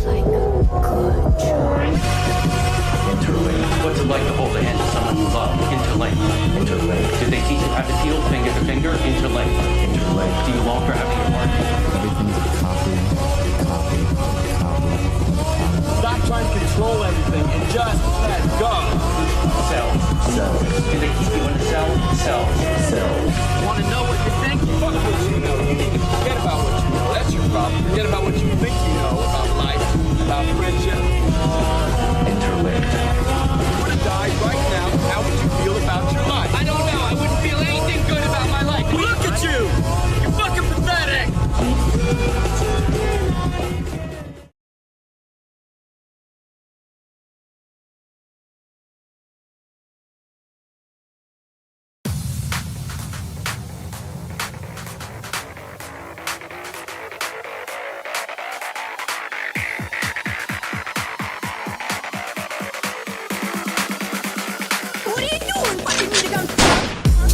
like good choice. Interlink. What's it like to hold the hand of someone you love? Interlink. Interlink. Did they teach you how to feel finger to finger? Interlink. Interlink. Do you long for having your heart? Everything's a copy, copy, copy. Stop trying to control everything and just let go. Cells. Cells. Do they keep you in a cell? Cells. Cells. Want to know what you think? Fuck what you know. You need to forget about what you know. That's your problem. Forget about what you think you know about life, about friendship. Interlinked. If you were to die right now, how would you feel about your life? I don't know. I wouldn't feel anything good about my life. Look at you! You're fucking pathetic!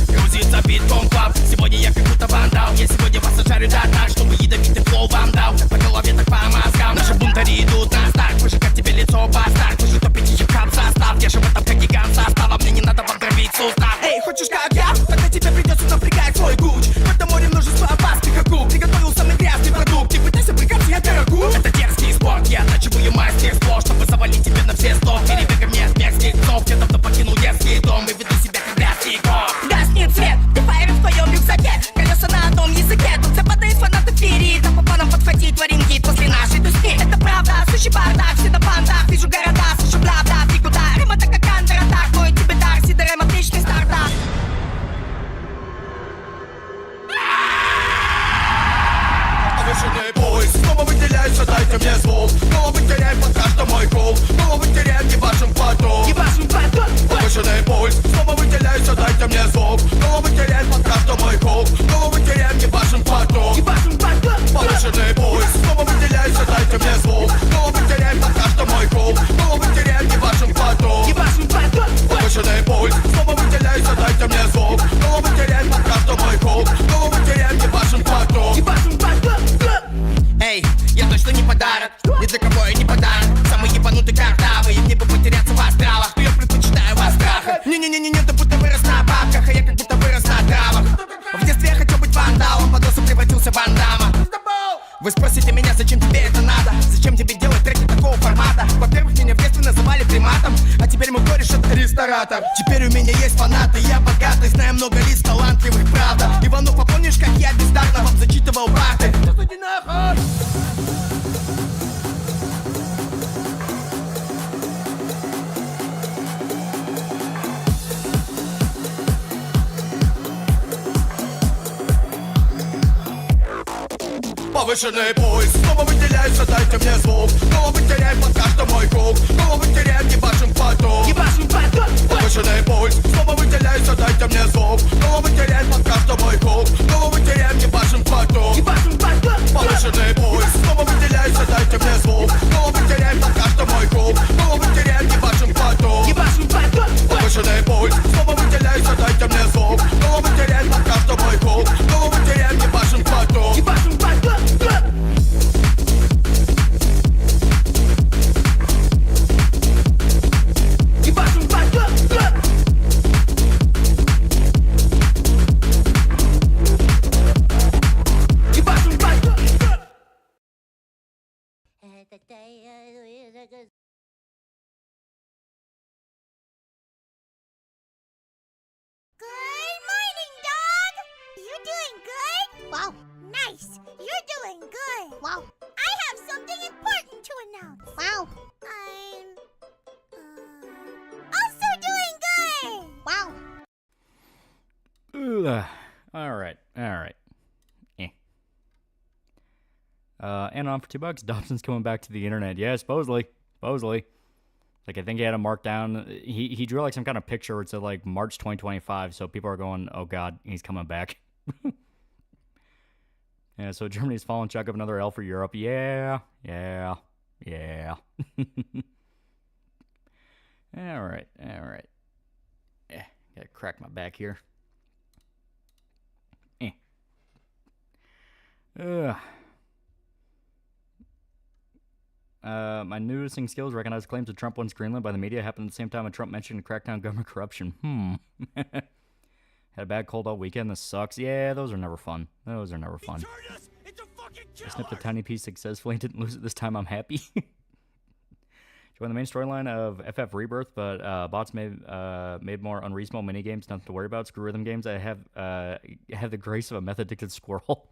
Грузится битком клаб. Сегодня я как будто вандал. Я сегодня вас зажарю до дна, чтобы ядовитый флоу вам дал. Как по голове, так по мозгам. Наши бунтари идут на старт. Выжигать тебе лицо бастард. Вы же топите хип-хап состав. Я же в этом как гигант состава. Мне не надо вам дробить сустав. Эй, хочешь как я? Тогда тебе придется напрягать свой гуч. В этом море множество опасных акул. Приготовил самый грязный продукт. Не пытайся брыкаться, я дорогу. Это дерзкий спорт. Я оттачиваю мастерство, чтобы завалить тебе на все 100. Перебегом мне от мерзких слов. Я давно покинул детский дом и веду себя как грязкий кот. Гаснет свет, ты фаер в твоем рюкзаке. Колеса на одном языке. Тут западает фанаты ферии. Там по планам подхватить варингит после нашей туски. Это правда, сущий бардак, все на бандах. Вижу города, слышу бла-бла, ты куда? Рыма так как андера, так, мой тебе дар. Сидорем отличный стартап. Повышенный пульс, снова выделяется, дайте мне звук. Головы теряем под каждый мой кол. Головы теряем, не вашим потом. Не вашим потом. Повышенный пульс, снова выделяется, дайте мне звук. Головы теряем под каждый мой кол. Головы теряем, не вашим потом. Не вашим потом. Повышенный пульс, снова выделяется, дайте мне звук. Головы теряем под каждый мой кол. Головы теряем, не вашим потом. Не вашим потом. Повышенный пульс, снова выделяется, дайте мне звук. Головы теряем под каждый мой кол. Головы теряем, не вашим потом. Не вашим потом. Эй, я точно не подарок. Ни для кого я не подарок. Самый ебанутый картавый. Мне бы потеряться в астралах. Но я предпочитаю вас страха. Не-не-не-не, ты будто вырос на бабках. А я как будто вырос на травах. В детстве я хотел быть вандалом. Подрос и превратился в Ван Дамма. Вы спросите меня, зачем тебе это надо? Зачем тебе делать треки такого формата? Во-первых, меня в детстве называли приматом. А теперь мой кореш это ресторатор. Теперь у меня есть фанаты, я богатый. Знаю много лиц талантливых, правда. Иванов, а помнишь, как я бездарно вам зачитывал парты? Повышенный пульс, снова выделяется, дайте мне звук. Головы теряем под каждый мой круг. Головы теряем, не вашим потом. Не вашим потом. Повышенный пульс, снова выделяется, дайте мне звук. Головы теряем под каждый мой круг. Головы теряем, не вашим потом. Не вашим потом. Повышенный пульс, снова выделяется, дайте мне звук. Головы теряем под каждый мой круг. Головы теряем, не вашим потом. Не вашим потом. Повышенный пульс, снова выделяется, дайте мне звук. Головы теряем под каждый мой круг. Головы теряем, не вашим потом. Не вашим потом. Good morning, dog! You're doing good? Wow, nice! You're doing good! Wow! I have something important to announce! Wow! I'm... also doing good! Wow! Alright. And on for $2, Dobson's coming back to the internet. Yeah, supposedly. Like, I think he had a markdown. He drew, like, some kind of picture where it said, like, March 2025, so people are going, oh, God, he's coming back. Yeah, so Germany's fallen check of another L for Europe. Yeah. Alright. Yeah, gotta crack my back here. My noticing skills recognize claims of Trump wins Greenland by the media happened at the same time when Trump mentioned crackdown government corruption. Had a bad cold all weekend. This sucks. Yeah, those are never fun. Those are never fun. I snipped a tiny piece successfully. Didn't lose it this time. I'm happy. Join the main storyline of FF Rebirth, but bots made more unreasonable minigames. Nothing to worry about. Screw rhythm games. I have the grace of a meth-addicted squirrel.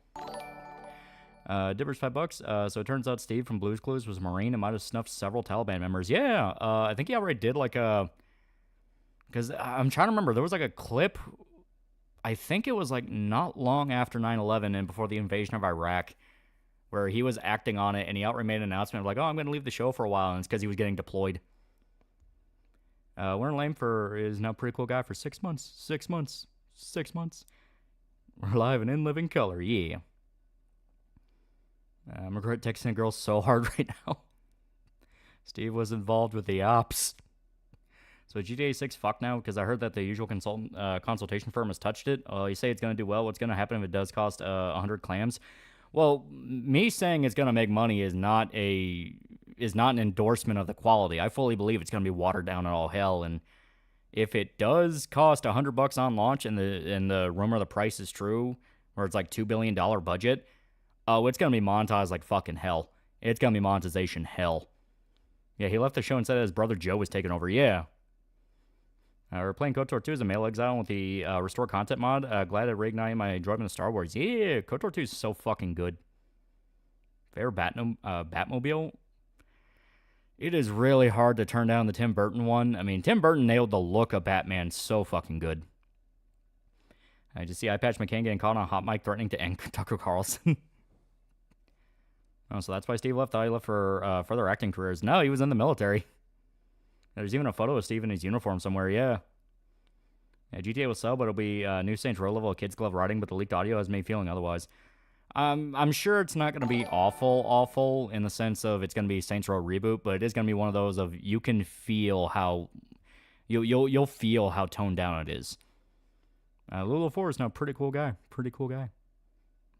Dibbers $5. So it turns out Steve from Blue's Clues was a Marine and might have snuffed several Taliban members. Yeah, I think he already did like a... Because I'm trying to remember. There was like a clip... I think it was like not long after 9/11 and before the invasion of Iraq where he was acting on it and he outright made an announcement of like, oh, I'm going to leave the show for a while, and it's because he was getting deployed. Warren Lame is now a pretty cool guy for 6 months. 6 months. 6 months. We're live and in living color, yeah. I'm regret texting a girl so hard right now. Steve was involved with the ops. So GTA 6, fuck now, because I heard that the usual consultation firm has touched it. You say it's going to do well. What's going to happen if it does cost 100 clams? Well, me saying it's going to make money is not an endorsement of the quality. I fully believe it's going to be watered down at all hell, and if it does cost $100 on launch and the rumor of the price is true, where it's like $2 billion budget, it's going to be monetized like fucking hell. It's going to be monetization hell. Yeah, he left the show and said that his brother Joe was taking over. Yeah. We're playing KOTOR 2 as a male exile with the restore content mod. Glad to reignite my enjoyment of Star Wars. Yeah, KOTOR 2 is so fucking good. Favorite Batmobile? It is really hard to turn down the Tim Burton one. I mean, Tim Burton nailed the look of Batman so fucking good. I just see iPatch McCain getting caught on a hot mic threatening to end Tucker Carlson. Oh, so that's why Steve left. He left for further acting careers. No, he was in the military. There's even a photo of Steve in his uniform somewhere, yeah. GTA will sell, but it'll be new Saints Row level of Kids Glove Riding, but the leaked audio has me feeling otherwise. I'm sure it's not going to be awful in the sense of it's going to be Saints Row reboot, but it is going to be one of those of you can feel how... You'll feel how toned down it is. Lulu 4 is now a pretty cool guy. Pretty cool guy.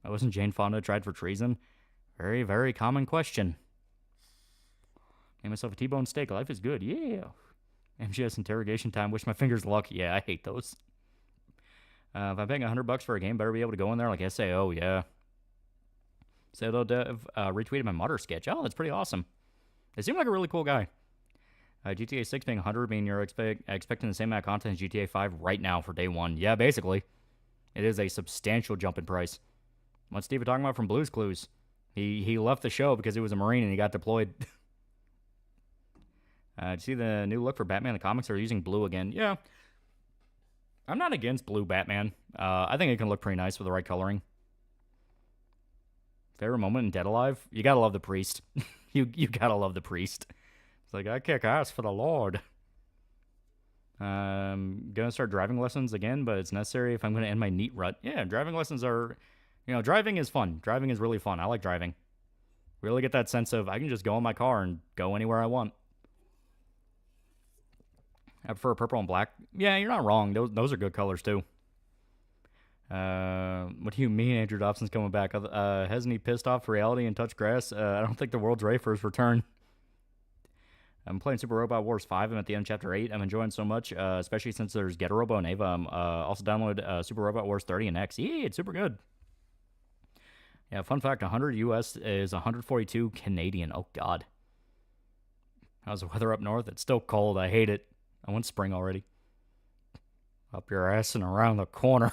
Wasn't Jane Fonda tried for treason? Very, very common question. Made myself a T-bone steak. Life is good. Yeah. MGS interrogation time. Wish my fingers luck. Yeah, I hate those. If I'm paying $100 for a game, better be able to go in there like SAO. Yeah. Sado Dev retweeted my Mutter sketch. Oh, that's pretty awesome. They seem like a really cool guy. GTA 6 being 100 mean you're expecting the same amount of content as GTA 5 right now for day one. Yeah, basically. It is a substantial jump in price. What's Steve talking about from Blue's Clues? He left the show because he was a Marine and he got deployed. Do you see the new look for Batman in the comics? They're using blue again. Yeah. I'm not against blue Batman. I think it can look pretty nice with the right coloring. Favorite moment in Dead Alive? You gotta love the priest. you gotta love the priest. It's like, I kick ass for the Lord. Gonna start driving lessons again, but it's necessary if I'm gonna end my neat rut. Yeah, driving lessons are... driving is fun. Driving is really fun. I like driving. Really get that sense of I can just go in my car and go anywhere I want. I prefer purple and black. Yeah, you're not wrong. Those are good colors, too. What do you mean Andrew Dobson's coming back? Hasn't he pissed off reality and touched grass? I don't think the world's ready for his return. I'm playing Super Robot Wars 5. I'm at the end of Chapter 8. I'm enjoying so much, especially since there's Get a Robo and Ava. Also download Super Robot Wars 30 and X. Yeah, it's super good. Yeah, fun fact, 100 US is 142 Canadian. Oh, God. How's the weather up north? It's still cold. I hate it. I want spring already. Up your ass and around the corner.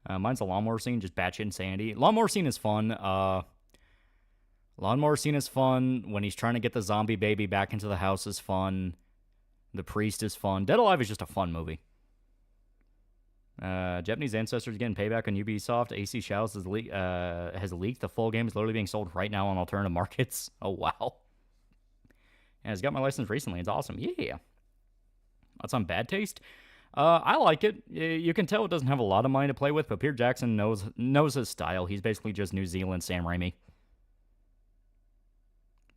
Mine's the lawnmower scene, just batshit insanity. Lawnmower scene is fun. Lawnmower scene is fun. When he's trying to get the zombie baby back into the house is fun. The priest is fun. Dead Alive is just a fun movie. Japanese ancestors getting payback on Ubisoft. AC Shadows has leaked. The full game is literally being sold right now on alternative markets. Oh, wow. And it's got my license recently. It's awesome. Yeah. That's on bad taste. I like it. You can tell it doesn't have a lot of money to play with, but Peter Jackson knows his style. He's basically just New Zealand Sam Raimi.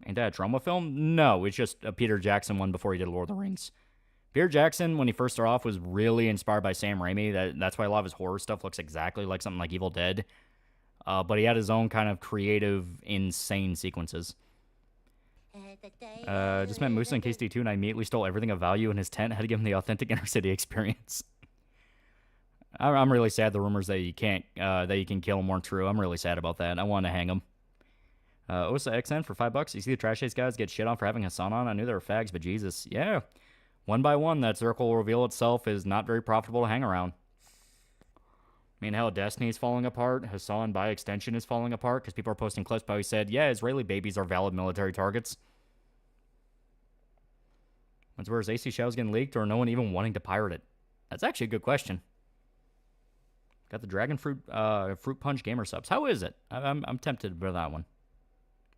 Ain't that a trauma film? No, it's just a Peter Jackson one before he did Lord of the Rings. Peter Jackson, when he first started off, was really inspired by Sam Raimi. That's why a lot of his horror stuff looks exactly like something like Evil Dead. But he had his own kind of creative, insane sequences. Just met Musa in KSD2 and I immediately stole everything of value in his tent. Had to give him the authentic inner city experience. I'm really sad the rumors that you can't, that you can kill him weren't true. I'm really sad about that. I want to hang him. Osa XN for $5. You see the Trash Ace guys get shit on for having Hassan on? I knew they were fags, but Jesus. Yeah. One by one, that circle will reveal itself is not very profitable to hang around. I mean, hell, Destiny's falling apart. Hassan, by extension, is falling apart because people are posting clips how he said, yeah, Israeli babies are valid military targets. When's where's AC Shell's getting leaked or no one even wanting to pirate it? That's actually a good question. Got the Dragon Fruit Punch Gamer subs. How is it? I'm tempted by that one.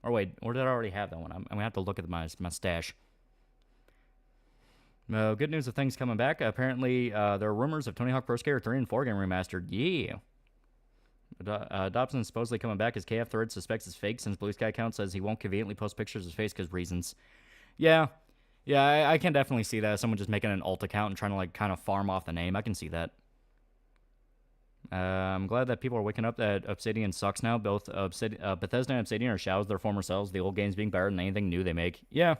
Or wait, or did I already have that one? I'm gonna have to look at my stash. Good news of things coming back. Apparently, there are rumors of Tony Hawk Pro Skater 3 and 4 getting remastered. Yeah. Dobson supposedly coming back as KF Thread suspects it's fake since Blue Sky account says he won't conveniently post pictures of his face because reasons. Yeah. Yeah, I can definitely see that. Someone just making an alt account and trying to, like, kind of farm off the name. I can see that. I'm glad that people are waking up that Obsidian sucks now. Both Bethesda and Obsidian are shallows their former selves. The old games being better than anything new they make. Yeah.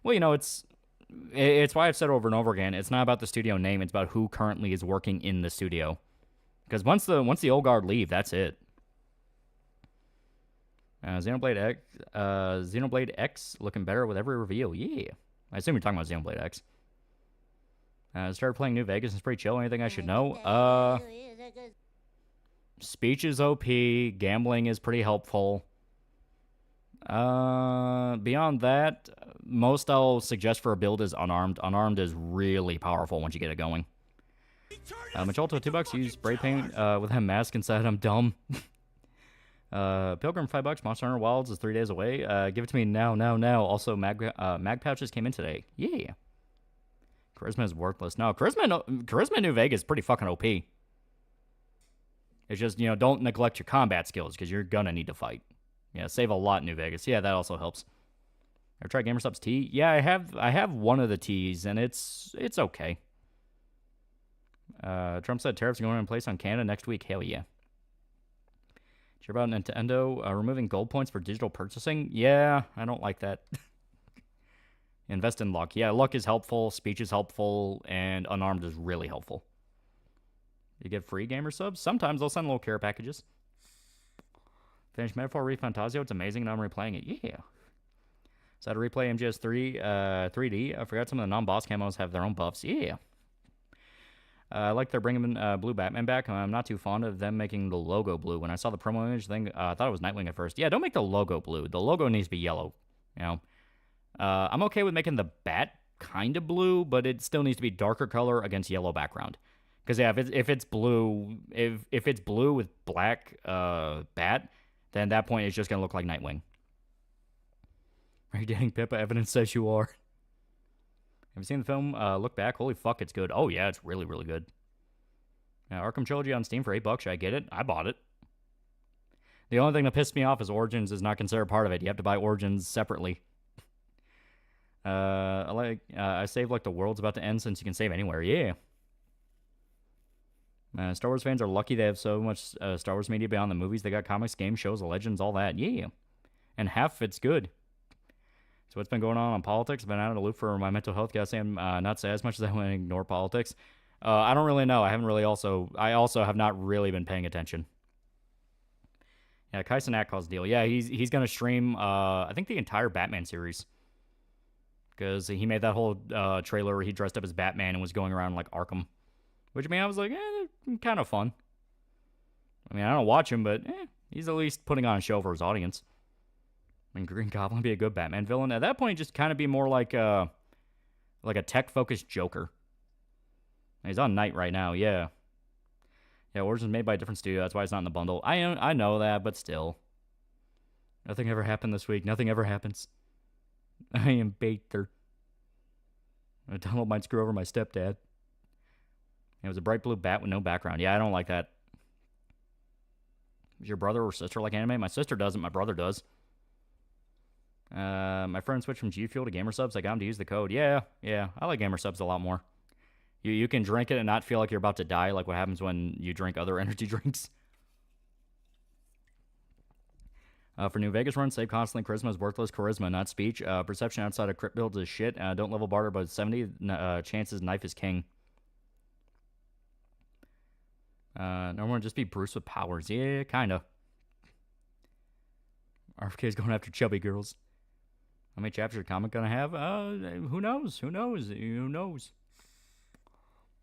Well, you know, it's why I've said over and over again, it's not about the studio name, it's about who currently is working in the studio. Because once the old guard leave, that's it. Xenoblade X looking better with every reveal. Yeah. I assume you're talking about Xenoblade X. Started playing New Vegas, it's pretty chill. Anything I should know? Speech is OP, gambling is pretty helpful. Beyond that, most I'll suggest for a build is Unarmed. Unarmed is really powerful once you get it going. Macholto, $2. Use spray paint with a mask inside. I'm dumb. Pilgrim, $5. Monster Hunter Wilds is 3 days away. Give it to me now. Also, mag pouches came in today. Yeah. Charisma is worthless. No, Charisma New Vegas is pretty fucking OP. It's just, you know, don't neglect your combat skills because you're gonna need to fight. Yeah, save a lot, New Vegas. Yeah, that also helps. Ever tried GamerSup's tea? Yeah, I have one of the teas, and it's okay. Trump said tariffs are going in place on Canada next week. Hell yeah. Did you hear about Nintendo removing gold points for digital purchasing? Yeah, I don't like that. Invest in luck. Yeah, luck is helpful, speech is helpful, and Unarmed is really helpful. You get free gamer subs? Sometimes they'll send little care packages. Finished Metaphor ReFantasio. It's amazing, and I'm replaying it. Yeah. So to replay MGS3 3D. I forgot some of the non-boss camos have their own buffs. Yeah. I like they're bringing Blue Batman back. I'm not too fond of them making the logo blue. When I saw the promo image thing, I thought it was Nightwing at first. Yeah, don't make the logo blue. The logo needs to be yellow. You know. I'm okay with making the bat kind of blue, but it still needs to be darker color against yellow background. Because yeah, if it's blue with black bat, then at that point it's just gonna look like Nightwing. Are you dating Pippa? Evidence says you are. Have you seen the film? Look Back. Holy fuck, it's good. Oh yeah, it's really really good. Arkham Trilogy on Steam for $8. Should I get it? I bought it. The only thing that pissed me off is Origins is not considered part of it. You have to buy Origins separately. I saved like the world's about to end since you can save anywhere. Yeah. Star Wars fans are lucky they have so much Star Wars media beyond the movies. They got comics, games, shows, legends, all that. Yeah. And half of it's good. So what's been going on politics? I've been out of the loop for my mental health. Gotta say I'm not sad as much as I want to ignore politics. I don't really know. I also have not really been paying attention. Yeah, Kaisen Atko's deal. Yeah, he's gonna stream I think the entire Batman series. Because he made that whole trailer where he dressed up as Batman and was going around like Arkham. Which, I mean, I was like, kind of fun. I mean, I don't watch him, but he's at least putting on a show for his audience. I mean, Green Goblin be a good Batman villain. At that point, just kind of be more like a tech-focused Joker. He's on Night right now, yeah. Yeah, Origin's made by a different studio. That's why it's not in the bundle. I know that, but still. Nothing ever happened this week. Nothing ever happens. I am Baker. Donald might screw over my stepdad. It was a bright blue bat with no background. Yeah, I don't like that. Does your brother or sister like anime? My sister doesn't. My brother does. My friend switched from G Fuel to Gamer Subs. I got him to use the code. Yeah. I like Gamer Subs a lot more. You can drink it and not feel like you're about to die, like what happens when you drink other energy drinks. For New Vegas run, save constantly. Charisma is worthless. Charisma, not speech. Perception outside of crit builds is shit. Don't level barter above 70. Chances knife is king. Normally would just be Bruce with powers. Yeah, kinda. RFK's going after chubby girls. How many chapters is comic gonna have? Who knows? Who knows? Who knows?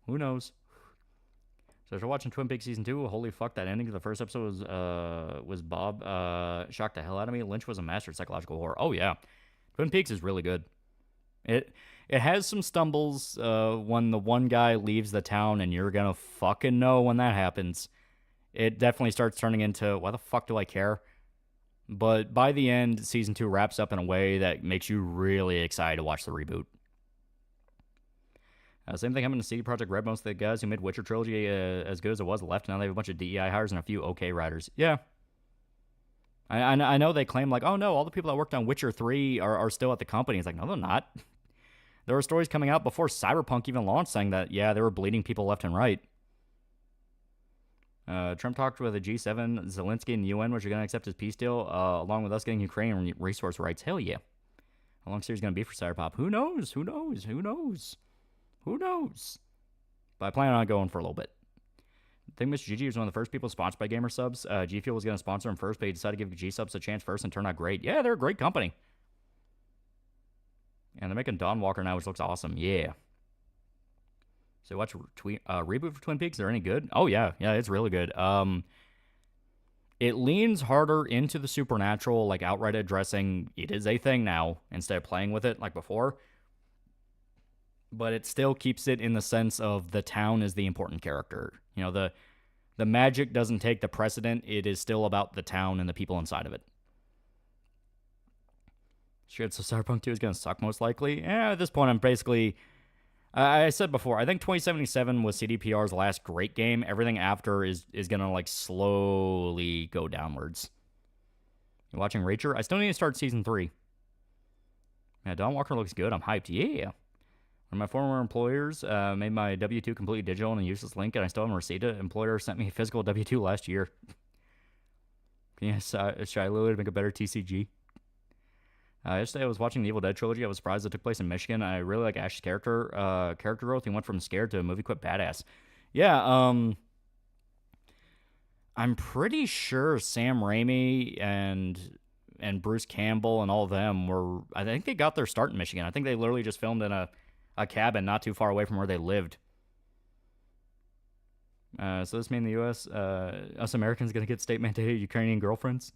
Who knows? So after watching Twin Peaks season 2, holy fuck, that ending of the first episode was Bob. Shocked the hell out of me. Lynch was a master of psychological horror. Oh yeah, Twin Peaks is really good. It has some stumbles when the one guy leaves the town, and you're gonna fucking know when that happens. It definitely starts turning into, why the fuck do I care? But by the end, season 2 wraps up in a way that makes you really excited to watch the reboot. Same thing happened to CD Projekt Red. Most of the guys who made Witcher Trilogy as good as it was left. Now they have a bunch of DEI hires and a few okay writers. Yeah. I know they claim, like, oh no, all the people that worked on Witcher 3 are still at the company. It's like, no, they're not. There were stories coming out before Cyberpunk even launched saying that, yeah, they were bleeding people left and right. Trump talked with the G7, Zelensky, and the UN, which are going to accept his peace deal, along with us getting Ukrainian resource rights. Hell yeah. How long is series going to be for Cyberpop? Who knows? Who knows? Who knows? Who knows? But I plan on going for a little bit. I think Mr. GG was one of the first people sponsored by Gamer Subs. G Fuel was going to sponsor him first, but he decided to give G Subs a chance first and turned out great. Yeah, they're a great company. And they're making Dawn Walker now, which looks awesome. Yeah. So watch reboot for Twin Peaks. Are any good? Oh yeah, it's really good. It leans harder into the supernatural, like outright addressing it is a thing now instead of playing with it like before. But it still keeps it in the sense of the town is the important character. You know, the magic doesn't take the precedent. It is still about the town and the people inside of it. Shit, so Cyberpunk 2 is going to suck most likely? Yeah, at this point I'm basically... I said before, I think 2077 was CDPR's last great game. Everything after is going to, like, slowly go downwards. You watching Rachel? I still need to start Season 3. Yeah, Dawn Walker looks good. I'm hyped. Yeah. One of my former employers made my W-2 completely digital and a useless link, and I still haven't received it. Employer sent me a physical W-2 last year. Yes, Shy Lily to make a better TCG. Yesterday I was watching the Evil Dead trilogy. I was surprised it took place in Michigan. I really like Ash's character growth. He went from scared to movie quit badass. Yeah, I'm pretty sure Sam Raimi and Bruce Campbell and all of them were... I think they got their start in Michigan. I think they literally just filmed in a cabin not too far away from where they lived. So this means the U.S., us Americans going to get state-mandated Ukrainian girlfriends?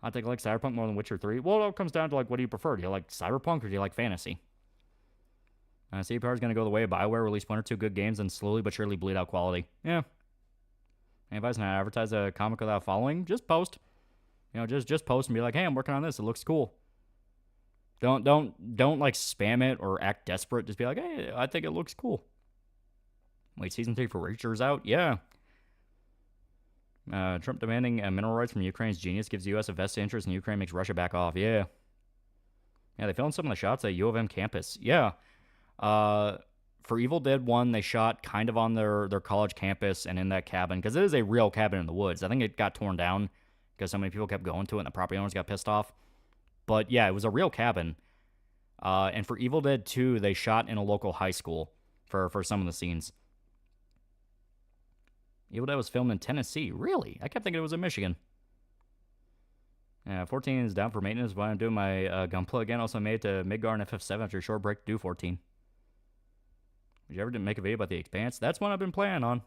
I think I like Cyberpunk more than Witcher 3. Well, it all comes down to, like, what do you prefer? Do you like Cyberpunk or do you like fantasy? CDPR is going to go the way of BioWare, release 1 or 2 good games, and slowly but surely bleed out quality. Yeah. Anybody's not advertise a comic without following? Just post. You know, just post and be like, hey, I'm working on this. It looks cool. Don't like spam it or act desperate. Just be like, hey, I think it looks cool. Wait, Season 3 for Reacher's out? Yeah. Trump demanding mineral rights from Ukraine's genius gives the U.S. a vested interest and Ukraine makes Russia back off. Yeah. Yeah, they filmed some of the shots at U of M campus. Yeah. For Evil Dead 1, they shot kind of on their college campus and in that cabin, because it is a real cabin in the woods. I think it got torn down because so many people kept going to it and the property owners got pissed off. But yeah, it was a real cabin. And for Evil Dead 2, they shot in a local high school for some of the scenes. Evil Dead was filmed in Tennessee. Really? I kept thinking it was in Michigan. 14 is down for maintenance while I'm doing my Gunpla again. Also made it to Midgar and FF7 after a short break to do 14. Did you ever make a video about The Expanse? That's one I've been playing on.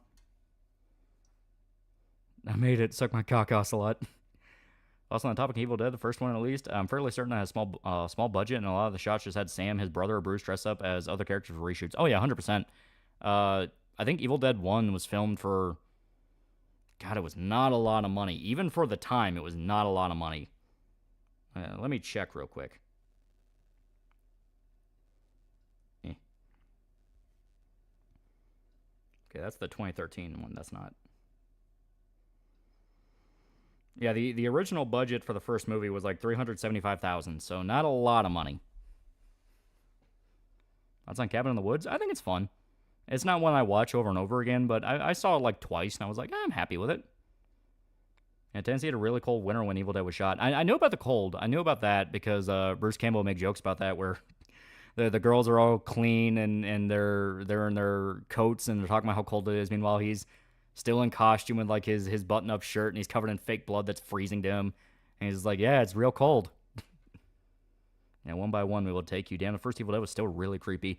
I made it suck my cock a lot. Also on the topic of Evil Dead, the first one at least, I'm fairly certain it has small budget, and a lot of the shots just had Sam, his brother, or Bruce dressed up as other characters for reshoots. Oh yeah, 100%. I think Evil Dead 1 was filmed for... God, it was not a lot of money. Even for the time, it was not a lot of money. Let me check real quick. Okay, that's the 2013 one. That's not... Yeah, the original budget for the first movie was like $375,000, so not a lot of money. That's on Cabin in the Woods. I think it's fun. It's not one I watch over and over again, but I saw it like twice, and I was like, I'm happy with it. And Tennessee had a really cold winter when Evil Dead was shot. I knew about the cold. I knew about that because Bruce Campbell made jokes about that where the girls are all clean and they're in their coats and they're talking about how cold it is. Meanwhile, he's still in costume with like his button-up shirt and he's covered in fake blood that's freezing to him. And he's like, yeah, it's real cold. And one by one, we will take you. Damn, the first Evil Dead was still really creepy.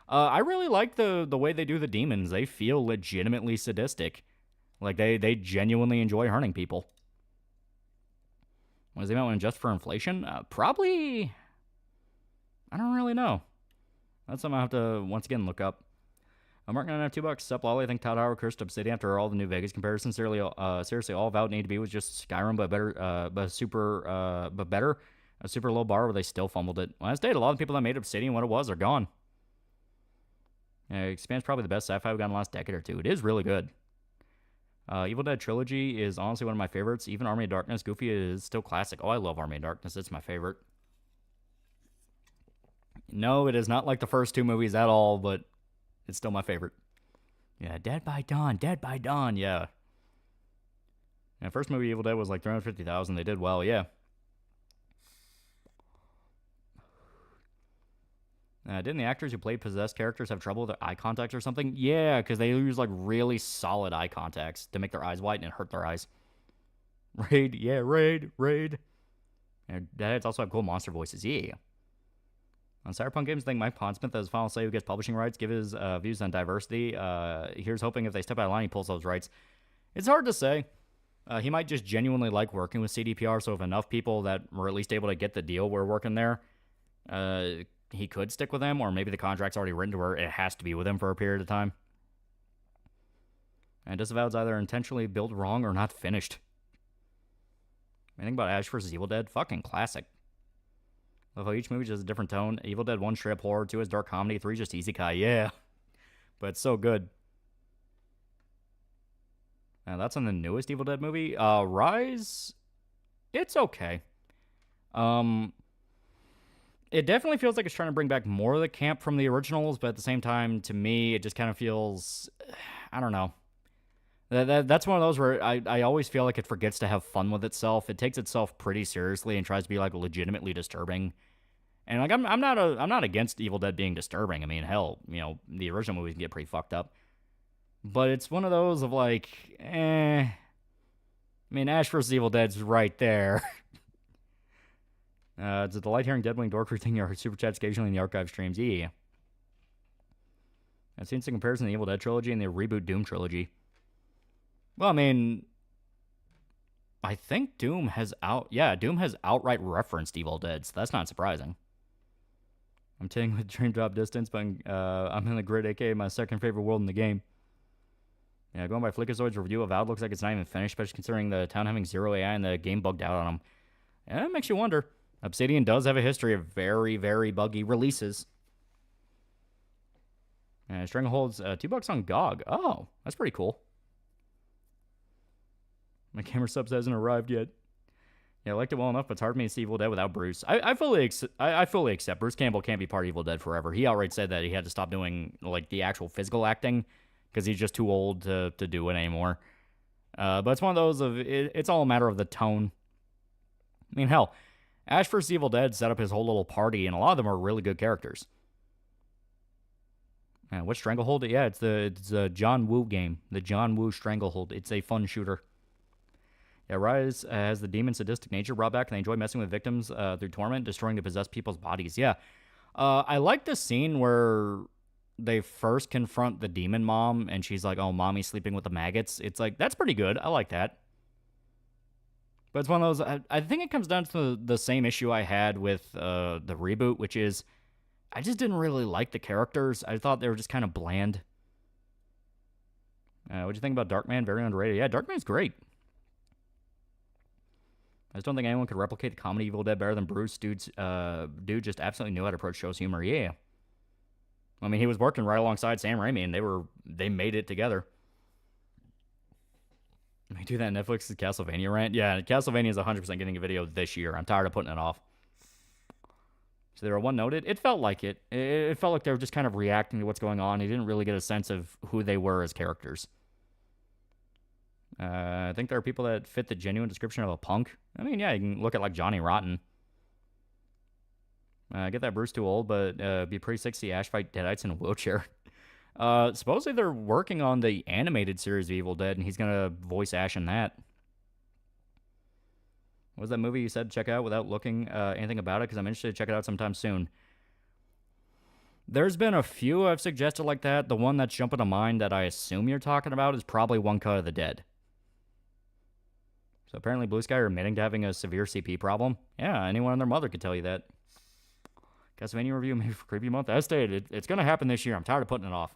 I really like the way they do the demons. They feel legitimately sadistic. Like, they genuinely enjoy hurting people. What does he mean just for inflation? Probably... I don't really know. That's something I have to, once again, look up. I'm working on $2. Sup, Lolly. I think Todd Howard cursed Obsidian after all the New Vegas comparisons. Seriously, all Avowed need to be was just Skyrim, but better, but better. A super low bar where they still fumbled it. Last date, a lot of people that made Obsidian what it was are gone. Yeah, Expanse probably the best sci-fi we've gotten in the last decade or two. It is really good. Evil Dead Trilogy is honestly one of my favorites. Even Army of Darkness, Goofy is still classic. Oh, I love Army of Darkness. It's my favorite. No, it is not like the first two movies at all, but it's still my favorite. Yeah, Dead by Dawn. Dead by Dawn, yeah. Yeah, first movie Evil Dead was like 350,000. They did well, yeah. Didn't the actors who played possessed characters have trouble with their eye contact or something? Yeah, because they use like really solid eye contacts to make their eyes white and hurt their eyes. Raid, yeah, Raid. And Deadheads also have cool monster voices, yeah. On Cyberpunk Games, I think Mike Pondsmith, as his final say, who gets publishing rights, give his views on diversity. Here's hoping if they step out of line, he pulls those rights. It's hard to say. He might just genuinely like working with CDPR, so if enough people that were at least able to get the deal were working there, he could stick with them, or maybe the contract's already written to where it has to be with him for a period of time. And Disavowed's either intentionally built wrong or not finished. Anything about Ash vs. Evil Dead? Fucking classic. Love how each movie just has a different tone. Evil Dead 1 straight up horror, 2 is dark comedy, 3 just easy kai, yeah. But it's so good. Now that's on the newest Evil Dead movie. Rise, it's okay. It definitely feels like it's trying to bring back more of the camp from the originals, but at the same time, to me, it just kind of feels, I don't know. That's one of those where I always feel like it forgets to have fun with itself. It takes itself pretty seriously and tries to be like legitimately disturbing. And like I'm not against Evil Dead being disturbing. I mean, hell, you know, the original movies can get pretty fucked up. But it's one of those of like, I mean, Ash vs. Evil Dead's right there. It's a delight hearing Deadwing Dork reading your super chats occasionally in the archive streams. Yeah. I've seen some comparison to the Evil Dead trilogy and the reboot Doom trilogy. Well, I mean, I think Doom has outright referenced Evil Dead, so that's not surprising. I'm taking with Dream Drop Distance, but I'm in the grid, aka my second favorite world in the game. Yeah, going by Flickazoid's review of Avowed, looks like it's not even finished, especially considering the town having zero AI and the game bugged out on them. Yeah, it makes you wonder. Obsidian does have a history of very, very buggy releases. Stranglehold's $2 on GOG. Oh, that's pretty cool. My camera subs hasn't arrived yet. Yeah, I liked it well enough, but it's hard for me to see Evil Dead without Bruce. I fully accept Bruce Campbell can't be part of Evil Dead forever. He outright said that he had to stop doing like the actual physical acting because he's just too old to do it anymore. But it's one of those of it's all a matter of the tone. I mean, hell, Ash vs. Evil Dead set up his whole little party, and a lot of them are really good characters. What Stranglehold? Yeah, it's the John Woo game. The John Woo Stranglehold. It's a fun shooter. Yeah, Rise has the demon sadistic nature brought back, and they enjoy messing with victims through torment, destroying the possessed people's bodies. Yeah. I like the scene where they first confront the demon mom, and she's like, oh, mommy's sleeping with the maggots. It's like, that's pretty good. I like that. But it's one of those, I think it comes down to the same issue I had with the reboot, which is, I just didn't really like the characters. I thought they were just kind of bland. What'd you think about Darkman? Very underrated. Yeah, Darkman's great. I just don't think anyone could replicate the comedy Evil Dead better than Bruce. Dude just absolutely knew how to approach show's humor. Yeah. I mean, he was working right alongside Sam Raimi, and they made it together. Can we do that Netflix's Castlevania rant? Yeah, Castlevania is 100% getting a video this year. I'm tired of putting it off. So there are one noted. It felt like it. It felt like they were just kind of reacting to what's going on. He didn't really get a sense of who they were as characters. I think there are people that fit the genuine description of a punk. I mean, yeah, you can look at like Johnny Rotten. Get that Bruce too old, but be pre-60 Ash fight Deadites in a wheelchair. Supposedly they're working on the animated series of Evil Dead, and he's gonna voice Ash in that. What was that movie you said check out without looking anything about it? Because I'm interested to check it out sometime soon. There's been a few I've suggested like that. The one that's jumping to mind that I assume you're talking about is probably One Cut of the Dead. So apparently Blue Sky are admitting to having a severe CP problem. Yeah, anyone and their mother could tell you that. Castlevania review maybe for Creepy Month. As stated, it's going to happen this year. I'm tired of putting it off.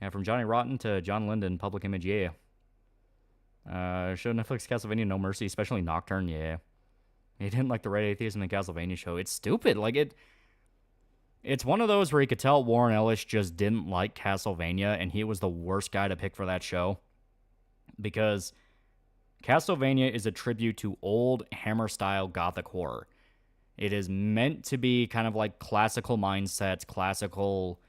Yeah, from Johnny Rotten to John Linden, Public Image, yeah. Show Netflix Castlevania No Mercy, especially Nocturne, yeah. He didn't like the Red Atheism in the Castlevania show. It's stupid. Like, it's one of those where you could tell Warren Ellis just didn't like Castlevania, and he was the worst guy to pick for that show. Because Castlevania is a tribute to old Hammer-style gothic horror. It is meant to be kind of like classical mindsets, classical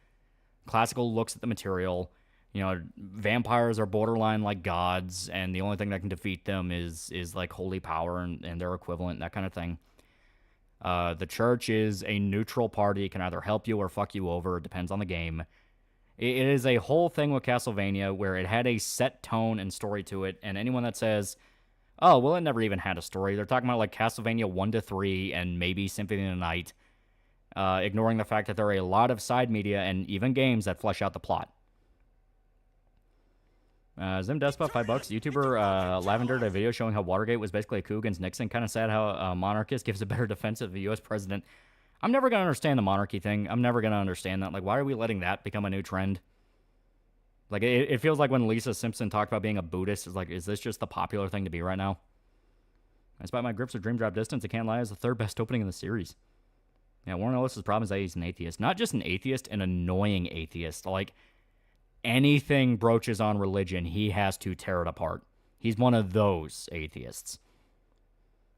looks at the material. You know, vampires are borderline like gods, and the only thing that can defeat them is like holy power and their equivalent, that kind of thing. The church is a neutral party, can either help you or fuck you over, it depends on the game. It is a whole thing with Castlevania where it had a set tone and story to it, and anyone that says, oh, well, it never even had a story, they're talking about like Castlevania 1 to 3 and maybe Symphony of the Night, ignoring the fact that there are a lot of side media and even games that flesh out the plot. Zim Despa, $5. YouTuber Lavender did a video showing how Watergate was basically a coup against Nixon. Kind of sad how a monarchist gives a better defense of the U.S. president. I'm never going to understand the monarchy thing. I'm never going to understand that. Like, why are we letting that become a new trend? Like, it feels like when Lisa Simpson talked about being a Buddhist, it's like, is this just the popular thing to be right now? Despite my grips of Dream Drop Distance, I can't lie, it's the third best opening in the series. Yeah, Warren Ellis' problem is that he's an atheist. Not just an atheist, an annoying atheist. Like, anything broaches on religion, he has to tear it apart. He's one of those atheists.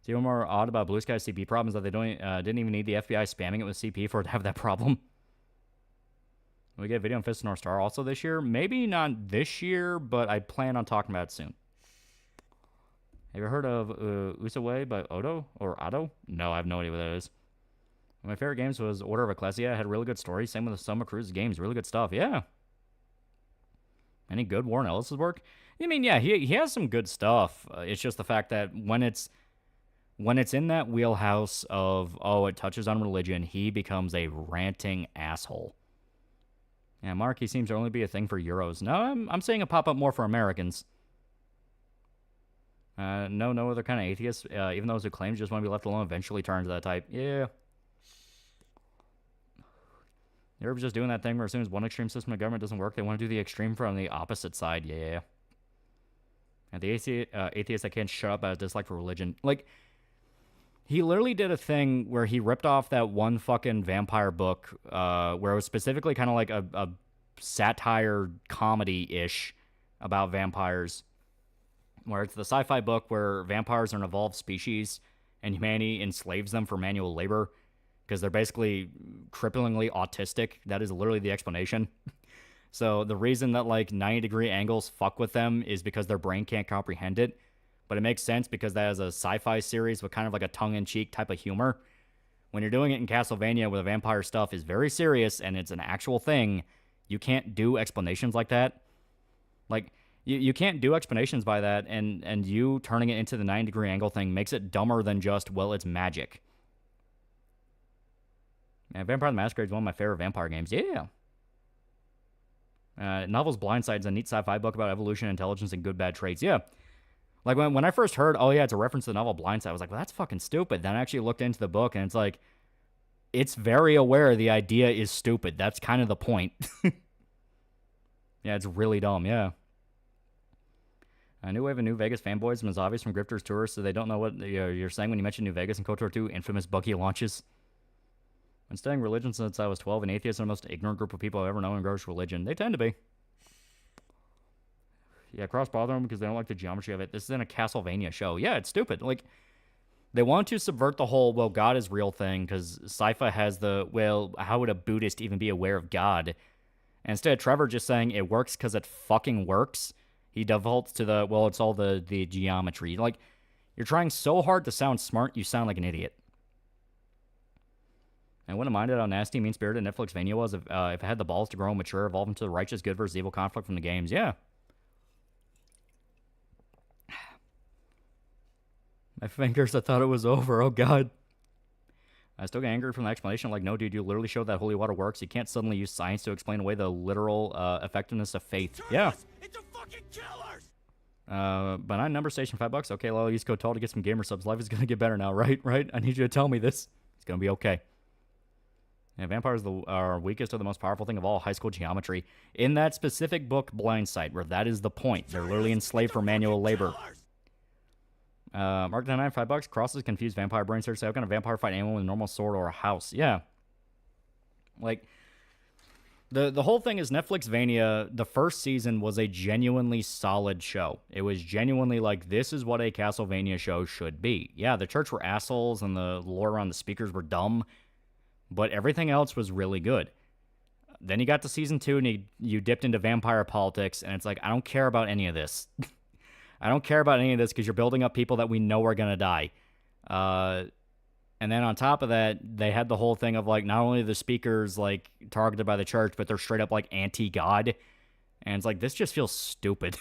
See, what's more odd about Blue Sky's CP problem is that they didn't even need the FBI spamming it with CP for it to have that problem. We get a video on Fist of North Star also this year. Maybe not this year, but I plan on talking about it soon. Have you heard of Usaway by Odo or Otto? No, I have no idea what that is. One of my favorite games was Order of Ecclesia. It had really good story. Same with the Summer Cruise games. Really good stuff. Yeah. Any good Warren Ellis' work? I mean, yeah, he has some good stuff. It's just the fact that when it's in that wheelhouse of, oh, it touches on religion, he becomes a ranting asshole. Yeah, monarchy seems to only be a thing for Euros. No, I'm seeing it pop up more for Americans. No other kind of atheists, even those who claim just want to be left alone, eventually turn to that type. Yeah. Europe's just doing that thing where as soon as one extreme system of government doesn't work, they want to do the extreme from the opposite side. Yeah. And the atheist that can't shut up about his dislike for religion. Like, he literally did a thing where he ripped off that one fucking vampire book where it was specifically kind of like a satire comedy-ish about vampires. Where it's the sci-fi book where vampires are an evolved species and humanity enslaves them for manual labor. Because they're basically cripplingly autistic. That is literally the explanation. So the reason that like 90-degree angles fuck with them is because their brain can't comprehend it. But it makes sense because that is a sci-fi series with kind of like a tongue-in-cheek type of humor. When you're doing it in Castlevania where the vampire stuff is very serious and it's an actual thing, you can't do explanations like that. Like, you can't do explanations by that, and you turning it into the 90-degree angle thing makes it dumber than just, well, it's magic. Yeah, Vampire the Masquerade is one of my favorite vampire games. Yeah. Novel's Blindside is a neat sci-fi book about evolution, intelligence, and good bad traits. Yeah. Like, when I first heard, oh, yeah, it's a reference to the novel Blindside, I was like, well, that's fucking stupid. Then I actually looked into the book, and it's like, it's very aware the idea is stupid. That's kind of the point. Yeah, it's really dumb, yeah. A new wave of New Vegas fanboys is obvious from Grifter's Tour, so they don't know what you're saying when you mention New Vegas and KOTOR 2, infamous buggy launches. Been studying religion since I was 12, and atheists are the most ignorant group of people I've ever known in gross religion. They tend to be. Yeah, cross bother them because they don't like the geometry of it. This isn't a Castlevania show. Yeah, it's stupid. Like, they want to subvert the whole, well, God is real thing, because sci-fi has the, well, how would a Buddhist even be aware of God? And instead of Trevor just saying it works because it fucking works, He defaults to the, well, it's all the geometry. Like, you're trying so hard to sound smart, you sound like an idiot. I wouldn't have minded how nasty, mean-spirited Netflixvania was if it had the balls to grow and mature, evolve into the righteous good versus evil conflict from the games. Yeah. My fingers, I thought it was over. Oh, God. I still get angry from the explanation. Like, no, dude, you literally showed that holy water works. You can't suddenly use science to explain away the literal effectiveness of faith. Yeah. Into fucking killers! Benign number station, $5. Okay, Lolo, use code TALL to get some gamer subs. Life is going to get better now, right? Right? I need you to tell me this. It's going to be okay. Yeah, vampires are weakest or the most powerful thing of all, high school geometry. In that specific book, Blindsight, where that is the point. They're literally enslaved for manual labor. Mark 99, $5. Crosses confused vampire brain search. How can a vampire fight anyone with a normal sword or a house? Yeah. Like, the whole thing is Netflixvania, the first season was a genuinely solid show. It was genuinely like, this is what a Castlevania show should be. Yeah, the church were assholes and the lore around the speakers were dumb, but everything else was really good. Then you got to season 2 and you dipped into vampire politics, and it's like, I don't care about any of this. I don't care about any of this because you're building up people that we know are going to die. And then on top of that, they had the whole thing of, like, not only the speakers, like, targeted by the church, but they're straight up, like, anti-God. And it's like, this just feels stupid.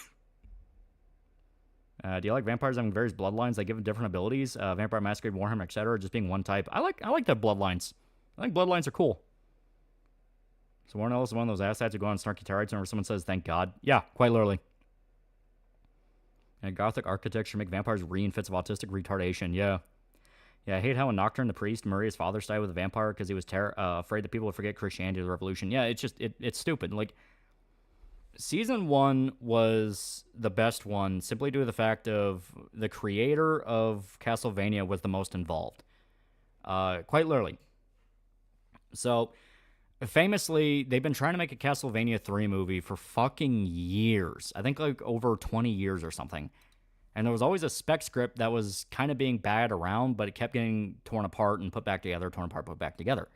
Do you like vampires having various bloodlines that give them different abilities? Vampire Masquerade, Warhammer, etc., just being one type. I like the bloodlines. I think bloodlines are cool. So Warren Ellis is one of those assets who go on snarky tirades whenever someone says, thank God. Yeah, quite literally. And Gothic architecture make vampires in fits of autistic retardation. Yeah. Yeah, I hate how in Nocturne, the priest, Maria's father died with a vampire because he was afraid that people would forget Christianity or the revolution. Yeah, it's just, it's stupid. Like, season 1 was the best one simply due to the fact of the creator of Castlevania was the most involved. Quite literally. So, famously, they've been trying to make a Castlevania 3 movie for fucking years. I think like over 20 years or something. And there was always a spec script that was kind of being batted around, but it kept getting torn apart and put back together, torn apart, put back together.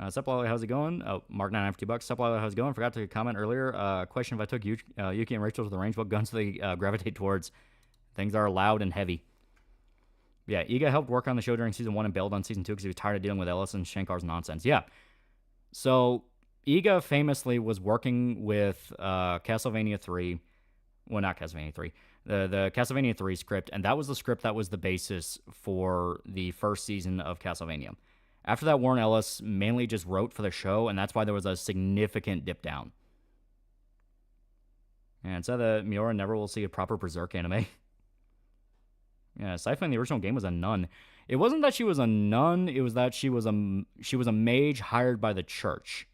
Sup, Lolly, how's it going? Oh, Mark 9 for $2. Sup, Lolly, how's it going? Forgot to comment earlier. Question if I took Yuki and Rachel to the range, what guns do they gravitate towards? Things are loud and heavy. Yeah, Iga helped work on the show during season 1 and bailed on season 2 because he was tired of dealing with Ellis and Shankar's nonsense. Yeah. So, Iga famously was working with Castlevania 3. Well, not Castlevania 3. The Castlevania 3 script, and that was the script that was the basis for the first season of Castlevania. After that, Warren Ellis mainly just wrote for the show, and that's why there was a significant dip down. And so that Miura never will see a proper Berserk anime. Yeah, Sypha in the original game was a nun. It wasn't that she was a nun, it was that she was a mage hired by the church.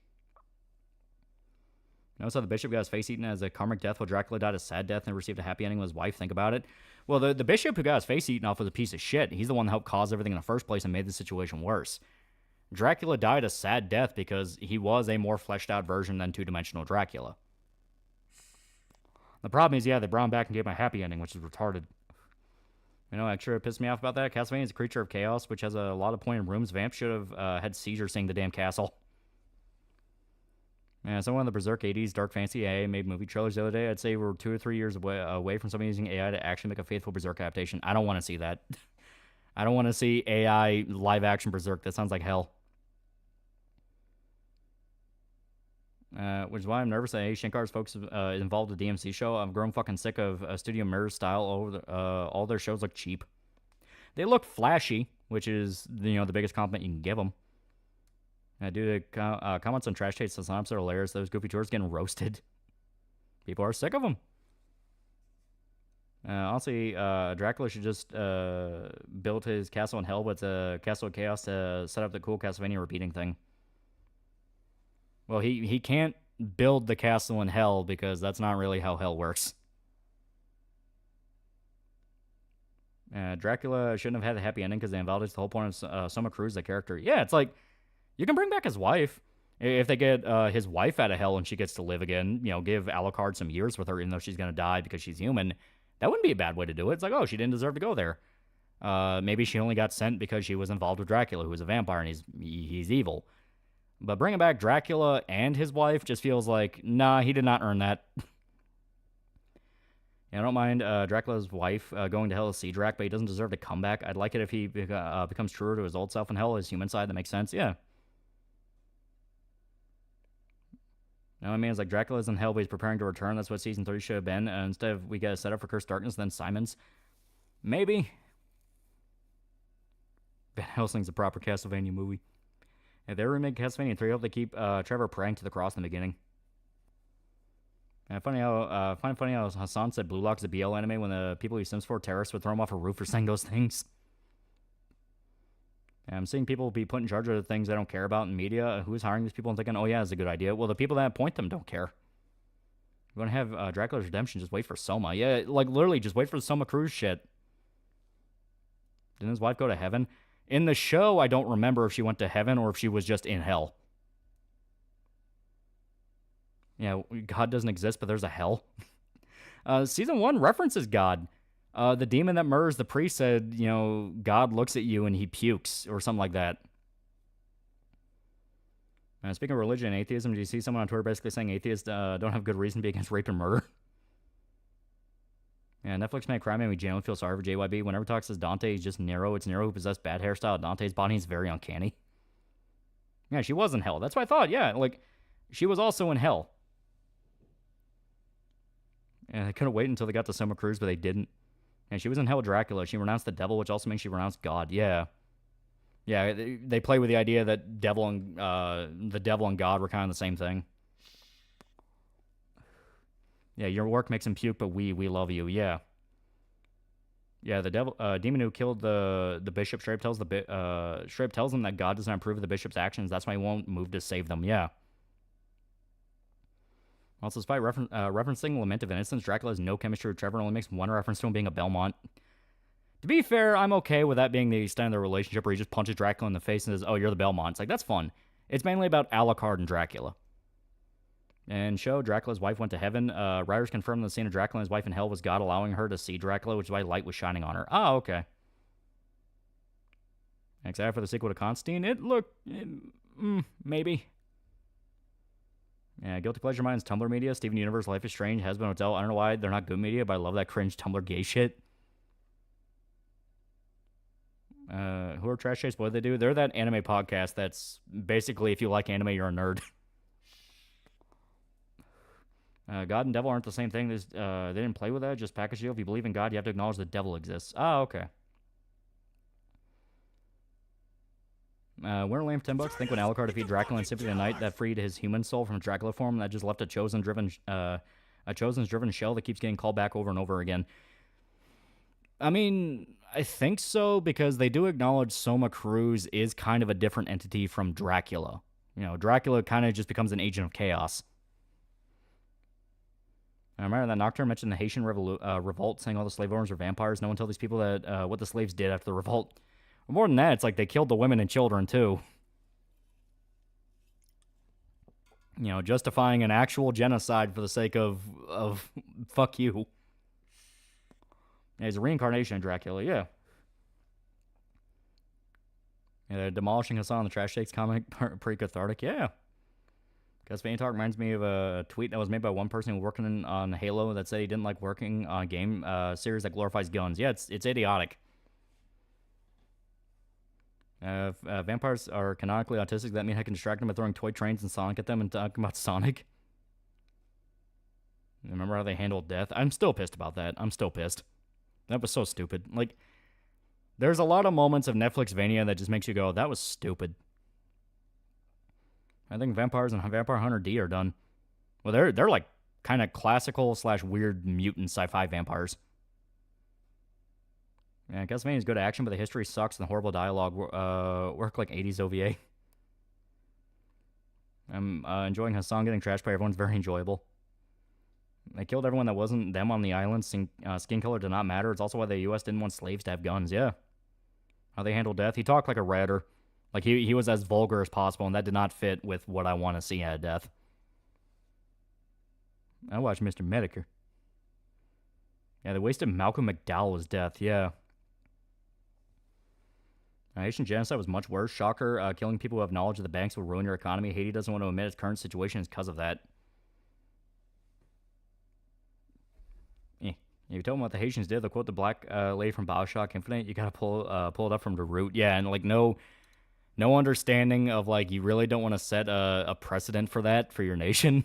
Notice how the bishop got his face eaten as a karmic death while Dracula died a sad death and received a happy ending with his wife. Think about it. Well, the bishop who got his face eaten off was a piece of shit. He's the one that helped cause everything in the first place and made the situation worse. Dracula died a sad death because he was a more fleshed out version than two-dimensional Dracula. The problem is, yeah, they brought him back and gave him a happy ending, which is retarded. You know, actually, it pissed me off about that. Castlevania is a creature of chaos, which has a lot of pointed rooms. Vamp should have had seizures seeing the damn castle. Yeah, someone in the Berserk 80s Dark Fantasy AI made movie trailers the other day. I'd say we're 2 or 3 years away from somebody using AI to actually make a faithful Berserk adaptation. I don't want to see that. I don't want to see AI live-action Berserk. That sounds like hell. Which is why I'm nervous that Shankar's folks involved with the DMC show. I'm grown fucking sick of Studio Mirror's style. All their shows look cheap. They look flashy, which is the biggest compliment you can give them. Due to comments on Trash Taste and Slumps are hilarious. Those goofy tours getting roasted. People are sick of them. Honestly, Dracula should just build his castle in hell, but it's a castle of chaos to set up the cool Castlevania repeating thing. Well, he can't build the castle in hell because that's not really how hell works. Dracula shouldn't have had a happy ending because they invalidates the whole point of Soma Cruz, the character. Yeah, it's like, you can bring back his wife. If they get his wife out of hell and she gets to live again, give Alucard some years with her, even though she's going to die because she's human, that wouldn't be a bad way to do it. It's like, oh, she didn't deserve to go there. Maybe she only got sent because she was involved with Dracula, who is a vampire, and he's evil. But bringing back Dracula and his wife just feels like, nah, he did not earn that. Yeah, I don't mind Dracula's wife going to hell to see Drac, but he doesn't deserve to come back. I'd like it if he becomes truer to his old self in hell, his human side. That makes sense. Yeah. No, I mean, it's like Dracula's in hell, but he's preparing to return. That's what season 3 should have been. Instead of we get a setup for Cursed Darkness, then Simon's. Maybe. Van Helsing's a proper Castlevania movie. If they remake Castlevania 3, I hope they keep Trevor praying to the cross in the beginning. And I find funny how Hassan said Blue Lock's a BL anime when the people he sims for, terrorists, would throw him off a roof for saying those things. And I'm seeing people be put in charge of the things I don't care about in media. Who's hiring these people and thinking, oh yeah, it's a good idea? Well, the people that appoint them don't care. You want to have Dracula's Redemption, just wait for Soma. Yeah, like literally just wait for the Soma Cruise shit. Didn't his wife go to heaven? In the show, I don't remember if she went to heaven or if she was just in hell. Yeah, God doesn't exist, but there's a hell. Season 1 references God. The demon that murders the priest said, you know, God looks at you and he pukes, or something like that. Speaking of religion and atheism, do you see someone on Twitter basically saying atheists don't have good reason to be against rape and murder? Yeah, Netflix made crime made me genuinely feel sorry for JYB. Whenever he talks as Dante, he's just Nero. It's Nero who possessed bad hairstyle. Dante's body is very uncanny. Yeah, she was in hell. That's what I thought. Yeah, like, she was also in hell. And they couldn't wait until they got to Summer Cruise, but they didn't. And she was in hell with Dracula. She renounced the devil, which also means she renounced God. Yeah. Yeah, they play with the idea that the devil and God were kind of the same thing. Yeah, your work makes him puke, but we love you. Yeah. Yeah, the devil, demon who killed the bishop straight tells tells him that God does not approve of the bishop's actions. That's why he won't move to save them. Yeah. Also, despite referencing Lament of Innocence, Dracula has no chemistry with Trevor and only makes one reference to him being a Belmont. To be fair, I'm okay with that being the extent of their relationship where he just punches Dracula in the face and says, oh, you're the Belmont. It's like, that's fun. It's mainly about Alucard and Dracula. And show, Dracula's wife went to heaven. Writers confirmed the scene of Dracula and his wife in hell was God allowing her to see Dracula, which is why light was shining on her. Oh, okay. Excited for the sequel to Constantine? Maybe. Yeah, Guilty Pleasure Minds, Tumblr media, Steven Universe, Life is Strange, Has-Been Hotel. I don't know why they're not good media, but I love that cringe Tumblr gay shit. Who are Trash Chase? What do they do? They're that anime podcast that's basically, if you like anime, you're a nerd. God and devil aren't the same thing. They didn't play with that, just package deal. If you believe in God, you have to acknowledge the devil exists. Oh, okay. Winter Lamp, $10. Think when Alucard defeated Dracula in Symphony of the Night, that freed his human soul from Dracula form, that just left a chosen's driven shell that keeps getting called back over and over again. I mean, I think so, because they do acknowledge Soma Cruz is kind of a different entity from Dracula. You know, Dracula kind of just becomes an agent of chaos. I remember that Nocturne mentioned the Haitian revolt, saying all the slave owners are vampires. No one told these people that what the slaves did after the revolt. Or more than that, it's like they killed the women and children, too. You know, justifying an actual genocide for the sake of fuck you. Yeah, he's a reincarnation of Dracula, yeah. Yeah, they're demolishing Hassan on the Trash Shakes comic, pretty cathartic, yeah. Castlevania Talk reminds me of a tweet that was made by one person who was working on Halo that said he didn't like working on a game series that glorifies guns. Yeah, it's idiotic. If vampires are canonically autistic, does that mean I can distract them by throwing toy trains and Sonic at them and talking about Sonic? Remember how they handled death? I'm still pissed about that. I'm still pissed. That was so stupid. Like, there's a lot of moments of Netflixvania that just makes you go, that was stupid. I think Vampires and Vampire Hunter D are done. Well, they're like kind of classical / weird mutant sci-fi vampires. Yeah, Castlevania's good action, but the history sucks and the horrible dialogue work like 80s OVA. I'm enjoying Hassan getting trashed by everyone's very enjoyable. They killed everyone that wasn't them on the island. Skin color did not matter. It's also why the U.S. didn't want slaves to have guns, yeah. How they handled death. He talked like a redder. Like, he was as vulgar as possible, and that did not fit with what I want to see out of death. I watched Mr. Medicare. Yeah, they wasted Malcolm McDowell's death, yeah. Haitian genocide was much worse. Shocker, killing people who have knowledge of the banks will ruin your economy. Haiti doesn't want to admit its current situation is because of that. You tell them what the Haitians did. They'll quote the black lady from Bioshock Infinite. You gotta pull it up from the root. Yeah, and like no understanding of like you really don't want to set a precedent for that for your nation.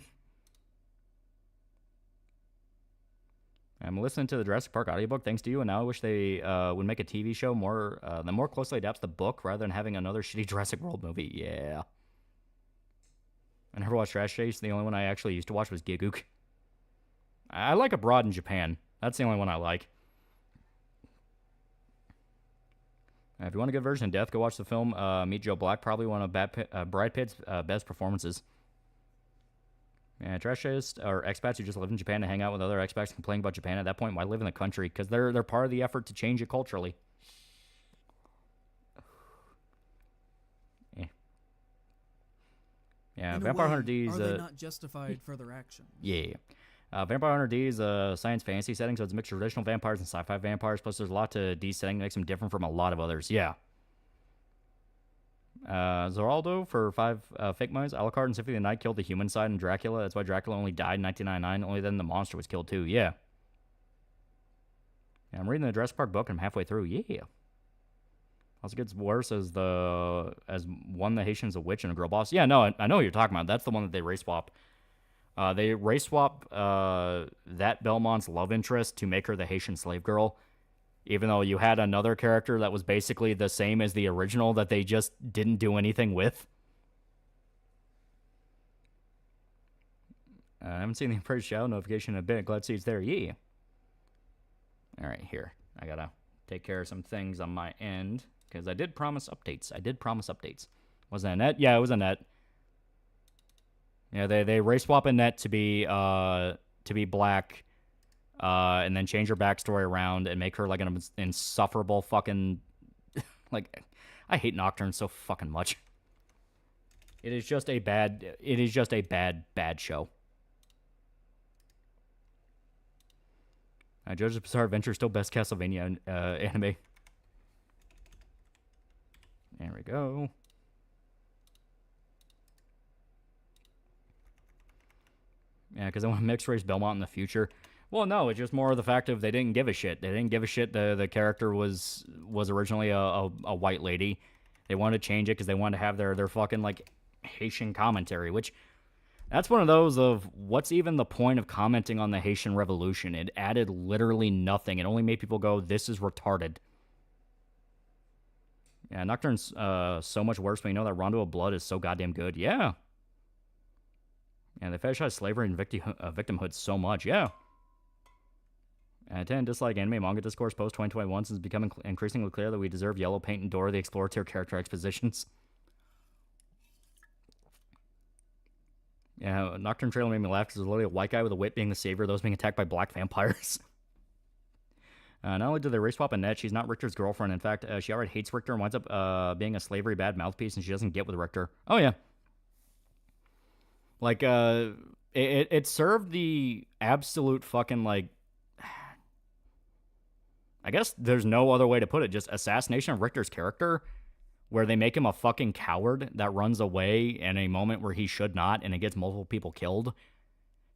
I'm listening to the Jurassic Park audiobook thanks to you, and now I wish they would make a TV show that more closely adapts the book rather than having another shitty Jurassic World movie. Yeah. I never watched Trash Chase. The only one I actually used to watch was Gigook. I like Abroad in Japan. That's the only one I like. If you want a good version of Death, go watch the film Meet Joe Black. Probably one of Brad Pitt's best performances. Yeah, trash chased or expats who just live in Japan to hang out with other expats complaining about Japan. At that point, why live in the country? Because they're part of the effort to change it culturally. Yeah, In Vampire a way, Hunter D is are they not justified further action? Yeah. Vampire Hunter D is a science fantasy setting, so it's a mix of traditional vampires and sci-fi vampires. Plus, there's a lot to D's setting that makes them different from a lot of others. Yeah. Zoraldo for 5 fake mines. Alucard and Symphony of the Night killed the human side in Dracula. That's why Dracula only died in 1999. Only then the monster was killed too. Yeah. Yeah, I'm reading the Jurassic Park book and I'm halfway through. Yeah. Also gets worse as one the Haitian's a witch and a girl boss. Yeah, no, I know what you're talking about. That's the one that they race swap. They race swap that Belmont's love interest to make her the Haitian slave girl. Even though you had another character that was basically the same as the original that they just didn't do anything with. I haven't seen the Emperor's Shadow notification in a bit. Glad to see it's there. Yeah. Alright, here. I gotta take care of some things on my end. Because I did promise updates. Was that a net? Yeah, it was a net. Yeah, they race swap a net to be black. And then change her backstory around and make her like an insufferable fucking like I hate Nocturne so fucking much. It is just a bad show. JoJo's Bizarre Adventure is still best Castlevania anime. There we go. Yeah, because I want mixed race Belmont in the future. Well, no, it's just more of the fact of they didn't give a shit. They didn't give a shit. The character was originally a white lady. They wanted to change it because they wanted to have their fucking like Haitian commentary, which that's one of those of what's even the point of commenting on the Haitian Revolution? It added literally nothing. It only made people go, "This is retarded." Yeah, Nocturne's so much worse when you know that Rondo of Blood is so goddamn good. Yeah. Yeah, they fetishize slavery and victimhood so much. Yeah. I tend to dislike anime manga discourse post-2021 since it's becoming increasingly clear that we deserve yellow paint and Dora the Explorer tier character expositions. Yeah, Nocturne trailer made me laugh because there's literally a white guy with a whip being the savior, those being attacked by black vampires. Not only do they race swap Annette, she's not Richter's girlfriend. In fact, she already hates Richter and winds up being a slavery bad mouthpiece, and she doesn't get with Richter. Oh, yeah. Like, it served the absolute fucking, like, I guess there's no other way to put it, just assassination of Richter's character, where they make him a fucking coward that runs away in a moment where he should not, and it gets multiple people killed.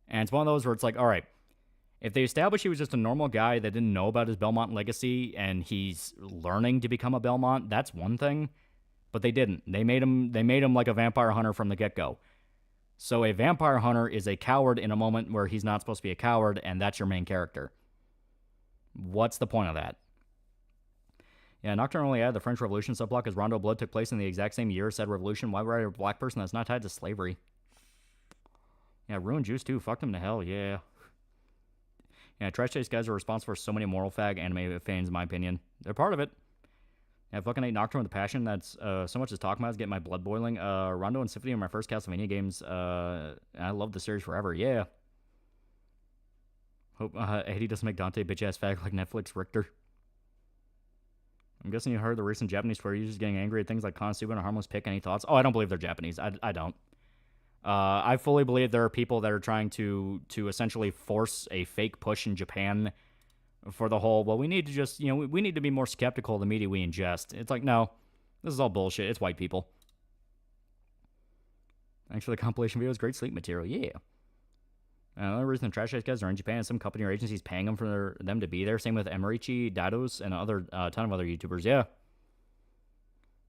And it's one of those where it's like, all right, if they establish he was just a normal guy that didn't know about his Belmont legacy, and he's learning to become a Belmont, that's one thing. But they didn't. They made him like a vampire hunter from the get-go. So a vampire hunter is a coward in a moment where he's not supposed to be a coward, and that's your main character. What's the point of that? Yeah, Nocturne only added the French Revolution subplot because Rondo Blood took place in the exact same year as said revolution. Why write a black person that's not tied to slavery? Yeah, Ruined Juice too. Fuck them to hell, yeah. Yeah, Trash Chase guys are responsible for so many moral fag anime fans, in my opinion. They're part of it. Yeah, fucking hate Nocturne with a passion. That's so much as talking about is getting my blood boiling. Rondo and Symphony are my first Castlevania games. I love the series forever, yeah. Hope Eddie doesn't make Dante bitch-ass fag like Netflix Richter. I'm guessing you heard the recent Japanese Twitter users getting angry at things like Konosuba and a harmless pick. Any thoughts? Oh, I don't believe they're Japanese. I don't. I fully believe there are people that are trying to essentially force a fake push in Japan for the whole, well, we need to just, we need to be more skeptical of the media we ingest. It's like, no, this is all bullshit. It's white people. Thanks for the compilation videos. Great sleep material. Yeah. The only reason the Trash Taste guys are in Japan is some company or agency is paying them for them to be there. Same with Emerichi, Dados, and a ton of other YouTubers. Yeah.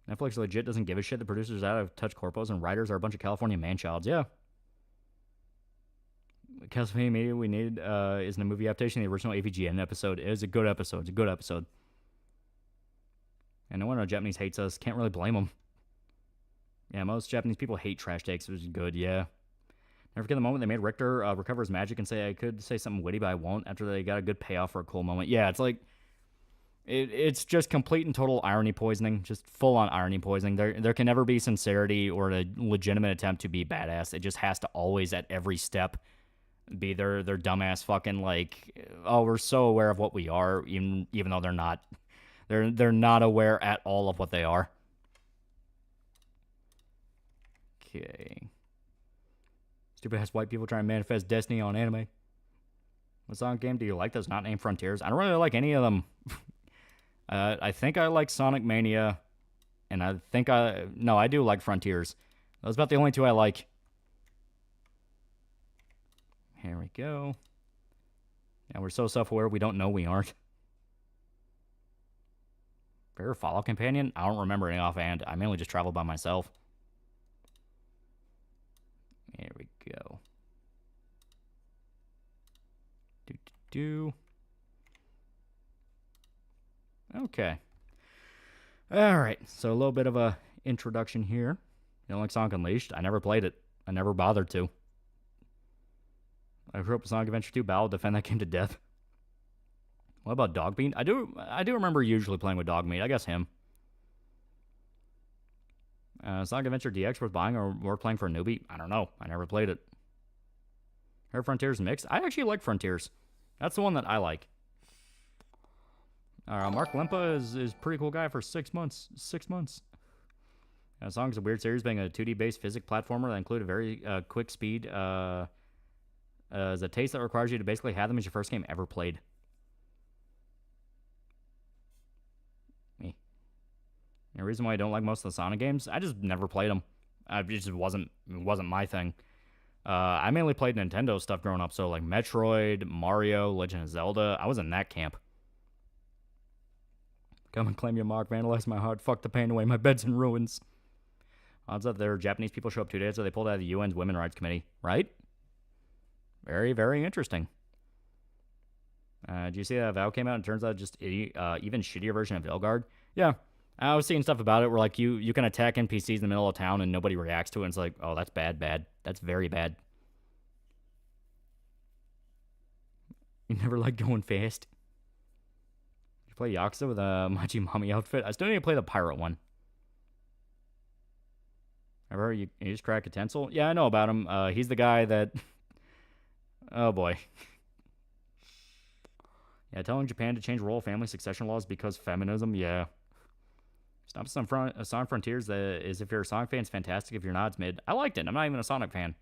Netflix legit doesn't give a shit. The producers out of touch corpos and writers are a bunch of California man-childs. Yeah. Castlevania Media we need is in a movie adaptation. The original AVGN episode is a good episode. It's a good episode. And no wonder Japanese hates us. Can't really blame them. Yeah, most Japanese people hate Trash Takes, which is good, yeah. Never forget the moment they made Richter recover his magic and say, I could say something witty, but I won't, after they got a good payoff for a cool moment. Yeah, it's like, it's just complete and total irony poisoning, just full-on irony poisoning. There can never be sincerity or a legitimate attempt to be badass. It just has to always, at every step, be their dumbass fucking, like, oh, we're so aware of what we are, even though they're not. They're not aware at all of what they are. Okay. Stupid ass white people trying to manifest destiny on anime. What song game do you like that's not named Frontiers? I don't really like any of them. I think I like Sonic Mania, and I do like Frontiers. Those about the only two I like. Here we go. Yeah, we're so self-aware we don't know we aren't. Favorite Fallout companion? I don't remember any offhand. I mainly just travel by myself. Here we go. Okay. Alright, so a little bit of a introduction here. You don't like Sonic Unleashed? I never played it. I never bothered to. I grew up with Sonic Adventure 2 Battle, defend that game to death. What about Dogmeat? I do remember usually playing with Dogmeat. I guess him. Sonic Adventure DX worth buying or worth playing for a newbie? I don't know. I never played it. Heard Frontiers mixed? I actually like Frontiers. That's the one that I like. Mark Lempa is a pretty cool guy for 6 months. 6 months. Sonic's a weird series, being a 2D based physics platformer that included very quick speed. Is a taste that requires you to basically have them as your first game ever played. Me. The reason why I don't like most of the Sonic games, I just never played them. It just wasn't my thing. I mainly played Nintendo stuff growing up, so like Metroid, Mario, Legend of Zelda. I was in that camp. Come and claim your mark, vandalize my heart, fuck the pain away, my bed's in ruins. Odds that there are Japanese people show up 2 days after they pulled out of the UN's Women's Rights Committee, right? Very, very interesting. Do you see that Val came out and turns out just even shittier version of Vilgard? Yeah. I was seeing stuff about it where like you can attack NPCs in the middle of town and nobody reacts to it, and it's like, oh, that's bad. That's very bad. You never like going fast. You play Yakuza with a Machi Mami outfit? I still need to play the pirate one. Ever heard you just crack a tinsel? Yeah, I know about him. He's the guy that... Oh, boy. Yeah, telling Japan to change royal family succession laws because feminism, yeah. Stop Sonic Frontiers is, if you're a Sonic fan, it's fantastic. If you're not, it's mid. I liked it. I'm not even a Sonic fan.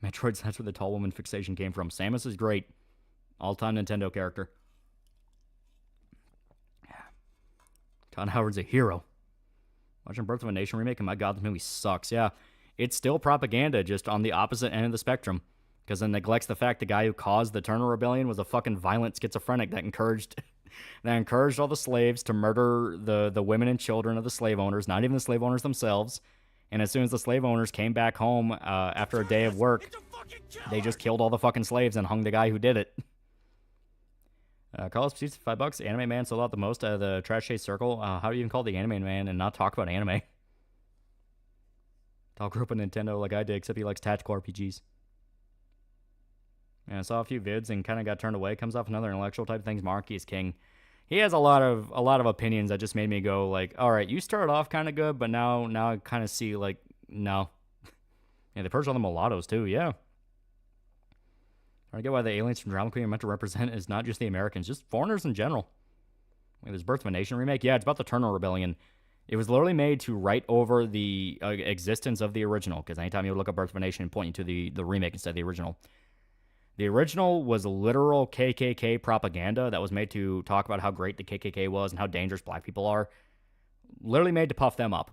Metroid's that's where the tall woman fixation came from. Samus is great. All-time Nintendo character. Yeah. Todd Howard's a hero. Watching Birth of a Nation remake, and my god, this movie sucks. Yeah, it's still propaganda, just on the opposite end of the spectrum. Because it neglects the fact the guy who caused the Turner Rebellion was a fucking violent schizophrenic that encouraged all the slaves to murder the women and children of the slave owners, not even the slave owners themselves. And as soon as the slave owners came back home after a day of work, they just killed all the fucking slaves and hung the guy who did it. Call us $5. Anime Man sold out the most out of the Trash Chase Circle. How do you even call the Anime Man and not talk about anime? Tal grew up in Nintendo like I did, except he likes tactical RPGs. And I saw a few vids and kind of got turned away. Comes off another intellectual type of things. Marky is king. He has a lot of opinions that just made me go like, all right, you started off kind of good, but now I kind of see like, no. Yeah, they purged all the mulattoes too. Yeah. I get why the aliens from Drama Queen are meant to represent is not just the Americans, just foreigners in general. There's Birth of a Nation remake. Yeah, it's about the Turner Rebellion. It was literally made to write over the existence of the original, because anytime you look up Birth of a Nation and point you to the remake instead of the original. The original was literal KKK propaganda that was made to talk about how great the KKK was and how dangerous black people are. Literally made to puff them up.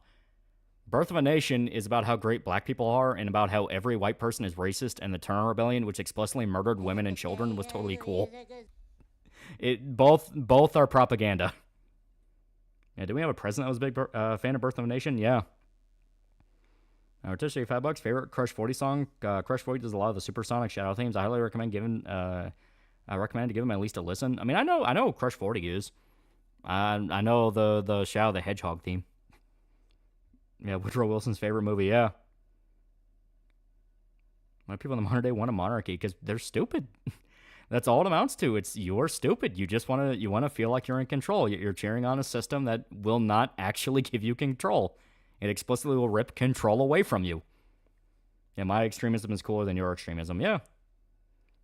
Birth of a Nation is about how great black people are and about how every white person is racist, and the Turner Rebellion, which explicitly murdered women and children, was totally cool. Both are propaganda. Yeah, do we have a president that was a big fan of Birth of a Nation? Yeah. Rotisserie $5. Favorite Crush 40 song? Crush 40 does a lot of the supersonic shadow themes. I highly recommend giving. I recommend to give them at least a listen. I mean, I know Crush 40 is. I know the Shadow the Hedgehog theme. Yeah, Woodrow Wilson's favorite movie. Yeah. Why do people in the modern day want a monarchy? Because they're stupid. That's all it amounts to. It's you're stupid. You just want to feel like you're in control. You're cheering on a system that will not actually give you control. It explicitly will rip control away from you. Yeah, my extremism is cooler than your extremism. Yeah.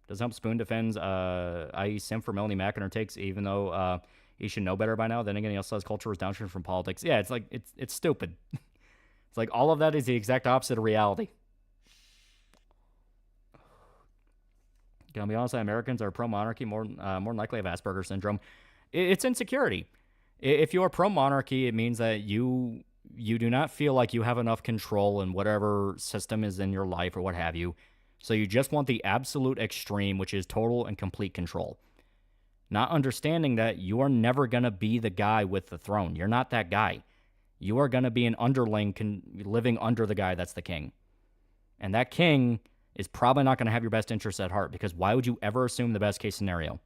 Does help Spoon defends I.e. Sim for Melanie Mack and her takes, even though he should know better by now. Then again, he also says culture is downstream from politics. Yeah, it's like it's stupid. It's like all of that is the exact opposite of reality. Gonna be honest, Americans are pro-monarchy more than likely have Asperger's syndrome. It's insecurity. If you're pro-monarchy, it means that you do not feel like you have enough control in whatever system is in your life or what have you. So you just want the absolute extreme, which is total and complete control. Not understanding that you are never going to be the guy with the throne. You're not that guy. You are going to be an underling living under the guy that's the king. And that king is probably not going to have your best interests at heart, because why would you ever assume the best case scenario?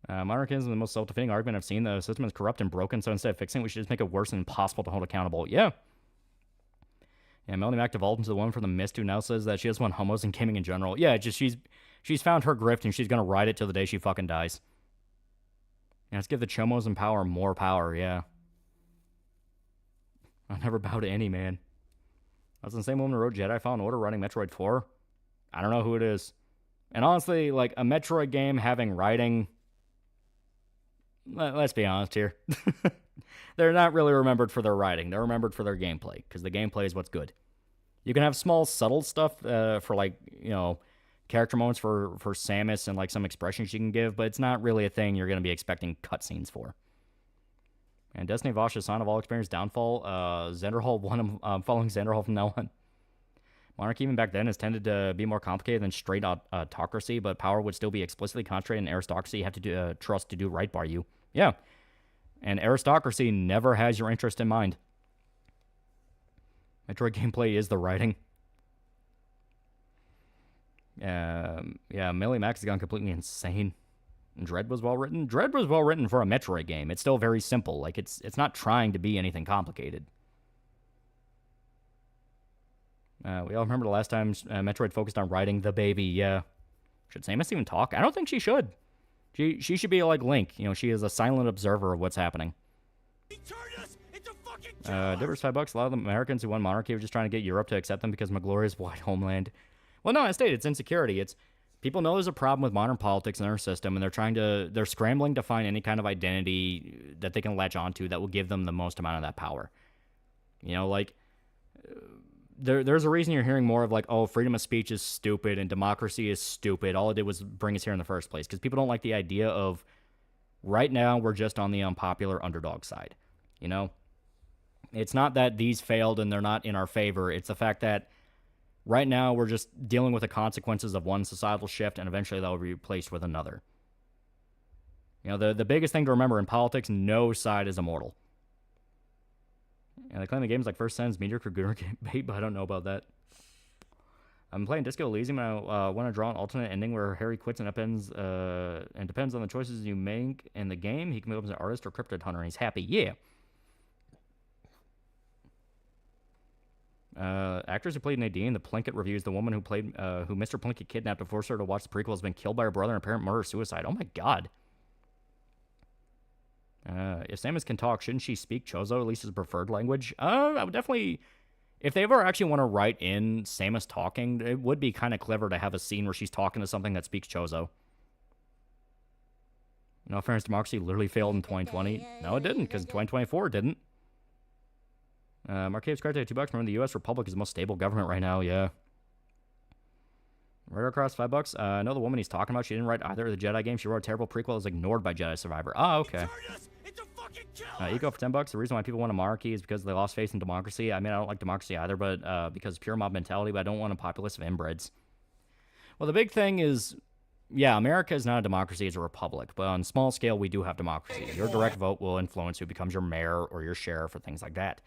Monarchism is the most self-defeating argument I've seen. The system is corrupt and broken, so instead of fixing it, we should just make it worse and impossible to hold accountable. Yeah. Yeah, Melanie Mack devolved into the woman from The Mist who now says that she doesn't want homos and gaming in general. Yeah, just she's found her grift and she's going to ride it till the day she fucking dies. Yeah, let's give the chomos in power more power, yeah. I'll never bow to any man. That's the same woman who wrote Jedi Fallen Order writing Metroid 4. I don't know who it is. And honestly, like, a Metroid game having writing... Let's be honest here. They're not really remembered for their writing. They're remembered for their gameplay, because the gameplay is what's good. You can have small, subtle stuff for, like, you know, character moments for Samus and, like, some expressions you can give, but it's not really a thing you're going to be expecting cutscenes for. And Destiny Vosh's Son of All Experience Downfall, Zenderhall won following Zenderhall from now on. Monarchy even back then has tended to be more complicated than straight autocracy, but power would still be explicitly concentrated in aristocracy. You have to trust to do right by you. Yeah. And aristocracy never has your interest in mind. Metroid gameplay is the writing. Yeah, Millie Max has gone completely insane. And Dread was well written. Dread was well written for a Metroid game. It's still very simple. Like, it's not trying to be anything complicated. We all remember the last time Metroid focused on writing the baby. Yeah. Should Samus even talk? I don't think she should. She should be like Link. You know, she is a silent observer of what's happening. Difference $5. A lot of the Americans who won monarchy were just trying to get Europe to accept them because Magloria's white homeland. Well, no, I stated it's insecurity. It's people know there's a problem with modern politics in our system, and they're scrambling to find any kind of identity that they can latch onto that will give them the most amount of that power. You know, like, there's a reason you're hearing more of, like, oh, freedom of speech is stupid and democracy is stupid. All it did was bring us here in the first place, because people don't like the idea of, right now, we're just on the unpopular underdog side. You know? It's not that these failed and they're not in our favor. It's the fact that right now we're just dealing with the consequences of one societal shift, and eventually that will be replaced with another. You know, the biggest thing to remember in politics, no side is immortal. And they claim the game's like First Sense, mediocre, good bait, but I don't know about that. I'm playing Disco Elysium, and I want to draw an alternate ending where Harry quits and depends on the choices you make in the game. He can move as an artist or cryptid hunter, and he's happy. Yeah. Actors who played Nadine, the Plinkett reviews, the woman who Mr. Plinkett kidnapped to force her to watch the prequel has been killed by her brother in apparent murder-suicide. Oh my god. If Samus can talk, shouldn't she speak Chozo, at least as preferred language? I would definitely... If they ever actually want to write in Samus talking, it would be kind of clever to have a scene where she's talking to something that speaks Chozo. No fairness, democracy literally failed in 2020. No, it didn't, because in 2024 it didn't. Marcave's card $2. Remember, the U.S. Republic is the most stable government right now, yeah. Radar Cross, $5. I know the woman he's talking about. She didn't write either of the Jedi games. She wrote a terrible prequel that was ignored by Jedi Survivor. Oh, okay. Eco for $10. The reason why people want a monarchy is because they lost faith in democracy. I mean, I don't like democracy either, but because pure mob mentality, but I don't want a populace of inbreds. Well, the big thing is, yeah, America is not a democracy, it's a republic. But on small scale, we do have democracy. Your direct vote will influence who becomes your mayor or your sheriff or things like that.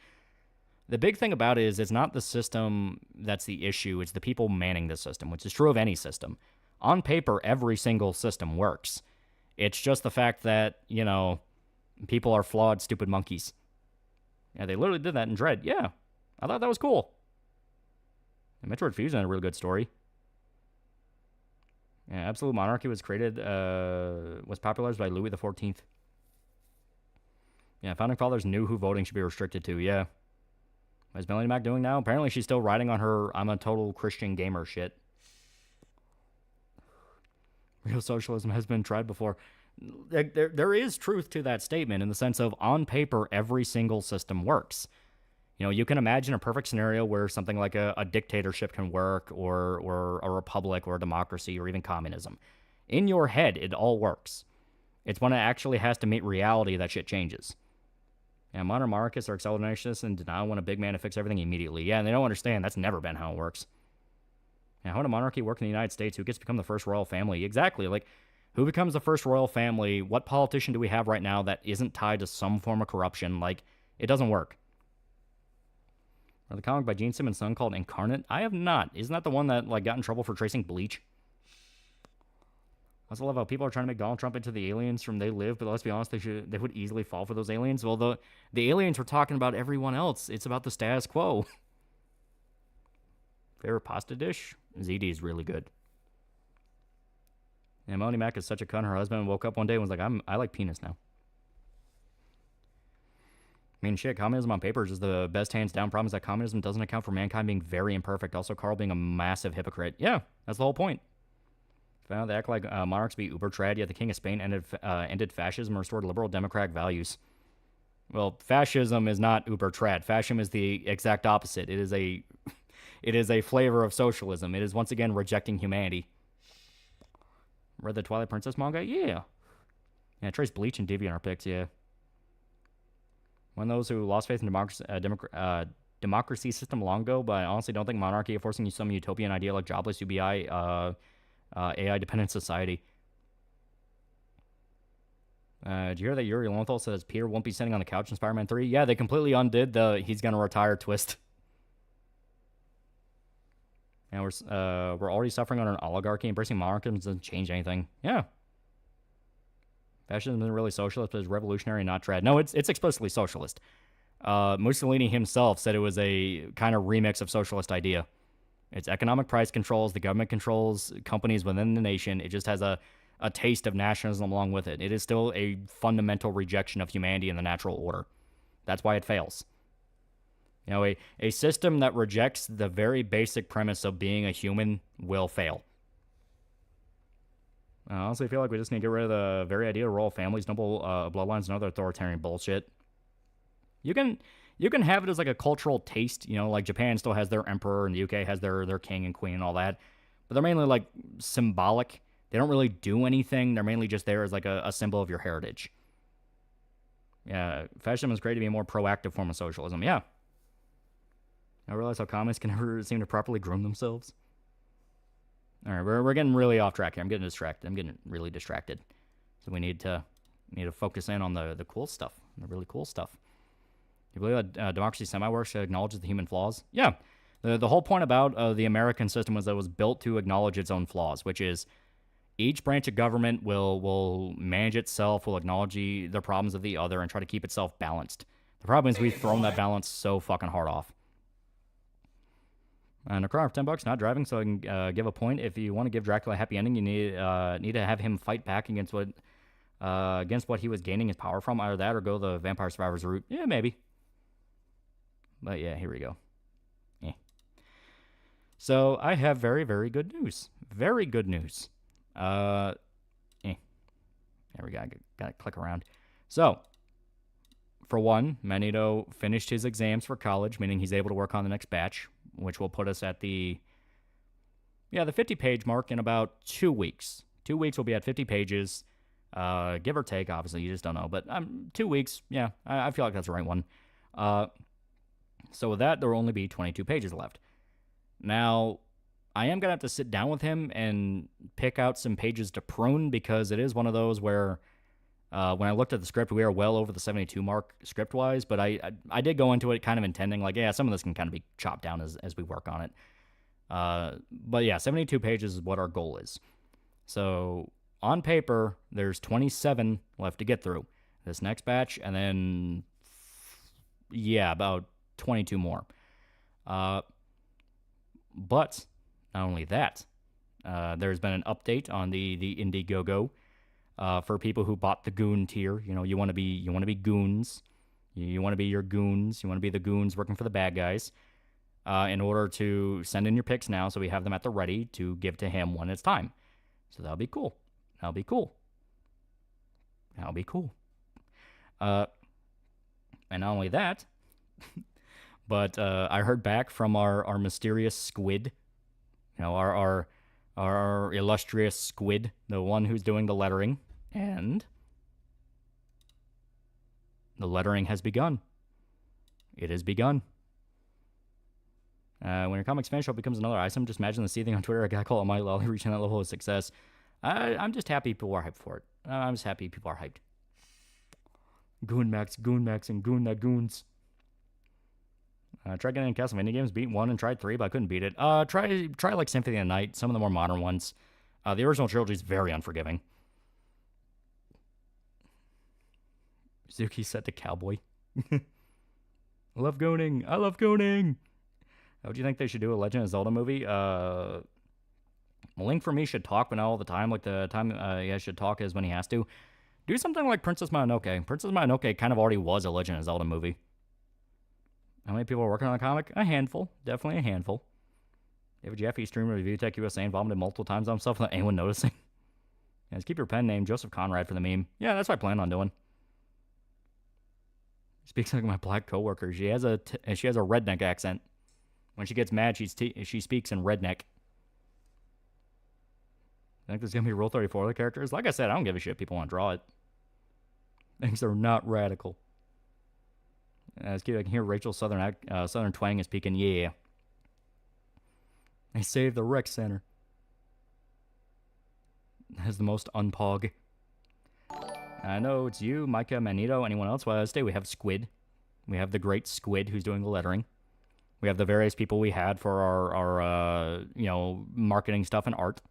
The big thing about it is it's not the system that's the issue, it's the people manning the system, which is true of any system. On paper, every single system works. It's just the fact that, you know, people are flawed, stupid monkeys. Yeah, they literally did that in Dread. Yeah, I thought that was cool. And Metroid Fusion had a really good story. Yeah, absolute monarchy was created, was popularized by Louis XIV. Yeah, founding fathers knew who voting should be restricted to, yeah. What is Melanie Mac doing now? Apparently she's still riding on her I'm a total Christian gamer shit. Real socialism has been tried before. There is truth to that statement in the sense of, on paper, every single system works. You know, you can imagine a perfect scenario where something like a dictatorship can work, or a republic, or a democracy, or even communism. In your head, it all works. It's when it actually has to meet reality that shit changes. Yeah, modern monarchists are accelerationists and denial want a big man to fix everything immediately. Yeah, and they don't understand that's never been how it works. Now, how would a monarchy work in the United States? Who gets to become the first royal family? Exactly. Like, who becomes the first royal family? What politician do we have right now that isn't tied to some form of corruption? Like, it doesn't work. Or the comic by Gene Simmons' son called Incarnate? I have not. Isn't that the one that, like, got in trouble for tracing bleach? I also love how people are trying to make Donald Trump into the aliens from They Live, but let's be honest, they would easily fall for those aliens. Well, the aliens were talking about everyone else. It's about the status quo. Favorite pasta dish? ZD is really good. Yeah, Melanie Mac is such a cunt. Her husband woke up one day and was like, I like penis now. I mean, shit, communism on paper is just the best hands down problem is that communism doesn't account for mankind being very imperfect. Also, Carl being a massive hypocrite. Yeah, that's the whole point. Found they act like monarchs be uber trad, yet the King of Spain ended fascism and restored liberal democratic values. Well, fascism is not uber trad. Fascism is the exact opposite. It is a flavor of socialism. It is once again rejecting humanity. Read the Twilight Princess manga? Yeah. Yeah, Trace Bleach and DeviantArt picks, yeah. One of those who lost faith in democracy system long ago, but I honestly don't think monarchy is forcing you some utopian idea like jobless UBI, AI-dependent society. Did you hear that Yuri Lowenthal says Peter won't be sitting on the couch in Spider-Man 3? Yeah, they completely undid the he's gonna retire twist. And we're already suffering under an oligarchy. Embracing monarchy doesn't change anything. Yeah. Fascism isn't really socialist, but it's revolutionary and not trad. No, it's explicitly socialist. Mussolini himself said it was a kind of remix of socialist idea. It's economic price controls. The government controls companies within the nation. It just has a taste of nationalism along with it. It is still a fundamental rejection of humanity and the natural order. That's why it fails. You know, a system that rejects the very basic premise of being a human will fail. I honestly feel like we just need to get rid of the very idea of royal families, noble bloodlines, and other authoritarian bullshit. You can have it as like a cultural taste, you know, like Japan still has their emperor and the UK has their king and queen and all that. But they're mainly like symbolic. They don't really do anything. They're mainly just there as like a symbol of your heritage. Yeah, fascism is great to be a more proactive form of socialism. Yeah. I realize how communists can never seem to properly groom themselves. All right, we're getting really off track here. I'm getting distracted. I'm getting really distracted. So we need to focus in on the cool stuff, the really cool stuff. You believe that democracy semi-works acknowledges the human flaws? Yeah. The whole point about the American system was that it was built to acknowledge its own flaws, which is each branch of government will manage itself, will acknowledge the problems of the other, and try to keep itself balanced. The problem is we've thrown that balance so fucking hard off. And a car for $10, not driving, so I can give a point. If you want to give Dracula a happy ending, you need to have him fight back against what he was gaining his power from. Either that or go the Vampire Survivors route. Yeah, maybe. But yeah, here we go. Yeah. So I have very, very good news. Very good news. There we go. Gotta click around. So, for one, Magneto finished his exams for college, meaning he's able to work on the next batch, which will put us at the 50-page mark in about 2 weeks. 2 weeks we'll be at 50 pages. Give or take, obviously, you just don't know. But 2 weeks, yeah, I feel like that's the right one. So with that, there will only be 22 pages left. Now, I am going to have to sit down with him and pick out some pages to prune, because it is one of those where when I looked at the script, we are well over the 72 mark script-wise, but I did go into it kind of intending, like, yeah, some of this can kind of be chopped down as we work on it. But yeah, 72 pages is what our goal is. So on paper, there's 27 left to get through this next batch, and then, yeah, about 22 more. But not only that, there's been an update on the Indiegogo for people who bought the Goon tier. You know, you want to be goons. You want to be your goons. You want to be the goons working for the bad guys. In order to send in your picks now, so we have them at the ready to give to him when it's time. So that'll be cool. That'll be cool. That'll be cool. And not only that, but I heard back from our mysterious squid. You know, our illustrious squid, the one who's doing the lettering, and the lettering has begun. It has begun. When your comic's finished, it becomes another item. Just imagine the seething on Twitter. A guy called AlmightyLoli reaching that level of success. I'm just happy people are hyped for it. I'm just happy people are hyped. Goon Max, and Goon that Goons. Tried getting in Castlevania games, beat 1 and tried 3, but I couldn't beat it. Try like Symphony of the Night, some of the more modern ones. The original trilogy is very unforgiving. Zuki set to cowboy. I love gooning. I love gooning. What do you think they should do? A Legend of Zelda movie? Link for me should talk, but not all the time. Like the time he should talk is when he has to. Do something like Princess Mononoke. Princess Mononoke kind of already was a Legend of Zelda movie. How many people are working on the comic? A handful. Definitely a handful. David Jeffy, streamer Review Tech USA, and vomited multiple times on himself without anyone noticing. Yeah, just keep your pen name, Joseph Conrad, for the meme. Yeah, that's what I plan on doing. Speaks like my black coworker. She has a redneck accent. When she gets mad, she speaks in redneck. I think there's going to be Rule 34 other characters. Like I said, I don't give a shit if people want to draw it. Things are not radical. As I can hear Rachel's southern twang is speaking. Yeah. They saved the rec center. That is the most unpog. I know it's you, Micah, Magneto, anyone else. Well, today we have Squid. We have the great Squid who's doing the lettering. We have the various people we had for our marketing stuff and art.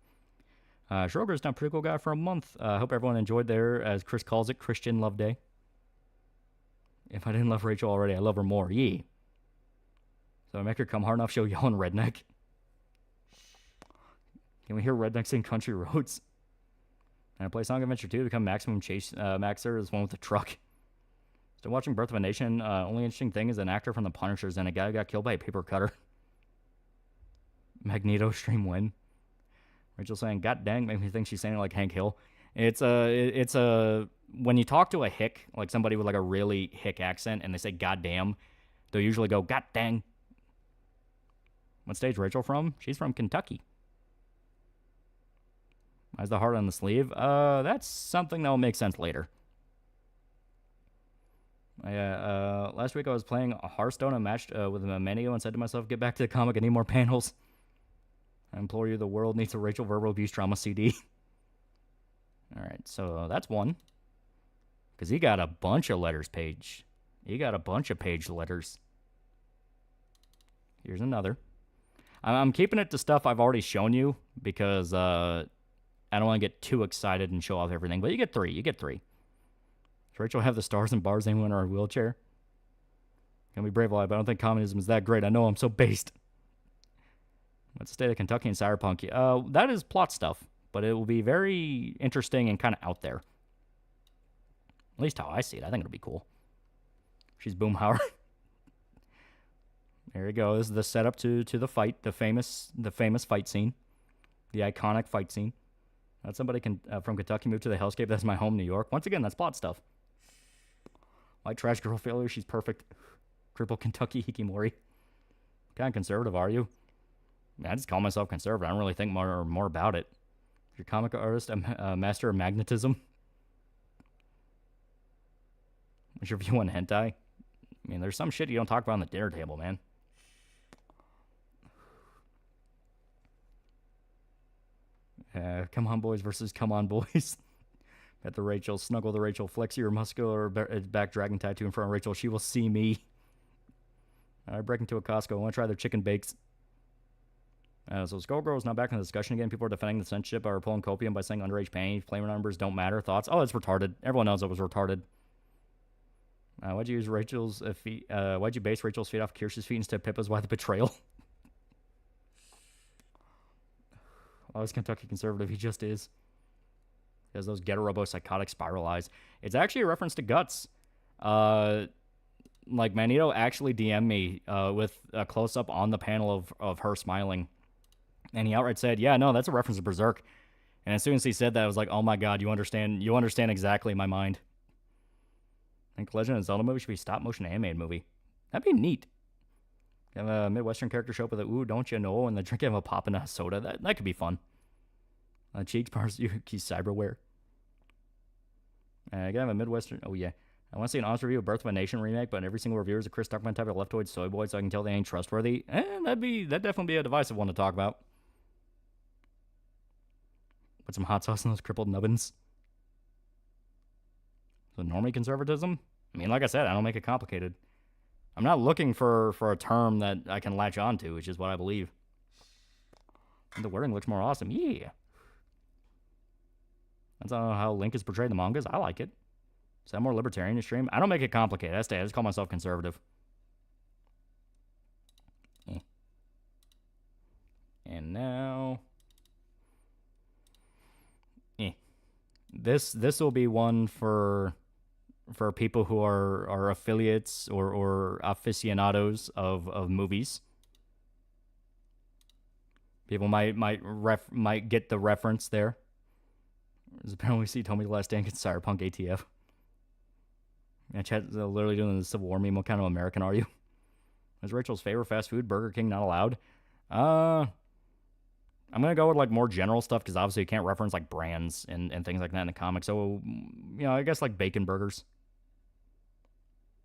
Schroeder's done a pretty cool guy for a month. I hope everyone enjoyed their, as Chris calls it, Christian Love Day. If I didn't love Rachel already, I love her more. Yee. So I make her come hard enough, she'll yell in redneck. Can we hear redneck sing Country Roads? And I play Sonic Adventure 2 to become Maximum Chase Maxer, is one with the truck. Still watching Birth of a Nation. Only interesting thing is an actor from The Punishers and a guy who got killed by a paper cutter. Magneto stream win. Rachel saying, "God dang," make me think she's saying it like Hank Hill. It's a when you talk to a hick, like somebody with like a really hick accent, and they say "God damn," they'll usually go "God dang." What state's Rachel from? She's from Kentucky. Why's the heart on the sleeve? That's something that will make sense later. Last week I was playing Hearthstone and matched with a Manio and said to myself, "Get back to the comic, I need more panels." I implore you, the world needs a Rachel verbal abuse drama CD. Alright, so that's one. Because he got a bunch of letters page. He got a bunch of page letters. Here's another. I'm keeping it to stuff I've already shown you because I don't want to get too excited and show off everything. But you get three. Does Rachel have the stars and bars anyone in her wheelchair? Can be brave alive, but I don't think communism is that great. I know I'm so based. What's the state of Kentucky and Cyberpunk? That is plot stuff, but it will be very interesting and kind of out there. At least how I see it. I think it'll be cool. She's Boomhauer. There you go. This is the setup to the fight, the famous fight scene, the iconic fight scene. That's somebody from Kentucky moved to the hellscape. That's my home, New York. Once again, that's plot stuff. White trash girl failure. She's perfect. Cripple Kentucky Hikimori. What kind of conservative are you? I just call myself conservative. I don't really think more about it. If you're a comic artist, a master of magnetism. What's your view on hentai? I mean, there's some shit you don't talk about on the dinner table, man. Come on boys versus come on boys. At the Rachel, snuggle the Rachel, flex your muscular back dragon tattoo in front of Rachel. She will see me. I break into a Costco. I want to try their chicken bakes. So Skullgirl is now back in the discussion again. People are defending the censorship by pulling copium by saying underage pain. Flamer numbers don't matter. Thoughts? Oh, it's retarded. Everyone knows it was retarded. Why'd you use Rachel's feet? Why'd you base Rachel's feet off Kirsch's feet instead of Pippa's? Why the betrayal? Oh, he's Kentucky conservative. He just is. He has those ghetto-robo psychotic spiral eyes. It's actually a reference to Guts. Like, Magneto actually DM'd me with a close-up on the panel of her smiling. And he outright said, yeah, no, that's a reference to Berserk. And as soon as he said that, I was like, oh my god, you understand exactly my mind. I think Legend of Zelda movie should be a stop-motion animated movie. That'd be neat. Have a Midwestern character show up with a ooh, don't you know, and the drinking of a pop and a soda. That could be fun. Cheeks, Pars, Yuki, Cyberware. I gotta have a Midwestern. Oh, yeah. I want to see an honest review of Birth of a Nation remake, but every single reviewer is a Chris Duckman type of leftoid soy boy, so I can tell they ain't trustworthy. That'd definitely be a divisive one to talk about. Put some hot sauce in those crippled nubbins. So, normie conservatism? I mean, like I said, I don't make it complicated. I'm not looking for a term that I can latch onto, which is what I believe. And the wording looks more awesome. Yeah. That's how Link is portrayed in the mangas. I like it. Is that more libertarian to stream? I don't make it complicated. I just call myself conservative. And now... This will be one for people who are affiliates or aficionados of movies. People might get the reference there. As apparently we see Tommy the Last Stand against Cyberpunk ATF. Yeah, chat's literally doing the Civil War meme. What kind of American are you? Is Rachel's favorite fast food Burger King not allowed? I'm gonna go with like more general stuff because obviously you can't reference like brands and things like that in the comics. So I guess like bacon burgers.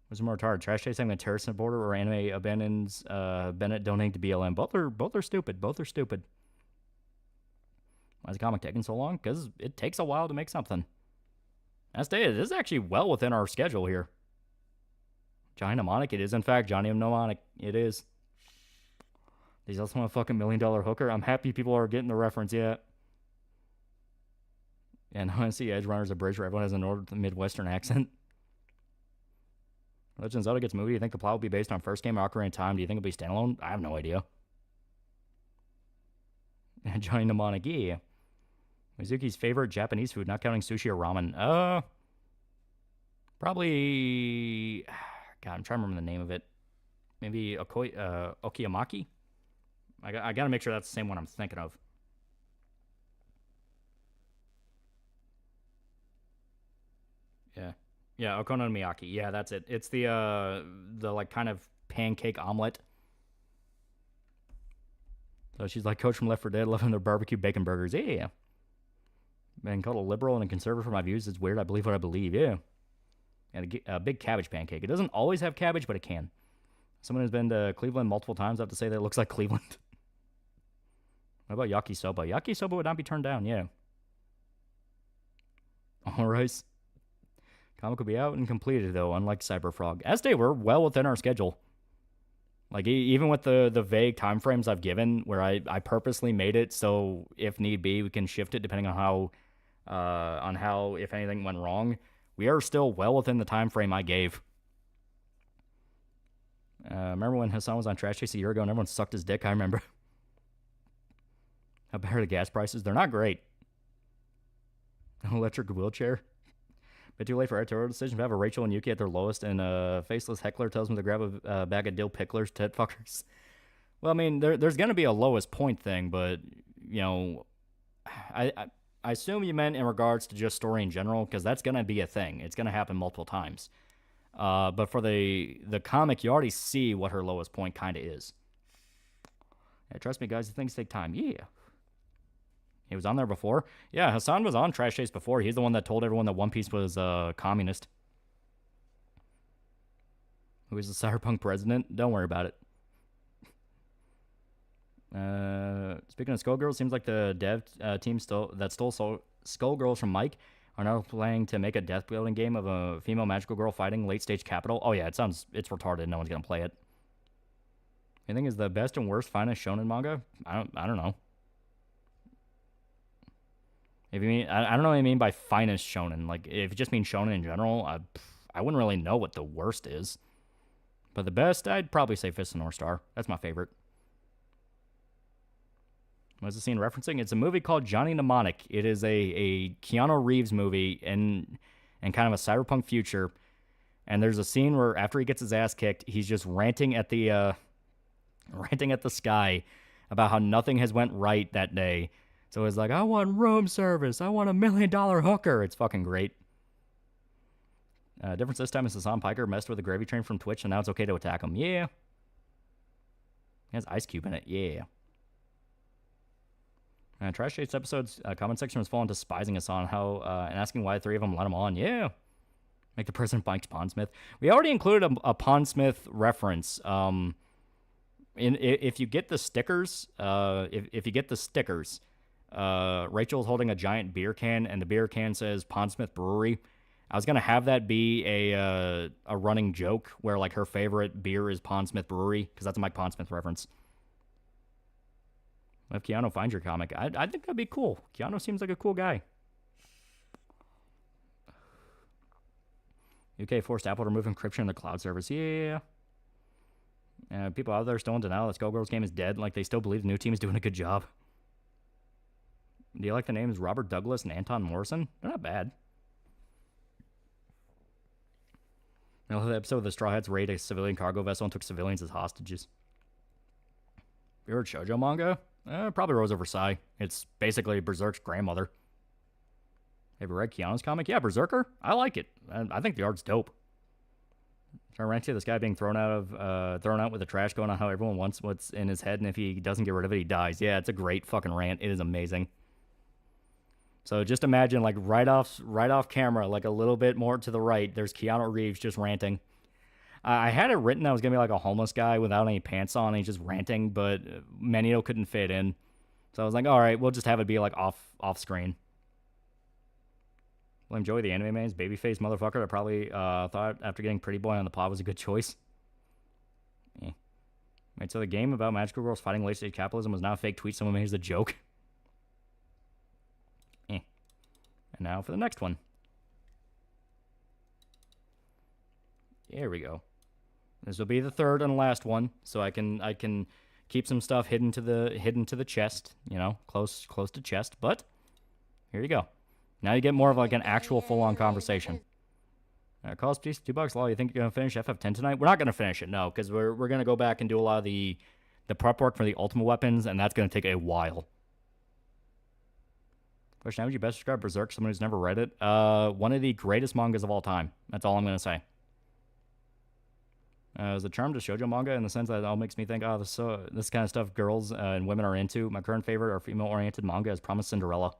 What's more retarded? Trash Day saying the terrorist border or anime abandons Bennett donating to BLM. Both are stupid. Both are stupid. Why is the comic taking so long? Because it takes a while to make something. As stated, this is actually well within our schedule here. Johnny Mnemonic, it is in fact Johnny Mnemonic. It is. He's also a fucking $1 million hooker. I'm happy people are getting the reference, yeah. And I want to see Edge Runner's a bridge where everyone has a northern Midwestern accent. Legend of Zelda gets a movie. Do you think the plot will be based on first game or Ocarina of Time? Do you think it'll be standalone? I have no idea. And Johnny Mnemonic, yeah. Mizuki's favorite Japanese food, not counting sushi or ramen. Probably... God, I'm trying to remember the name of it. Maybe Okiyamaki? I gotta make sure that's the same one I'm thinking of. Yeah, Okonomiyaki. Yeah, that's it. It's the like kind of pancake omelet. So she's like Coach from Left 4 Dead, loving their barbecue bacon burgers. Yeah. Man, called a liberal and a conservative for my views. It's weird. I believe what I believe. Yeah. And a big cabbage pancake. It doesn't always have cabbage, but it can. Someone who's been to Cleveland multiple times, I have to say that it looks like Cleveland. What about yakisoba? Yakisoba would not be turned down, yeah. All right. Comic will be out and completed, though, unlike Cyberfrog. As they were well within our schedule. Like, even with the vague time frames I've given, where I purposely made it so, if need be, we can shift it depending on how, if anything went wrong. We are still well within the time frame I gave. Remember when Hassan was on Trash Chase a year ago and everyone sucked his dick? I remember. How bad are the gas prices? They're not great. Electric wheelchair. Bit too late for editorial decision to have a Rachel and Yuki at their lowest, and a faceless heckler tells them to grab a bag of dill picklers, tit fuckers. Well, I mean, there's going to be a lowest point thing, but, I assume you meant in regards to just story in general, because that's going to be a thing. It's going to happen multiple times. But for the comic, you already see what her lowest point kind of is. Yeah, trust me, guys, things take time. Yeah. He was on there before. Yeah, Hassan was on Trash Chase before. He's the one that told everyone that One Piece was communist. who is the Cyberpunk president. Don't worry about it. Speaking of Skullgirls, seems like the dev team stole Skullgirls from Mike are now planning to make a death building game of a female magical girl fighting late stage capital. Oh yeah, it's retarded. No one's gonna play it. You think is the best and worst finest shonen manga? I don't know. If you mean I don't know what I mean by finest shonen. Like if it just means shonen in general, I wouldn't really know what the worst is. But the best, I'd probably say Fist of North Star. That's my favorite. What's the scene referencing? It's a movie called Johnny Mnemonic. It is a Keanu Reeves movie in kind of a cyberpunk future. And there's a scene where after he gets his ass kicked, he's just ranting at the sky about how nothing has went right that day. So it's like, I want room service. I want $1 million hooker. It's fucking great. Difference this time is Hassan Piker messed with the gravy train from Twitch, and now it's okay to attack him. Yeah. He has Ice Cube in it. Yeah. Trash Tate's episode's comment section was full on despising Hassan and asking why the three of them let him on. Yeah. Make the president Mike Pondsmith. We already included a Pondsmith reference. If you get the stickers, Rachel's holding a giant beer can, and the beer can says Pondsmith Brewery. I was gonna have that be a running joke where like her favorite beer is Pondsmith Brewery because that's a Mike Pondsmith reference. If Keanu finds your comic, I think that'd be cool. Keanu seems like a cool guy. UK forced Apple to remove encryption in the cloud service. Yeah. People out there still in denial that Skullgirls game is dead. Like, they still believe the new team is doing a good job. Do you like the names Robert Douglas and Anton Morrison? They're not bad. I love the episode of the Straw Hats raided a civilian cargo vessel and took civilians as hostages. You heard shoujo manga? Probably Rosa Versailles. It's basically Berserk's grandmother. Have you read Keanu's comic? Yeah, Berserker. I like it. I think the art's dope. I rant you this guy being thrown out with the trash going on how everyone wants what's in his head, and if he doesn't get rid of it, he dies. Yeah, it's a great fucking rant. It is amazing. So just imagine, like, right off camera, like a little bit more to the right, there's Keanu Reeves just ranting. I had it written that was going to be like a homeless guy without any pants on, and he's just ranting, but Manito couldn't fit in. So I was like, all right, we'll just have it be like off screen. William Joey, the anime man's babyface motherfucker, I probably thought after getting Pretty Boy on the pod was a good choice. Yeah. Right, so the game about magical girls fighting late-stage capitalism was not a fake tweet someone made as a joke. And now for the next one. There we go. This will be the third and last one, so I can keep some stuff hidden to the chest, you know, close to chest. But here you go. Now you get more of like an actual full-on conversation. Call us please, $2. Law, you think you're gonna finish FF10 tonight? We're not gonna finish it, no, because we're gonna go back and do a lot of the prep work for the ultimate weapons, and that's gonna take a while. Question: how would you best describe Berserk? Someone who's never read it. One of the greatest mangas of all time. That's all I'm gonna say. Is a charm to shoujo manga in the sense that it all makes me think, oh, this kind of stuff girls and women are into. My current favorite or female-oriented manga is Promised Cinderella.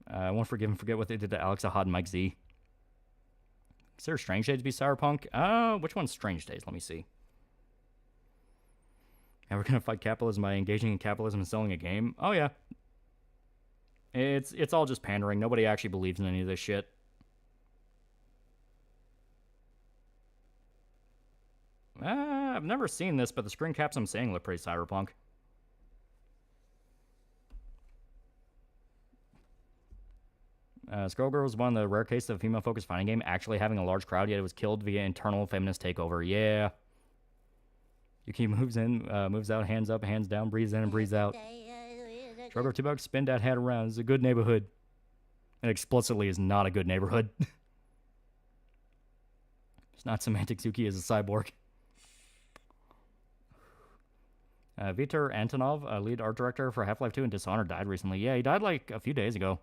I won't forget what they did to Alex Ahad and Mike Z. Is there Strange Days to be Cyberpunk? Which one's Strange Days? Let me see. Yeah, we're gonna fight capitalism by engaging in capitalism and selling a game. Oh yeah. It's all just pandering. Nobody actually believes in any of this shit. I've never seen this, but the screen caps I'm saying look pretty cyberpunk. Skullgirl was one of the rare cases of a female-focused fighting game actually having a large crowd, yet it was killed via internal feminist takeover. Yeah. Yuki moves in, moves out, hands up, hands down, breathes in and breathes out. Skullgirl $2, spin that hat around. It's a good neighborhood. And explicitly is not a good neighborhood. It's not Semantic Zuki as a cyborg. Vitor Antonov, lead art director for Half-Life 2 and Dishonored, died recently. Yeah, he died like a few days ago.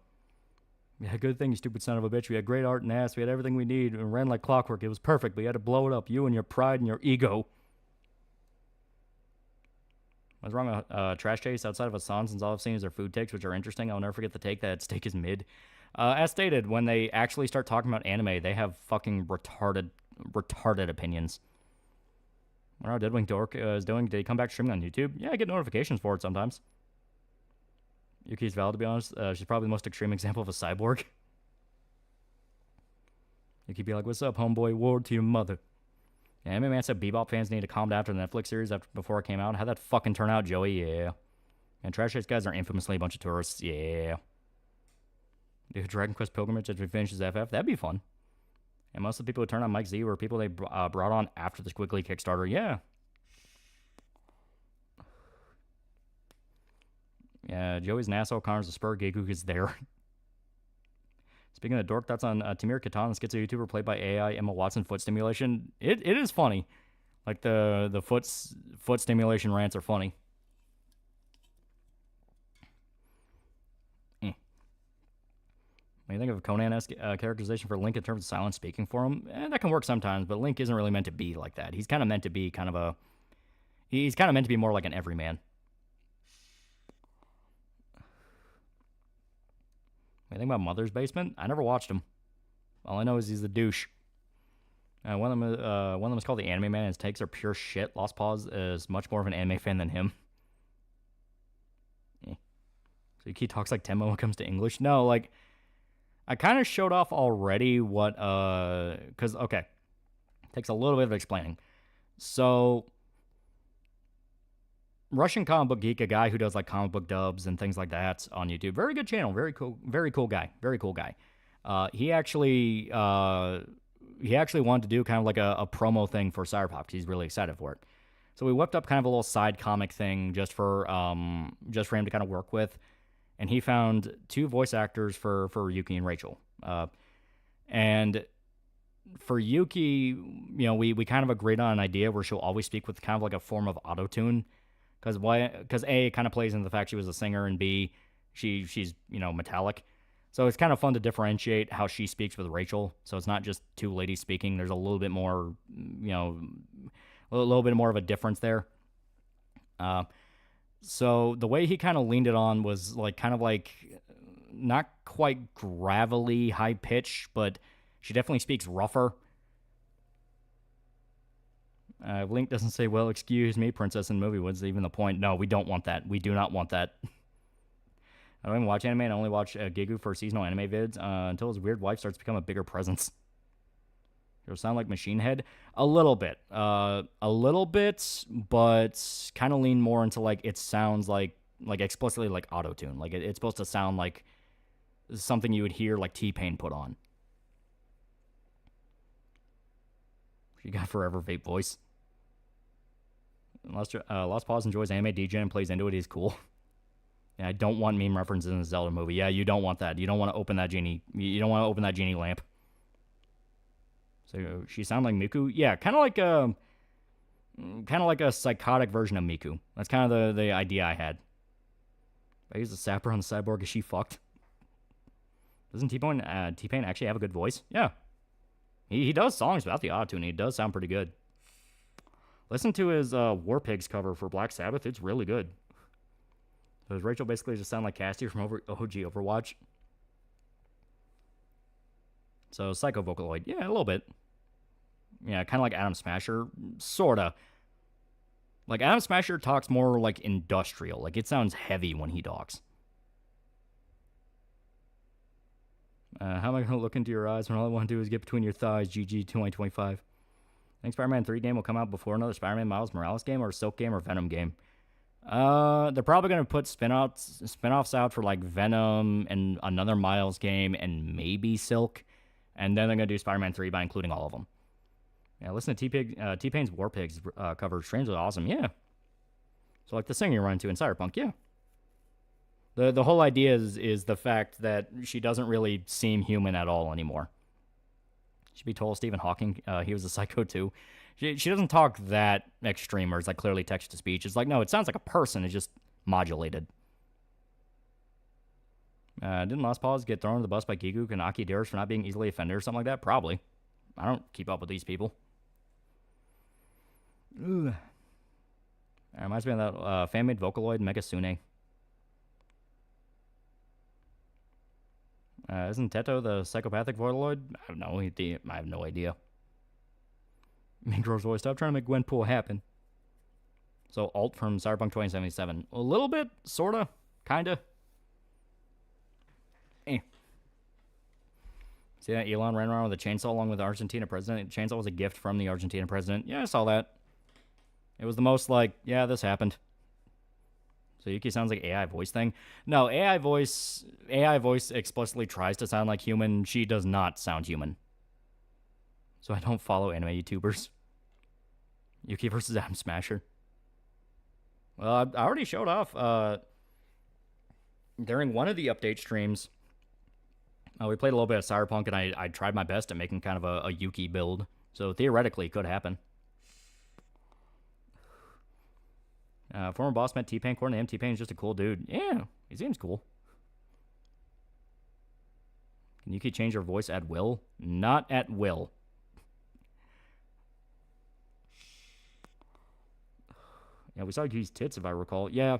Yeah, good thing, you stupid son of a bitch. We had great art and ass. We had everything we need. It ran like clockwork. It was perfect. We had to blow it up. You and your pride and your ego. What's wrong with Trash Chase? Outside of Hassan, since all I've seen is their food takes, which are interesting, I'll never forget the take that steak is mid. As stated, when they actually start talking about anime, they have fucking retarded retarded opinions. What our Deadwing Dork is doing? Did he come back streaming on YouTube? Yeah, I get notifications for it sometimes. Yuki's valid, to be honest. She's probably the most extreme example of a cyborg. Yuki be like, "What's up, homeboy? Ward to your mother." Yeah, Anime Man said Bebop fans need to calm down after the Netflix series before it came out. How'd that fucking turn out, Joey? Yeah. And Trash Face guys are infamously a bunch of tourists. Yeah. Do Dragon Quest Pilgrimage as we finish his FF? That'd be fun. And most of the people who turned on Mike Z were people they brought on after the Squiggly Kickstarter. Yeah. Yeah, Joey's an asshole. Connor's a spur. Gigu is there. Speaking of dork, that's on Tamir Katan, the schizo YouTuber played by AI Emma Watson foot stimulation. It is funny. Like the foot stimulation rants are funny. When you think of a Conan-esque characterization for Link in terms of silent speaking for him, that can work sometimes, but Link isn't really meant to be like that. He's kind of meant to be he's kind of meant to be more like an everyman. When you think about Mother's Basement, I never watched him. All I know is he's a douche. One of them is called The Anime Man, and his takes are pure shit. Lost Pause is much more of an anime fan than him. So he talks like Tenmo when it comes to English? No, like... I kind of showed off already what, because, okay, takes a little bit of explaining. So, Russian Comic Book Geek, a guy who does, like, comic book dubs and things like that on YouTube. Very good channel, very cool guy, very cool guy. He actually wanted to do kind of like a promo thing for Cyberpunk, because he's really excited for it. So we whipped up kind of a little side comic thing just for him to kind of work with. And he found 2 voice actors for Yuki and Rachel. And for Yuki, you know, we kind of agreed on an idea where she'll always speak with kind of like a form of auto-tune. Because A, it kind of plays into the fact she was a singer, and B, she's, you know, metallic. So it's kind of fun to differentiate how she speaks with Rachel. So it's not just 2 ladies speaking. There's a little bit more, you know, a little bit more of a difference there. So the way he kind of leaned it on was like kind of like not quite gravelly high pitch, but she definitely speaks rougher. Link doesn't say, "Well, excuse me, princess in movie. What's even the point?" No, we don't want that. We do not want that. I don't even watch anime. I only watch Gigu for seasonal anime vids until his weird wife starts to become a bigger presence. It'll sound like Machine Head a little bit, but kind of lean more into like it sounds like explicitly like auto-tune. Like it's supposed to sound like something you would hear like T-Pain put on. She got Forever Vape voice. Lost Pause enjoys anime DJ and plays into it. He's cool. Yeah, I don't want meme references in the Zelda movie. Yeah, you don't want that. You don't want to open that genie. You don't want to open that genie lamp. So she sounds like Miku. Yeah, kind of like a psychotic version of Miku. That's kind of the idea I had. I use the sapper on the cyborg. Is she fucked? Doesn't T-Pain actually have a good voice? Yeah. He does songs without the auto-tune. He does sound pretty good. Listen to his War Pigs cover for Black Sabbath. It's really good. Does Rachel basically just sound like Cassie from OG Overwatch? So, Psycho Vocaloid. Yeah, a little bit. Yeah, kind of like Adam Smasher. Sorta. Like, Adam Smasher talks more, like, industrial. Like, it sounds heavy when he talks. How am I going to look into your eyes when all I want to do is get between your thighs? GG 2025. I think Spider-Man 3 game will come out before another Spider-Man Miles Morales game, or Silk game, or Venom game. They're probably going to put spin-offs out for, like, Venom and another Miles game and maybe Silk. And then they're going to do Spider-Man 3 by including all of them. Yeah, listen to T-Pain's War Pigs cover. Strangely awesome. Yeah. So, like the singer you run into in Cyberpunk. Yeah. The whole idea is the fact that she doesn't really seem human at all anymore. Should be told Stephen Hawking, he was a psycho too. She doesn't talk that extreme, or it's like clearly text-to-speech. It's like, no, it sounds like a person. It's just modulated. Didn't Lost Pause get thrown to the bus by Gigu Kanaki Dearest for not being easily offended or something like that? Probably. I don't keep up with these people. Ugh. It reminds me of that fan-made Vocaloid Megasune. Isn't Teto the psychopathic Vocaloid? I have no idea. Main girl's voice. Stop trying to make Gwenpool happen. So alt from Cyberpunk 2077. A little bit, sorta, kinda. Eh. See that Elon ran around with a chainsaw along with the Argentina president? The chainsaw was a gift from the Argentina president. Yeah, I saw that. It was the most like, yeah, this happened. So Yuki sounds like AI voice thing. No, AI voice explicitly tries to sound like human. She does not sound human. So I don't follow anime YouTubers. Yuki versus Adam Smasher. Well, I already showed off during one of the update streams. We played a little bit of Cyberpunk, and I tried my best at making kind of a Yuki build. So theoretically, it could happen. Former boss met T-Pain. According to him, T-Pain is just a cool dude. Yeah, he seems cool. Can Yuki change her voice at will? Not at will. Yeah, we saw Yuki's tits, if I recall. Yeah,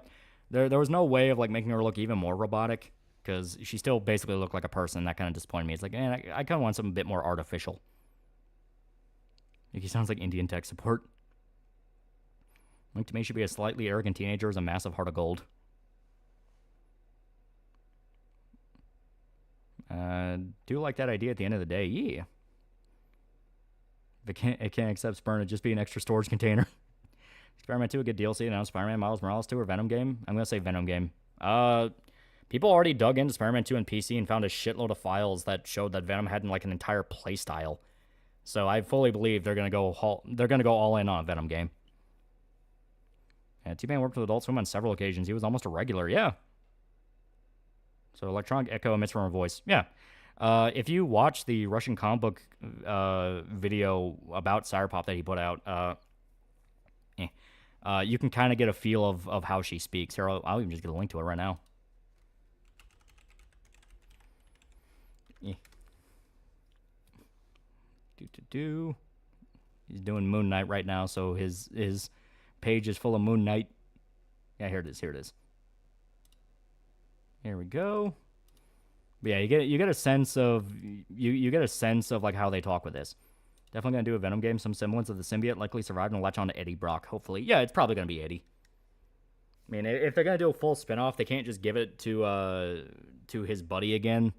there was no way of like making her look even more robotic, because she still basically looked like a person. That kind of disappointed me. It's like, man, I kind of want something a bit more artificial. Yuki sounds like Indian tech support. Link to me should be a slightly arrogant teenager with a massive heart of gold. Do like that idea at the end of the day. Yeah. If it can't accept Spurn, it'd just be an extra storage container. Spider-Man 2, a good DLC. Now Spider-Man Miles Morales 2 or Venom game? I'm going to say Venom game. People already dug into Spider-Man 2 and PC and found a shitload of files that showed that Venom had like an entire playstyle. So I fully believe they're going to go all in on a Venom game. Yeah, T-Pain worked with Adult Swim on several occasions. He was almost a regular, yeah. So electronic echo emits from her voice. Yeah. If you watch the Russian comic book video about Cyberpop that he put out, you can kind of get a feel of how she speaks. Here, I'll even just get a link to it right now. He's doing Moon Knight right now, so his page is full of Moon Knight. Yeah, here it is. Here we go. But yeah, you get a sense of you get a sense of like how they talk with this. Definitely gonna do a Venom game. Some semblance of the symbiote likely survived and latch on to Eddie Brock. Hopefully, yeah, it's probably gonna be Eddie. I mean, if they're gonna do a full spinoff, they can't just give it to his buddy again,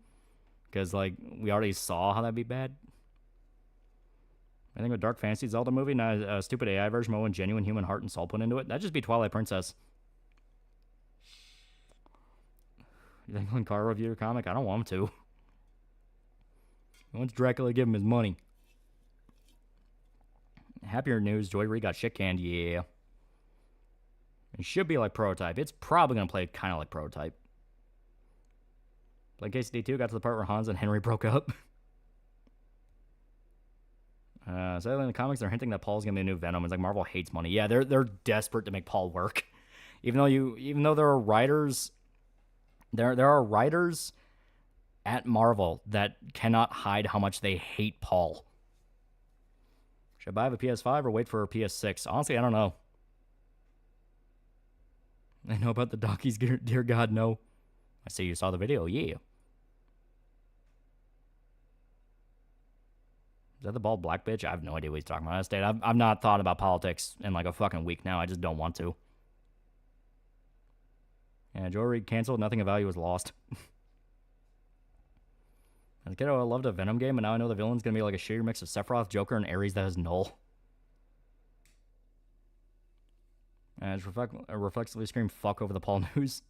because like we already saw how that'd be bad. I think with Dark Fantasy Zelda movie, not a stupid AI version, but one genuine human heart and soul put into it. That'd just be Twilight Princess. You think when Car review your comic? I don't want him to. Once Dracula give him his money. Happier news, Joy Reid got shit canned, yeah. It should be like Prototype. It's probably going to play kind of like Prototype. Like KCD2 got to the part where Hans and Henry broke up. So in the comics, they're hinting that Paul's going to be a new Venom. It's like Marvel hates money. Yeah, they're desperate to make Paul work. Even though there are writers... There are writers at Marvel that cannot hide how much they hate Paul. Should I buy a PS5 or wait for a PS6? Honestly, I don't know. I know about the Dockies, dear God, no. I see you saw the video, yeah. Is that the bald black bitch? I have no idea what he's talking about. I've not thought about politics in like a fucking week now. I just don't want to. Yeah, Joy Reid canceled. Nothing of value was lost. As a kid, I loved a Venom game, and now I know the villain's going to be like a shittier mix of Sephiroth, Joker, and Ares that has Null. And reflexively scream fuck over the Paul news.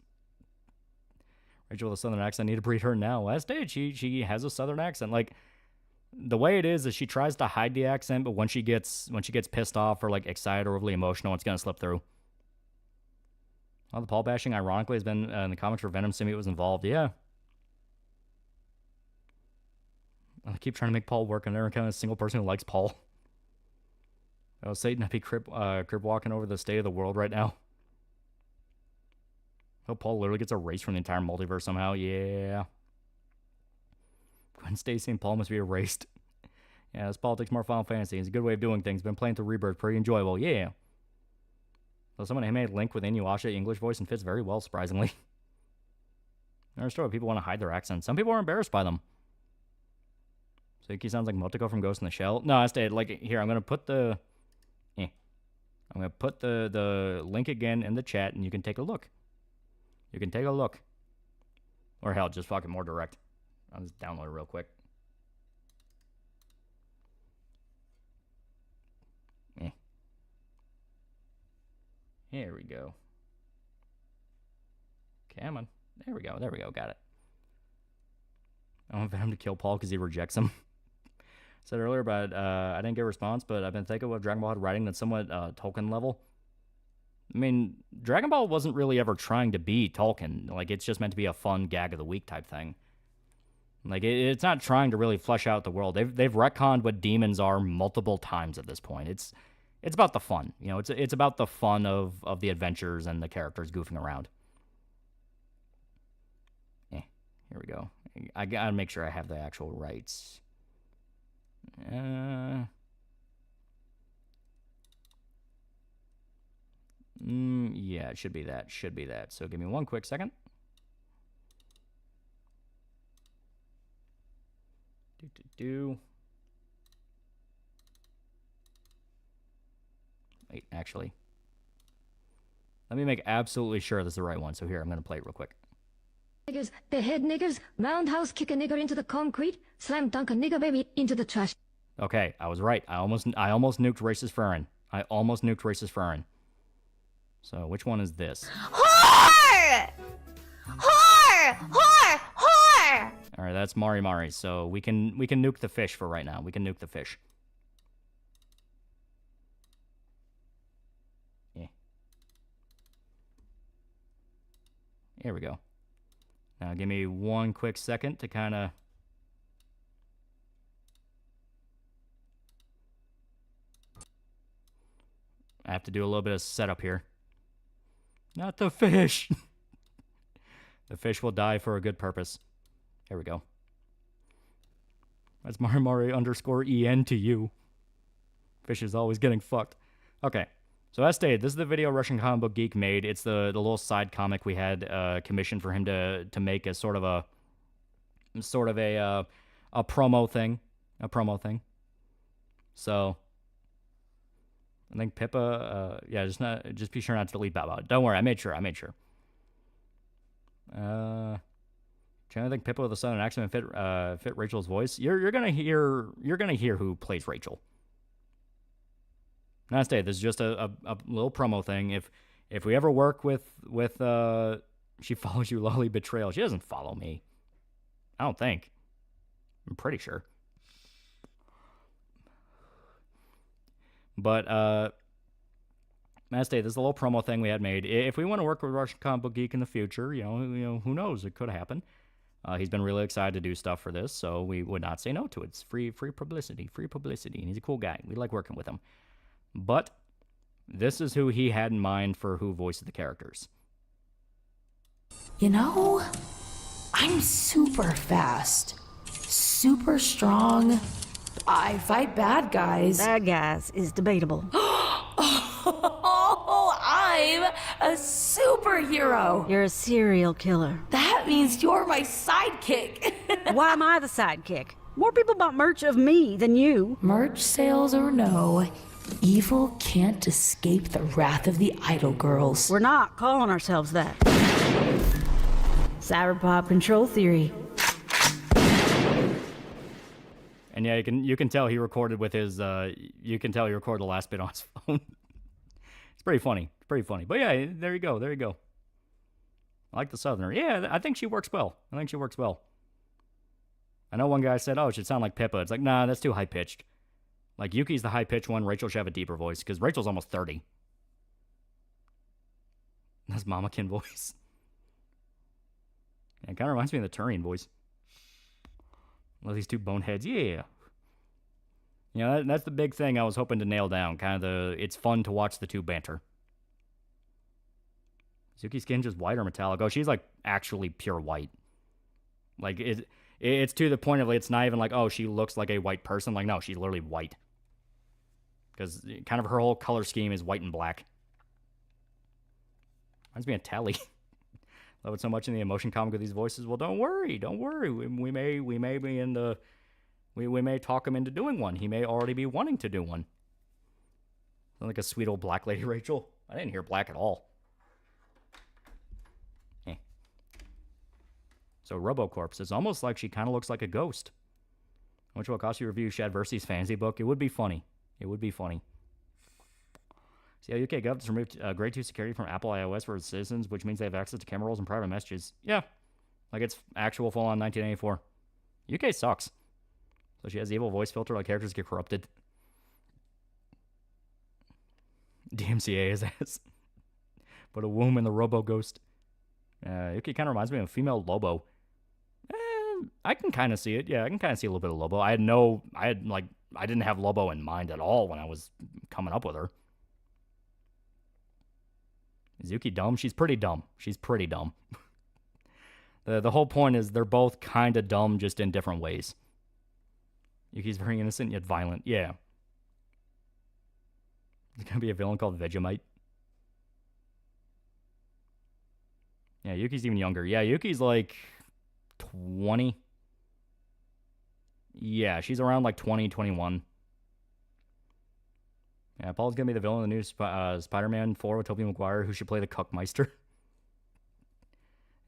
Rachel with a southern accent, need to breed her now. Last day, she has a southern accent. Like, the way it is she tries to hide the accent, but when she gets pissed off or like excited or overly emotional, it's going to slip through. All the Paul bashing, ironically, has been in the comics where Venom symbiote was involved. Yeah. I keep trying to make Paul work. I've never encountered a single person who likes Paul. Oh, Satan, I'd be crib walking over the state of the world right now. Hope Paul literally gets erased from the entire multiverse somehow. Yeah. Gwen Stacy and Paul must be erased. Yeah, this politics more Final Fantasy. It's a good way of doing things. Been playing through Rebirth. Pretty enjoyable. Yeah. So someone made Link with Inuyasha English voice and fits very well, surprisingly. I understand why people want to hide their accents. Some people are embarrassed by them. So he sounds like Motoko from Ghost in the Shell. No, I stayed like here. I'm gonna put the I'm going to put the link again in the chat, and you can take a look. You can take a look. Or hell, just fucking more direct. I'll just download it real quick. Here we go. Come on. There we go. There we go. Got it. I want Venom to kill Paul because he rejects him. Said earlier, but I didn't get a response, but I've been thinking of Dragon Ball had writing that's somewhat Tolkien level. I mean, Dragon Ball wasn't really ever trying to be Tolkien. Like, it's just meant to be a fun gag of the week type thing. Like, it's not trying to really flesh out the world. They've retconned what demons are multiple times at this point. It's about the fun. You know, it's about the fun of the adventures and the characters goofing around. Here we go. I gotta make sure I have the actual rights. Yeah, it should be that. Should be that. So give me one quick second. Wait, actually. Let me make absolutely sure this is the right one. So here, I'm going to play it real quick. Niggas, they hit niggas, roundhouse kick a nigger into the concrete, slam dunk a nigger baby into the trash. Okay, I was right. I almost nuked racist Farron. I almost nuked racist Farron. So which one is this? Whore! Whore! Whore! Whore! All right, that's Mari Mari. So we can nuke the fish for right now. We can nuke the fish. Yeah. Here we go. Now give me one quick second to kind of... I have to do a little bit of setup here. Not the fish! The fish will die for a good purpose. Here we go. That's Marimari _EN to you. Fish is always getting fucked. Okay. So as stated, this is the video Russian Comic Book Geek made. It's the little side comic we had commissioned for him to make as sort of a promo thing. A promo thing. So I think Pippa, yeah, just be sure not to delete Baba. Don't worry, I made sure. Trying to think Pippa with a southern accent fit Rachel's voice. You're gonna hear who plays Rachel. Now stay. This is just a little promo thing. If we ever work with she follows you, Loli Betrayal. She doesn't follow me. I don't think. I'm pretty sure. But Stay, this is a little promo thing we had made. If we want to work with Russian Comic Book Geek in the future, you know, who knows? It could happen. He's been really excited to do stuff for this, so we would not say no to it. It's free publicity, and he's a cool guy. We like working with him. But this is who he had in mind for who voices the characters. You know, I'm super fast, super strong. I fight bad guys. Bad guys is debatable. Oh, I'm a superhero. You're a serial killer. That means you're my sidekick. Why am I the sidekick? More people bought merch of me than you. Merch sales or no, evil can't escape the wrath of the idol girls. We're not calling ourselves that. Cyberpop control theory. And yeah, you can tell he recorded with his you can tell he recorded the last bit on his phone. It's pretty funny. But yeah, there you go. I like the Southerner. Yeah, I think she works well. I know one guy said, "Oh, it should sound like Pippa." It's like, nah, that's too high pitched. Like Yuki's the high pitched one. Rachel should have a deeper voice because Rachel's almost 30. That's Mamakin voice. Yeah, it kind of reminds me of the Turian voice. Well, these two boneheads, yeah. You know, that's the big thing I was hoping to nail down. Kind of it's fun to watch the two banter. Is Yuki's skin just white or metallic? Oh, she's like actually pure white. Like it's to the point of like, it's not even like, oh, she looks like a white person. Like, no, she's literally white. Because kind of her whole color scheme is white and black. Reminds me of Tally. Love it so much in the emotion comic with these voices. Well, don't worry. We may be in the we may talk him into doing one. He may already be wanting to do one. Sound like a sweet old black lady, Rachel. I didn't hear black at all. Eh. So RoboCorpse. It's almost like she kind of looks like a ghost. How much will it cost you to review Shadversi's fantasy book? It would be funny. It would be funny. See how UK Gov has removed Grade 2 security from Apple iOS for its citizens, which means they have access to camera rolls and private messages. Yeah. Like it's actual full-on 1984. UK sucks. So she has the evil voice filter like characters get corrupted. DMCA is ass. But a womb in the Robo Ghost. Yuki kind of reminds me of a female Lobo. I can kind of see it. Yeah, I can kind of see a little bit of Lobo. I didn't have Lobo in mind at all when I was coming up with her. Is Yuki dumb? She's pretty dumb. She's pretty dumb. The whole point is they're both kind of dumb, just in different ways. Yuki's very innocent yet violent. Yeah. There's going to be a villain called Vegemite. Yeah, Yuki's even younger. Yeah, Yuki's like 20. Yeah, she's around like 20, 21. Yeah, Paul's going to be the villain in the new Spider-Man 4 with Tobey Maguire, who should play the Cuckmeister.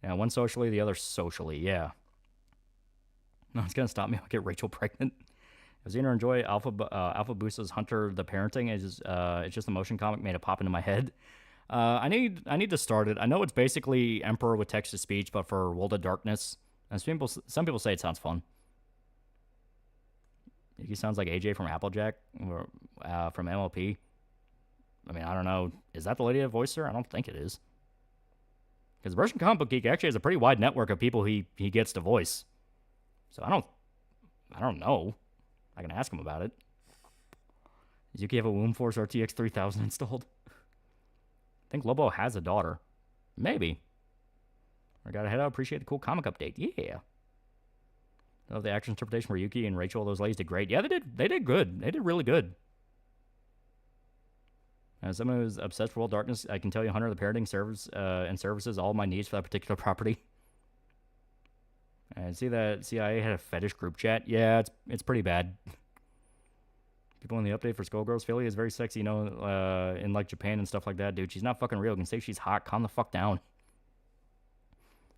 Yeah, one socially, the other socially. Yeah. No, it's going to stop me. I'll get Rachel pregnant. If Xena enjoy Alpha Boost's Hunter the Parenting, it's just a motion comic made it pop into my head. I need to start it. I know it's basically Emperor with text-to-speech, but for World of Darkness. And some people say it sounds fun. He sounds like AJ from Applejack, or from MLP. I mean, I don't know. Is that the lady that voiced her? I don't think it is. Because Russian Comic Book Geek actually has a pretty wide network of people he gets to voice. So I don't know. I can ask him about it. Does Yuki have a Womb Force RTX 3000 installed? I think Lobo has a daughter. Maybe. I gotta head out. Appreciate the cool comic update. Yeah. I love the action interpretation for Yuki and Rachel. Those ladies did great. Yeah, they did good. They did really good. As someone who's obsessed with World of Darkness, I can tell you Hunter the Parenting services all my needs for that particular property. And see that CIA had a fetish group chat? Yeah, it's pretty bad. People in the update for Skullgirls, Philly is very sexy, you know, in like Japan and stuff like that, dude. She's not fucking real. You can say she's hot. Calm the fuck down.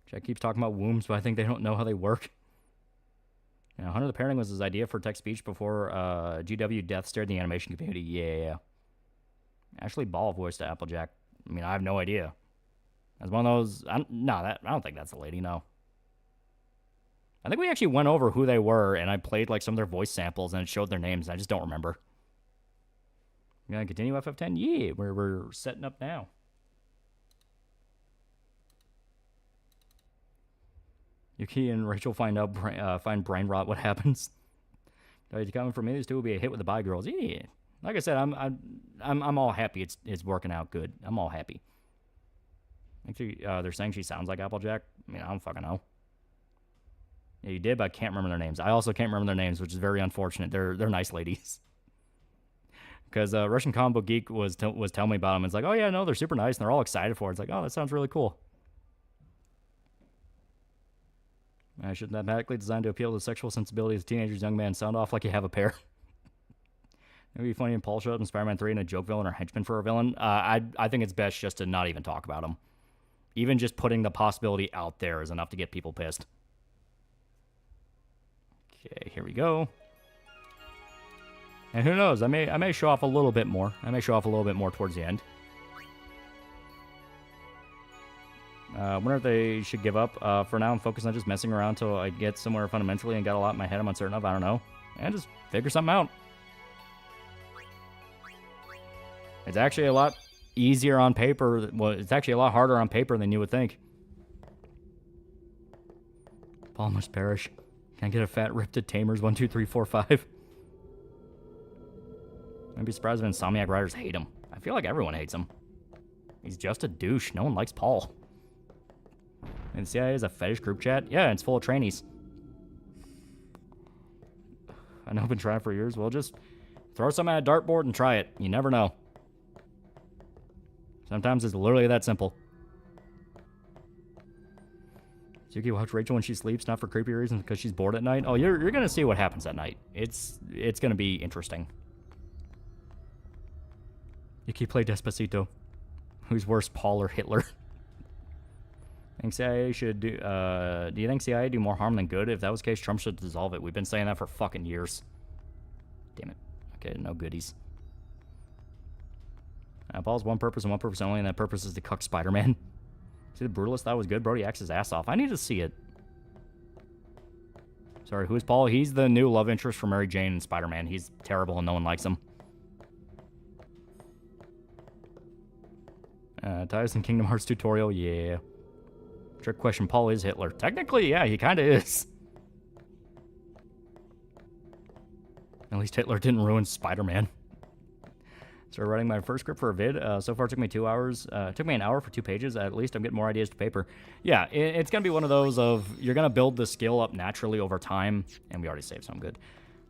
Jack keeps talking about wombs, but I think they don't know how they work. Yeah, Hunter the Parenting was his idea for text-speech before GW Death stared the animation community. Yeah. Ashley Ball voiced Applejack. I mean, I have no idea. As one of those... I don't think that's the lady, no. I think we actually went over who they were, and I played like some of their voice samples, and it showed their names. I just don't remember. You gonna continue FF10? Yeah, we're setting up now. Yuki and Rachel find brain rot. What happens? You coming for me? These two will be a hit with the Bye Girls. Yeah, like I said, I'm all happy. It's working out good. I'm all happy. Actually, they're saying she sounds like Applejack. I mean, I don't fucking know. Yeah, you did, but I can't remember their names. I also can't remember their names, which is very unfortunate. They're nice ladies. Because Russian Comic Book Geek was telling me about them. It's like, oh yeah, no, they're super nice, and they're all excited for it. It's like, oh, that sounds really cool. I should automatically designed to appeal to the sexual sensibilities of teenagers, young man. Sound off like you have a pair. It would be funny if Paul showed up in Spider-Man 3 and a joke villain or henchman for a villain. I think it's best just to not even talk about him. Even just putting the possibility out there is enough to get people pissed. Okay, here we go. And who knows? I may show off a little bit more. I may show off a little bit more towards the end. I wonder if they should give up. For now, I'm focused on just messing around until I get somewhere fundamentally and got a lot in my head I'm uncertain of. I don't know. And just figure something out. It's actually a lot easier on paper. Well, it's actually a lot harder on paper than you would think. Paul must perish. Can I get a fat rip to Tamers 1, 2, 3, 4, 5? I'd be surprised if Insomniac writers hate him. I feel like everyone hates him. He's just a douche. No one likes Paul. And the CIA is a fetish group chat? Yeah, it's full of trainees. I know I've been trying for years. Well, just throw something at a dartboard and try it. You never know. Sometimes it's literally that simple. Yuki watch Rachel when she sleeps, not for creepy reasons, because she's bored at night. Oh, you're gonna see what happens at night. It's gonna be interesting. Yuki play Despacito. Who's worse, Paul or Hitler? Think CIA should do you think CIA do more harm than good? If that was the case, Trump should dissolve it. We've been saying that for fucking years. Damn it. Okay, no goodies. Paul's one purpose and one purpose only, and that purpose is to cuck Spider-Man. See, the Brutalist, that was good. Brody acts his ass off. I need to see it. Sorry, who's Paul? He's the new love interest for Mary Jane and Spider-Man. He's terrible and no one likes him. Tyson Kingdom Hearts tutorial, yeah. Trick question, Paul is Hitler. Technically, yeah, he kind of is. At least Hitler didn't ruin Spider-Man. Started writing my first script for a vid. So far, it took me 2 hours. It took me an hour for 2 pages. At least I'm getting more ideas to paper. Yeah, it's going to be one of those of you're going to build the skill up naturally over time. And we already saved, so I'm good.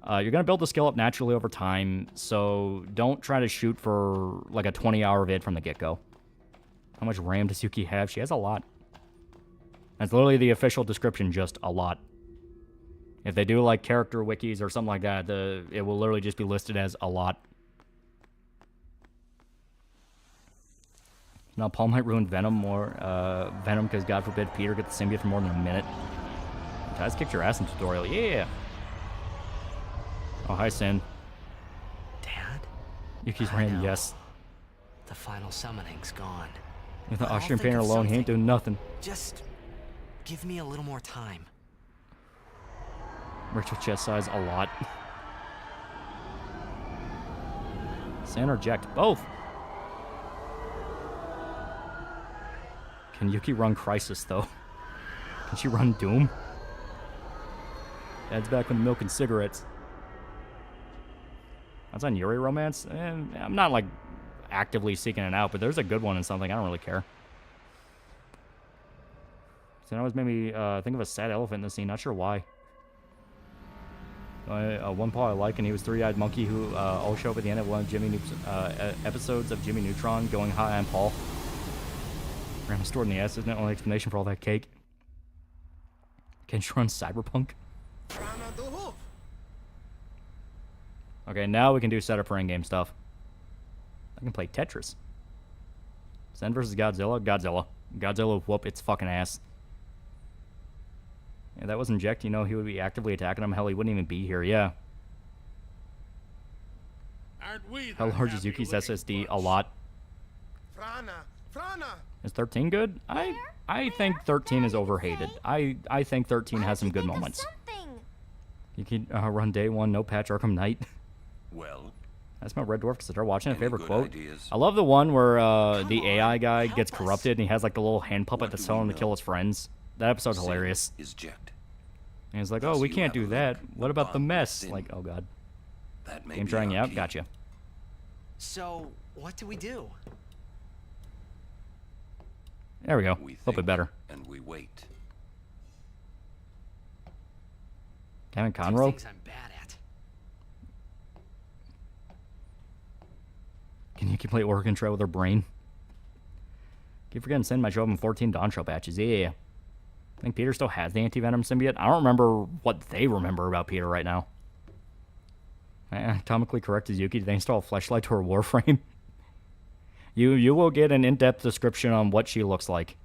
You're going to build the skill up naturally over time. So don't try to shoot for like a 20-hour vid from the get-go. How much RAM does Yuki have? She has a lot. That's literally the official description, just a lot. If they do like character wikis or something like that, it will literally just be listed as a lot. Now, Paul might ruin Venom more. Venom, because God forbid Peter gets the symbiote for more than a minute. Guys kicked your ass in tutorial. Yeah. Oh, hi, Sin. Dad? Yuki's ran, yes. The final summoning's gone. With the Austrian painter alone, he ain't doing nothing. Just give me a little more time. Rachel chest size a lot. San or Jacked? Both. Can Yuki run Crisis, though? Can she run Doom? Dad's back with milk and cigarettes. That's on Yuri Romance? I'm not, like, actively seeking it out, but there's a good one in something. I don't really care. So that always made me think of a sad elephant in the scene. Not sure why. One Paul I like, and he was Three-Eyed Monkey, who all show up at the end of one of Jimmy episodes of Jimmy Neutron, going, "Hi, I'm Paul." Ram stored in the ass isn't the only explanation for all that cake. Can she run Cyberpunk? Okay, now we can do setup for in-game stuff. I can play Tetris. Zen versus Godzilla? Godzilla. Godzilla would whoop its fucking ass. Yeah, that was Inject. You know, he would be actively attacking him. Hell, he wouldn't even be here. Yeah. How large is Yuki's SSD? A lot. Is 13 good? I think 13 is overhated. I think 13 has some good moments. You can run day one, no patch, Arkham Knight. Well, that's my Red Dwarf because I started watching a favorite quote. I love the one where the AI guy gets corrupted and he has like the little hand puppet that's telling him to kill his friends. That episode's hilarious. And he's like, "Oh, we can't do that. What about the mess?" Like, oh god. Game trying you out? Gotcha. So, what do we do? There we go. A little bit better. And we wait. Kevin Conroe? Things I'm bad at. Can you play Oregon Trail with her brain? Keep forgetting to send my show up in 14 Dawn Show patches. Yeah. I think Peter still has the anti-venom symbiote. I don't remember what they remember about Peter right now. Atomically correct as Yuki. Did they install a fleshlight to her Warframe? You will get an in-depth description on what she looks like.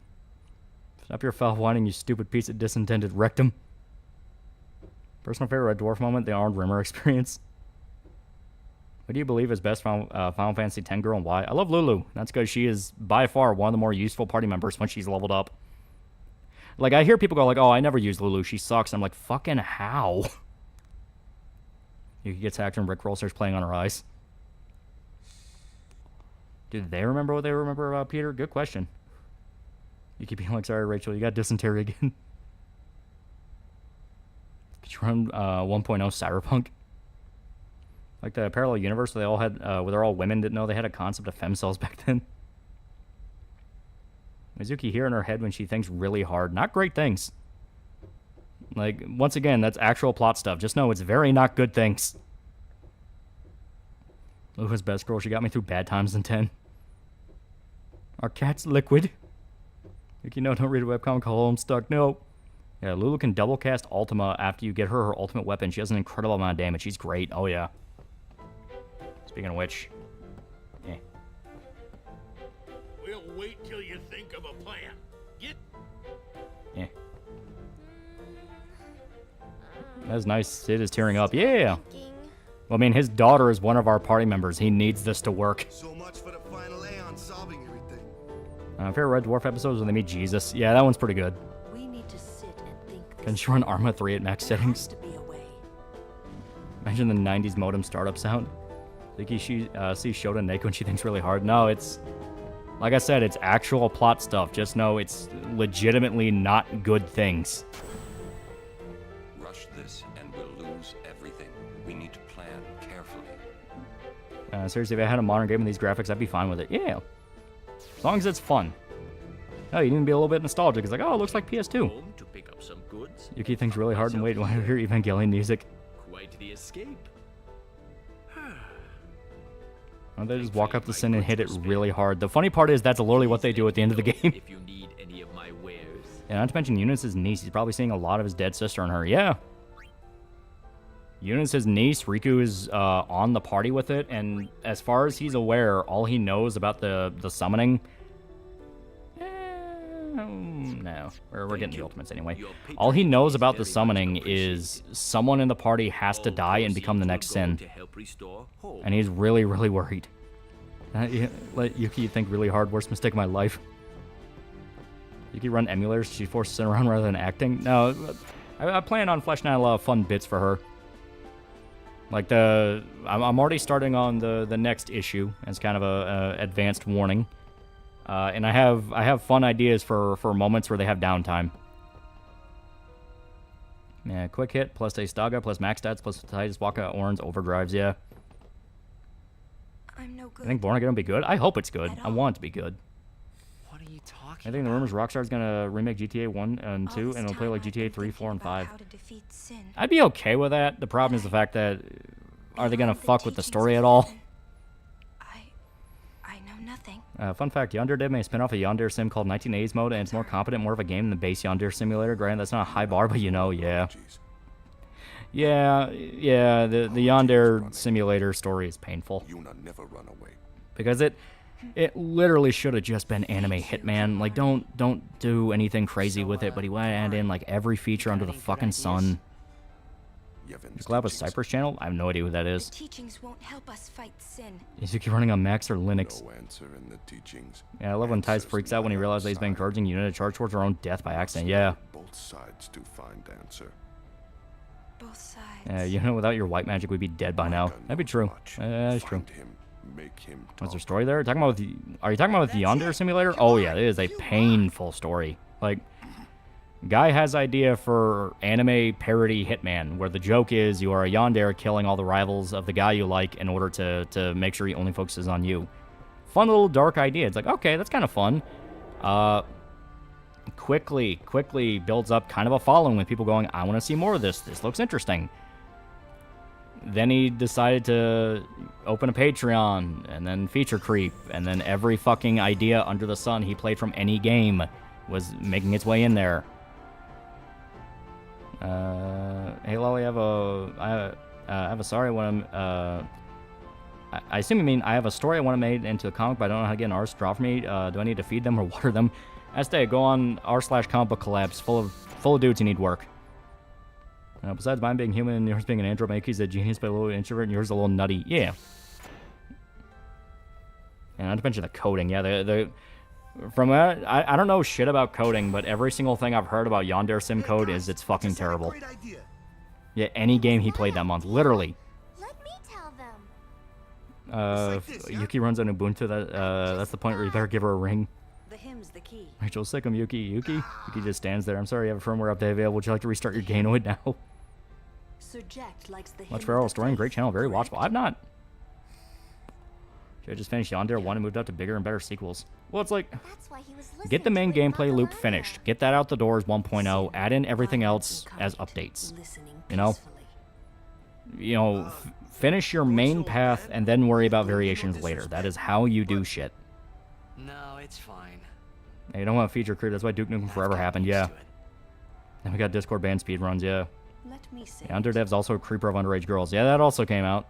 Stop your foul whining, you stupid piece of disintended rectum. Personal favorite Red Dwarf moment, the Armed Rimmer experience. What do you believe is best Final Fantasy X girl and why? I love Lulu. That's because she is by far one of the more useful party members when she's leveled up. Like, I hear people go like, "Oh, I never use Lulu. She sucks." I'm like, fucking how? Yuki gets hacked and Rick Roll starts playing on her eyes. Do they remember what they remember about Peter? Good question. You keep being like, "Sorry, Rachel, you got dysentery again." Could you run 1.0 Cyberpunk? Like the parallel universe they all had, where they're all women, didn't know they had a concept of femcells back then. Mizuki here in her head when she thinks really hard. Not great things. Like, once again, that's actual plot stuff. Just know it's very not good things. Lulu's best girl. She got me through bad times in 10. Our cat's liquid. Yuki, no, don't read a webcomic called Homestuck. No. Yeah, Lulu can double cast Ultima after you get her ultimate weapon. She has an incredible amount of damage. She's great. Oh, yeah. Speaking of which. That's nice. Sid is tearing up. Yeah. Well, I mean, his daughter is one of our party members. He needs this to work. So much for the final A on solving everything. Favorite Red Dwarf episodes when they meet Jesus. Yeah, that one's pretty good. We need to sit and think. Can she run Arma 3 at max settings? Imagine the 90s modem startup sound. Think she sees Shota naked when she thinks really hard. No, it's... Like I said, it's actual plot stuff. Just know it's legitimately not good things. Rush this and we'll lose everything. We need to plan carefully. Seriously, if I had a modern game with these graphics, I'd be fine with it. Yeah. As long as it's fun. Oh, you need to be a little bit nostalgic. It's like, oh, it looks like PS2. Home to pick up some goods. Yuki thinks really hard and wait when I hear Evangelion music. Quite the escape. Well, they just walk up the sin and hit it really hard. The funny part is that's literally what they do at the end of the game. If you need any of my wares. Yeah, not to mention Eunice's niece. He's probably seeing a lot of his dead sister in her. Yeah. Eunice's niece, Riku, is on the party with it, and as far as he's aware, all he knows about the summoning... no. We're getting the ultimates anyway. All he knows about the summoning is someone in the party has to die and become the next sin. And he's really, really worried. Let Yuki think really hard. Worst mistake of my life. Yuki run emulators. She's forced to sit around rather than acting. No, I plan on fleshing out a lot of fun bits for her. Like I'm already starting on the next issue as kind of a advanced warning. And I have fun ideas for moments where they have downtime. Yeah, quick hit plus Ace Daga plus max stats plus Titus Waka Orange overdrives. Yeah. I'm no good. I think Born Again will be good. I hope it's good. I want it to be good. What are you talking I think the rumors Rockstar's gonna remake GTA 1 and 2 and it'll play like GTA 3, 4, and 5. I'd be okay with that. The problem is the fact that are they gonna fuck with the story at all? I know nothing. Fun fact, Yandere Dev may spin off a Yandere sim called 1980s Mode, and it's more competent, more of a game than the base Yandere Simulator. Granted, that's not a high bar, but you know, yeah. Yeah, the Yandere Simulator story is painful. Never run away. Because it literally should have just been anime Hitman. Like, don't do anything crazy with it, but he went and add in, like, every feature under the fucking sun. You collab with Cypress Channel? I have no idea who that is. Teachings won't help us fight sin. Is Yuki running on Max or Linux? No answer in the teachings. Yeah, I love when Tice freaks out when he realizes that he's been encouraging Unit to charge towards her own death by accident. Yeah. Both sides to find answer. Both sides. Yeah, Unit without your white magic we'd be dead by now. That'd be true. That's true. Make him What's their story there? Are you talking about with the Yandere Simulator? Oh yeah, it is a painful story. Like, guy has idea for anime parody Hitman, where the joke is you are a Yandere killing all the rivals of the guy you like in order to make sure he only focuses on you. Fun little dark idea. It's like, okay, that's kind of fun. Quickly builds up kind of a following with people going, I want to see more of this. This looks interesting. Then he decided to open a Patreon, and then feature creep, and then every fucking idea under the sun he played from any game was making its way in there. Hey Lolly, I have a sorry when I'm I assume you mean I have a story I want to make into a comic, but I don't know how to get an artist to draw for me. Do I need to feed them or water them? Estee, go on r/comic book collabs full of dudes who need work. Besides mine being human and yours being an android, Mikey's a genius but a little introvert and yours a little nutty. Yeah. And not to mention the coding. Yeah, I don't know shit about coding, but every single thing I've heard about Yandere Sim code is it's fucking terrible. Yeah, any game he played that month, literally. Let me tell them. Yuki runs on Ubuntu. That's the point where you better give her a ring. The hymn's the key. Rachel, sick him, Yuki. Yuki just stands there. I'm sorry, you have a firmware update available. Would you like to restart your Gainoid now? Much for our story and great channel, very watchable. I've not. Should I just finish Yandere 1 and moved up to bigger and better sequels? Well, it's like, get the main gameplay loop finished. Get that out the door as 1.0. Add in everything else as updates. You know, finish your main path and then worry about variations later. That is how you do shit. No, it's fine. Hey, you don't want to feature crew. That's why Duke Nukem Forever happened. Yeah. And we got Discord banned speedruns. Yeah. Yeah, Underdev's also a creeper of underage girls. Yeah, that also came out.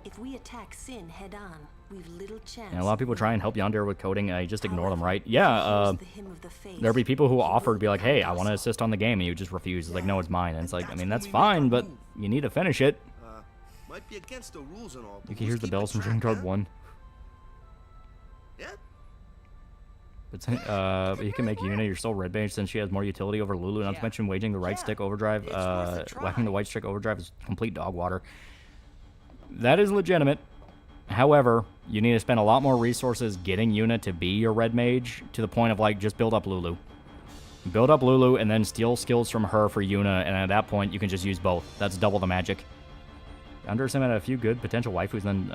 If we attack Sin head on, we've little chance. And a lot of people try and help Yandere with coding, and you just ignore them, right? Yeah, there'll be people who offer to be like, hey, I want to assist on the game, and you just refuse. It's like, no, it's mine. And it's like, I mean, that's fine, but you need to finish it. Might be against the rules and all. You can hear the bells from Dream Code 1. Yeah. But you can make Yuna your sole red mage since she has more utility over Lulu. Not to mention waging the right stick overdrive. Whacking the white stick overdrive is complete dog water. That is legitimate. However, you need to spend a lot more resources getting Yuna to be your red mage to the point of like just build up Lulu. Build up Lulu and then steal skills from her for Yuna, and at that point you can just use both. That's double the magic. Underestimate a few good potential waifus, then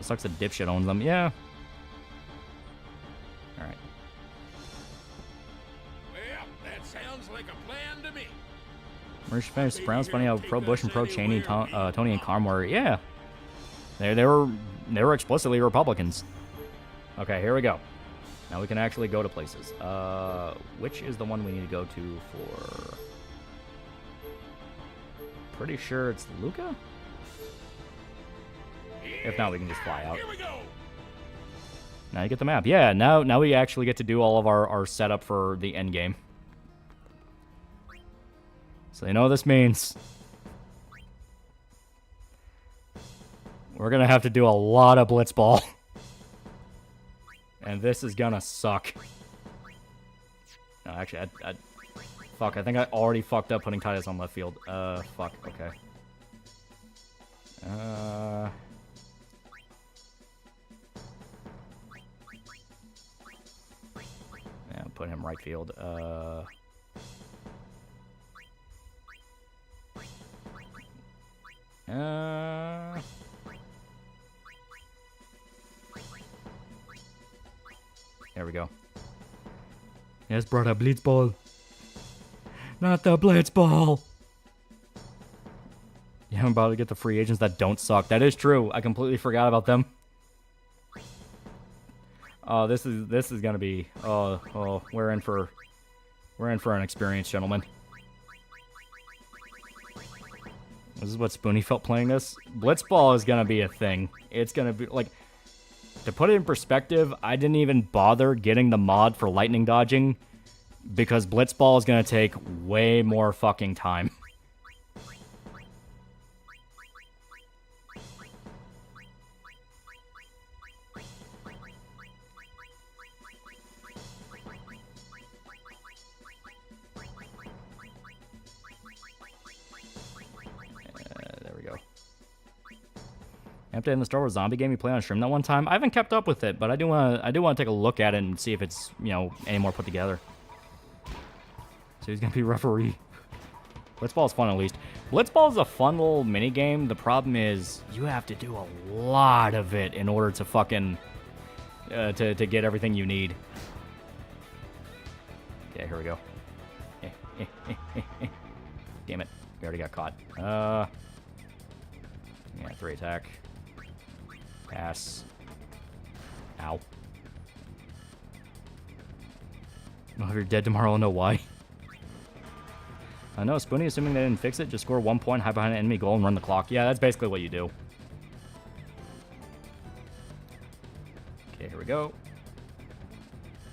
sucks a dipshit owns them. Yeah. Alright. Well, that sounds like a plan to me. Merch finished Brown's funny how pro Bush and pro Cheney, Tony and Carm were. Yeah. They were explicitly Republicans. Okay, here we go. Now we can actually go to places. Which is the one we need to go to for? Pretty sure it's Luca? If not, we can just fly out. Now you get the map. Yeah, now we actually get to do all of our setup for the end game. So you know what this means. We're gonna have to do a lot of blitzball. And this is gonna suck. No, actually, fuck, I think I already fucked up putting Titus on left field. Fuck, okay. Yeah, put him right field. There we go. Yes, brother, blitzball. Not the blitzball. Yeah, I'm about to get the free agents that don't suck. That is true. I completely forgot about them. Oh, this is gonna be. Oh, we're in for an experience, gentlemen. This is what Spoonie felt playing this. Blitzball is gonna be a thing. It's gonna be like. To put it in perspective, I didn't even bother getting the mod for lightning dodging because blitzball is gonna take way more fucking time. There we go. Update in the Star Wars Zombie game you played on stream that one time. I haven't kept up with it, but I do want to take a look at it and see if it's, you know, any more put together. So he's gonna be referee. Blitzball is fun at least. Blitzball is a fun little mini game. The problem is you have to do a lot of it in order to fucking to get everything you need. Okay, here we go. Damn it, we already got caught. Yeah, 3 attack. Pass. Ow. Well, if you're dead tomorrow, I'll know why. I know, Spoonie, assuming they didn't fix it, just score 1 point, hide behind an enemy goal, and run the clock. Yeah, that's basically what you do. Okay, here we go.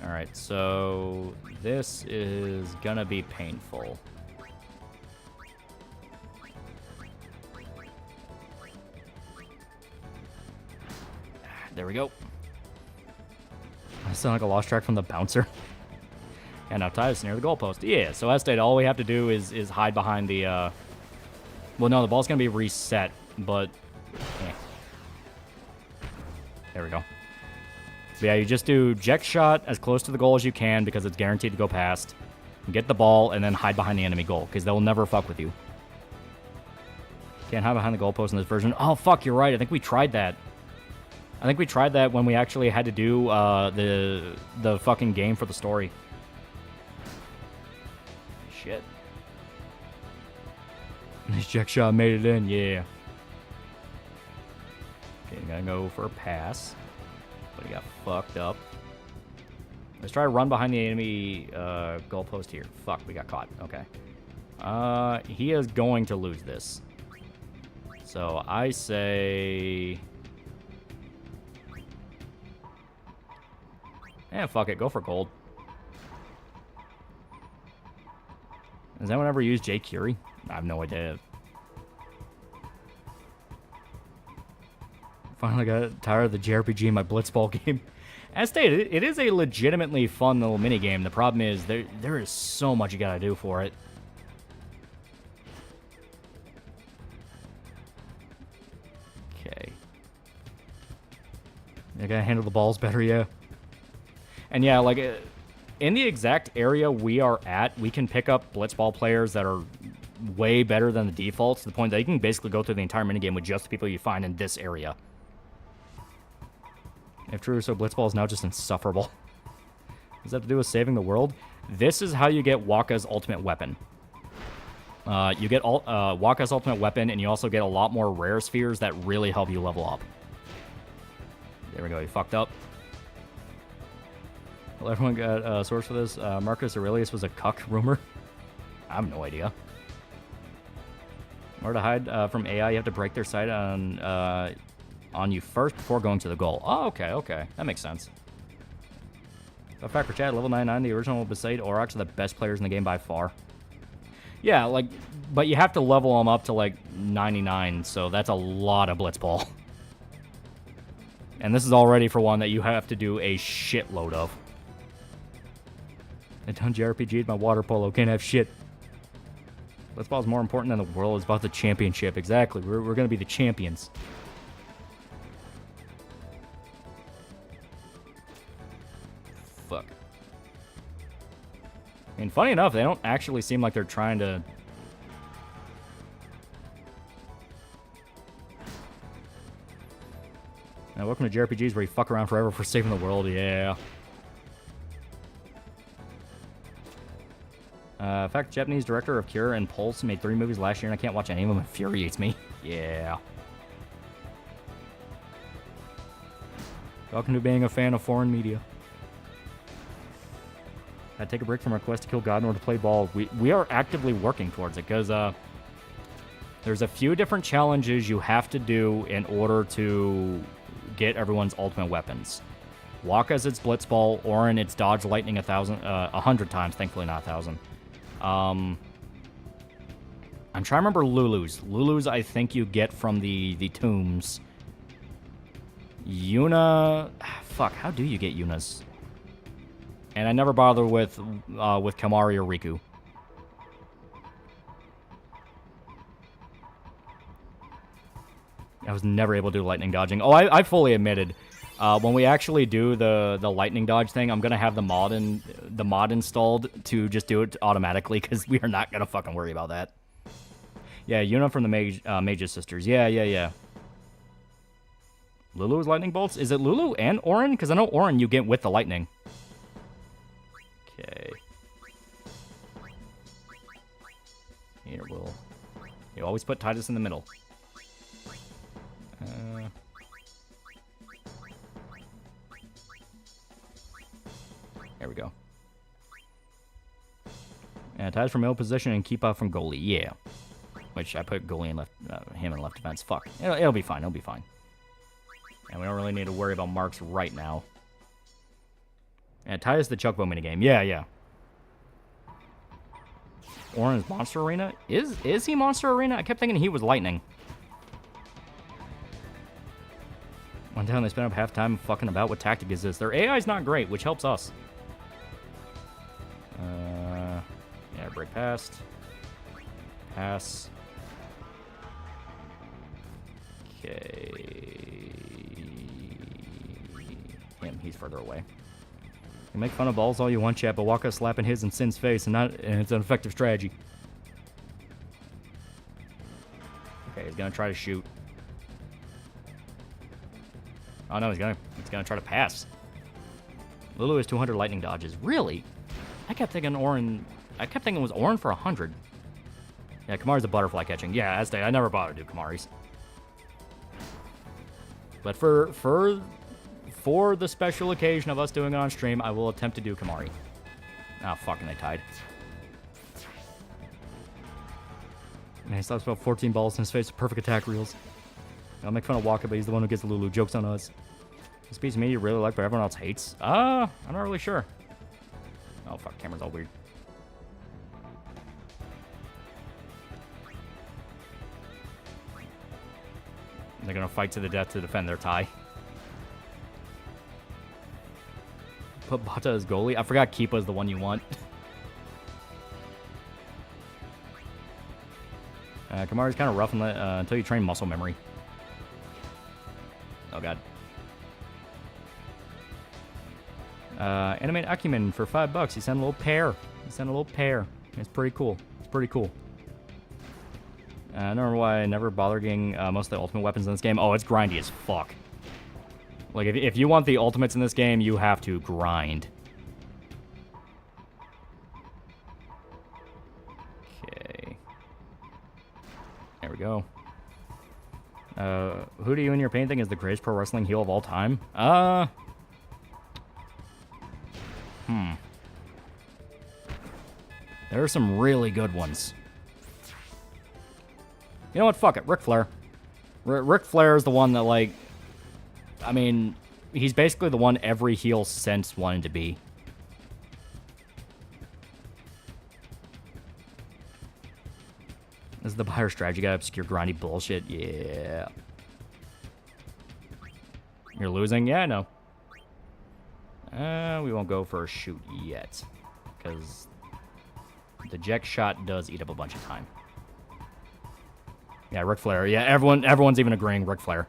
Alright, so this is gonna be painful. There we go. I sound like a lost track from the bouncer. And now Titus near the goalpost. Yeah, so as stated, all we have to do is hide behind the, well, no, the ball's going to be reset, but, there we go. But yeah, you just do jet shot as close to the goal as you can because it's guaranteed to go past. Get the ball, and then hide behind the enemy goal because they'll never fuck with you. Can't hide behind the goalpost in this version. Oh, fuck, you're right. I think we tried that. I think we tried that when we actually had to do the fucking game for the story. Shit. This check shot made it in, yeah. Okay, I'm gonna go for a pass. But he got fucked up. Let's try to run behind the enemy goalpost here. Fuck, we got caught. Okay. He is going to lose this. So I say... Eh, fuck it. Go for gold. Has anyone ever used J. Curie? I have no idea. Finally got tired of the JRPG in my Blitzball game. As stated, it is a legitimately fun little minigame. The problem is there is so much you gotta do for it. Okay. I gotta handle the balls better, yeah. And yeah, like, in the exact area we are at, we can pick up Blitzball players that are way better than the defaults, to the point that you can basically go through the entire minigame with just the people you find in this area. If true, so Blitzball is now just insufferable. Does that have to do with saving the world? This is how you get Waka's ultimate weapon. You get Waka's ultimate weapon, and you also get a lot more rare spheres that really help you level up. There we go, you fucked up. Well, everyone got a source for this. Marcus Aurelius was a cuck rumor. I have no idea. In order to hide from AI, you have to break their sight on you first before going to the goal. Oh, okay, okay. That makes sense. A fact for chat, level 99, the original Besaid Aurochs are the best players in the game by far. Yeah, like, but you have to level them up to, like, 99, so that's a lot of Blitzball. And this is already for one that you have to do a shitload of. I done JRPG'd my water polo, can't have shit. Blitzball is more important than the world. It's about the championship. Exactly. We're going to be the champions. Fuck. I mean, funny enough, they don't actually seem like they're trying to... Now, welcome to JRPGs where you fuck around forever for saving the world. Yeah. In fact, Japanese director of Cure and Pulse made 3 movies last year, and I can't watch any of them. It infuriates me. Yeah. Welcome to being a fan of foreign media. I take a break from our quest to kill God in order to play ball. We are actively working towards it, because there's a few different challenges you have to do in order to get everyone's ultimate weapons. Waka's its Blitzball, Orin its Dodge Lightning 100 times, thankfully not 1,000. I'm trying to remember Lulu's. Lulu's, I think you get from the tombs. Yuna... Fuck, how do you get Yuna's? And I never bother with Kamari or Riku. I was never able to do lightning dodging. Oh, I fully admitted. When we actually do the lightning dodge thing, I'm gonna have the mod installed to just do it automatically, because we are not gonna fucking worry about that. Yeah, Yuna from the Mage's Sisters. Yeah. Lulu's lightning bolts? Is it Lulu and Orin? Because I know Orin you get with the lightning. Okay. Here, you always put Titus in the middle. There we go. And Titus from middle position and keep out from goalie. Yeah. Which I put goalie in him in left defense. Fuck. It'll be fine. It'll be fine. And we don't really need to worry about marks right now. And Titus the Chuckbo minigame. Yeah. Orin's Monster Arena? Is he Monster Arena? I kept thinking he was Lightning. One time they spent up half time fucking about what tactic is this. Their AI's not great, which helps us. Yeah, break past. Pass. Okay. Him, he's further away. You make fun of balls all you want, chat, but Waka slapping his in Sin's face, and it's an effective strategy. Okay, he's gonna try to shoot. Oh no, he's gonna try to pass. Lulu has 200 lightning dodges. Really? I kept thinking it was Orin for 100. Yeah, Kamari's a butterfly catching. Yeah, as I never bothered to do Kamari's. But for the special occasion of us doing it on stream, I will attempt to do Kamari. Ah, fucking they tied. Man, he stops about 14 balls in his face with perfect attack reels. I'll make fun of Waka, but he's the one who gets the Lulu. Joke's on us. This piece of media you really like, but everyone else hates? I'm not really sure. Oh, fuck, camera's all weird. They're gonna fight to the death to defend their tie. Put Bata as goalie? I forgot Keepa is the one you want. Kamari's kind of rough until you train muscle memory. Oh, God. Animate Acumen for $5. He sent a little pair. It's pretty cool. I don't know why I never bother getting most of the ultimate weapons in this game. Oh, it's grindy as fuck. Like, if you want the ultimates in this game, you have to grind. Okay. There we go. Who do you in your opinion think is the greatest pro wrestling heel of all time? There are some really good ones. You know what? Fuck it. Ric Flair. Ric Flair is the one that, like... I mean, he's basically the one every heel since wanted to be. This is the buyer strategy guy, obscure grindy bullshit. Yeah. You're losing? Yeah, I know. We won't go for a shoot yet. Because the Jack shot does eat up a bunch of time. Yeah, Ric Flair. Yeah, everyone's even agreeing Ric Flair.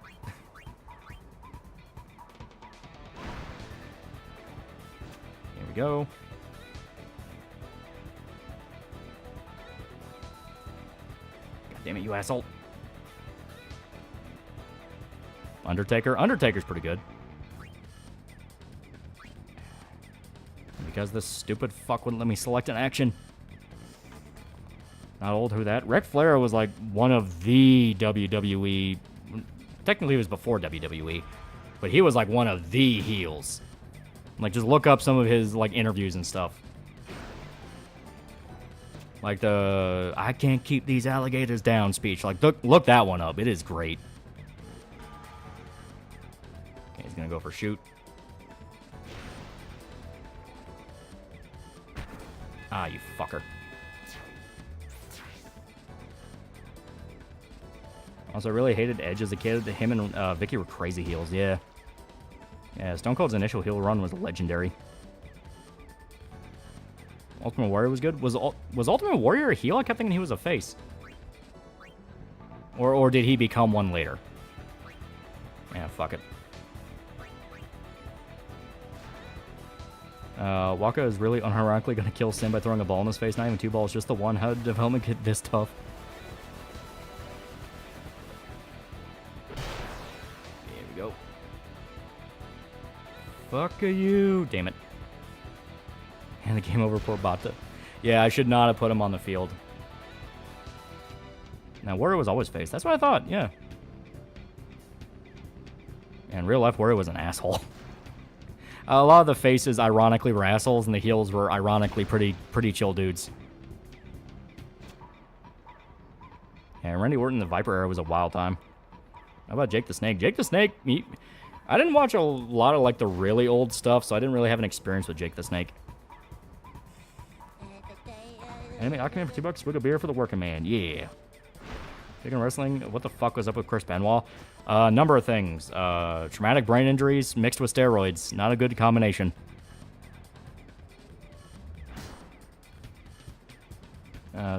Here we go. God damn it, you asshole. Undertaker. Undertaker's pretty good. Because this stupid fuck wouldn't let me select an action. Not old, who that? Ric Flair was like one of the WWE... Technically he was before WWE. But he was like one of the heels. Like, just look up some of his like interviews and stuff. Like the "I can't keep these alligators down" speech. Like, look that one up. It is great. Okay, he's gonna go for shoot. Ah, you fucker. Also, I really hated Edge as a kid. Him and Vicky were crazy heels, yeah. Yeah, Stone Cold's initial heel run was legendary. Ultimate Warrior was good. Was Ultimate Warrior a heel? I kept thinking he was a face. Or did he become one later? Yeah, fuck it. Waka is really unironically gonna kill Sin by throwing a ball in his face. Not even two balls, just the one. How did development get this tough? Here we go. Fuck you. Damn it. And the game over, poor Bata. Yeah, I should not have put him on the field. Now, Warrior was always face. That's what I thought, yeah. And real life, Warrior was an asshole. A lot of the faces, ironically, were assholes, and the heels were, ironically, pretty chill dudes. And Randy Orton, the Viper era, was a wild time. How about Jake the Snake? Jake the Snake, I didn't watch a lot of, like, the really old stuff, so I didn't really have an experience with Jake the Snake. Anime Aquaman for $2, swig a beer for the working man. Yeah. Speaking of wrestling, what the fuck was up with Chris Benoit? A number of things. Traumatic brain injuries mixed with steroids. Not a good combination.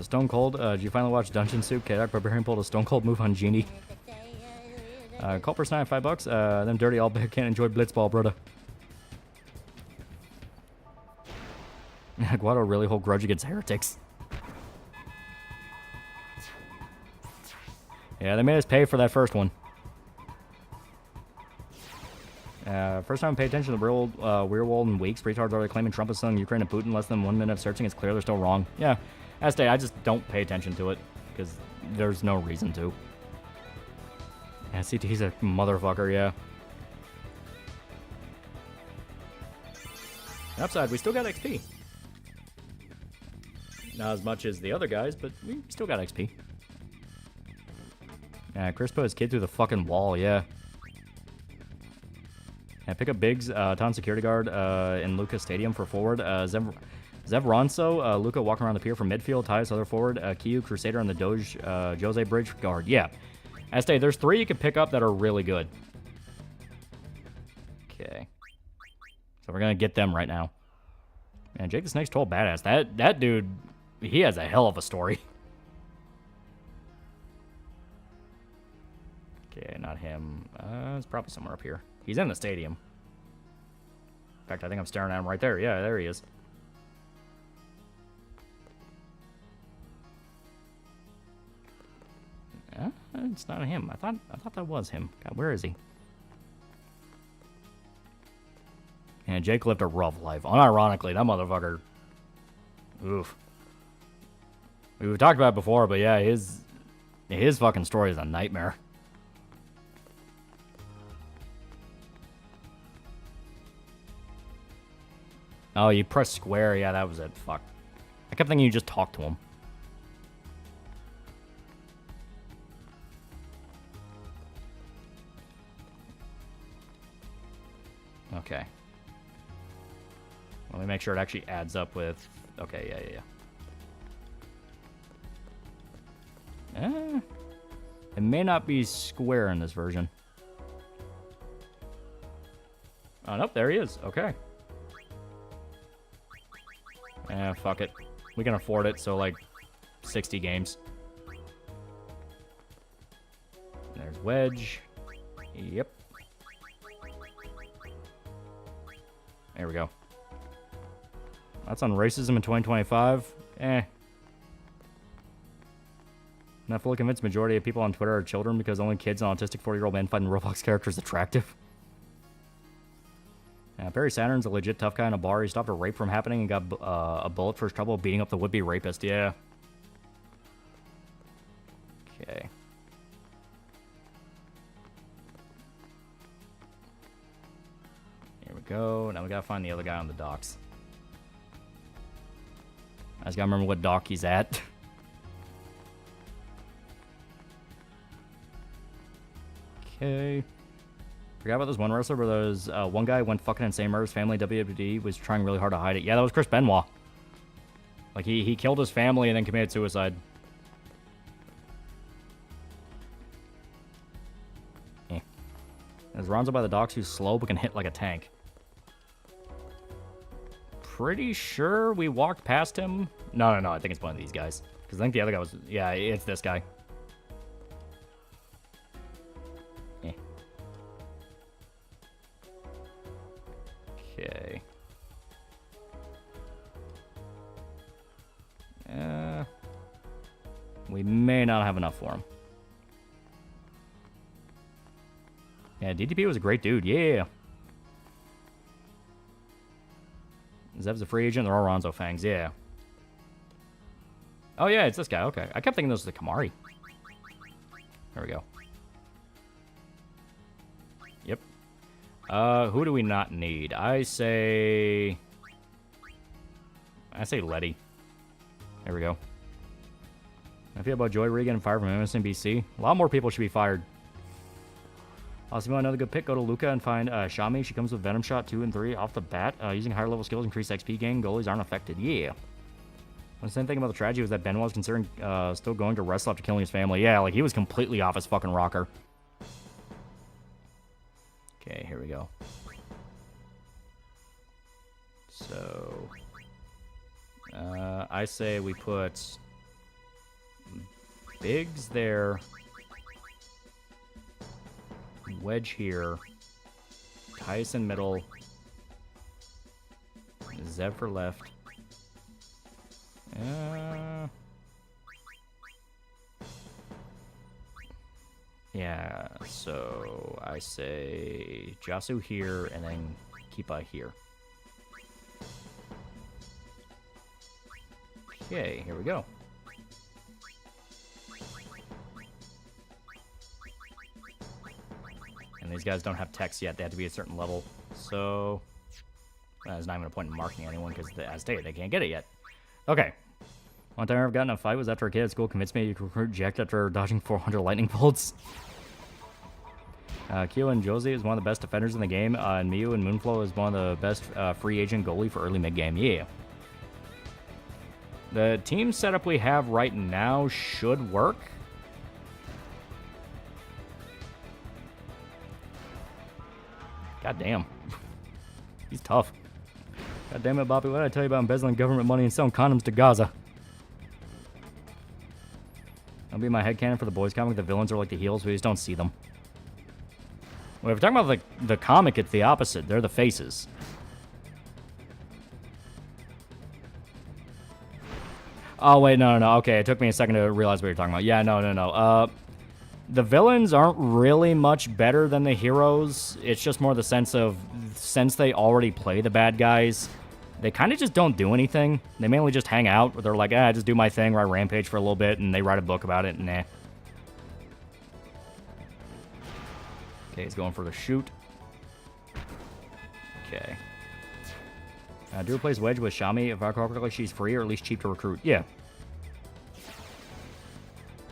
Stone Cold. Did you finally watch Dungeon Soup? K-Doc Barbarian pulled a Stone Cold move on Genie. Culper's $5. Them dirty all can't enjoy Blitzball, brother. Guado really hold grudge against heretics. Yeah, they made us pay for that first one. First time I paid attention to the real Weirwold in weeks. Retards already claiming Trump is selling Ukraine to Putin. Less than 1 minute of searching. It's clear they're still wrong. Yeah, as day, I just don't pay attention to it because there's no reason to. Yeah, CT's a motherfucker, yeah. Upside, we still got XP. Not as much as the other guys, but we still got XP. Yeah, Chris put his kid through the fucking wall, yeah. Yeah, pick up Biggs, town security guard in Luca Stadium for forward. Zev Ronso, Luca walking around the pier for midfield. Tyus, other forward. Kiyu, Crusader on the Jose Bridge guard. Yeah. Este, there's 3 you can pick up that are really good. Okay. So we're going to get them right now. Man, Jake the Snake's total badass. That dude, he has a hell of a story. Okay, not him. It's probably somewhere up here. He's in the stadium. In fact, I think I'm staring at him right there. Yeah, there he is. It's not him. I thought that was him. God, where is he? And Jake lived a rough life. Unironically, that motherfucker. Oof. We've talked about it before, but yeah, his fucking story is a nightmare. Oh, you press square. Yeah, that was it. Fuck. I kept thinking you just talked to him. Okay. Let me make sure it actually adds up with... Okay, yeah. It may not be square in this version. Oh, nope, there he is. Okay. Fuck it. We can afford it, so like 60 games. There's Wedge. Yep. There we go. That's on racism in 2025. Not fully convinced majority of people on Twitter are children because only kids and autistic 40-year-old men find Roblox characters attractive. Barry Saturn's a legit tough guy in a bar. He stopped a rape from happening and got a bullet for his trouble beating up the would-be rapist. Yeah. Okay. Here we go. Now we gotta find the other guy on the docks. I just gotta remember what dock he's at. Okay. Forgot about this one wrestler where there was one guy went fucking insane, murdered his family. WWE was trying really hard to hide it. Yeah, that was Chris Benoit. Like, he killed his family and then committed suicide. There's Ronzo by the docks who's slow but can hit like a tank. Pretty sure we walked past him. No, I think it's one of these guys. Because I think the other guy was... Yeah, it's this guy. Okay. We may not have enough for him. Yeah, DTP was a great dude. Yeah. Zev's a free agent. They're all Ronzo fangs. Yeah. Oh, yeah, it's this guy. Okay. I kept thinking this was the Kamari. There we go. Yep. Who do we not need? I say Letty. There we go. I feel about Joy Regan fired from MSNBC. A lot more people should be fired. Also, if you want another good pick, go to Luca and find Shami. She comes with Venom Shot 2 and 3 off the bat. Using higher level skills, increase XP gain. Goalies aren't affected. Yeah. The same thing about the tragedy was that Benoit was considering still going to wrestle after killing his family. Yeah, like he was completely off his fucking rocker. Okay, here we go. So, I say we put Biggs there, Wedge here, Tyson middle, Zev for left. Yeah, so I say Jasu here and then Kipa here. Okay, here we go. And these guys don't have text yet. They have to be a certain level. So, there's not even a point in marking anyone because, as stated, they can't get it yet. Okay. One time I've gotten in a fight was after a kid at school convinced me you could recruit Jack after dodging 400 lightning bolts. Kyo and Josie is one of the best defenders in the game, and Miyu and Moonflow is one of the best free agent goalie for early mid-game. Yeah. The team setup we have right now should work. God damn. He's tough. God damn it, Bobby. What did I tell you about embezzling government money and selling condoms to Gaza? That'll be my headcanon for the boys comic. The villains are like the heels. We just don't see them. Well, if we're talking about the comic, it's the opposite. They're the faces. Oh, wait, no. Okay, it took me a second to realize what you're talking about. Yeah, no. The villains aren't really much better than the heroes. It's just more the sense of, since they already play the bad guys, they kind of just don't do anything. They mainly just hang out. They're like, I just do my thing, write Rampage for a little bit, and they write a book about it, and nah. Okay, he's going for the shoot. Okay. Drew plays Wedge with Shami. If I recall correctly, she's free or at least cheap to recruit. Yeah.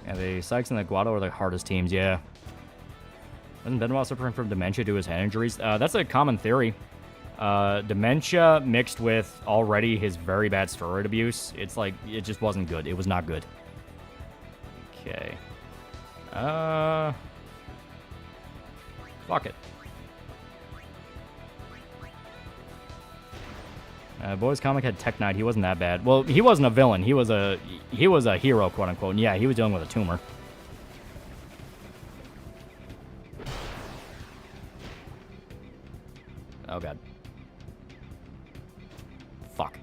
Yeah, the Sykes and the Guado are the hardest teams, yeah. Doesn't Benoit suffering from dementia due to his head injuries? That's a common theory. Dementia mixed with already his very bad steroid abuse. It's like, it just wasn't good. It was not good. Okay. Fuck it. Boys comic had Tech Knight. He wasn't that bad. Well, he wasn't a villain. He was a hero, quote unquote. And yeah, he was dealing with a tumor. Oh god. Fuck.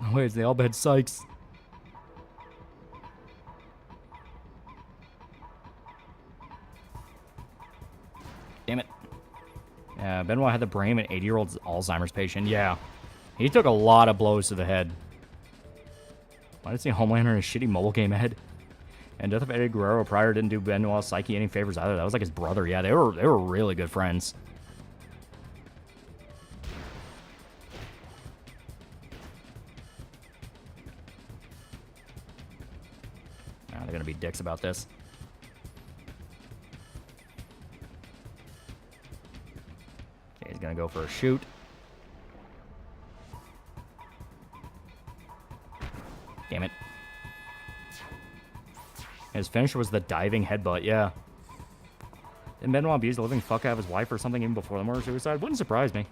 Oh, wait, it's the Albed Sykes. Damn it. Yeah, Benoit had the brain of an 80-year-old Alzheimer's patient. Yeah. He took a lot of blows to the head. Why did I see Homelander in a shitty mobile game head? And Death of Eddie Guerrero prior didn't do Benoit's psyche any favors either. That was like his brother. Yeah, they were really good friends. They're gonna be dicks about this. Okay, he's gonna go for a shoot. Damn it. His finisher was the diving headbutt, yeah. Didn't Benoit abuse the living fuck out of his wife or something even before the murder-suicide? Wouldn't surprise me.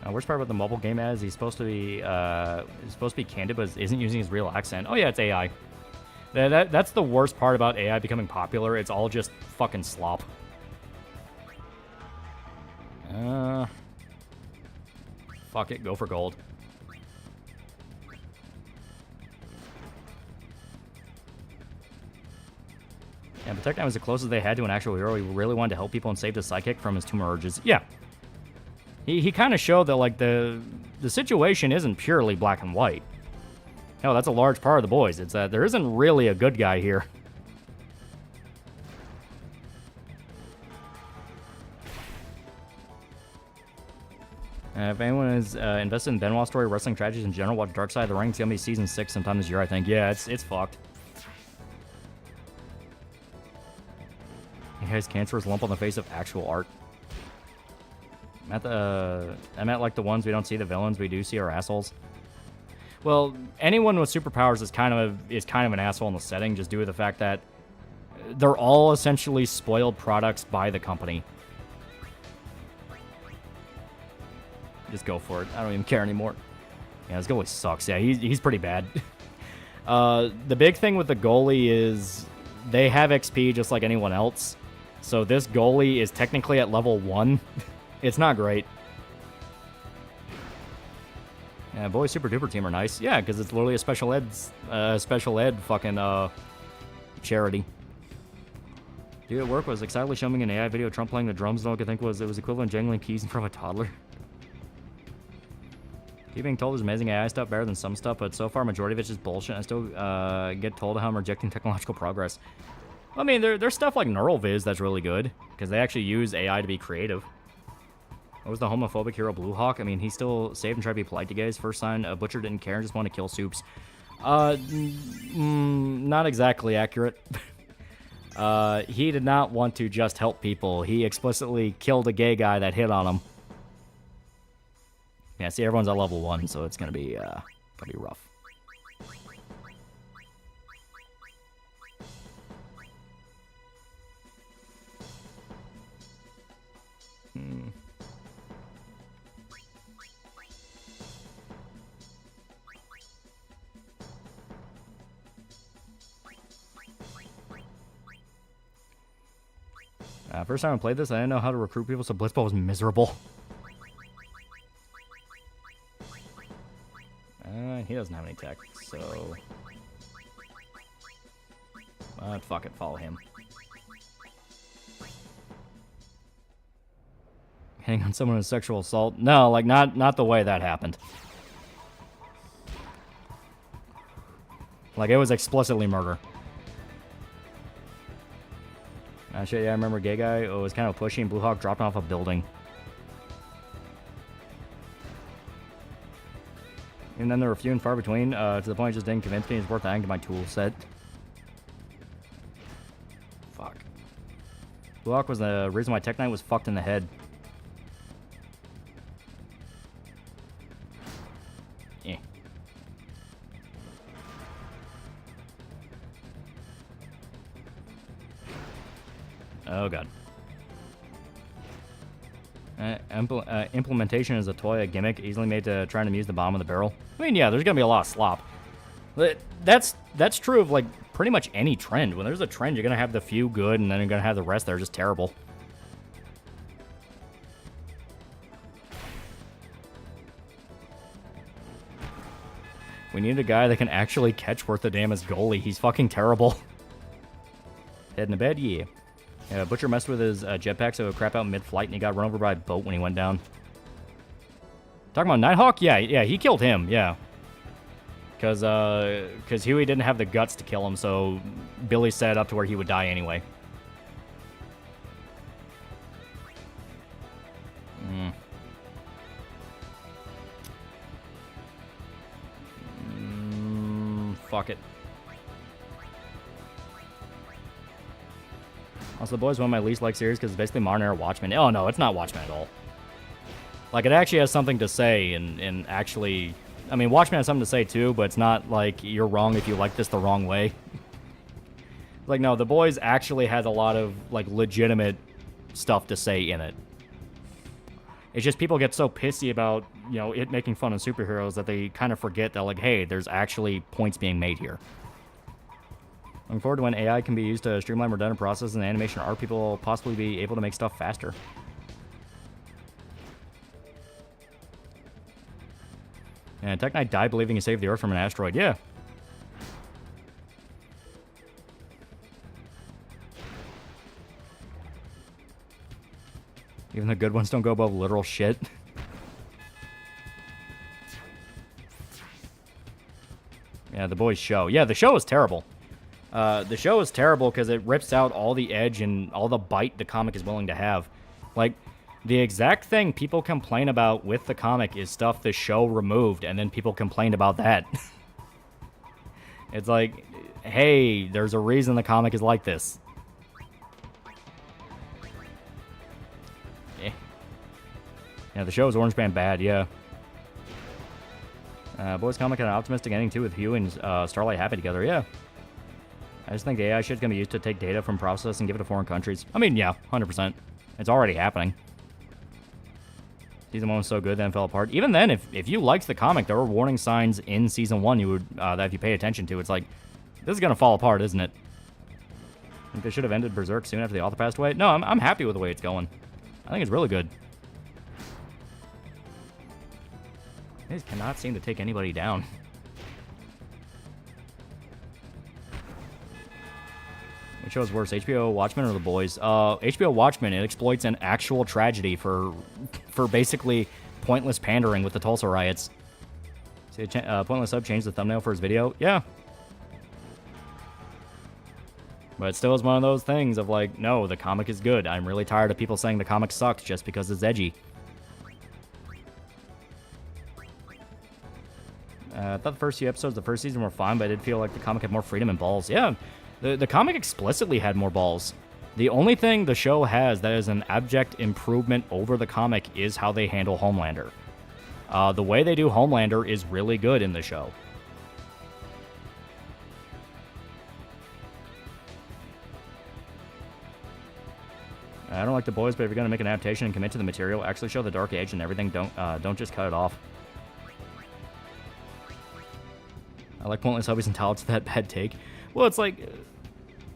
Worst part about the mobile game is he's supposed to be candid, but isn't using his real accent. Oh yeah, it's AI. That's the worst part about AI becoming popular. It's all just fucking slop. Fuck it, go for gold. Yeah, but Tech was the closest they had to an actual hero. He really wanted to help people and save the psychic from his tumor urges. Yeah. He kind of showed that, like, the situation isn't purely black and white. Hell, that's a large part of the boys. It's that there isn't really a good guy here. If anyone is invested in Benoit's story, wrestling tragedies in general, watch Dark Side of the Ring. It's going to be season 6 sometime this year, I think. Yeah, it's fucked. He has cancerous lump on the face of actual art. I meant like the ones we don't see, the villains we do see are assholes. Well, anyone with superpowers is kind of an asshole in the setting, just due to the fact that they're all essentially spoiled products by the company. Just go for it. I don't even care anymore. Yeah, this goalie sucks. Yeah, he's pretty bad. The big thing with the goalie is they have XP just like anyone else. So this goalie is technically at level 1. It's not great. Yeah, boys super duper team are nice. Yeah, because it's literally a special ed fucking charity. Dude at work was excitedly showing me an AI video of Trump playing the drums, and all I could think was it was equivalent to jangling keys in front of a toddler. Keep being told there's amazing AI stuff, better than some stuff, but so far majority of it's just bullshit. I still get told how I'm rejecting technological progress. I mean, there's stuff like Neural Viz that's really good, because they actually use AI to be creative. What was the homophobic hero Blue Hawk? I mean, he still saved and tried to be polite to guys. First sign, Butcher didn't care and just wanted to kill Soups. Not exactly accurate. He did not want to just help people. He explicitly killed a gay guy that hit on him. Yeah, see, everyone's at level 1, so it's gonna be rough. First time I played this, I didn't know how to recruit people, so Blitzball was miserable. He doesn't have any tech, so... fuck it, follow him. Hitting on someone with sexual assault? No, like, not the way that happened. Like, it was explicitly murder. Shit, yeah, I remember a gay guy who was kind of pushy and Blue Hawk dropped him off a building. And then there were few and far between, to the point it just didn't convince me it's worth adding to my tool set. Fuck. Blue Hawk was the reason why Tech Knight was fucked in the head. Eh. Oh god. Implementation is a toy, a gimmick, easily made to try and amuse the bottom of the barrel. I mean, yeah, there's gonna be a lot of slop. But that's true of, like, pretty much any trend. When there's a trend, you're gonna have the few good, and then you're gonna have the rest that are just terrible. We need a guy that can actually catch worth a damn as goalie. He's fucking terrible. Heading to bed? Yeah. Butcher messed with his jetpack so it would crap out mid-flight, and he got run over by a boat when he went down. Talking about Nighthawk? Yeah, he killed him, yeah. Because Huey didn't have the guts to kill him, so Billy set it up to where he would die anyway. Fuck it. Also, The Boys is one of my least liked series because it's basically Modern Era Watchmen. Oh, no, it's not Watchmen at all. Like, it actually has something to say, and actually... I mean, Watchmen has something to say, too, but it's not like you're wrong if you like this the wrong way. Like, no, The Boys actually has a lot of, like, legitimate stuff to say in it. It's just people get so pissy about, you know, it making fun of superheroes that they kind of forget that, like, hey, there's actually points being made here. Looking forward to when AI can be used to streamline redundant processes and animation art, people will possibly be able to make stuff faster. And Tech Knight died believing he saved the Earth from an asteroid. Yeah. Even the good ones don't go above literal shit. Yeah, The Boys show. Yeah, the show is terrible. The show is terrible because it rips out all the edge and all the bite the comic is willing to have. Like, the exact thing people complain about with the comic is stuff the show removed, and then people complained about that. It's like, hey, there's a reason the comic is like this. Yeah, the show is Orange Band bad, yeah. Boys comic had an optimistic ending, too, with Hugh and Starlight happy together, yeah. I just think AI shit's gonna be used to take data from process and give it to foreign countries. I mean, yeah, 100%. It's already happening. Season 1 was so good, then it fell apart. Even then, if you liked the comic, there were warning signs in Season 1 you would that if you pay attention to. It's like, this is gonna fall apart, isn't it? I think they should have ended Berserk soon after the author passed away. No, I'm happy with the way it's going. I think it's really good. They just cannot seem to take anybody down. Which show is worse, HBO Watchmen or The Boys? HBO Watchmen, it exploits an actual tragedy for basically pointless pandering with the Tulsa riots. See, Pointless Sub changed the thumbnail for his video? Yeah. But it still is one of those things of like, no, the comic is good. I'm really tired of people saying the comic sucks just because it's edgy. thought the first few episodes of the first season were fine, but I did feel like the comic had more freedom and balls. Yeah, the comic explicitly had more balls. The only thing the show has that is an abject improvement over the comic is how they handle Homelander. The way they do Homelander is really good in the show. I don't like The Boys, but if you're going to make an adaptation and commit to the material, actually show the Dark Age and everything, don't just cut it off. I like pointless hobbies and talents, that bad take. Well, it's like,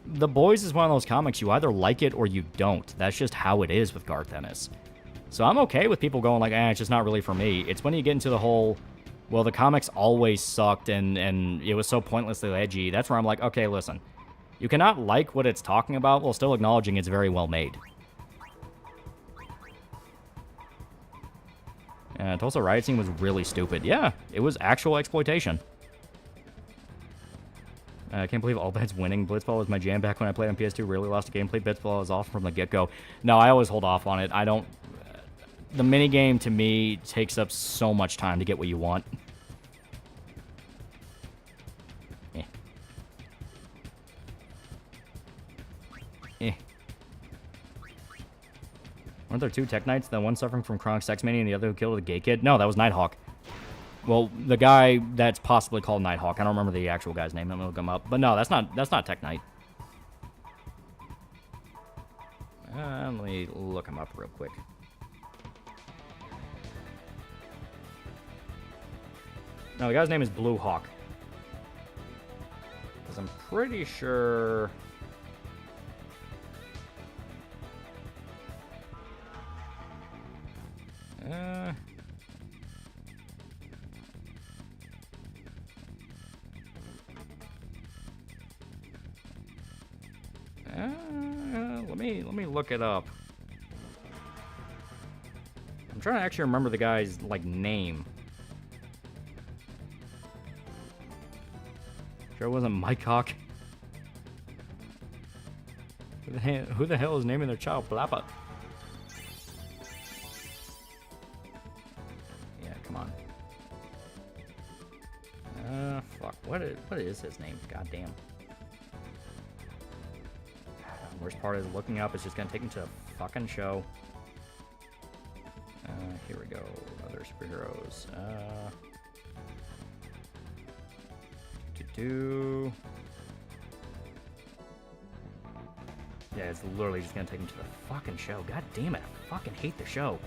The Boys is one of those comics, you either like it or you don't. That's just how it is with Garth Ennis. So I'm okay with people going like, it's just not really for me. It's when you get into the whole, well, the comics always sucked and it was so pointlessly edgy. That's where I'm like, okay, listen. You cannot like what it's talking about while still acknowledging it's very well made. Tulsa Riot Scene was really stupid. Yeah, it was actual exploitation. I can't believe All Bad's winning. Blitzball was my jam back when I played on PS2. Really lost a game. Played Blitzball was off from the get-go. No, I always hold off on it. I don't... The minigame, to me, takes up so much time to get what you want. Eh. Eh. Weren't there two Tech Knights? The one suffering from chronic sex mania and the other who killed a gay kid? No, that was Nighthawk. Well, the guy that's possibly called Nighthawk. I don't remember the actual guy's name. I'm gonna look him up. But no, that's not Tech Knight. Let me look him up real quick. No, the guy's name is Blue Hawk. Because I'm pretty sure... let me look it up. I'm trying to actually remember the guy's like name. Sure it wasn't Mike Hawk. Who the hell is naming their child Blappa? Yeah, come on. Fuck. What is his name? Goddamn. Worst part is looking up. It's just gonna take me to a fucking show. Here we go. Other superheroes. Yeah, it's literally just gonna take me to the fucking show. God damn it! I fucking hate the show.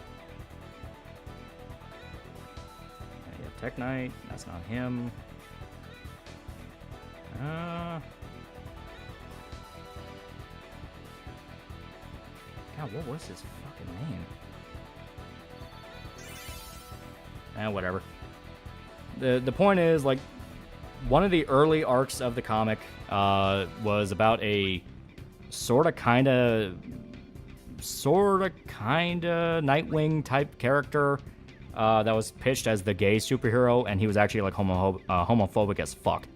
Yeah, Tech Knight. That's not him. God, what was his fucking name? Whatever. The point is, like, one of the early arcs of the comic was about a sorta kinda Nightwing type character that was pitched as the gay superhero, and he was actually like homophobic as fuck.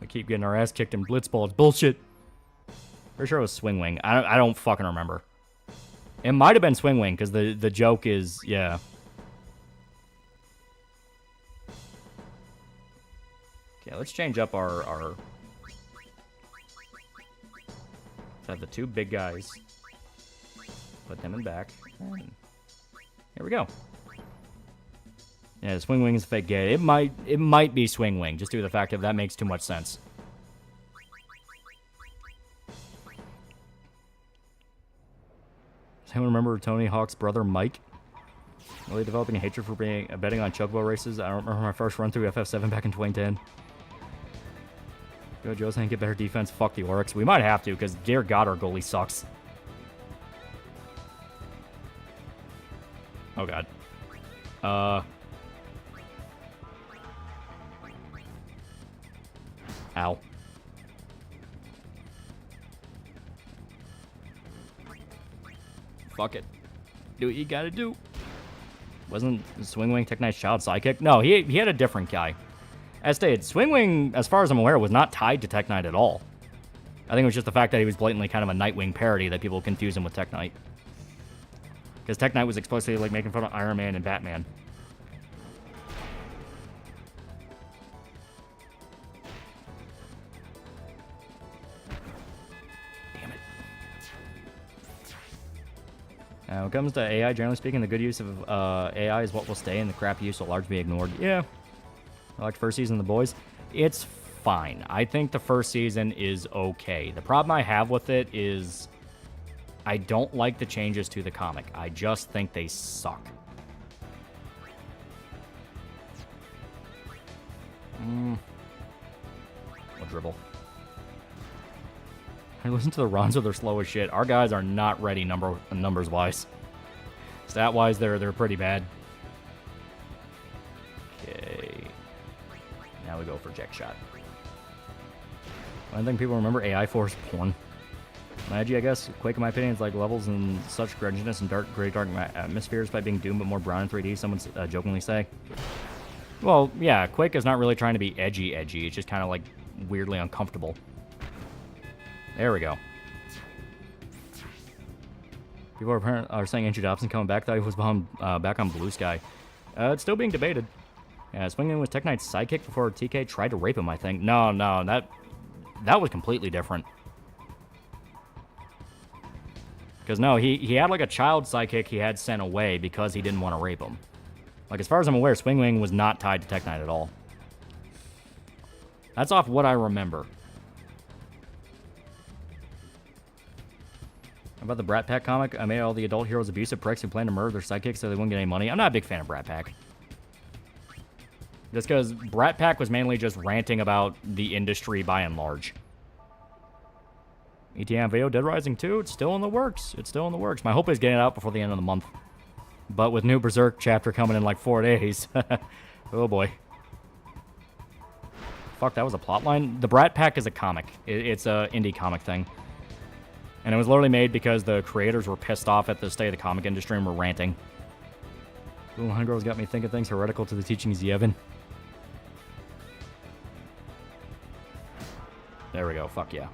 We keep getting our ass kicked in Blitzball. It's bullshit. Pretty sure it was Swing Wing. I don't fucking remember. It might have been Swing Wing, because the joke is, yeah. Okay, let's change up our... Let's have the two big guys. Put them in back. And here we go. Yeah, Swing Wing is fake gay. It might be Swing Wing, just due to the fact that makes too much sense. Does anyone remember Tony Hawk's brother Mike? Really developing a hatred for betting on chocobo races? I don't remember my first run through FF7 back in 2010. Go Joe's saying get better defense. Fuck the Oryx. We might have to, because dear God, our goalie sucks. Oh God. Ow. Fuck it. Do what you gotta do. Wasn't Swing Wing Tech Knight's child sidekick? No, he had a different guy. As stated, Swing Wing, as far as I'm aware, was not tied to Tech Knight at all. I think it was just the fact that he was blatantly kind of a Nightwing parody that people confuse him with Tech Knight. Because Tech Knight was explicitly like making fun of Iron Man and Batman. Damn it. When it comes to AI, generally speaking, the good use of AI is what will stay, and the crappy use will largely be ignored. Yeah. I liked first season of The Boys. It's fine. I think the first season is okay. The problem I have with it is I don't like the changes to the comic. I just think they suck. What dribble? I listen to the runs, they're slow as shit. Our guys are not ready numbers-wise. Stat-wise, they're pretty bad. Okay. Now we go for Jack Shot. I think people remember AI Force porn. Magi, I guess. Quake, in my opinion, is like levels and such grunginess and great dark atmospheres by being Doom, but more brown in 3D, someone jokingly say. Well, yeah, Quake is not really trying to be edgy. It's just kind of like weirdly uncomfortable. There we go. People are saying Andrew Dobson coming back. Thought he was back on Blue Sky. It's still being debated. Yeah, swinging with Tech Knight's sidekick before TK tried to rape him, I think. No, that was completely different. Because, no, he had, like, a child sidekick he had sent away because he didn't want to rape him. Like, as far as I'm aware, Swingwing was not tied to Tech Knight at all. That's off what I remember. How about the Brat Pack comic? I made all the adult heroes abusive pricks who plan to murder their sidekicks so they wouldn't get any money. I'm not a big fan of Brat Pack. Just because Brat Pack was mainly just ranting about the industry by and large. ETM VO Dead Rising 2, it's still in the works. My hope is getting it out before the end of the month. But with new Berserk chapter coming in like 4 days. Oh boy. Fuck, that was a plot line. The Brat Pack is a comic. It's a indie comic thing. And it was literally made because the creators were pissed off at the state of the comic industry and were ranting. Ooh, Hungrow's got me thinking things heretical to the teachings of Yevon. There we go, fuck yeah.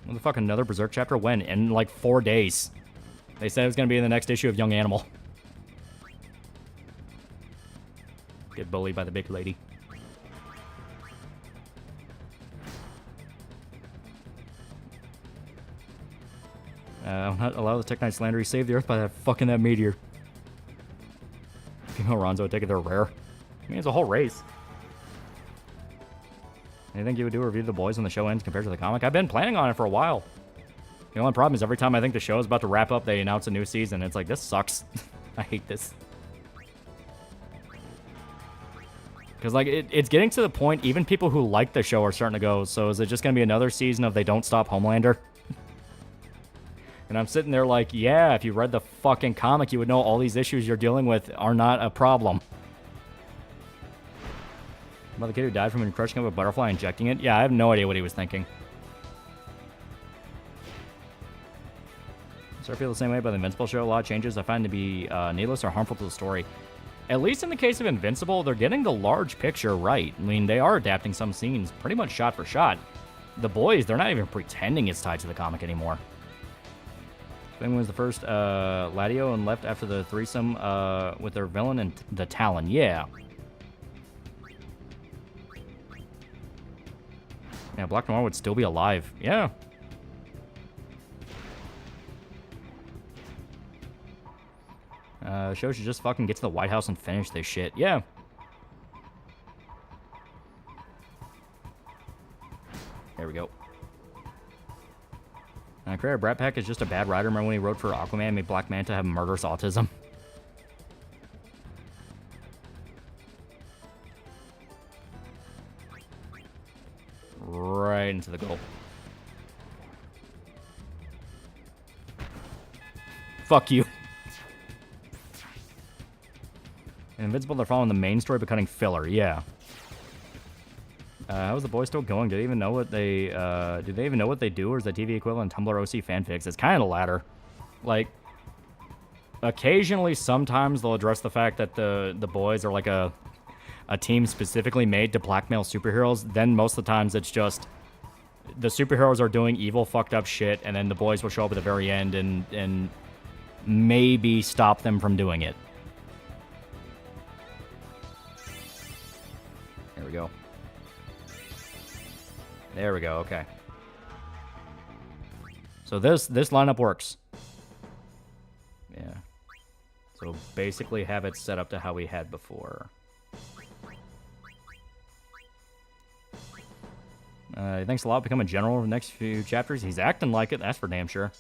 What the fuck, another Berserk chapter? When? In like 4 days. They said it was going to be in the next issue of Young Animal. Get bullied by the big lady. I'll not allow the Tech Knight slander. He saved the Earth by that meteor. Female Ronzo would take it they're rare. I mean, it's a whole race. You think you would do a review of The Boys when the show ends compared to the comic? I've been planning on it for a while. The only problem is every time I think the show is about to wrap up, they announce a new season. It's like, this sucks. I hate this. Because, like, it's getting to the point, even people who like the show are starting to go, so is it just going to be another season of They Don't Stop Homelander? And I'm sitting there like, yeah, if you read the fucking comic, you would know all these issues you're dealing with are not a problem. About the kid who died from crushing up a butterfly and injecting it? Yeah, I have no idea what he was thinking. So I feel the same way about the Invincible show. A lot of changes I find to be needless or harmful to the story. At least in the case of Invincible, they're getting the large picture right. I mean, they are adapting some scenes pretty much shot for shot. The Boys, they're not even pretending it's tied to the comic anymore. Swing was the first Ladio and left after the threesome with their villain and the Talon. Yeah. Yeah, Black Noir would still be alive. Yeah. Show should just fucking get to the White House and finish this shit. Yeah. There we go. Creator Brat Pack is just a bad writer. Remember when he wrote for Aquaman and made Black Manta have murderous autism? Right into the goal. Fuck you. In Invincible, they're following the main story but cutting filler. Yeah. How's The Boys still going? Do they even know what they do, or is the TV equivalent Tumblr OC fanfics? It's kind of the latter. Like, occasionally, sometimes they'll address the fact that the Boys are like a team specifically made to blackmail superheroes. Then most of the times it's just the superheroes are doing evil, fucked up shit, and then the boys will show up at the very end and maybe stop them from doing it. There we go. There we go, okay. So this lineup works. Yeah. So basically have it set up to how we had before. Thanks a lot. Become a general over the next few chapters. He's acting like it. That's for damn sure.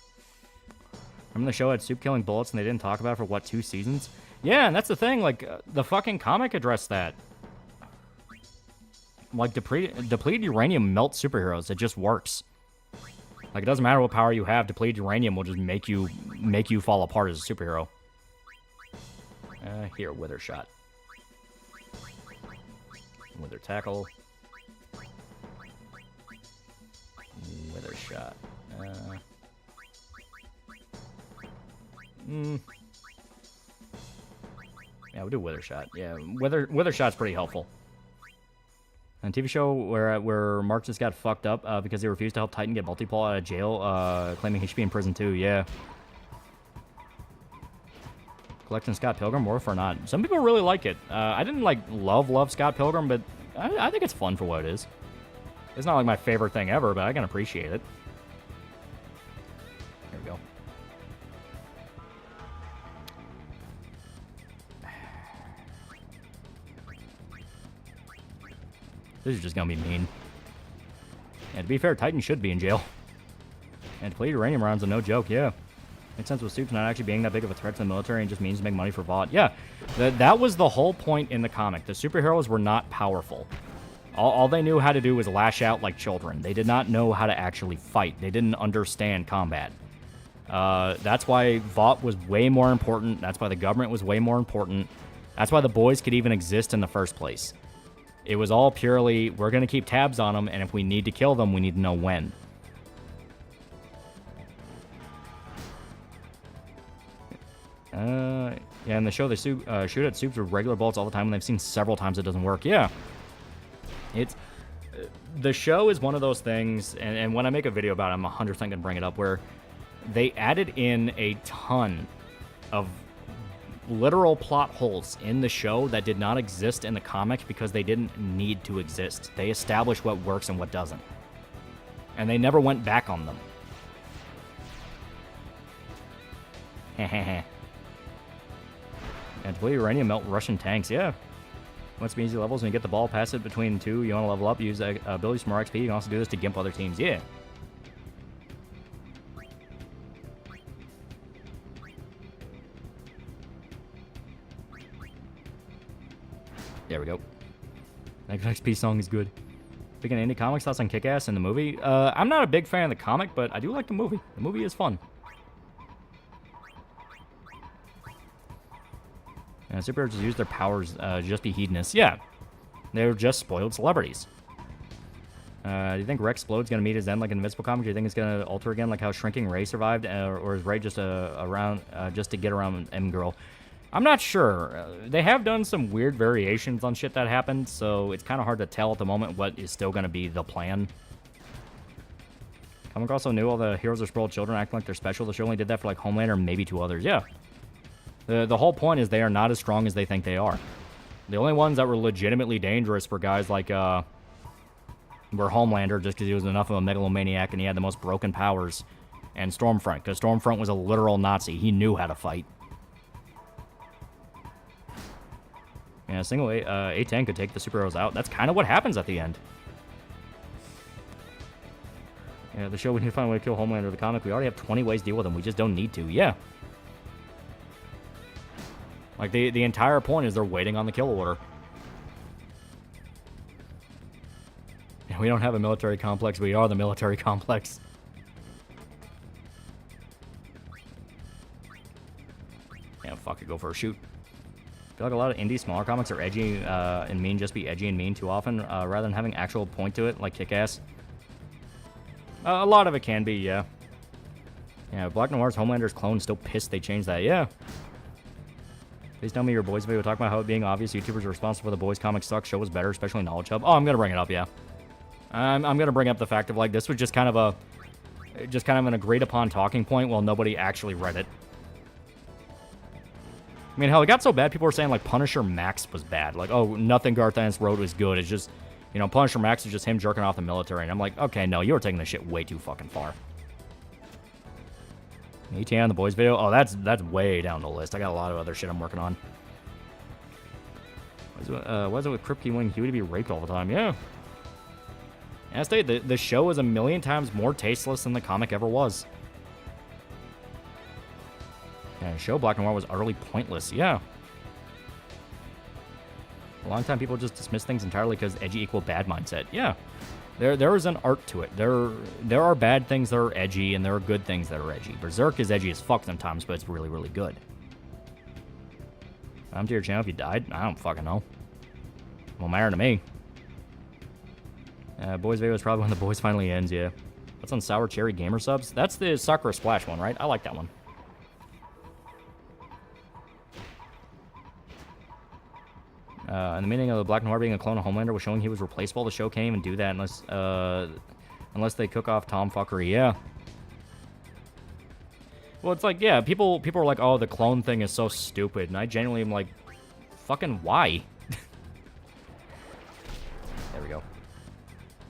Remember the show had soup killing bullets and they didn't talk about it for, what, 2 seasons? Yeah, and that's the thing. Like, the fucking comic addressed that. Like, depleted uranium melts superheroes. It just works. Like, it doesn't matter what power you have. Depleted uranium will just make you fall apart as a superhero. Here, Wither Shot. Wither Tackle. Wither Shot. Yeah, we'll do Wither Shot. Yeah, Wither Shot's pretty helpful. And TV show where Mark just got fucked up because they refused to help Titan get Multipole out of jail, claiming he should be in prison too. Yeah. Collecting Scott Pilgrim, worth or not? Some people really like it. I didn't love Scott Pilgrim, but I think it's fun for what it is. It's not like my favorite thing ever, but I can appreciate it. Here we go. This is just gonna be mean. And to be fair, Titan should be in jail. And depleted uranium rounds are no joke, yeah. Makes sense with Soups not actually being that big of a threat to the military and just means to make money for Vought. Yeah, that was the whole point in the comic. The superheroes were not powerful. All they knew how to do was lash out like children. They did not know how to actually fight. They didn't understand combat. That's why Vought was way more important. That's why the government was way more important. That's why the boys could even exist in the first place. It was all purely, we're going to keep tabs on them, and if we need to kill them, we need to know when. Yeah, in the show, they shoot at Soups with regular bullets all the time, and they've seen several times it doesn't work. Yeah. It's... the show is one of those things, and when I make a video about it, I'm 100% going to bring it up, where they added in a ton of literal plot holes in the show that did not exist in the comic because they didn't need to exist. They established what works and what doesn't. And they never went back on them. Heh. And depleted uranium melt Russian tanks, yeah. Once be easy levels, when you get the ball, pass it between 2, you want to level up, use abilities for more XP. You can also do this to gimp other teams, yeah. There we go. That XP song is good. Speaking of indie comics, thoughts on Kick-Ass and the movie? I'm not a big fan of the comic, but I do like the movie. The movie is fun. Superheroes just use their powers just be hedonists. Yeah. They're just spoiled celebrities. Do you think Rex Explode's going to meet his end like an Invincible comic? Do you think it's going to alter again like how Shrinking Ray survived? Or is Ray just around just to get around M-Girl? I'm not sure. They have done some weird variations on shit that happened, so it's kind of hard to tell at the moment what is still going to be the plan. Comic also knew all the heroes are spoiled children acting like they're special. The show only did that for like Homelander and maybe 2 others. Yeah. The whole point is they are not as strong as they think they are. The only ones that were legitimately dangerous were guys like were Homelander, just because he was enough of a megalomaniac and he had the most broken powers, and Stormfront, because Stormfront was a literal Nazi. He knew how to fight. Yeah, a single A10 could take the superheroes out. That's kind of what happens at the end. Yeah, the show, we need to find a way to kill Homelander. The comic, we already have 20 ways to deal with him. We just don't need to. Yeah. Like, the entire point is they're waiting on the kill order. And we don't have a military complex. We are the military complex. Yeah, fuck it. Go for a shoot. I feel like a lot of indie smaller comics are edgy and mean, just be edgy and mean too often, rather than having actual point to it, like Kick-Ass. A lot of it can be, yeah. Yeah, Black Noir's Homelander's clone still pissed they changed that, yeah. Please tell me your boys video talk about how it being obvious YouTubers are responsible for the boys comics suck, show was better, especially Knowledge Hub. Oh, I'm gonna bring it up, yeah. I'm gonna bring up the fact of like this was just kind of an agreed upon talking point while nobody actually read it. I mean, hell, it got so bad people were saying like Punisher Max was bad. Like, oh, nothing Garth Ennis wrote was good. It's just, you know, Punisher Max is just him jerking off the military. And I'm like, okay, no, you're taking this shit way too fucking far. ETA on the boys video? Oh, that's way down the list. I got a lot of other shit I'm working on. What is it with Kripke wanting Huey to be raped all the time? Yeah. And I say, the show is a million times more tasteless than the comic ever was. Yeah, the show Black and White was utterly pointless. Yeah. A long time people just dismiss things entirely because edgy equal bad mindset. Yeah. There is an art to it. There are bad things that are edgy, and there are good things that are edgy. Berserk is edgy as fuck sometimes, but it's really, really good. I'm to your channel if you died? I don't fucking know. Won't matter to me. Boys video is probably when the boys finally ends, yeah. What's on Sour Cherry Gamer subs? That's the Sakura Splash one, right? I like that one. And the meaning of the Black Noir being a clone of Homelander was showing he was replaceable. The show can't even do that unless they cook off Tom fuckery. Yeah. Well, it's like, yeah, people are like, oh, the clone thing is so stupid. And I genuinely am like, fucking why? There we go.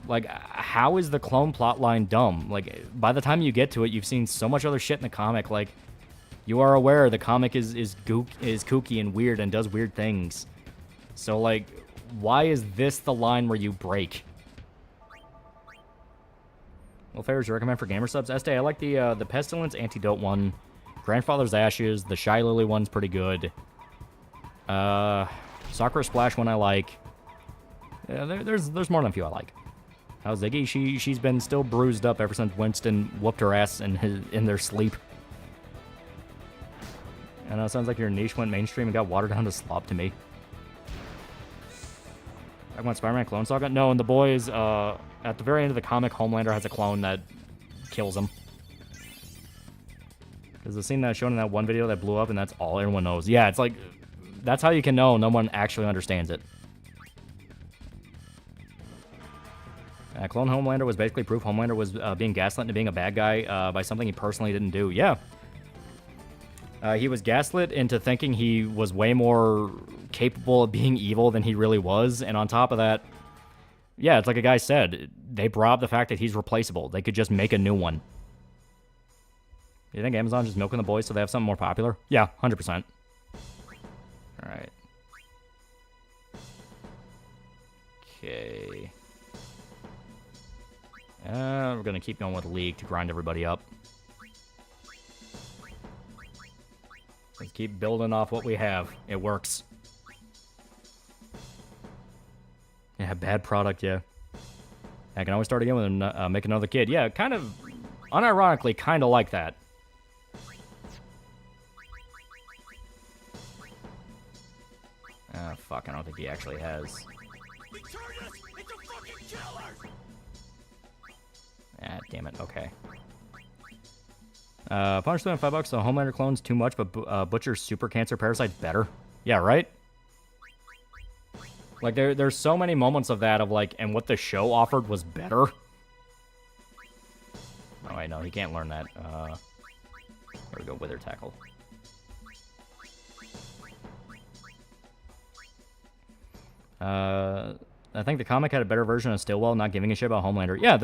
Like, how is the clone plotline dumb? Like, by the time you get to it, you've seen so much other shit in the comic. Like, you are aware the comic is kooky and weird and does weird things. So, like, why is this the line where you break? What favors do you recommend for gamer subs? Estee, I like the Pestilence Antidote one. Grandfather's Ashes. The Shy Lily one's pretty good. Sakura Splash one I like. Yeah, there's more than a few I like. How's Ziggy? She's been still bruised up ever since Winston whooped her ass in their sleep. And it sounds like your niche went mainstream and got watered down to slop to me. I want Spider-Man Clone Saga? No, and the boys, at the very end of the comic, Homelander has a clone that kills him. Because the scene that I showed in that one video that blew up, and that's all everyone knows. Yeah, it's like, that's how you can know no one actually understands it. Clone Homelander was basically proof Homelander was being gaslit into being a bad guy by something he personally didn't do. Yeah. He was gaslit into thinking he was way more capable of being evil than he really was. And on top of that, yeah, it's like a guy said, they brought up the fact that he's replaceable. They could just make a new one. You think Amazon's just milking the boys so they have something more popular? Yeah, 100%. All right. Okay. We're going to keep going with League to grind everybody up. Let's keep building off what we have. It works. Yeah, bad product, yeah. I can always start again with make another kid. Yeah, kind of, unironically, kind of like that. Fuck, I don't think he actually has. Ah, damn it, okay. Punisher $5, so Homelander clone's too much, but Butcher's super cancer parasite's better. Yeah, right? Like, there's so many moments of that, of like, and what the show offered was better. Oh, wait, no, he can't learn that. There we go, Wither Tackle. I think the comic had a better version of Stillwell not giving a shit about Homelander. Yeah,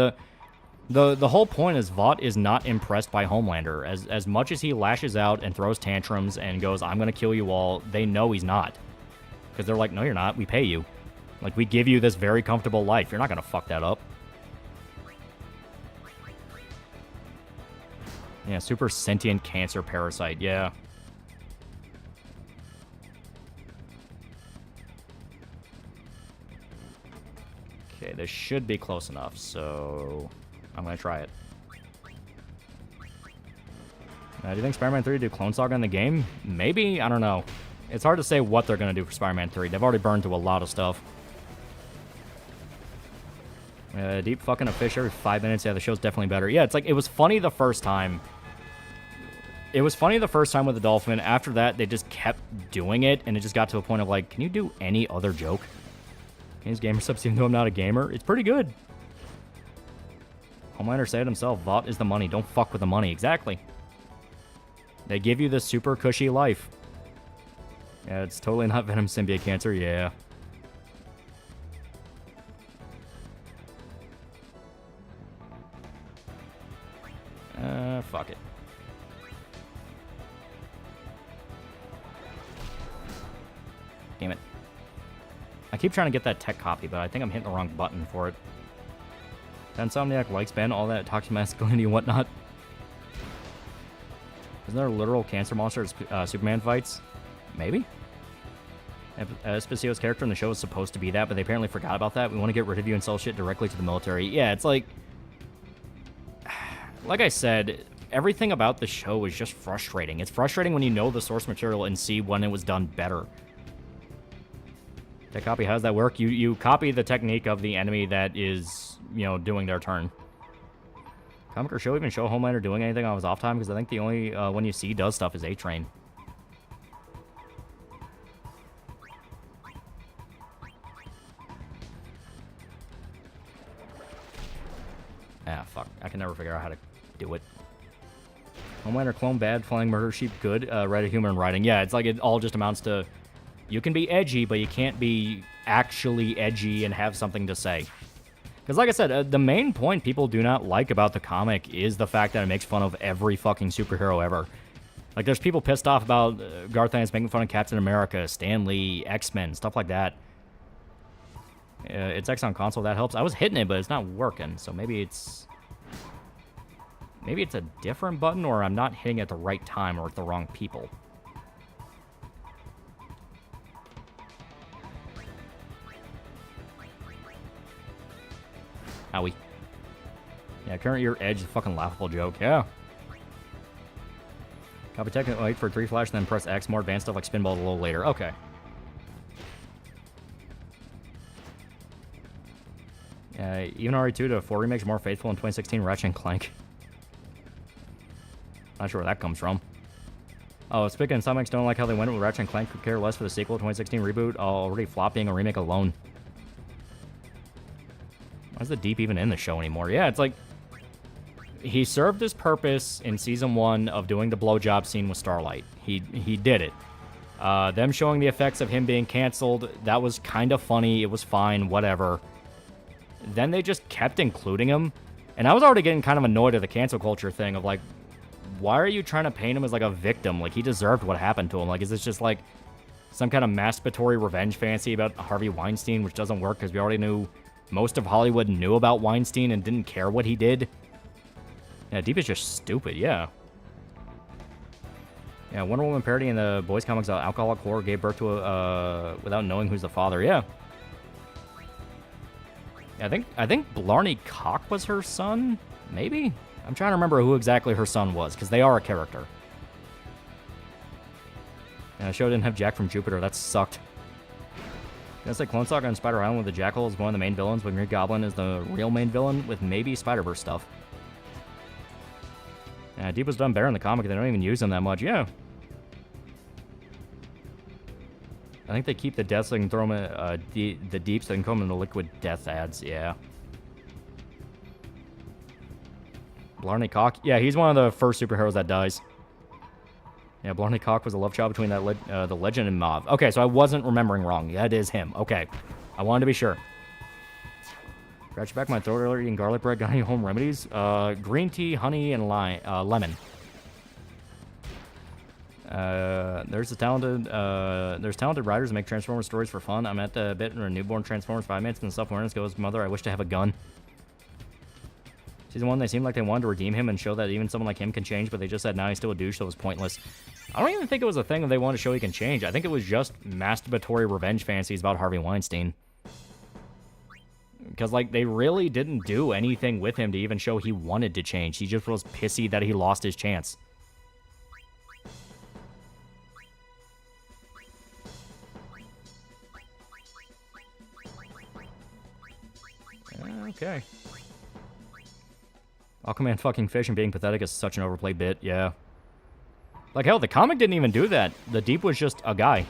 the whole point is Vought is not impressed by Homelander. As much as he lashes out and throws tantrums and goes, I'm going to kill you all, they know he's not. Because they're like, no, you're not. We pay you. Like, we give you this very comfortable life. You're not going to fuck that up. Yeah, super sentient cancer parasite. Yeah. Okay, this should be close enough, so I'm going to try it. Do you think Spider-Man 3 do Clone Saga in the game? Maybe? I don't know. It's hard to say what they're going to do for Spider-Man 3. They've already burned through a lot of stuff. Deep fucking a fish every 5 minutes. Yeah, the show's definitely better. Yeah, it's like, it was funny the first time. It was funny the first time with the dolphin. After that, they just kept doing it, and it just got to a point of like, can you do any other joke? Games gamer subs, even though I'm not a gamer. It's pretty good. Homelander said it himself, Vought is the money. Don't fuck with the money. Exactly. They give you this super cushy life. Yeah, it's totally not Venom symbiote cancer. Yeah. Fuck it. Damn it. I keep trying to get that tech copy, but I think I'm hitting the wrong button for it. Insomniac likes Ben, all that toxic masculinity and whatnot. Isn't there a literal cancer monster Superman fights? Maybe? Espacio's character in the show is supposed to be that, but they apparently forgot about that. We want to get rid of you and sell shit directly to the military. Yeah, it's like... Like I said, everything about the show is just frustrating. It's frustrating when you know the source material and see when it was done better. Tech copy, how does that work? You copy the technique of the enemy that is, you know, doing their turn. Comic or show even show Homelander doing anything on his off time? Because I think the only one you see does stuff is A-Train. Ah, fuck. I can never figure out how to do it. Homelander clone bad, flying murder sheep good, write a human writing. Yeah, it's like it all just amounts to... You can be edgy, but you can't be actually edgy and have something to say. Because like I said, the main point people do not like about the comic is the fact that it makes fun of every fucking superhero ever. Like, there's people pissed off about Garth Ennis making fun of Captain America, Stan Lee, X-Men, stuff like that. It's X on console, that helps. I was hitting it, but it's not working, so maybe it's... Maybe it's a different button, or I'm not hitting it at the right time, or at the wrong people. Owie. Yeah, current year edge is a fucking laughable joke. Yeah. Copy tech, wait for 3 flash, then press X. More advanced stuff like spinball a little later. Okay. Even RE2 to 4 remakes more faithful in 2016 Ratchet and Clank. Not sure where that comes from. Oh, speaking of Insomniacs don't like how they went with Ratchet and Clank, could care less for the sequel 2016 reboot, already flopping a remake alone. Why is the Deep even in the show anymore? Yeah, it's like... He served his purpose in Season 1 of doing the blowjob scene with Starlight. He did it. Them showing the effects of him being canceled, that was kind of funny. It was fine, whatever. Then they just kept including him. And I was already getting kind of annoyed at the cancel culture thing of like, why are you trying to paint him as like a victim? Like, he deserved what happened to him. Like, is this just like some kind of masturbatory revenge fantasy about Harvey Weinstein, which doesn't work because we already knew... Most of Hollywood knew about Weinstein and didn't care what he did. Yeah, Deep is just stupid, yeah. Yeah, Wonder Woman parody in the boys comics alcoholic whore gave birth to a, without knowing who's the father, yeah. Yeah, I think Blarney Cock was her son, maybe? I'm trying to remember who exactly her son was, because they are a character. Yeah, the show didn't have Jack from Jupiter, that sucked. Gonna say Clone Saga and Spider Island with the Jackal is one of the main villains, but Green Goblin is the real main villain with maybe Spider-Verse stuff. Yeah, Deep was done better in the comic. They don't even use him that much. Yeah. I think they keep the deaths so they can throw them in the Deep so they can throw them in the Liquid Death ads. Yeah. Blarney Cock. Yeah, he's one of the first superheroes that dies. Yeah, Blarney Cock was a love child between that the Legend and Mauve. Okay, so I wasn't remembering wrong. That is him. Okay. I wanted to be sure. Scratch back my throat earlier eating garlic bread. Got any home remedies? Green tea, honey, and lemon. There's talented writers that make Transformers stories for fun. I'm at the bit in a newborn Transformers 5 minutes and self-awareness goes, Mother, I wish to have a gun. Season 1, they seemed like they wanted to redeem him and show that even someone like him can change, but they just said, now he's still a douche, so it was pointless. I don't even think it was a thing that they wanted to show he can change. I think it was just masturbatory revenge fantasies about Harvey Weinstein. Because, like, they really didn't do anything with him to even show he wanted to change. He just was pissy that he lost his chance. Okay. Aquaman fucking fish and being pathetic is such an overplayed bit, yeah. Like, hell, the comic didn't even do that. The Deep was just a guy.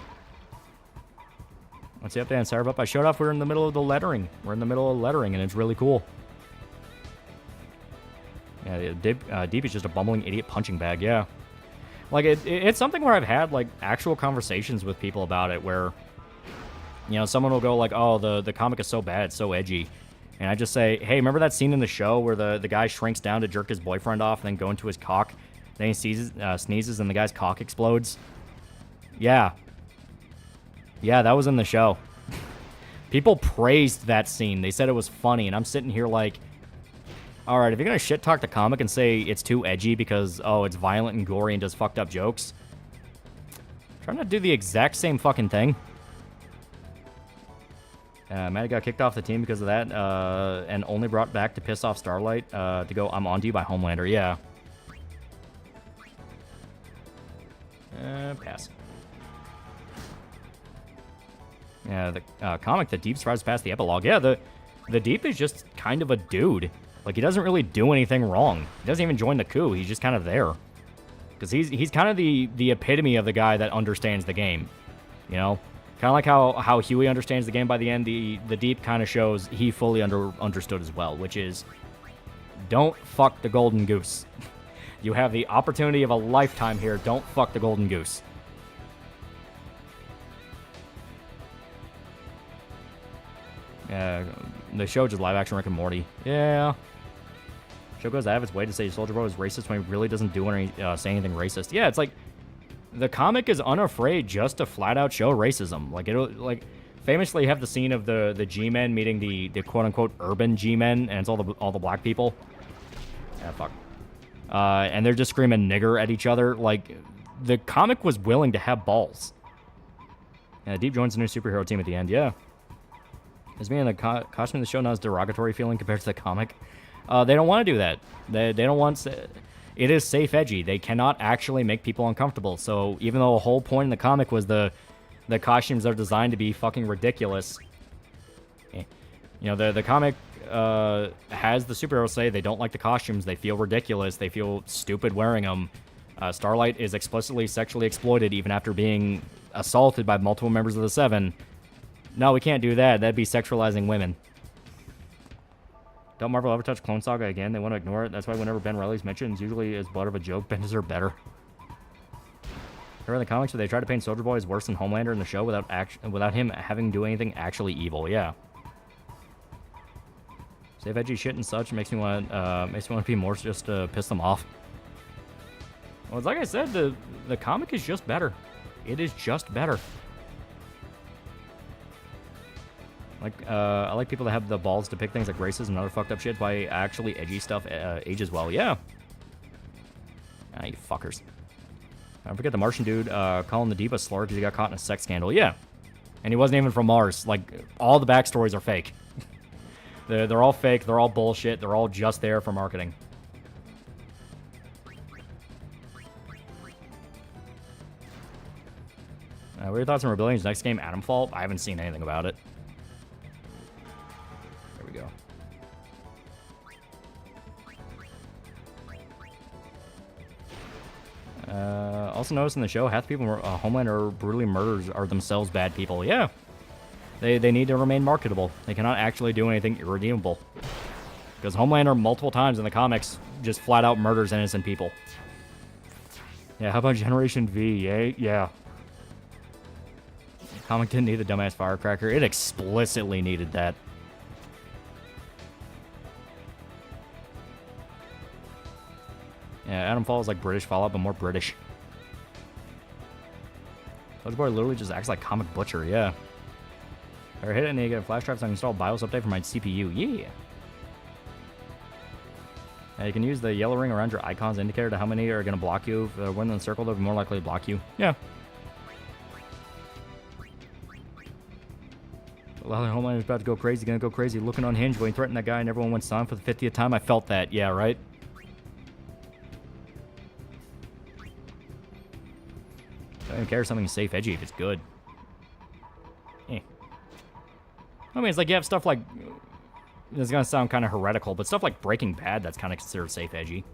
What's the update on Cyberpunk? I showed off we're in the middle of the lettering. We're in the middle of lettering, and it's really cool. Deep is just a bumbling idiot punching bag, yeah. Like, it's something where I've had, like, actual conversations with people about it where, you know, someone will go like, oh, the comic is so bad, it's so edgy. And I just say, hey, remember that scene in the show where the guy shrinks down to jerk his boyfriend off and then go into his cock? Then he sneezes and the guy's cock explodes? Yeah. Yeah, that was in the show. People praised that scene. They said it was funny, and I'm sitting here like, alright, if you're gonna shit-talk the comic and say it's too edgy because, oh, it's violent and gory and does fucked up jokes, try not to do the exact same fucking thing. Maddie got kicked off the team because of that, and only brought back to piss off Starlight, to go, I'm on to you by Homelander, yeah. Pass. Yeah, the comic, the Deep strives past the epilogue. Yeah, the Deep is just kind of a dude. Like, he doesn't really do anything wrong. He doesn't even join the coup. He's just kind of there. Because he's kind of the epitome of the guy that understands the game. You know? Kind of like how Huey understands the game by the end, the Deep kind of shows he fully understood as well, which is, don't fuck the golden goose. You have the opportunity of a lifetime here. Don't fuck the golden goose. The show just live action Rick and Morty. Yeah. Show goes out of its way to say Soldier Boy is racist when he really doesn't do any, say anything racist. Yeah, it's like the comic is unafraid just to flat out show racism. Like it'll famously have the scene of the G-men meeting the quote unquote urban G-men, and it's all the black people. Yeah, fuck. And they're just screaming nigger at each other. Like the comic was willing to have balls. Yeah, Deep joins the new superhero team at the end. Yeah. Is being the costume of the show not as derogatory feeling compared to the comic? They don't want to do that. They don't want... It is safe edgy. They cannot actually make people uncomfortable. So even though the whole point in the comic was the costumes are designed to be fucking ridiculous, you know, the comic has the superheroes say they don't like the costumes. They feel ridiculous. They feel stupid wearing them. Starlight is explicitly sexually exploited even after being assaulted by multiple members of the Seven. No, we can't do that. That'd be sexualizing women. Don't Marvel ever touch Clone Saga again? They want to ignore it. That's why whenever Ben Reilly's mentioned, it's usually as butt of a joke. Ben deserves better. Remember in the comics where they try to paint Soldier Boy as worse than Homelander in the show without him having to do anything actually evil. Yeah. Save edgy shit and such makes me want to be more just to piss them off. Well, it's like I said, the comic is just better. It is just better. Like, I like people that have the balls to pick things like races and other fucked up shit by actually edgy stuff ages well. Yeah. Ah, you fuckers. I forget the Martian dude calling the Deep a slur because he got caught in a sex scandal. Yeah. And he wasn't even from Mars. Like, all the backstories are fake. They're all fake. They're all bullshit. They're all just there for marketing. What are your thoughts on Rebellion's next game, Atomfall? I haven't seen anything about it. There we go. Also noticed in the show, half the people Homelander brutally murders are themselves bad people. Yeah. They need to remain marketable. They cannot actually do anything irredeemable. Because Homelander multiple times in the comics just flat out murders innocent people. Yeah, how about Generation V? Yeah. The comic didn't need the dumbass firecracker. It explicitly needed that. Yeah, Atomfall is like British Fallout, but more British. Soldier Boy literally just acts like Comic Butcher, yeah. If I hit it and you get a flash drive, so I can install BIOS update for my CPU. Yeah. You can use the yellow ring around your icon's indicator to how many are going to block you. If they're within the circle, they'll be more likely to block you. Yeah. Well, Homelander's about to go crazy, gonna go crazy. Looking unhinged when he threatened that guy and everyone went silent for the 50th time. I felt that. Yeah, right? I don't care if something's safe edgy if it's good. I mean, it's like you have stuff like... This is going to sound kind of heretical, but stuff like Breaking Bad that's kind of considered safe edgy.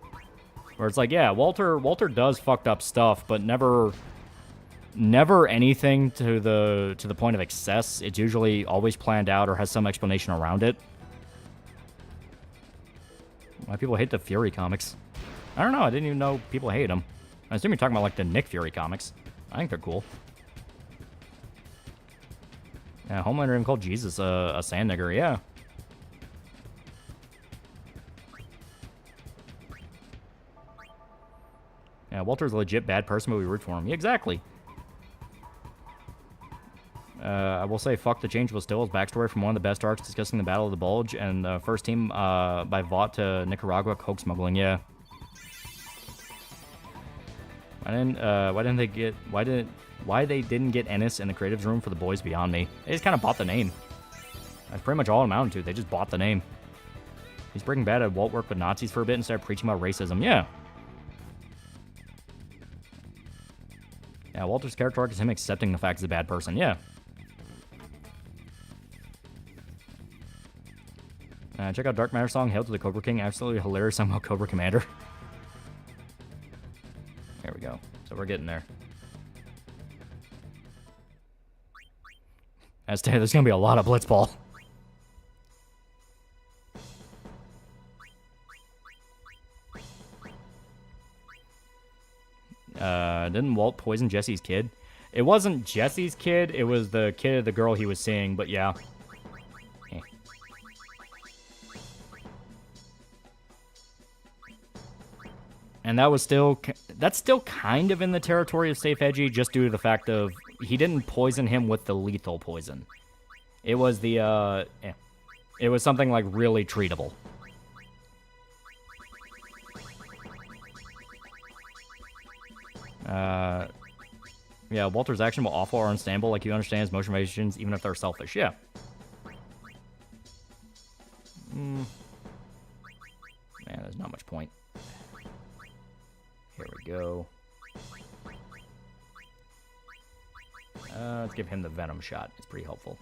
Where it's like, yeah, Walter does fucked up stuff, but never anything to the point of excess. It's usually always planned out or has some explanation around it. Why people hate the Fury comics? I don't know. I didn't even know people hate them. I assume you're talking about like the Nick Fury comics. I think they're cool. Yeah, Homelander even called Jesus a sand nigger. Yeah. Yeah, Walter's a legit bad person, but we root for him. Yeah, exactly. I will say, fuck the changeable stills backstory from one of the best arcs discussing the Battle of the Bulge and first team by Vought to Nicaragua coke smuggling. Yeah. Why they didn't get Ennis in the creatives room for the boys beyond me? They just kind of bought the name. That's pretty much all it amounted to. They just bought the name. He's Breaking Bad at Walt worked with Nazis for a bit and started preaching about racism. Yeah. Yeah, Walter's character arc is him accepting the fact he's a bad person. Yeah. Check out Dark Matter song, Hail to the Cobra King. Absolutely hilarious song about Cobra Commander. There we go. So we're getting there. There's going to be a lot of Blitzball. Didn't Walt poison Jesse's kid? It wasn't Jesse's kid. It was the kid of the girl he was seeing, but yeah. And that's still kind of in the territory of safe edgy, just due to the fact of he didn't poison him with the lethal poison. It was it was something like really treatable. Yeah, Walter's action will awful or unstable, like he understands motivations even if they're selfish. Yeah. Man, there's not much point. Here we go. Let's give him the Venom shot. It's pretty helpful.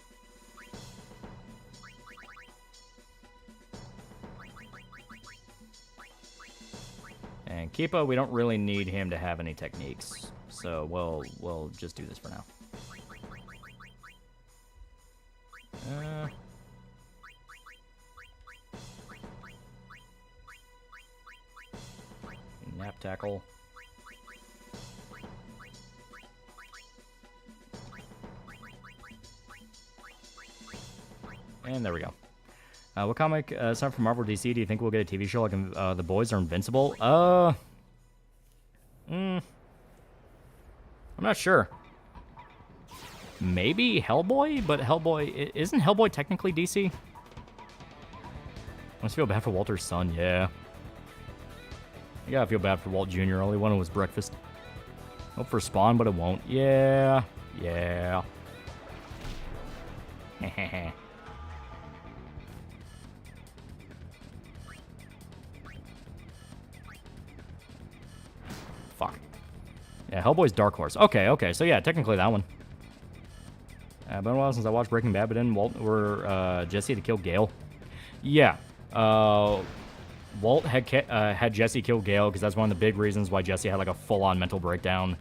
And Keepa, we don't really need him to have any techniques. So we'll just do this for now. Nap tackle. And there we go. What comic, aside from Marvel or DC, do you think we'll get a TV show like The Boys or Invincible? I'm not sure. Maybe Hellboy, but isn't Hellboy technically DC? I must feel bad for Walter's son, yeah. I gotta feel bad for Walt Jr. All he wanted was breakfast. Hope for Spawn, but it won't. Yeah. Yeah. Fuck. Yeah, Hellboy's Dark Horse. Okay. So yeah, technically that one. Been a while since I watched Breaking Bad, but didn't Walt or Jesse to kill Gale? Yeah. Walt had Jesse kill Gale because that's one of the big reasons why Jesse had like a full-on mental breakdown.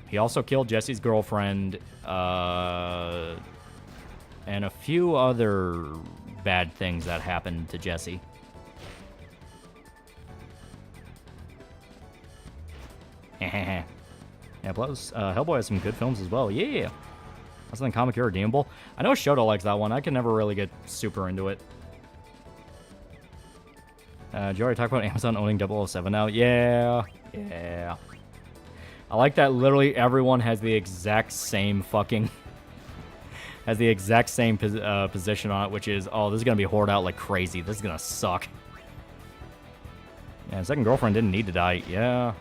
He also killed Jesse's girlfriend and a few other bad things that happened to Jesse. Yeah, plus Hellboy has some good films as well. Yeah. That's something comic or redeemable. I know Shoto likes that one. I can never really get super into it. Did you already talk about Amazon owning 007 now? Yeah. I like that literally everyone has the exact same fucking... has the exact same position on it, which is, oh, this is going to be hoarded out like crazy. This is going to suck. Yeah, second girlfriend didn't need to die. Yeah.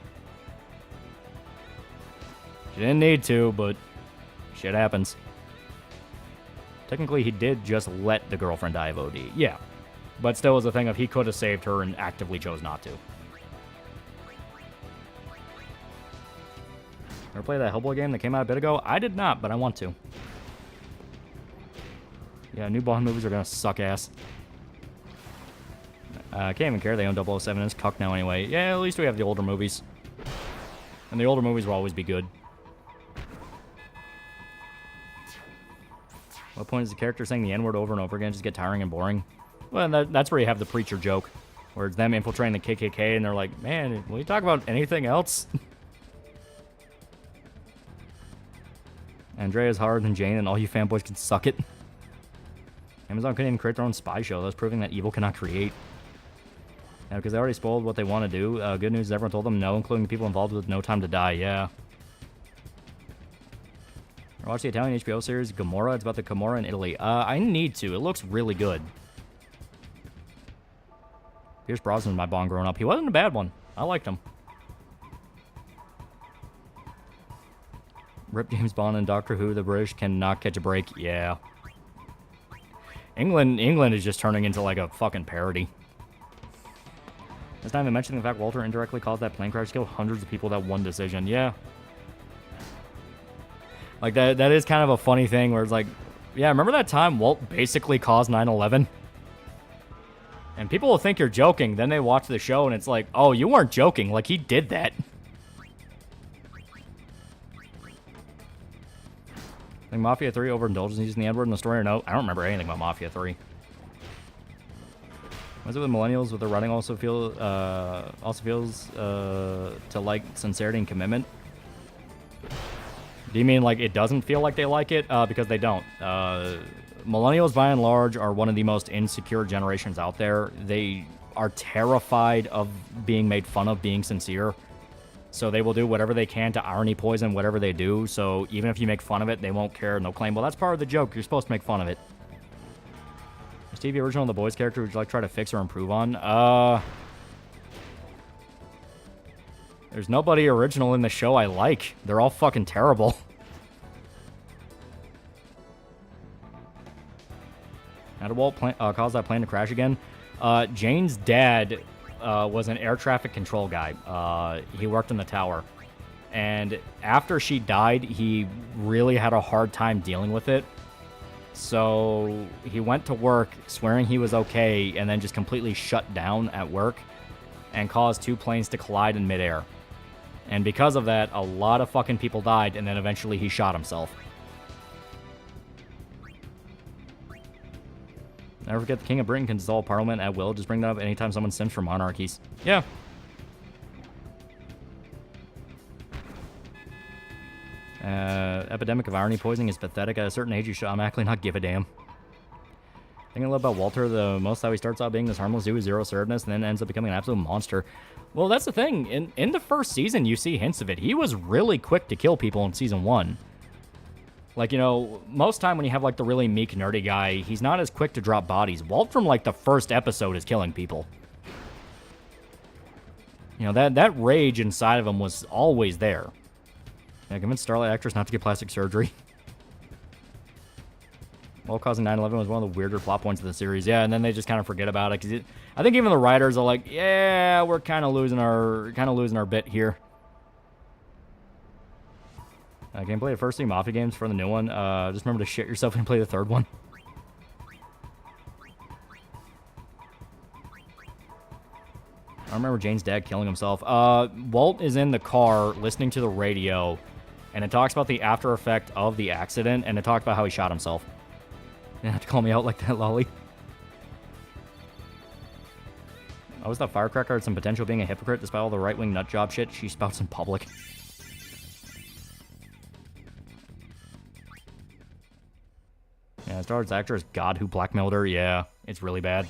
She didn't need to, but shit happens. Technically, he did just let the girlfriend die of OD. Yeah. But still was a thing of he could have saved her and actively chose not to. Ever play that Hellboy game that came out a bit ago? I did not, but I want to. Yeah, new Bond movies are gonna suck ass. I can't even care they own 007. It's cuck now anyway. Yeah, at least we have the older movies. And the older movies will always be good. What point is the character saying the N-word over and over again just get tiring and boring? Well, that's where you have the preacher joke, where it's them infiltrating the KKK, and they're like, man, will you talk about anything else? Andrea's harder than Jane, and all you fanboys can suck it. Amazon couldn't even create their own spy show. That's proving that evil cannot create. Yeah, because they already spoiled what they want to do. Good news is everyone told them no, including the people involved with No Time to Die. Yeah. I watched the Italian HBO series Gomorrah. It's about the Gomorrah in Italy. I need to. It looks really good. Pierce Brosnan was my Bond growing up. He wasn't a bad one. I liked him. Rip James Bond and Doctor Who. The British cannot catch a break. Yeah. England is just turning into like a fucking parody. It's not even mentioning the fact Walter indirectly caused that plane crash, killed hundreds of people with that one decision. Yeah. Like, that is kind of a funny thing where it's like, yeah, remember that time Walt basically caused 9/11? And people will think you're joking, then they watch the show and it's like, oh, you weren't joking, like, he did that. Like, Mafia 3 overindulgence using the N-word in the story or no? I don't remember anything about Mafia 3. Was it with millennials with the running also feels to like sincerity and commitment? Do you mean like it doesn't feel like they like it? Because they don't. Millennials by and large are one of the most insecure generations out there. They are terrified of being made fun of being sincere. So they will do whatever they can to irony poison whatever they do. So even if you make fun of it, they won't care and they'll claim, well, that's part of the joke. You're supposed to make fun of it. Is Stevie original The Boys character would you like try to fix or improve on? There's nobody original in the show I like. They're all fucking terrible. How did Walt cause that plane to crash again? Jane's dad was an air traffic control guy. He worked in the tower. And after she died, he really had a hard time dealing with it. So he went to work swearing he was okay and then just completely shut down at work and caused 2 planes to collide in midair. And because of that, a lot of fucking people died, and then eventually he shot himself. Never forget the King of Britain can dissolve Parliament at will. Just bring that up anytime someone sims for monarchies. Yeah. Epidemic of irony poisoning is pathetic. At a certain age, you should automatically not give a damn. The thing I love about Walter the most, how he starts out being this harmless dude with zero assertiveness and then ends up becoming an absolute monster. Well, that's the thing. In the first season, you see hints of it. He was really quick to kill people in season 1. Like, you know, most time when you have, like, the really meek, nerdy guy, he's not as quick to drop bodies. Walt from, like, the first episode is killing people. You know, that rage inside of him was always there. Yeah, convince Starlight actress not to get plastic surgery. Walt causing 9/11 was one of the weirder plot points of the series. Yeah, and then they just kind of forget about it. Because I think even the writers are like, yeah, we're kind of losing our bit here. Can you play the first 3 Mafia games for the new one? Just remember to shit yourself and play the 3rd one. I remember Jane's dad killing himself. Walt is in the car listening to the radio, and it talks about the after effect of the accident, and it talks about how he shot himself. You have to call me out like that, Lolly. I always thought Firecracker had some potential being a hypocrite despite all the right-wing nutjob shit she spouts in public. Yeah, Star Wars actor is God who blackmailed her. Yeah, it's really bad.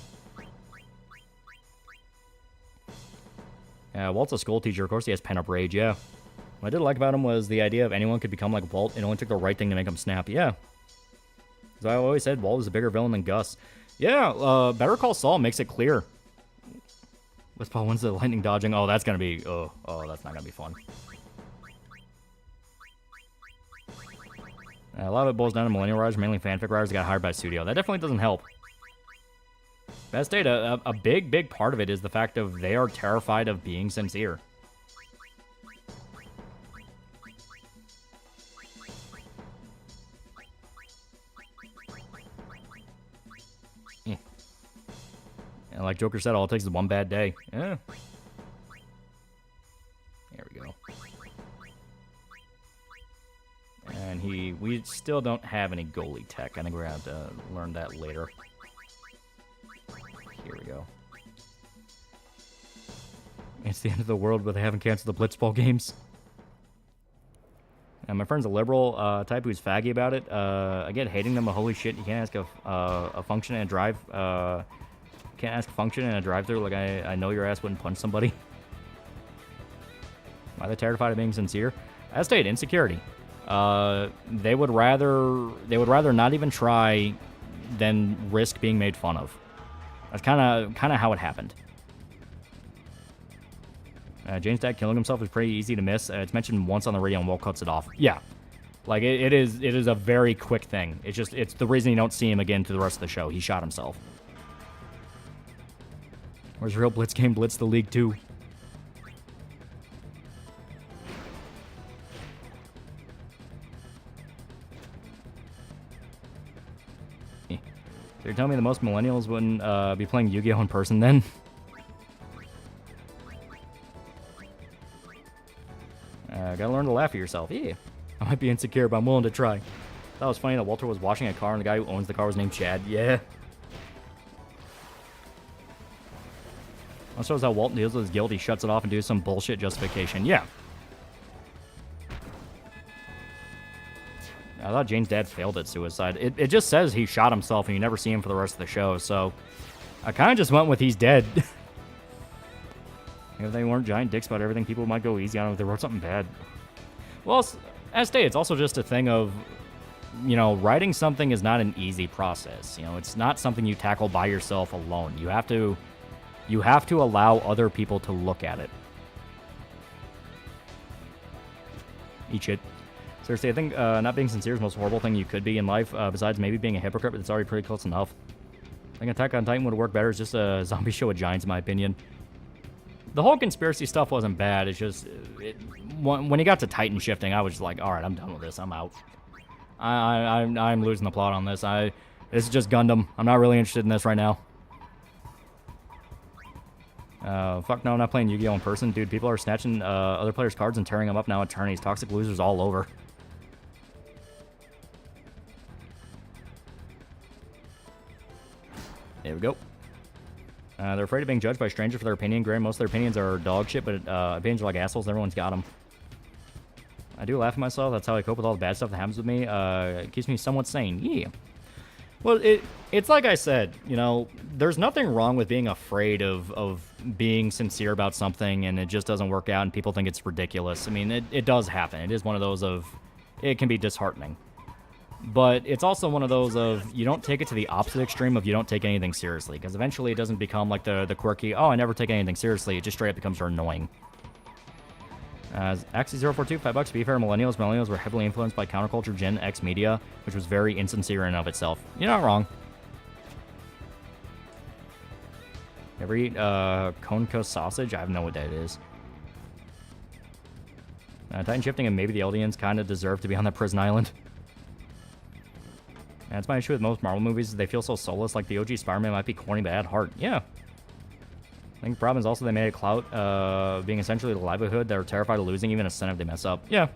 Yeah, Walt's a school teacher. Of course he has pent-up rage, yeah. What I did like about him was the idea of anyone could become like Walt. It only took the right thing to make him snap. Yeah. As I always said, Walt was a bigger villain than Gus. Yeah, Better Call Saul makes it clear. What's Paul? When's the lightning dodging? Oh, that's gonna be... Oh, that's not gonna be fun. A lot of it boils down to millennial writers, mainly fanfic writers that got hired by a studio. That definitely doesn't help. Best data, a big part of it is the fact of they are terrified of being sincere. Yeah. And like Joker said, all it takes is one bad day. Yeah. There we go. And we still don't have any goalie tech. I think we're going to have to learn that later. Here we go. It's the end of the world, but they haven't canceled the Blitzball games. And my friend's a liberal type who's faggy about it. I get hating them, but holy shit, you can't ask a function and a drive. Can't ask a function and a drive-through. Like I know your ass wouldn't punch somebody. Why they terrified of being sincere? As stated, insecurity. They would rather not even try than risk being made fun of. That's kind of how it happened. James' dad killing himself is pretty easy to miss. It's mentioned once on the radio and Walt cuts it off. Yeah. Like, it is a very quick thing. It's the reason you don't see him again through the rest of the show. He shot himself. Where's real Blitz game? Blitz the League 2. So you're telling me the most millennials wouldn't be playing Yu-Gi-Oh! In person then? Gotta learn to laugh at yourself. Yeah. I might be insecure, but I'm willing to try. That was funny that Walter was washing a car and the guy who owns the car was named Chad. Yeah. That shows how Walt deals with his guilt. He shuts it off and does some bullshit justification. Yeah. I thought Jane's dad failed at suicide. It just says he shot himself and you never see him for the rest of the show, so I kind of just went with he's dead. If they weren't giant dicks about everything, people might go easy on him if they wrote something bad. Well, as stated, it's also just a thing of, you know, writing something is not an easy process. You know, it's not something you tackle by yourself alone. You have to allow other people to look at it. Eat shit. Seriously, I think not being sincere is the most horrible thing you could be in life, besides maybe being a hypocrite, but it's already pretty close enough. I think Attack on Titan would work better. It's just a zombie show with giants, in my opinion. The whole conspiracy stuff wasn't bad. It's just, when he got to Titan shifting, I was just like, all right, I'm done with this. I'm out. I'm losing the plot on this. This is just Gundam. I'm not really interested in this right now. Fuck no, I'm not playing Yu-Gi-Oh! In person. Dude, people are snatching other players' cards and tearing them up now at tourneys. Toxic losers all over. There we go. They're afraid of being judged by strangers for their opinion. Granted, most of their opinions are dog shit, but opinions are like assholes. Everyone's got them. I do laugh at myself. That's how I cope with all the bad stuff that happens with me. It keeps me somewhat sane. Yeah. Well, it's like I said, you know, there's nothing wrong with being afraid of being sincere about something and it just doesn't work out and people think it's ridiculous. I mean, it does happen. It is one of those of, it can be disheartening. But it's also one of those of, you don't take it to the opposite extreme of you don't take anything seriously. Because eventually it doesn't become like the quirky, oh, I never take anything seriously. It just straight up becomes annoying. Axie042, $5. To be fair, millennials were heavily influenced by counterculture Gen X media, which was very insincere in and of itself. You're not wrong. Ever eat Konka sausage? I have no idea what that is. Titan shifting and maybe the Eldians kind of deserve to be on that prison island. And that's my issue with most Marvel movies. They feel so soulless, like the OG Spider-Man might be corny but at heart. Yeah. I think the problem is also they made a clout being essentially the livelihood. They're terrified of losing even a cent if they mess up. Yeah.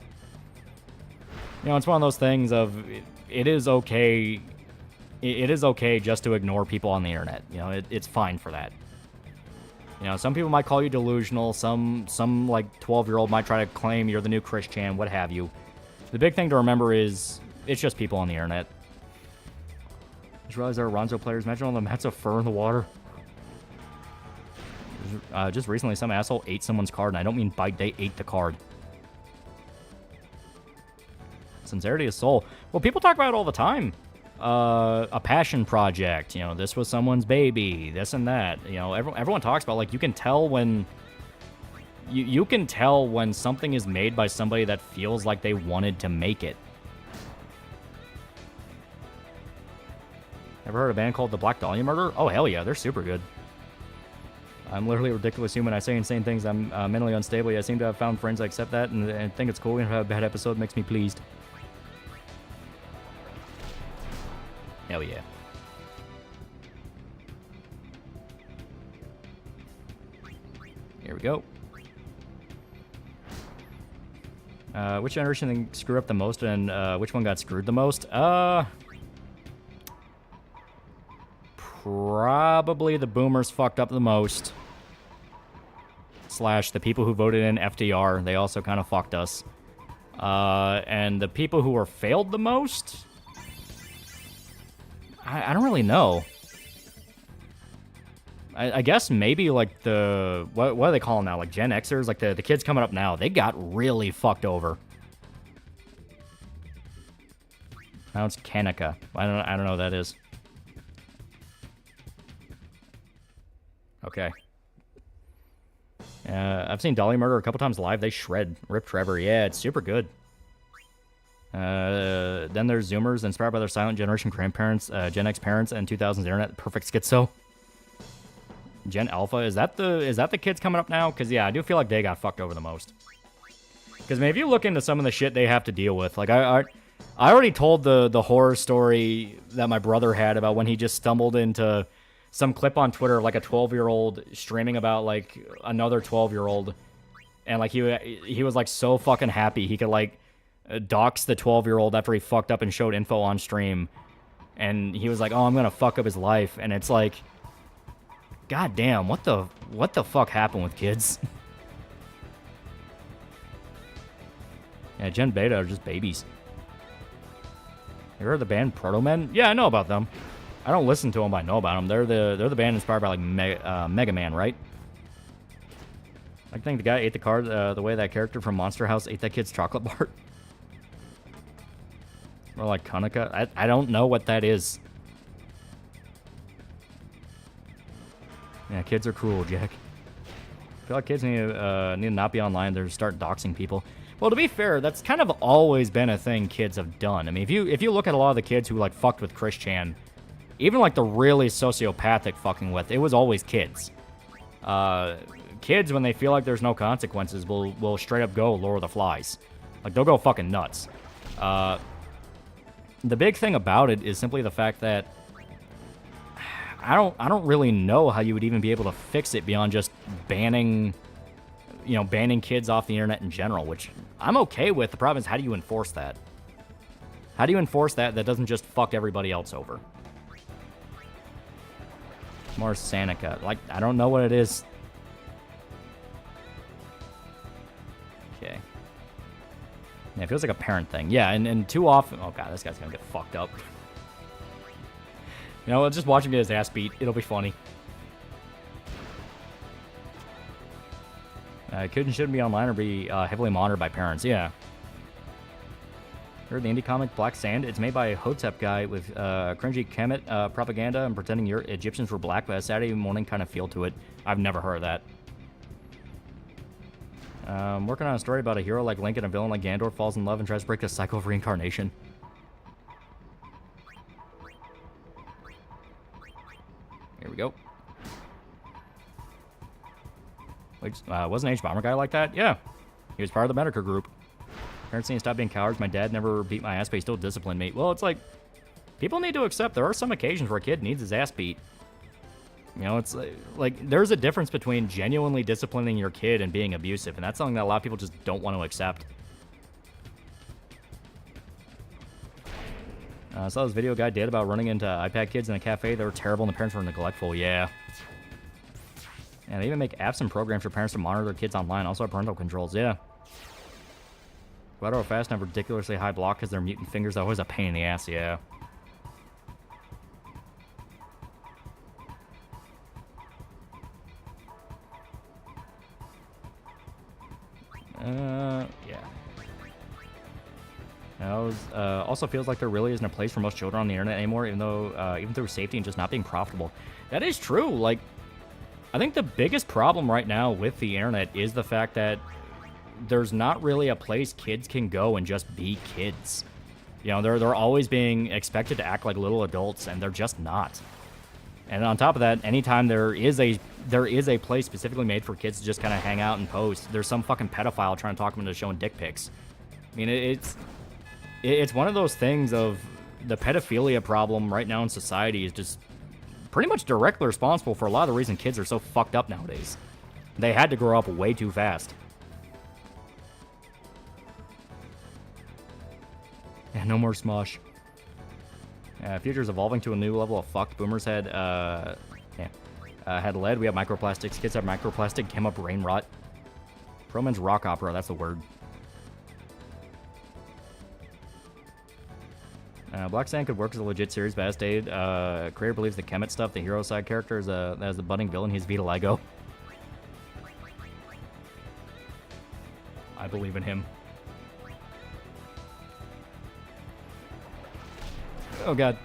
You know, it's one of those things of it is okay. It is okay just to ignore people on the internet. You know, it's fine for that. You know, some people might call you delusional. Some like 12-year-old might try to claim you're the new Christian, what have you. The big thing to remember is it's just people on the internet. Just realized there are Ronzo players. Imagine all the mats of fur in the water. Just recently, some asshole ate someone's card, and I don't mean bite, they ate the card. Sincerity is soul. Well, people talk about it all the time. A passion project, you know, this was someone's baby, this and that. You know, everyone talks about, like, you can tell when... You can tell when something is made by somebody that feels like they wanted to make it. Ever heard of a band called the Black Dahlia Murder? Oh, hell yeah, they're super good. I'm literally ridiculous human. I say insane things. I'm mentally unstable. I seem to have found friends that accept that and think it's cool. Even if I have a bad episode, makes me pleased. Hell yeah. Here we go. Which generation think screwed up the most and which one got screwed the most? probably the boomers fucked up the most. Slash the people who voted in FDR, they also kind of fucked us. And the people who were failed the most? I don't really know. I guess maybe like the... What do they call them now? Like Gen Xers? Like the kids coming up now. They got really fucked over. Now it's Kanika. I don't know what that is. Okay. I've seen Dolly Murder a couple times live. They shred. Rip Trevor. Yeah, it's super good. Then there's Zoomers inspired by their silent generation grandparents, Gen X parents, and 2000s internet. Perfect schizo. Gen Alpha. Is that the kids coming up now? Because, yeah, I do feel like they got fucked over the most. Because, man, if you look into some of the shit they have to deal with, like, I already told the horror story that my brother had about when he just stumbled into some clip on Twitter of, like, a 12-year-old streaming about, like, another 12-year-old. And, like, he was, like, so fucking happy he could, like, dox the 12-year-old after he fucked up and showed info on stream. And he was like, oh, I'm gonna fuck up his life. And it's like... God damn, what the fuck happened with kids? Yeah, Gen Beta are just babies. You heard the band Proto Men? Yeah, I know about them. I don't listen to them, but I know about them. They're the band inspired by like Mega Man, right? I think the guy ate the card the way that character from Monster House ate that kid's chocolate bar. Or like Kanika. I don't know what that is. Yeah, kids are cruel, Jack. I feel like kids need to not be online. They're start doxing people. Well, to be fair, that's kind of always been a thing kids have done. I mean, if you look at a lot of the kids who like fucked with Chris Chan, even like the really sociopathic fucking with, it was always kids. Kids, when they feel like there's no consequences, will straight up go Lord of the Flies. Like they'll go fucking nuts. The big thing about it is simply the fact that I don't really know how you would even be able to fix it beyond just banning kids off the internet in general, which I'm okay with. The problem is, how do you enforce that? How do you enforce that doesn't just fuck everybody else over? More Sanica. Like, I don't know what it is. Okay. Yeah, it feels like a parent thing. Yeah, and too often... Oh, God, this guy's gonna get fucked up. You know, just watch him get his ass beat. It'll be funny. Kids shouldn't be online or be heavily monitored by parents. Yeah. Heard the indie comic Black Sand? It's made by a Hotep guy with cringy Kemet propaganda and pretending your Egyptians were black, but a Saturday morning kind of feel to it. I've never heard of that. Working on a story about a hero like Link and a villain like Gandor falls in love and tries to break the cycle of reincarnation. Here we go. Wait, wasn't H Bomber guy like that? Yeah. He was part of the Medica group. Parents need to stop being cowards. My dad never beat my ass, but he still disciplined me. Well, it's like, people need to accept there are some occasions where a kid needs his ass beat. You know, it's like there's a difference between genuinely disciplining your kid and being abusive, and that's something that a lot of people just don't want to accept. I saw this video guy did about running into iPad kids in a cafe. They were terrible and the parents were neglectful. Yeah. And they even make apps and programs for parents to monitor their kids online. Also have parental controls. Yeah. Go fast and have ridiculously high block because their mutant fingers are always a pain in the ass. Yeah. Yeah. Also feels like there really isn't a place for most children on the internet anymore, even through safety and just not being profitable. That is true. Like, I think the biggest problem right now with the internet is the fact that there's not really a place kids can go and just be kids. You know, they're always being expected to act like little adults, and they're just not. And on top of that, anytime there is a place specifically made for kids to just kind of hang out and post, there's some fucking pedophile trying to talk them into showing dick pics. I mean, it's one of those things of the pedophilia problem right now in society is just pretty much directly responsible for a lot of the reason kids are so fucked up nowadays. They had to grow up way too fast. Yeah, no more Smosh. Future's evolving to a new level of fucked. Boomers had had lead. We have microplastics. Kids have microplastic. Came up brain rot. Proman's rock opera. That's the word. Black Sand could work as a legit series, but as stated, creator believes the Kemet stuff, the hero side character, is as the budding villain. He's vitiligo. I believe in him. Oh god.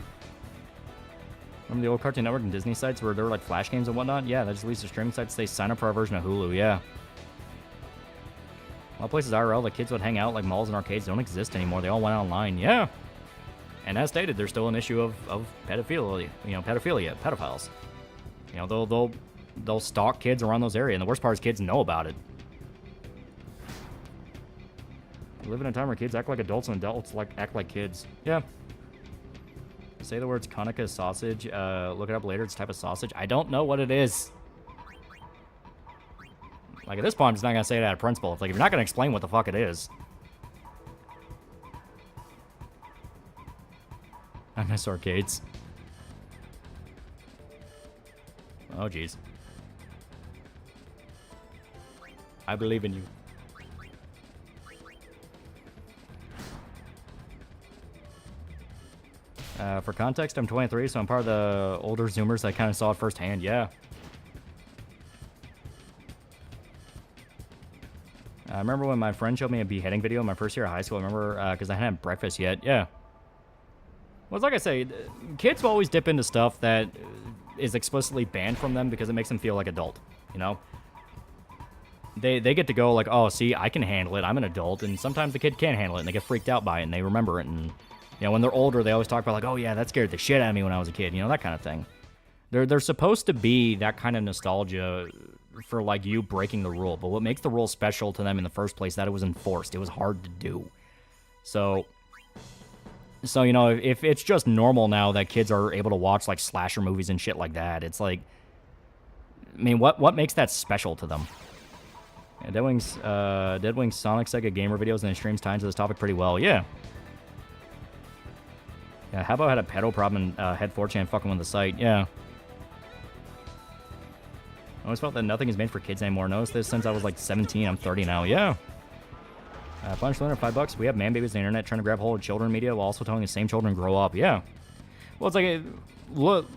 Remember the old Cartoon Network and Disney sites where there were like Flash games and whatnot? Yeah, that just leads to streaming sites. They sign up for our version of Hulu, yeah. All places IRL, the kids would hang out like malls and arcades don't exist anymore. They all went online, yeah. And as stated, there's still an issue of pedophilia, pedophiles. You know, they'll stalk kids around those areas, and the worst part is kids know about it. We live in a time where kids act like adults and adults act like kids. Yeah. Say the words Konica sausage. Look it up later. It's a type of sausage. I don't know what it is. Like, at this point, I'm just not going to say it out of principle. It's like, if you're not going to explain what the fuck it is. I miss arcades. Oh, jeez. I believe in you. For context, I'm 23, so I'm part of the older Zoomers that kind of saw it firsthand, yeah. I remember when my friend showed me a beheading video in my first year of high school. I remember, because I hadn't had breakfast yet, yeah. Well, it's like I say, kids will always dip into stuff that is explicitly banned from them because it makes them feel like adult, you know? They get to go like, oh, see, I can handle it, I'm an adult, and sometimes the kid can't handle it, and they get freaked out by it, and they remember it, and... You know, when they're older, they always talk about, like, oh, yeah, that scared the shit out of me when I was a kid. You know, that kind of thing. They're supposed to be that kind of nostalgia for, like, you breaking the rule. But what makes the rule special to them in the first place, that it was enforced. It was hard to do. So you know, if it's just normal now that kids are able to watch, like, slasher movies and shit like that, it's like... I mean, what makes that special to them? Yeah, Deadwing's Sonic Sega Gamer videos and his streams tie into this topic pretty well. Yeah. Yeah, Habbo had a pedo problem and had 4chan fucking with the site. Yeah. I always felt that nothing is made for kids anymore. Noticed this since I was like 17. I'm 30 now. Yeah. Punch Lunar, $5. We have man babies on the internet trying to grab hold of children media while also telling the same children grow up. Yeah. Well, it's like, look,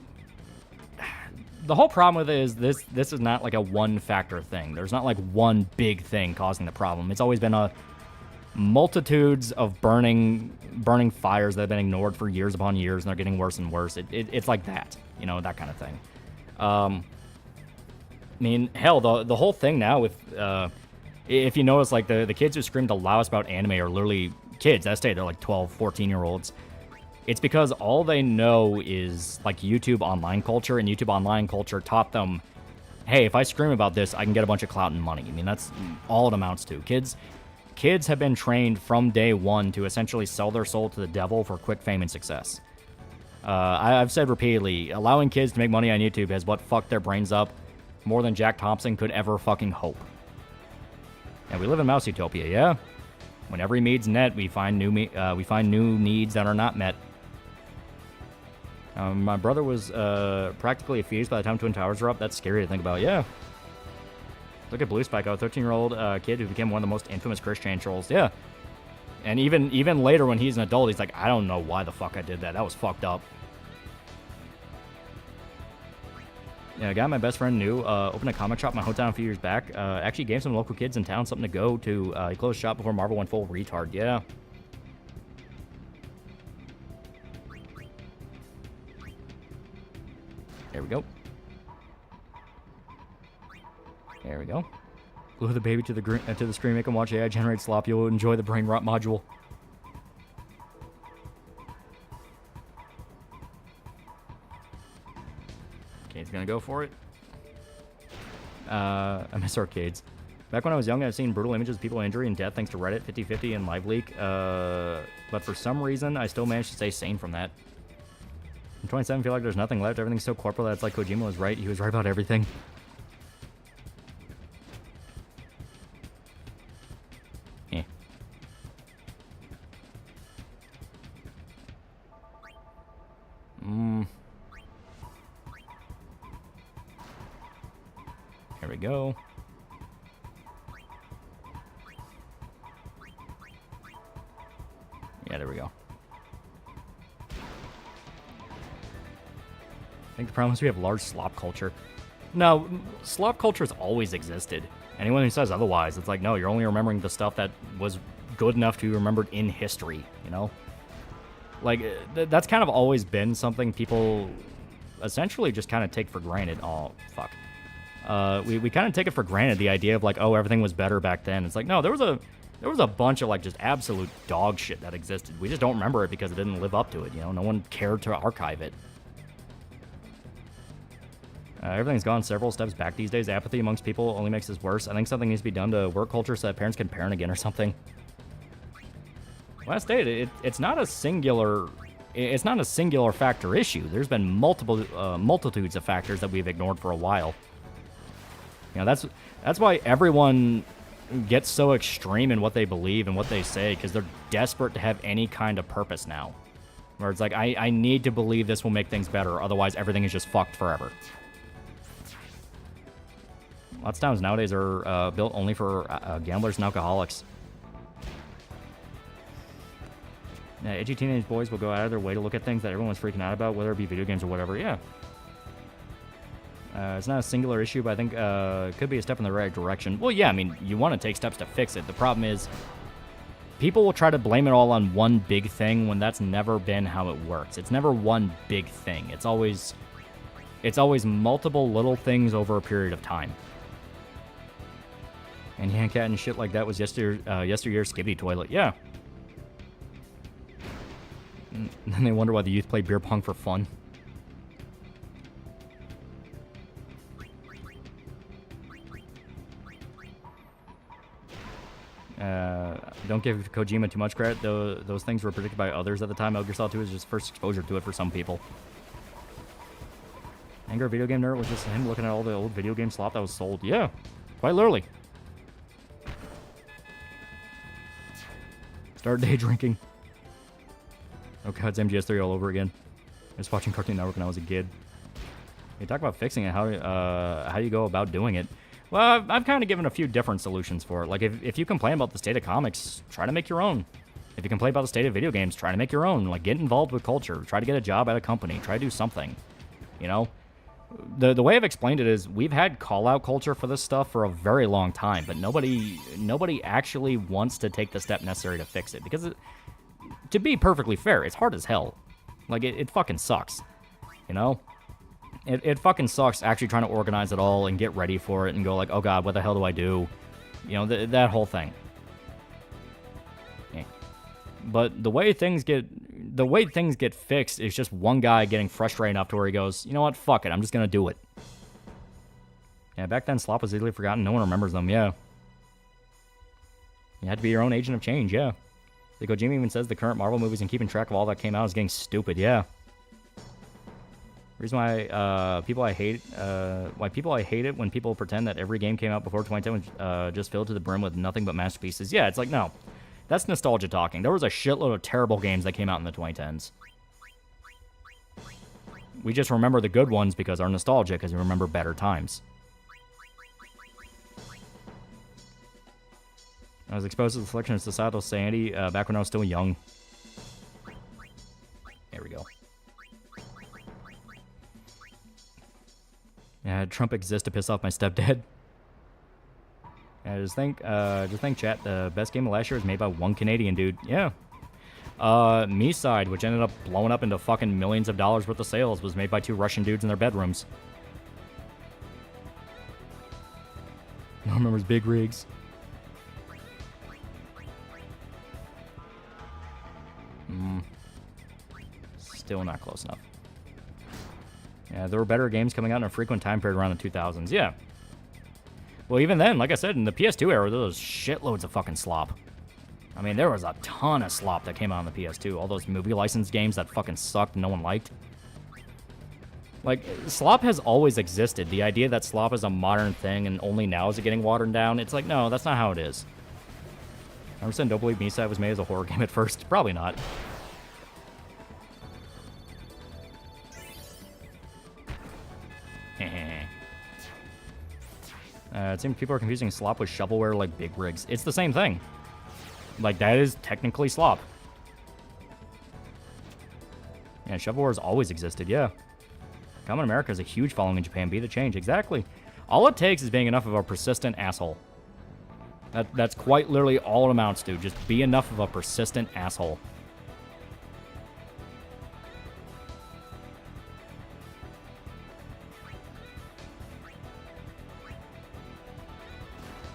the whole problem with it is this is not like a one factor thing. There's not like one big thing causing the problem. It's always been a multitudes of burning fires that have been ignored for years upon years, and they're getting worse and worse. It's like that, you know, that kind of thing. I mean, hell, the whole thing now with, if you notice, like, the kids who scream the loudest about anime are literally kids. That's they're like 12, 14-year-olds. It's because all they know is, like, YouTube online culture, and YouTube online culture taught them, hey, if I scream about this, I can get a bunch of clout and money. I mean, that's all it amounts to. Kids have been trained from day one to essentially sell their soul to the devil for quick fame and success. I've said repeatedly, allowing kids to make money on YouTube has what fucked their brains up more than Jack Thompson could ever fucking hope. And we live in Mouse Utopia, yeah? When every need's met, we find new needs that are not met. My brother was practically a fetus by the time Twin Towers were up. That's scary to think about, yeah. Look at Blue Spike, a 13-year-old kid who became one of the most infamous Christian trolls. Yeah. And even later when he's an adult, he's like, I don't know why the fuck I did that. That was fucked up. Yeah, a guy my best friend knew opened a comic shop in my hometown a few years back. Actually gave some local kids in town something to go to. He closed shop before Marvel went full retard. Yeah. There we go. There we go. Glue the baby to the screen, make him watch AI generate slop. You'll enjoy the brain rot module. Okay, he's gonna go for it. I miss arcades. Back when I was young, I've seen brutal images of people injury and death thanks to Reddit, 50/50, and LiveLeak. But for some reason, I still managed to stay sane from that. I'm 27, feel like there's nothing left. Everything's so corporal that it's like Kojima was right. He was right about everything. we go. Yeah, there we go. I think the problem is we have large slop culture. No, slop culture has always existed. Anyone who says otherwise, it's like, no, you're only remembering the stuff that was good enough to be remembered in history, you know? Like, that's kind of always been something people essentially just kind of take for granted. Oh, fuck. We kind of take it for granted, the idea of like, oh, everything was better back then. It's like, no, there was a bunch of like just absolute dog shit that existed. We just don't remember it because it didn't live up to it, you know? No one cared to archive it. Everything's gone several steps back these days. Apathy amongst people only makes this worse. I think something needs to be done to work culture so that parents can parent again or something. Well, I stated, it's not a singular factor issue. There's been multitudes of factors that we've ignored for a while. You know, that's why everyone gets so extreme in what they believe and what they say, because they're desperate to have any kind of purpose now. Where it's like, I need to believe this will make things better, otherwise everything is just fucked forever. Lots of towns nowadays are built only for gamblers and alcoholics. Yeah, edgy teenage boys will go out of their way to look at things that everyone's freaking out about, whether it be video games or whatever. Yeah. It's not a singular issue, but I think it could be a step in the right direction. Well, yeah, I mean, you want to take steps to fix it. The problem is, people will try to blame it all on one big thing when that's never been how it works. It's never one big thing. It's always multiple little things over a period of time. And Yankat and shit like that was yesteryear's skibidi toilet. Yeah. And then they wonder why the youth play beer pong for fun. Don't give Kojima too much credit. Those things were predicted by others at the time. Metal Gear Solid 2 was just first exposure to it for some people. Anger Video Game Nerd was just him looking at all the old video game slop that was sold. Yeah, quite literally. Start day drinking. Oh god, it's MGS3 all over again. I was watching Cartoon Network when I was a kid. You talk about fixing it. How do you go about doing it? Well, I've kind of given a few different solutions for it. Like, if you complain about the state of comics, try to make your own. If you complain about the state of video games, try to make your own. Like, get involved with culture. Try to get a job at a company. Try to do something. You know? The way I've explained it is, we've had call-out culture for this stuff for a very long time, but nobody actually wants to take the step necessary to fix it. Because, to be perfectly fair, it's hard as hell. Like, it fucking sucks. You know? It fucking sucks actually trying to organize it all and get ready for it and go like, oh god, what the hell do I do? You know, that whole thing. Yeah. But the way things get fixed is just one guy getting frustrated enough to where he goes, you know what, fuck it, I'm just gonna do it. Yeah, back then slop was easily forgotten. No one remembers them, yeah. You had to be your own agent of change, yeah. The Kojima even says the current Marvel movies and keeping track of all that came out is getting stupid, yeah. Reason why people I hate it when people pretend that every game came out before 2010 was just filled to the brim with nothing but masterpieces. Yeah, it's like, no. That's nostalgia talking. There was a shitload of terrible games that came out in the 2010s. We just remember the good ones because our nostalgia, because we remember better times. I was exposed to the selection of societal sanity back when I was still young. There we go. Yeah, Trump exists to piss off my stepdad. Yeah, just think, chat, the best game of last year was made by one Canadian dude. Yeah. Me Side, which ended up blowing up into fucking millions of dollars worth of sales, was made by two Russian dudes in their bedrooms. No one remembers Big Rigs. Still not close enough. Yeah, there were better games coming out in a frequent time period around the 2000s. Yeah. Well, even then, like I said, in the PS2 era, there was shitloads of fucking slop. I mean, there was a ton of slop that came out on the PS2. All those movie license games that fucking sucked and no one liked. Like, slop has always existed. The idea that slop is a modern thing and only now is it getting watered down, it's like, no, that's not how it is. 100% don't believe Misa was made as a horror game at first. Probably not. It seems people are confusing slop with shovelware like big rigs. It's the same thing. Like, that is technically slop. Yeah, shovelware has always existed, yeah. Common America has a huge following in Japan. Be the change. Exactly. All it takes is being enough of a persistent asshole. That's quite literally all it amounts to. Just be enough of a persistent asshole.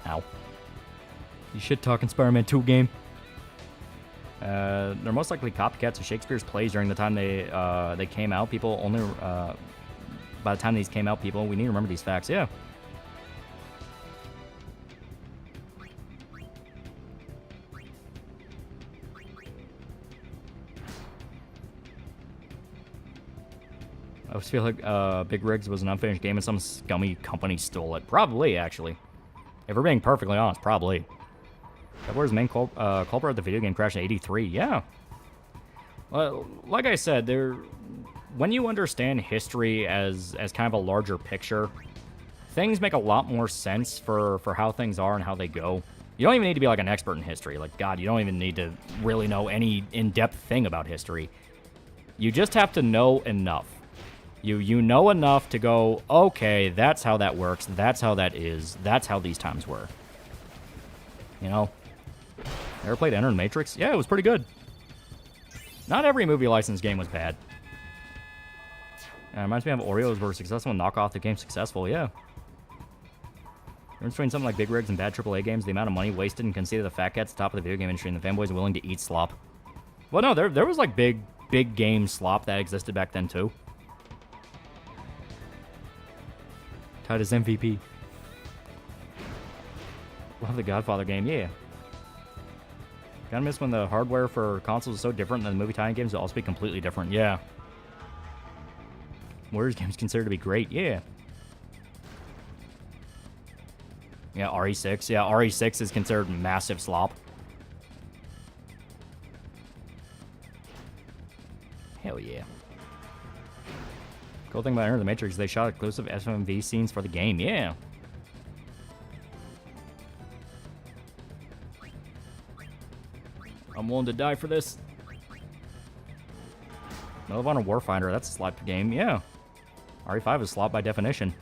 Ow. You shit-talking Spider-Man 2 game. They're most likely copycats of Shakespeare's plays during the time they came out. People only... by the time these came out, people, we need to remember these facts. Yeah. I always feel like Big Rigs was an unfinished game and some scummy company stole it. Probably, actually. If we're being perfectly honest, probably. Where's the main culprit of the video game crash in '83? Yeah. Like I said, when you understand history as kind of a larger picture, things make a lot more sense for how things are and how they go. You don't even need to be like an expert in history. Like, God, you don't even need to really know any in-depth thing about history. You just have to know enough. You know enough to go, okay, that's how that works, that's how that is, that's how these times were. You know? Ever played Enter the Matrix? Yeah, it was pretty good. Not every movie license game was bad. It reminds me of Oreos were successful and knock off the game successful, yeah. Difference between something like Big Rigs and bad AAA games, the amount of money wasted and conceited the fat cats at the top of the video game industry and the fanboys willing to eat slop. Well, no, there was like big game slop that existed back then too. Titus MVP. Love the Godfather game, yeah. Kinda miss when the hardware for consoles is so different than the movie tie-in games will also be completely different, yeah. Warriors games considered to be great, yeah. Yeah, RE6. Yeah, RE6 is considered massive slop. Hell yeah. Cool thing about Enter the Matrix is they shot exclusive FMV scenes for the game, yeah. I'm willing to die for this. Medal of Honor Warfighter, that's a slop game, yeah. RE5 is slop by definition.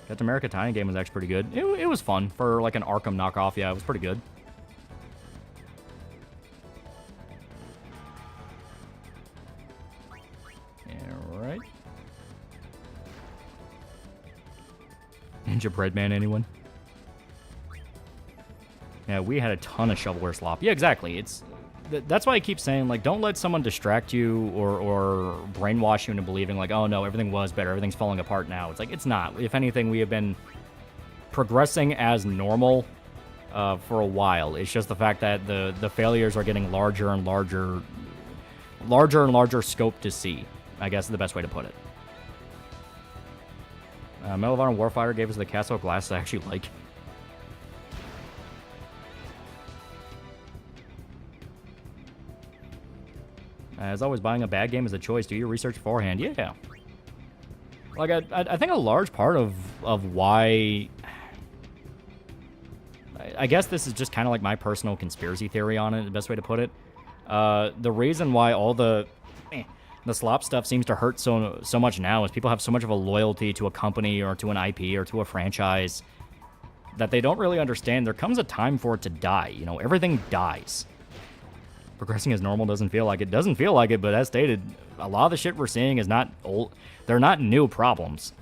Captain America Tiny Game was actually pretty good. It was fun for like an Arkham knockoff, yeah, it was pretty good. Alright. Ninja Breadman, anyone? Yeah, we had a ton of shovelware slop. Yeah, exactly. That's why I keep saying, like, don't let someone distract you or brainwash you into believing, like, oh, no, everything was better. Everything's falling apart now. It's like, it's not. If anything, we have been progressing as normal for a while. It's just the fact that the failures are getting larger and larger scope to see, I guess is the best way to put it. Medal of Honor Warfighter gave us the Castle of Glass I actually like. As always, buying a bad game is a choice. Do your research beforehand. Yeah. Like, I think a large part of why... I guess this is just kind of like my personal conspiracy theory on it, the best way to put it. The reason why all the slop stuff seems to hurt so much now is people have so much of a loyalty to a company or to an IP or to a franchise that they don't really understand. There comes a time for it to die. You know, everything dies. Progressing as normal doesn't feel like it. Doesn't feel like it, but as stated, a lot of the shit we're seeing is not old. They're not new problems.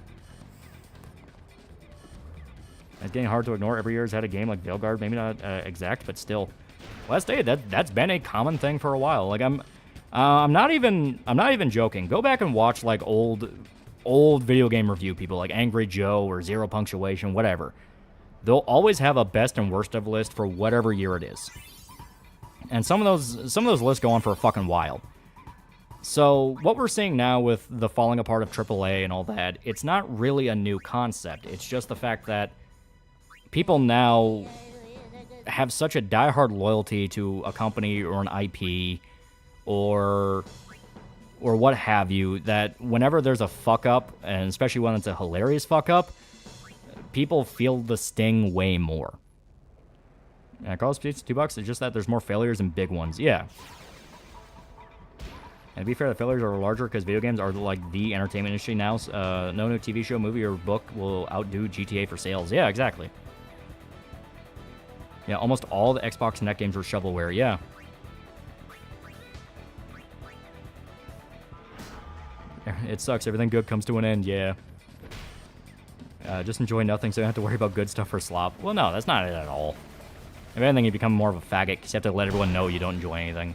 It's getting hard to ignore. Every year has had a game like Veilguard, maybe not exact, but still. Well, as stated, that's been a common thing for a while. Like I'm not even joking. Go back and watch like old video game review people like Angry Joe or Zero Punctuation, whatever. They'll always have a best and worst of list for whatever year it is. And some of those lists go on for a fucking while. So what we're seeing now with the falling apart of AAA and all that, it's not really a new concept. It's just the fact that people now have such a diehard loyalty to a company or an IP or what have you, that whenever there's a fuck up, and especially when it's a hilarious fuck up, people feel the sting way more. Yeah, Call of Duty's $2. It's just that there's more failures and big ones. Yeah. And to be fair, the failures are larger because video games are like the entertainment industry now. No new TV show, movie, or book will outdo GTA for sales. Yeah, exactly. Yeah, almost all the Xbox Net games were shovelware. Yeah. It sucks. Everything good comes to an end. Yeah. Just enjoy nothing so you don't have to worry about good stuff or slop. Well, no, that's not it at all. If anything, you become more of a faggot because you have to let everyone know you don't enjoy anything.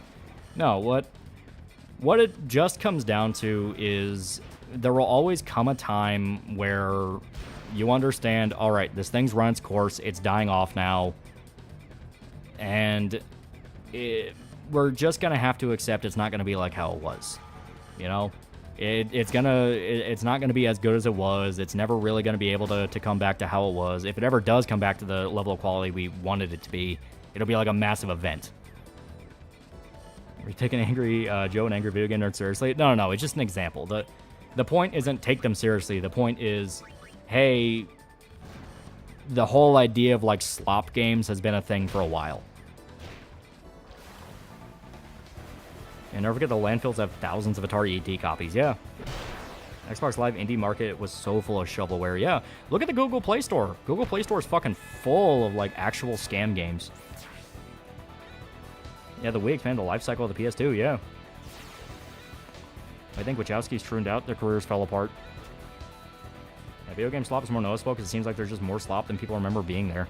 No, what it just comes down to is there will always come a time where you understand, all right, this thing's run its course, it's dying off now, and we're just going to have to accept it's not going to be like how it was, you know? It's not going to be as good as it was. It's never really going to be able to come back to how it was. If it ever does come back to the level of quality we wanted it to be, it'll be like a massive event. Are you taking angry Joe and angry video game nerd seriously? No, it's just an example. The point isn't take them seriously. The point is, hey, the whole idea of like slop games has been a thing for a while. And never forget the landfills have thousands of Atari ET copies. Yeah. Xbox Live indie market was so full of shovelware. Yeah. Look at the Google Play Store. Google Play Store is fucking full of like actual scam games. Yeah, the Wii expanded the life cycle of the PS2. Yeah. I think Wachowski's tuned out. Their careers fell apart. Yeah, video game slop is more noticeable because it seems like there's just more slop than people remember being there.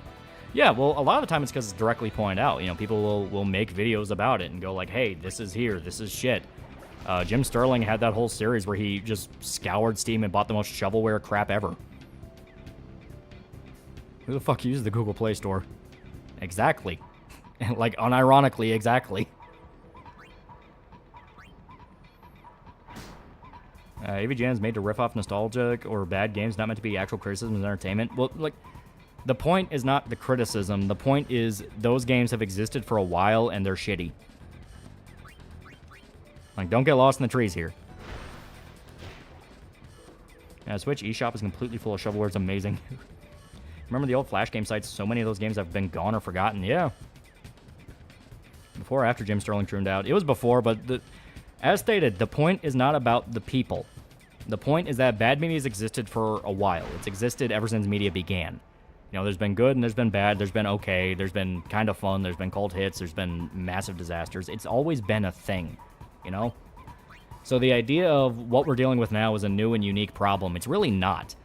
Yeah, well, a lot of the time it's because it's directly pointed out. You know, people will make videos about it and go like, hey, this is here, this is shit. Jim Sterling had that whole series where he just scoured Steam and bought the most shovelware crap ever. Who the fuck uses the Google Play Store? Exactly. Like, unironically, exactly. AVGN is made to riff off nostalgic or bad games, not meant to be actual criticism and entertainment. Well, like... The point is not the criticism. The point is those games have existed for a while and they're shitty. Like, don't get lost in the trees here. Yeah, Switch eShop is completely full of shovelware. It's amazing. Remember the old Flash game sites? So many of those games have been gone or forgotten. Yeah. Before or after Jim Sterling tuned out? It was before, but as stated, the point is not about the people. The point is that bad media has existed for a while. It's existed ever since media began. You know, there's been good and there's been bad, there's been okay, there's been kind of fun, there's been cold hits, there's been massive disasters. It's always been a thing, you know? So the idea of what we're dealing with now is a new and unique problem. It's really not.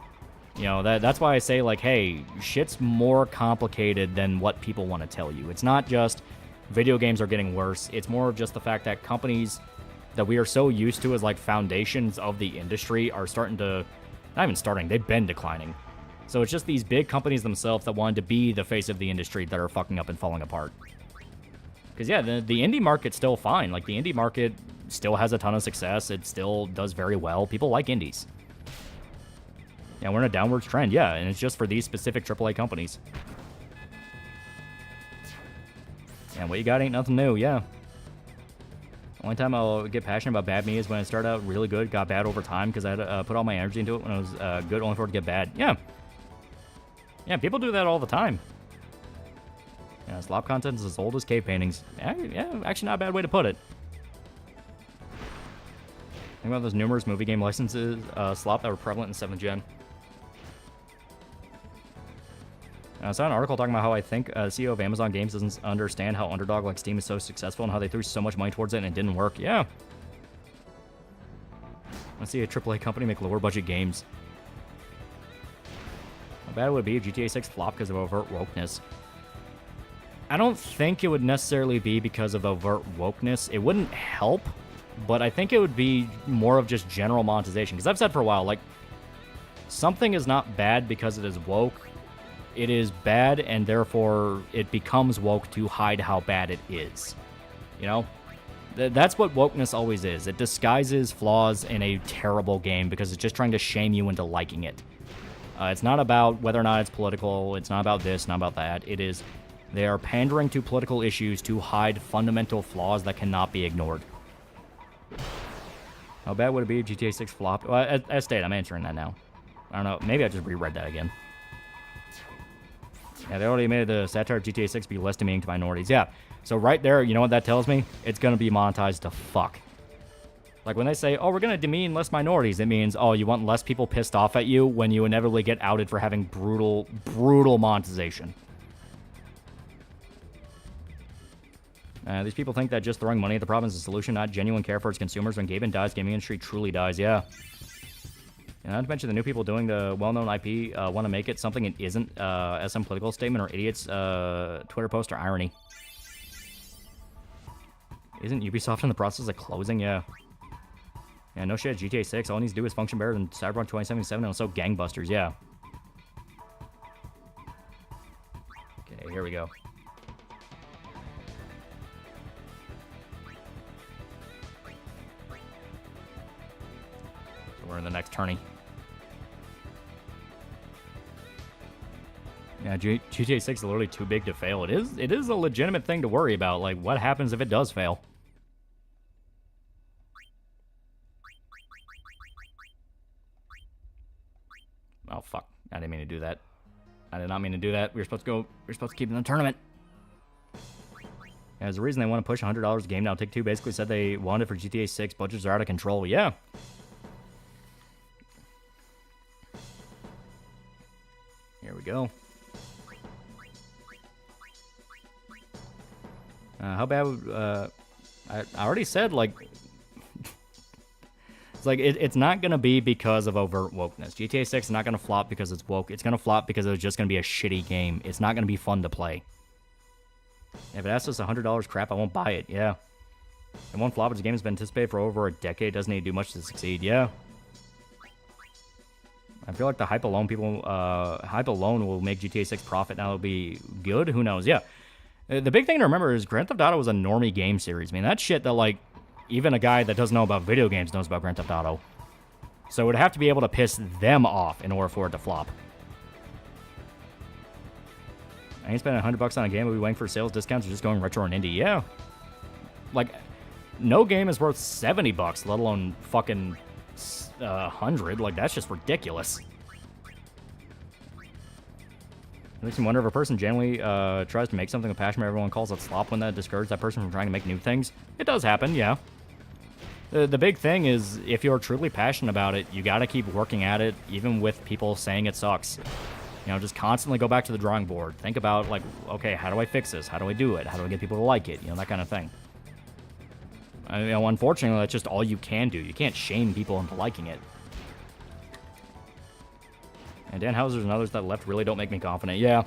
You know, that's why I say, like, hey, shit's more complicated than what people want to tell you. It's not just video games are getting worse. It's more of just the fact that companies that we are so used to as, like, foundations of the industry are starting to... Not even starting, they've been declining. So it's just these big companies themselves that wanted to be the face of the industry that are fucking up and falling apart. Because, yeah, the indie market's still fine. Like, the indie market still has a ton of success. It still does very well. People like indies. Yeah, we're in a downwards trend, yeah, and it's just for these specific AAA companies. And what you got ain't nothing new, yeah. Only time I'll get passionate about bad media is when it started out really good, got bad over time, because I had to put all my energy into it when it was good, only for it to get bad. Yeah. Yeah, people do that all the time. Yeah, slop content is as old as cave paintings. Yeah, actually not a bad way to put it. Think about those numerous movie game licenses, slop that were prevalent in 7th gen. I saw an article talking about how I think CEO of Amazon Games doesn't understand how underdog like Steam is so successful and how they threw so much money towards it and it didn't work. Yeah. I see a AAA company make lower budget games. How bad would it be if GTA 6 flopped because of overt wokeness? I don't think it would necessarily be because of overt wokeness. It wouldn't help, but I think it would be more of just general monetization. Because I've said for a while, like, something is not bad because it is woke. It is bad, and therefore it becomes woke to hide how bad it is. You know? That's what wokeness always is. It disguises flaws in a terrible game because it's just trying to shame you into liking it. It's not about whether or not it's political. It's not about this, not about that. It is, they are pandering to political issues to hide fundamental flaws that cannot be ignored. How bad would it be if GTA 6 flopped? Well, as stated, I'm answering that now. I don't know. Maybe I just reread that again. Yeah, they already made the satire of GTA 6 be less demeaning to minorities. Yeah. So right there, you know what that tells me? It's going to be monetized to fuck. Like when they say, oh, we're going to demean less minorities, it means, oh, you want less people pissed off at you when you inevitably get outed for having brutal, brutal monetization. These people think that just throwing money at the problem is the solution, not genuine care for its consumers. When gaming dies, gaming industry truly dies. Yeah. And not to mention the new people doing the well-known IP want to make it something it isn't, as some political statement or idiot's Twitter post or irony. Isn't Ubisoft in the process of closing? Yeah. Yeah, no shit, GTA 6, all it needs to do is function better than Cyberpunk 2077 and also gangbusters, yeah. Okay, here we go. So we're in the next tourney. Yeah, GTA 6 is literally too big to fail. It is a legitimate thing to worry about. Like, what happens if it does fail? Oh, fuck. I didn't mean to do that. I did not mean to do that. We were supposed to keep it in the tournament. Yeah, there's a reason they want to push $100 a game now. Take-Two basically said they wanted for GTA 6. Budgets are out of control. Yeah. Here we go. How bad would... I already said, like... It's like, it's not going to be because of overt wokeness. GTA 6 is not going to flop because it's woke. It's going to flop because it's just going to be a shitty game. It's not going to be fun to play. If it asks us $100 crap, I won't buy it. Yeah. It won't flop. Its game has been anticipated for over a decade. Doesn't need to do much to succeed. Yeah. I feel like the hype alone will make GTA 6 profit. Now it'll be good. Who knows? Yeah. The big thing to remember is Grand Theft Auto was a normie game series. I mean, that shit that, like, even a guy that doesn't know about video games knows about Grand Theft Auto. So it would have to be able to piss them off in order for it to flop. I ain't spending $100 on a game. We'll be waiting for sales discounts or just going retro and indie. Yeah. Like, no game is worth $70, let alone fucking 100. Like, that's just ridiculous. It makes me wonder if a person genuinely tries to make something with passion, but everyone calls it slop when that discourages that person from trying to make new things. It does happen, yeah. The big thing is, if you're truly passionate about it, you gotta keep working at it, even with people saying it sucks. You know, just constantly go back to the drawing board. Think about, like, okay, how do I fix this? How do I do it? How do I get people to like it? You know, that kind of thing. You know, unfortunately, that's just all you can do. You can't shame people into liking it. And Dan Houser's and others that left really don't make me confident. Yeah.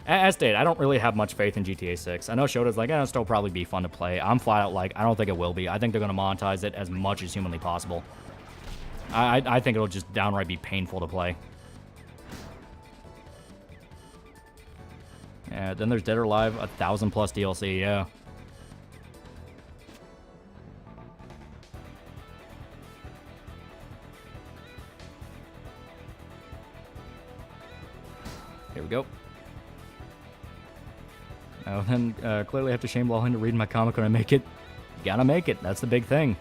As stated, I don't really have much faith in GTA 6. I know Shota's like, it'll still probably be fun to play. I'm flat out like, I don't think it will be. I think they're going to monetize it as much as humanly possible. I think it'll just downright be painful to play. Yeah, then there's Dead or Alive, 1,000+ DLC, yeah. Here we go. Oh, then clearly have to shame Law into reading my comic when I make it. You gotta make it. That's the big thing.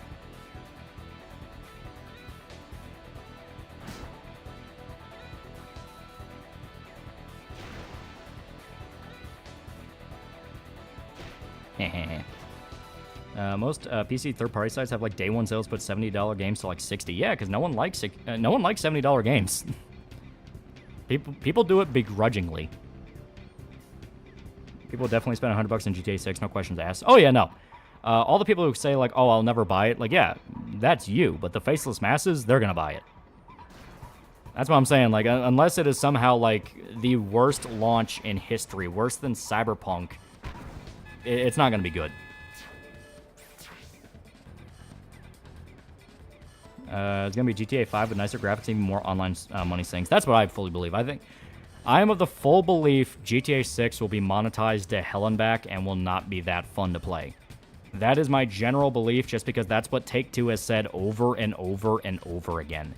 Most PC third-party sites have like day one sales, put $70 games to like $60. Yeah, because no one likes $70 games. People do it begrudgingly. People definitely spend $100 in GTA 6, no questions asked. Oh yeah, no. All the people who say like, oh, I'll never buy it, like, yeah, that's you. But the faceless masses, they're gonna buy it. That's what I'm saying. Like, unless it is somehow like the worst launch in history, worse than Cyberpunk, it's not gonna be good. It's going to be GTA 5 with nicer graphics, even more online money sinks. That's what I fully believe. I am of the full belief GTA 6 will be monetized to hell and back and will not be that fun to play. That is my general belief, just because that's what Take-Two has said over and over and over again.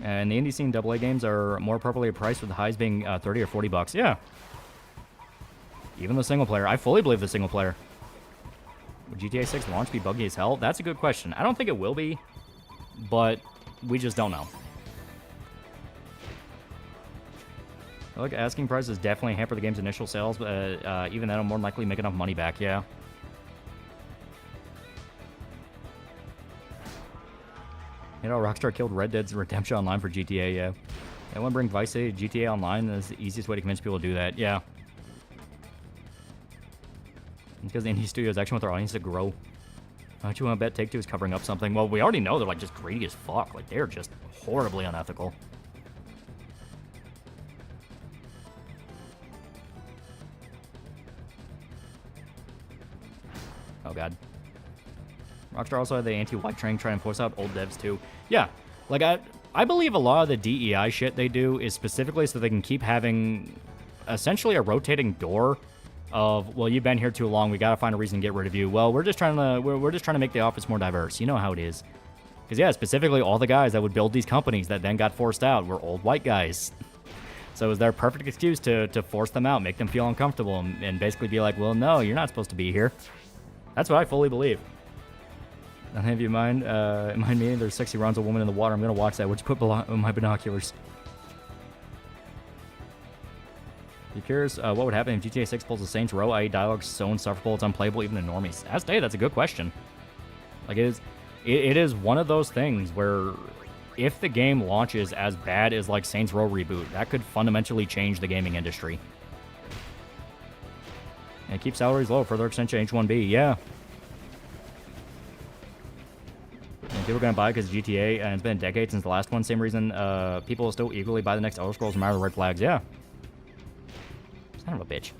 And the indie scene AA games are more appropriately priced, with the highs being $30 or $40. Yeah. Even the single player. I fully believe the single player. Would GTA 6 launch be buggy as hell? That's a good question. I don't think it will be. But we just don't know. Look, asking prices definitely hamper the game's initial sales, but even that'll more than likely make enough money back, yeah. You know, Rockstar killed Red Dead's Redemption Online for GTA, yeah. I want to bring Vice City to GTA Online. That's the easiest way to convince people to do that, yeah. It's because the indie studios actually want their audience to grow. Don't you want to bet Take-Two is covering up something? Well, we already know they're like just greedy as fuck. Like, they're just horribly unethical. Oh, God. Rockstar also had the anti-white train trying to force out old devs, too. Yeah, like, I believe a lot of the DEI shit they do is specifically so they can keep having essentially a rotating door of, well, you've been here too long, we gotta find a reason to get rid of you. Well, we're just trying to make the office more diverse. You know how it is. Because, yeah, specifically all the guys that would build these companies that then got forced out were old white guys. So it was their perfect excuse to force them out, make them feel uncomfortable, and basically be like, well, no, you're not supposed to be here. That's what I fully believe. Don't have you mind me? There's sexy runs a woman in the water. I'm gonna watch that. Would you put my binoculars? You curious what would happen if GTA 6 pulls the Saints Row, i.e. dialogue so insufferable it's unplayable even to normies? That's a good question. Like, it is one of those things where if the game launches as bad as like Saints Row reboot, that could fundamentally change the gaming industry. And keep salaries low, further extension H1B, yeah. And people are going to buy it because GTA, and it's been a decade since the last one. Same reason people will still eagerly buy the next Elder Scrolls no matter the red flags, yeah. Son of a bitch.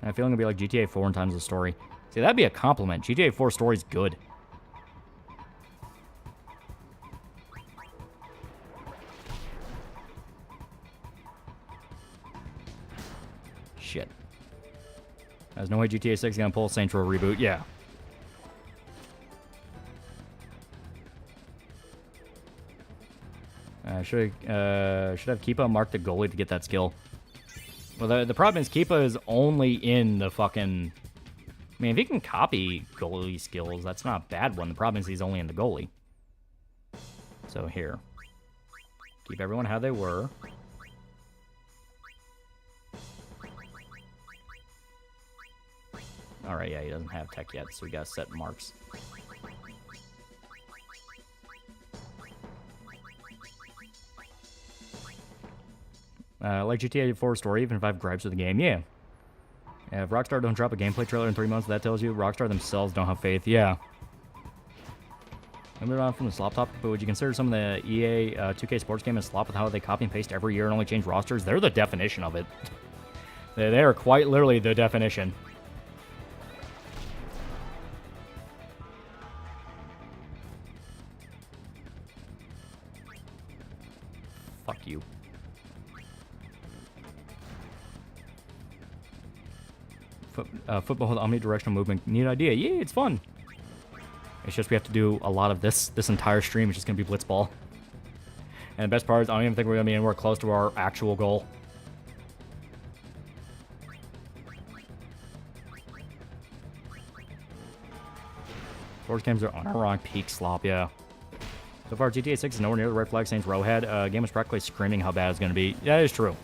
I feel it'll be like GTA 4 in times of the story. See, that'd be a compliment. GTA 4 story's good. Shit. There's no way GTA 6 is gonna pull a Saints Row reboot. Yeah. Should have Keepa mark the goalie to get that skill. Well, the problem is Keepa is only in the fucking... I mean, if he can copy goalie skills, that's not a bad one. The problem is he's only in the goalie. So here. Keep everyone how they were. Alright, yeah, he doesn't have tech yet, so we gotta set marks. Like GTA 4 story, even if I have gripes with the game, yeah. If Rockstar don't drop a gameplay trailer in 3 months, that tells you Rockstar themselves don't have faith, yeah. Moving on from the slop topic, but would you consider some of the EA 2K sports game a slop with how they copy and paste every year and only change rosters? They're the definition of it. They are quite literally the definition. Fuck you. Football with omnidirectional movement. Neat idea. Yeah, it's fun. It's just we have to do a lot of this entire stream. It's just going to be blitzball. And the best part is I don't even think we're going to be anywhere close to our actual goal. Sports games are on a wrong peak slop, yeah. So far, GTA 6 is nowhere near the red flag Saints Row had. Game was practically screaming how bad it's going to be. Yeah, that is true.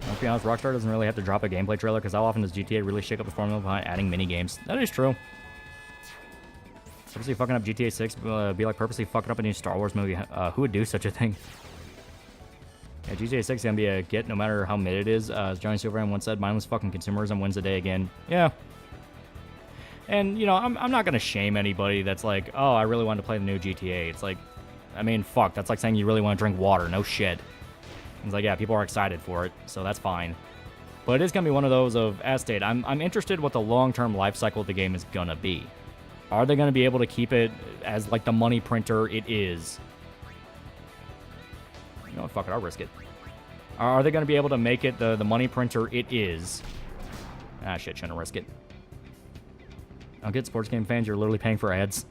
Let's be honest, Rockstar doesn't really have to drop a gameplay trailer because how often does GTA really shake up the formula behind adding mini-games? That is true. Purposely fucking up GTA 6 be like purposely fucking up a new Star Wars movie. Who would do such a thing? Yeah, GTA 6 is going to be a get no matter how mid it is. As Johnny Silverhand once said, mindless fucking consumerism wins the day again. Yeah. And, you know, I'm not going to shame anybody that's like, oh, I really want to play the new GTA. It's like, I mean, fuck, that's like saying you really want to drink water. No shit. It's like, yeah, people are excited for it, so that's fine. But it is going to be one of those of, as stated, I'm interested what the long-term life cycle of the game is going to be. Are they going to be able to keep it as, like, the money printer it is? You know what, fuck it, I'll risk it. Are they going to be able to make it the money printer it is? Ah, shit, shouldn't risk it. I'll get sports game fans, you're literally paying for ads.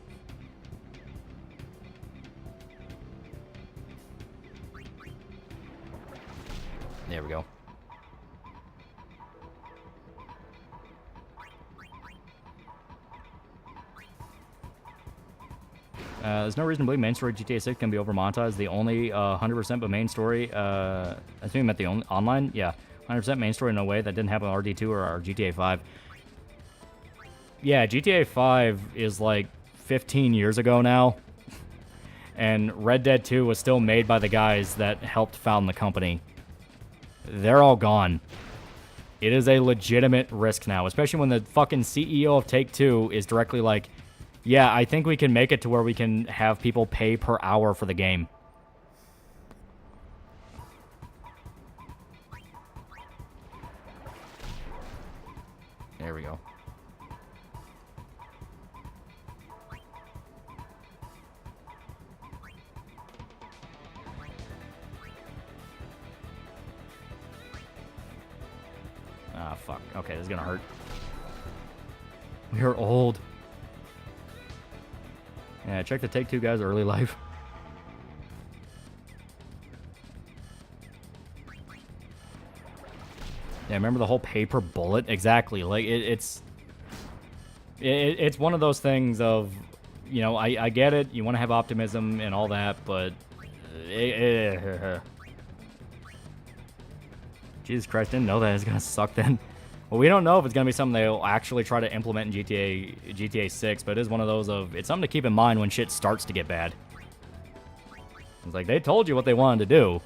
There we go. There's no reason to believe main story GTA 6 can be over monetized. The only 100% but main story, I think we meant the only online, yeah, 100% main story in a way that didn't happen on RD2 or GTA 5. Yeah, GTA 5 is like 15 years ago now, and Red Dead 2 was still made by the guys that helped found the company. They're all gone. It is a legitimate risk now, especially when the fucking CEO of Take-Two is directly like, yeah, I think we can make it to where we can have people pay per hour for the game. There we go. Ah, fuck. Okay, this is gonna hurt. We're old. Yeah, check the Take-Two guys' early life. Yeah, remember the whole pay per bullet? Exactly. Like, it's one of those things of, you know, I get it. You want to have optimism and all that, but... Jesus Christ, didn't know that it was going to suck then. Well, we don't know if it's going to be something they'll actually try to implement in GTA 6, but it is one of those of, it's something to keep in mind when shit starts to get bad. It's like, they told you what they wanted to do.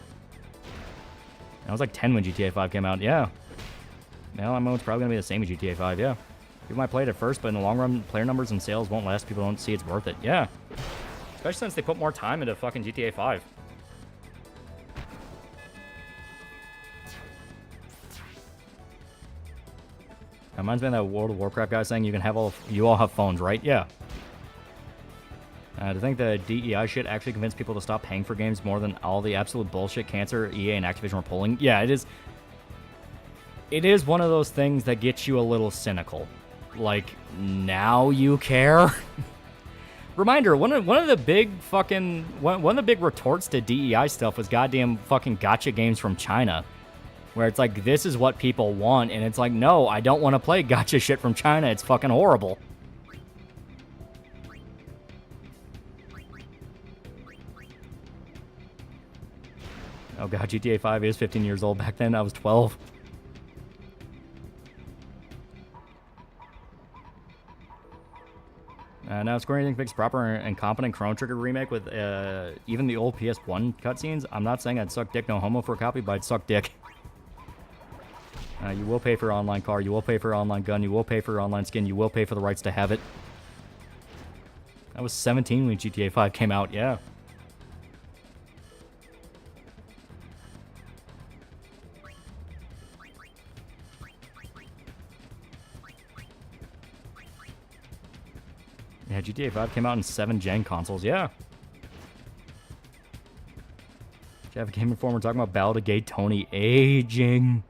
I was like 10 when GTA 5 came out, yeah. Now I'm it's probably going to be the same as GTA 5, yeah. People might play it at first, but in the long run, player numbers and sales won't last. People don't see it's worth it, yeah. Especially since they put more time into fucking GTA 5. Reminds me of that World of Warcraft guy saying you can have you all have phones, right? Yeah. To think the DEI shit actually convinced people to stop paying for games more than all the absolute bullshit cancer EA and Activision were pulling. Yeah, it is. It is one of those things that gets you a little cynical. Like, now you care? Reminder, one of the big fucking one of the big retorts to DEI stuff was goddamn fucking gacha games from China. Where it's like, this is what people want, and it's like, no, I don't want to play gacha shit from China. It's fucking horrible. Oh god, GTA 5 is 15 years old. Back then, I was 12. Now, Square Enix makes proper and competent Chrono Trigger remake with even the old PS1 cutscenes. I'm not saying I'd suck dick no homo for a copy, but I'd suck dick. You will pay for online car, you will pay for online gun, you will pay for online skin, you will pay for the rights to have it. I was 17 when GTA 5 came out, yeah. Yeah, GTA 5 came out in 7th-gen consoles, yeah. Jeff Game Informer talking about Ballad of Gay Tony aging.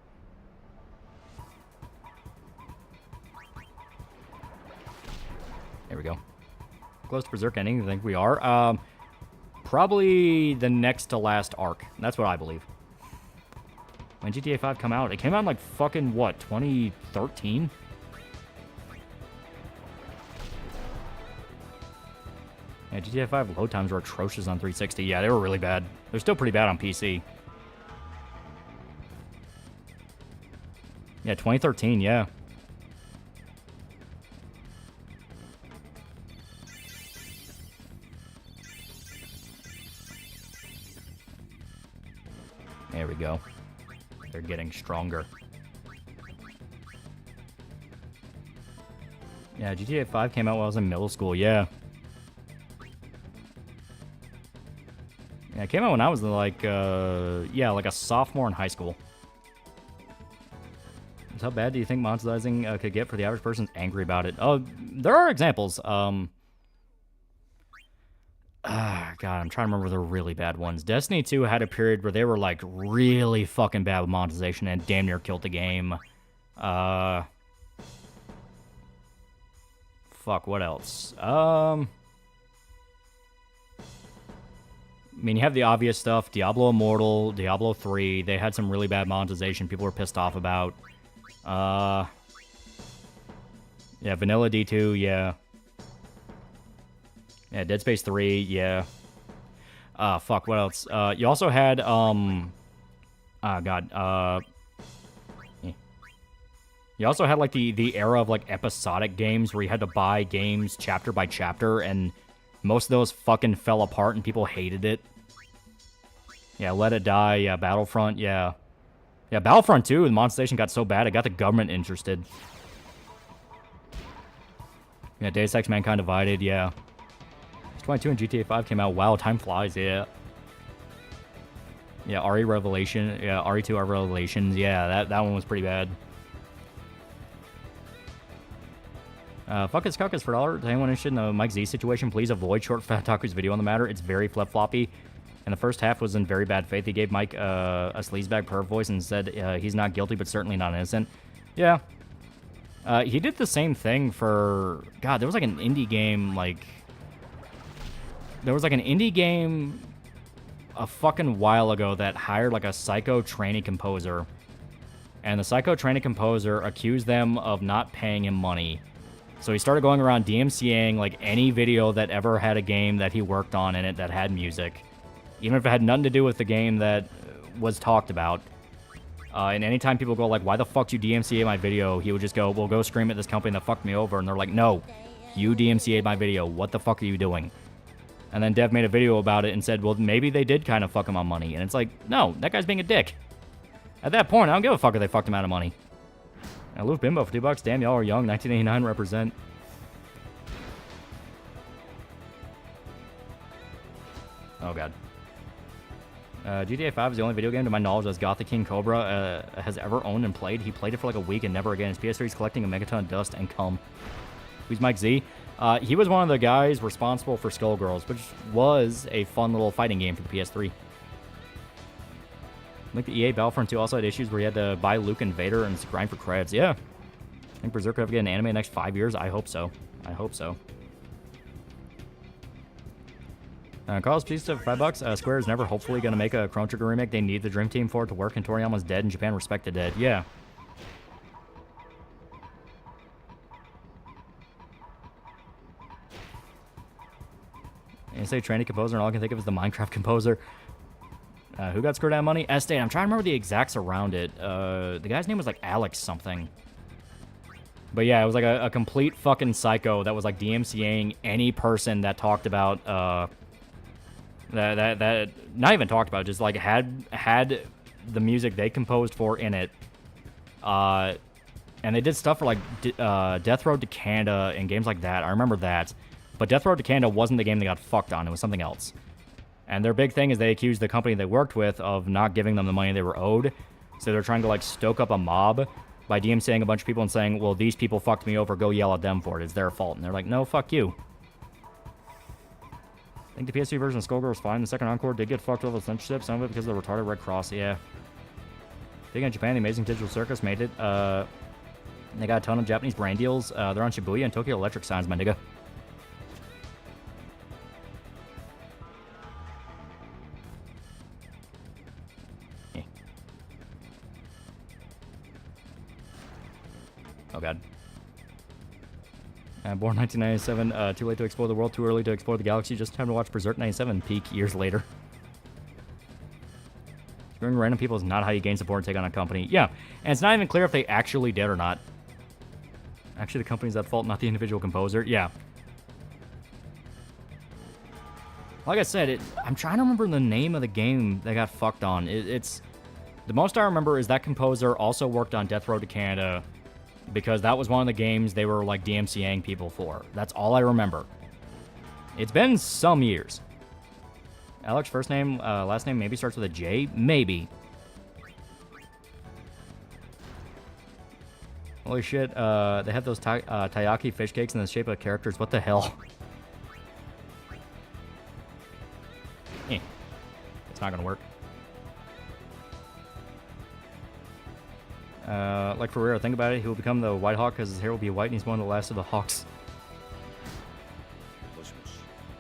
There we go. Close to Berserk ending, I think we are. Probably the next to last arc. That's what I believe. When GTA 5 come out, it came out in like fucking what, 2013? Yeah, GTA 5 load times were atrocious on 360. Yeah, they were really bad. They're still pretty bad on PC. Yeah, 2013, yeah. There we go. They're getting stronger. Yeah, GTA 5 came out while I was in middle school, yeah. Yeah, it came out when I was like, yeah, like a sophomore in high school. So how bad do you think monetizing could get for the average person angry about it? Oh, there are examples. God, I'm trying to remember the really bad ones. Destiny 2 had a period where they were, like, really fucking bad with monetization and damn near killed the game. Fuck, what else? I mean, you have the obvious stuff. Diablo Immortal, Diablo 3. They had some really bad monetization people were pissed off about. Yeah, Vanilla D2, yeah. Yeah, Dead Space 3, yeah. Fuck, what else? You also had, You also had, like, the era of, like, episodic games where you had to buy games chapter by chapter, and most of those fucking fell apart and people hated it. Yeah, Let It Die, yeah, Battlefront, yeah. Yeah, Battlefront 2, the Mon Station got so bad, it got the government interested. Yeah, Deus Ex Mankind Divided, yeah. 22 and GTA 5 came out. Wow, time flies, yeah. Yeah, RE Revelation, yeah, RE2 Revelations, yeah, that one was pretty bad. Fuck his cuckus for $1. To anyone interested in the Mike Z situation, please avoid Short Fat Taku's video on the matter. It's very flip-floppy. And the first half was in very bad faith. He gave Mike a sleazebag perv voice and said he's not guilty, but certainly not innocent. Yeah. He did the same thing for... God, there was like an indie game, like... There was like an indie game a fucking while ago that hired like a psycho trainee composer. And the psycho trainee composer accused them of not paying him money. So he started going around DMCAing like any video that ever had a game that he worked on in it that had music. Even if it had nothing to do with the game that was talked about. And anytime people go like, why the fuck did you DMCA my video? He would just go, well, go scream at this company that fucked me over. And they're like, no, you DMCA'd my video. What the fuck are you doing? And then Dev made a video about it and said, well, maybe they did kind of fuck him on money. And it's like, no, that guy's being a dick. At that point, I don't give a fuck if they fucked him out of money. Now, Luke Bimbo for $2. Damn, y'all are young. 1989 represent. Oh, God. GTA 5 is the only video game, to my knowledge, that Gothic King Cobra has ever owned and played. He played it for like a week and never again. His PS3 is collecting a megaton of dust and cum. Who's Mike Z? He was one of the guys responsible for Skullgirls, which was a fun little fighting game for the PS3. I think the EA Battlefront 2 also had issues where you had to buy Luke and Vader and grind for credits. Yeah. I think Berserk could ever get an anime in the next 5 years. I hope so. I hope so. Carlos, please to $5. Square is never hopefully going to make a Chrono Trigger remake. They need the Dream Team for it to work, and Toriyama's dead, and Japan respect the dead. Yeah. And say trainee composer, and all I can think of is the Minecraft composer. Who got screwed out of money? Estate. I'm trying to remember the exacts around it. The guy's name was like Alex something. But yeah, it was like a complete fucking psycho that was like DMCAing any person that talked about that not even talked about, just like had the music they composed for in it. And they did stuff for like Death Road to Canada and games like that. I remember that. But Death Road to Canada wasn't the game they got fucked on. It was something else. And their big thing is they accused the company they worked with of not giving them the money they were owed. So they're trying to like stoke up a mob by DMCAing a bunch of people and saying, well, these people fucked me over, go yell at them for it. It's their fault. And they're like, no, fuck you. I think the PS3 version of Skullgirl was fine. The second Encore did get fucked over with censorship. Some of it because of the retarded Red Cross. Yeah. Big in Japan, the Amazing Digital Circus made it. They got a ton of Japanese brand deals. They're on Shibuya and Tokyo Electric signs, my nigga. Oh, God. Born 1997, too late to explore the world, too early to explore the galaxy, just time to watch Berserk 97 peak years later. Screwing random people is not how you gain support and take on a company. Yeah, and it's not even clear if they actually did or not. Actually, the company's at fault, not the individual composer. Yeah. Like I said, I'm trying to remember the name of the game they got fucked on. It's the most I remember is that composer also worked on Death Road to Canada, because that was one of the games they were like DMCAing people for. That's all I remember. It's been some years. Alex, first name, last name maybe starts with a J? Maybe. Holy shit, they have those taiyaki fish cakes in the shape of characters. What the hell? It's not gonna work. Like for real, think about it. He will become the White Hawk because his hair will be white and he's one of the last of the Hawks.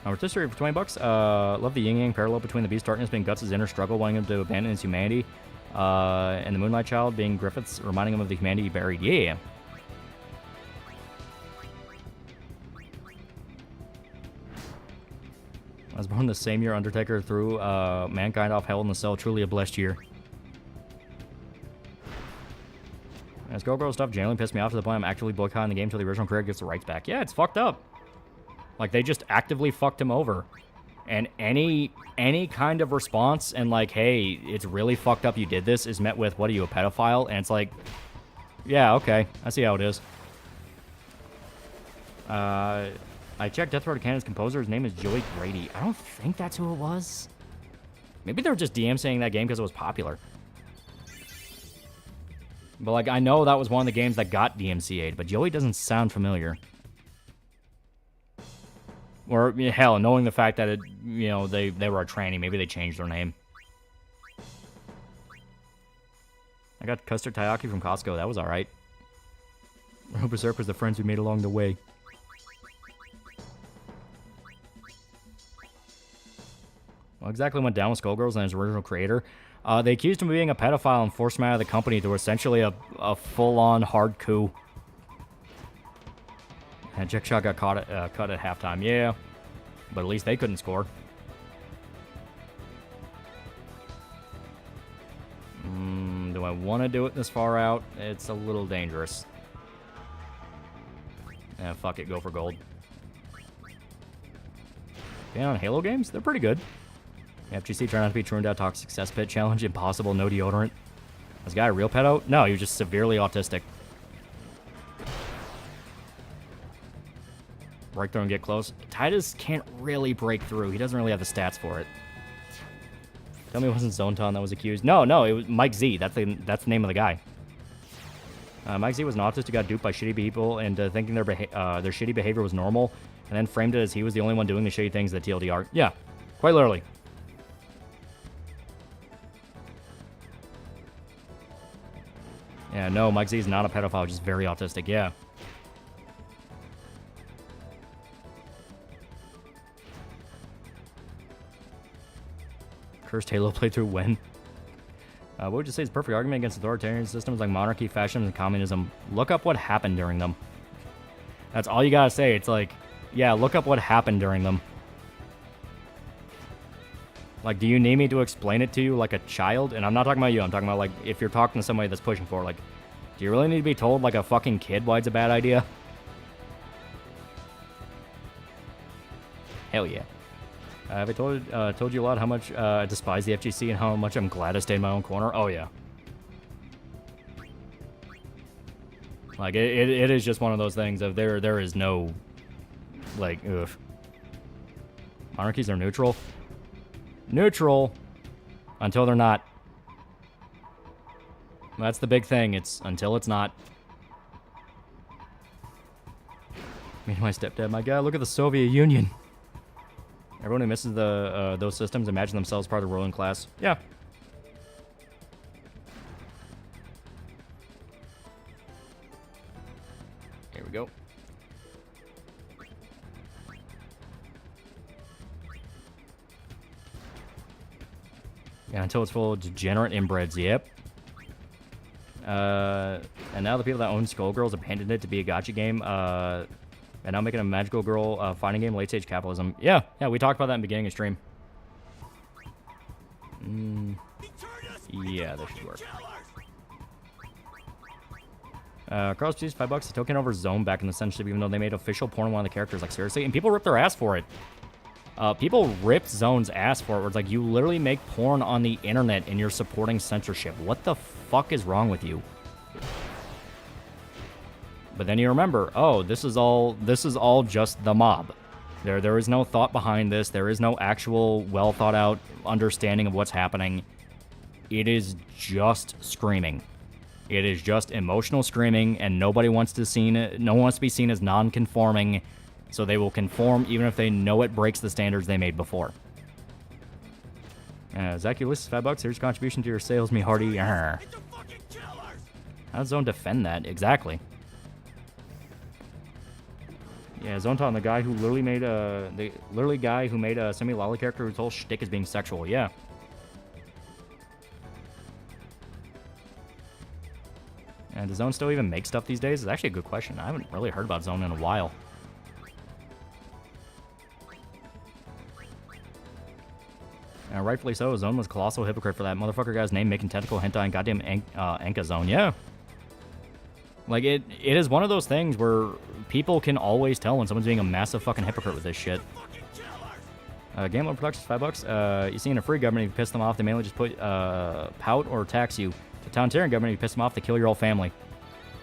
Rotisserie for $20. Love the yin-yang parallel between the Beast's darkness being Guts' inner struggle, wanting him to abandon his humanity, and the Moonlight Child being Griffith's, reminding him of the humanity he buried. Yeah. was born the same year Undertaker threw Mankind off Hell in the Cell. Truly a blessed year. And Skullgirl stuff generally pissed me off to the point I'm actively boycotting the game until the original creator gets the rights back. Yeah, it's fucked up. Like, they just actively fucked him over. And any kind of response and like, hey, it's really fucked up you did this is met with, what are you, a pedophile? And it's like, yeah, okay, I see how it is. I checked Death Row to Canada's composer. His name is Joey Grady. I don't think that's who it was. Maybe they were just DMCing that game because it was popular. But, like, I know that was one of the games that got DMCA'd, but Joey doesn't sound familiar. Or, hell, knowing the fact that, it, you know, they were a tranny, maybe they changed their name. I got custard taiyaki from Costco. That was alright. Berserk was the friends we made along the way. Well, exactly went down with Skullgirls and his original creator. They accused him of being a pedophile and forced him out of the company through essentially a full-on hard coup. And Jackshot got cut at halftime. Yeah, but at least they couldn't score. Do I want to do it this far out? It's a little dangerous. Yeah, fuck it, go for gold. Being on Halo games, they're pretty good. FGC, try not to be turned out toxic cesspit challenge, impossible, no deodorant. Was this guy a real pedo? No, he was just severely autistic. Break through and get close. Titus can't really break through. He doesn't really have the stats for it. Tell me it wasn't Zonton that was accused. No, it was Mike Z. That's the name of the guy. Mike Z was an autist who got duped by shitty people into thinking their shitty behavior was normal, and then framed it as he was the only one doing the shitty things at TLDR. Yeah, quite literally. Yeah, no, Mike Z is not a pedophile, just very autistic, yeah. Cursed Halo playthrough when? What would you say is a perfect argument against authoritarian systems like monarchy, fascism, and communism? Look up what happened during them. That's all you gotta say. It's like, yeah, look up what happened during them. Like, do you need me to explain it to you like a child? And I'm not talking about you. I'm talking about, like, if you're talking to somebody that's pushing for it. Like, do you really need to be told like a fucking kid why it's a bad idea? Hell yeah. Have I told you a lot how much I despise the FGC and how much I'm glad I stayed in my own corner? Oh, yeah. Like, it is just one of those things of there is no, like, ugh. Monarchies are neutral. Neutral until they're not. That's the big thing. It's until it's not. Me and my stepdad, my guy, look at the Soviet Union. Everyone who misses those systems imagine themselves part of the ruling class. Yeah. Here we go. Yeah, until it's full of degenerate inbreds. Yep. And now the people that own Skullgirls abandoned it to be a gacha game. And now making a magical girl fighting game, late stage capitalism. Yeah, we talked about that in the beginning of stream. Yeah, that should work. Cross produced $5 a token over Zone back in the censorship, even though they made official porn on one of the characters. Like, seriously? And people ripped their ass for it. People ripped Zone's ass for it, where it's like, you literally make porn on the internet and you're supporting censorship. What the fuck is wrong with you? But then you remember, oh, this is all just the mob. There is no thought behind this. There is no actual well thought out understanding of what's happening. It is just screaming. It is just emotional screaming, and nobody wants to no one wants to be seen as non-conforming, so they will conform even if they know it breaks the standards they made before. Zach, Ulysses, $5. Here's contribution to your sales, me hearty. How does Zone defend that? Exactly. Yeah, Zonton, the guy who literally made the guy who made a semi-lolly character whose whole shtick is being sexual. Yeah. And does Zone still even make stuff these days? It's actually a good question. I haven't really heard about Zone in a while. Rightfully so. Zone was colossal hypocrite for that motherfucker guy's name making tentacle hentai and goddamn Anka Zone. Yeah. Like, it is one of those things where people can always tell when someone's being a massive fucking hypocrite with this shit. Gambler Productions, $5. You see, in a free government, if you piss them off, they mainly just put pout or tax you. The totalitarian government, if you piss them off, they kill your whole family.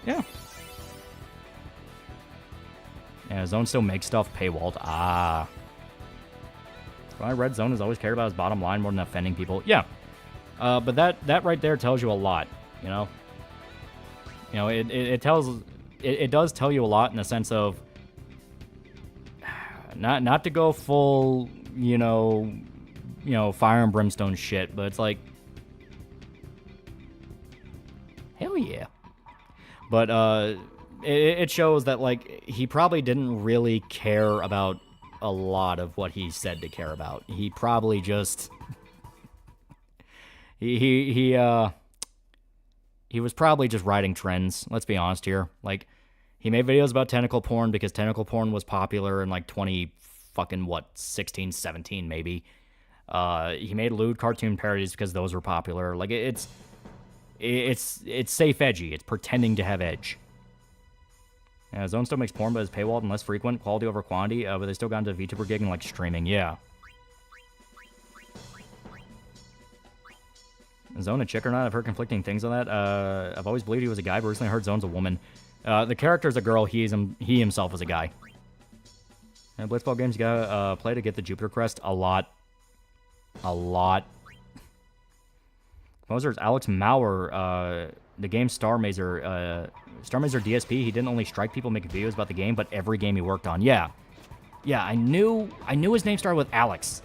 Yeah. Yeah, Zone still makes stuff paywalled. Ah. Well, I read Zone has always cared about his bottom line more than offending people. Yeah. But that right there tells you a lot, you know? You know, it does tell you a lot in the sense of not to go full, you know, fire and brimstone shit, but it's like, hell yeah. But it shows that, like, he probably didn't really care about a lot of what he said to care about. He probably just he was probably just riding trends. Let's be honest here. Like, he made videos about tentacle porn because tentacle porn was popular in like 16, 17 maybe. He made lewd cartoon parodies because those were popular. Like, it's safe edgy. It's pretending to have edge. Yeah, Zone still makes porn, but it's paywalled and less frequent, quality over quantity, but they still got into VTuber gig and like streaming. Yeah. Zone a chick or not? I've heard conflicting things on that. I've always believed he was a guy, but recently I heard Zone's a woman. The character's a girl. He himself is a guy. And Blitzball games you gotta play to get the Jupiter Crest. A lot. Composer's Alex Maurer, the game Star Mazer DSP. He didn't only strike people making videos about the game, but every game he worked on. Yeah. Yeah, I knew his name started with Alex.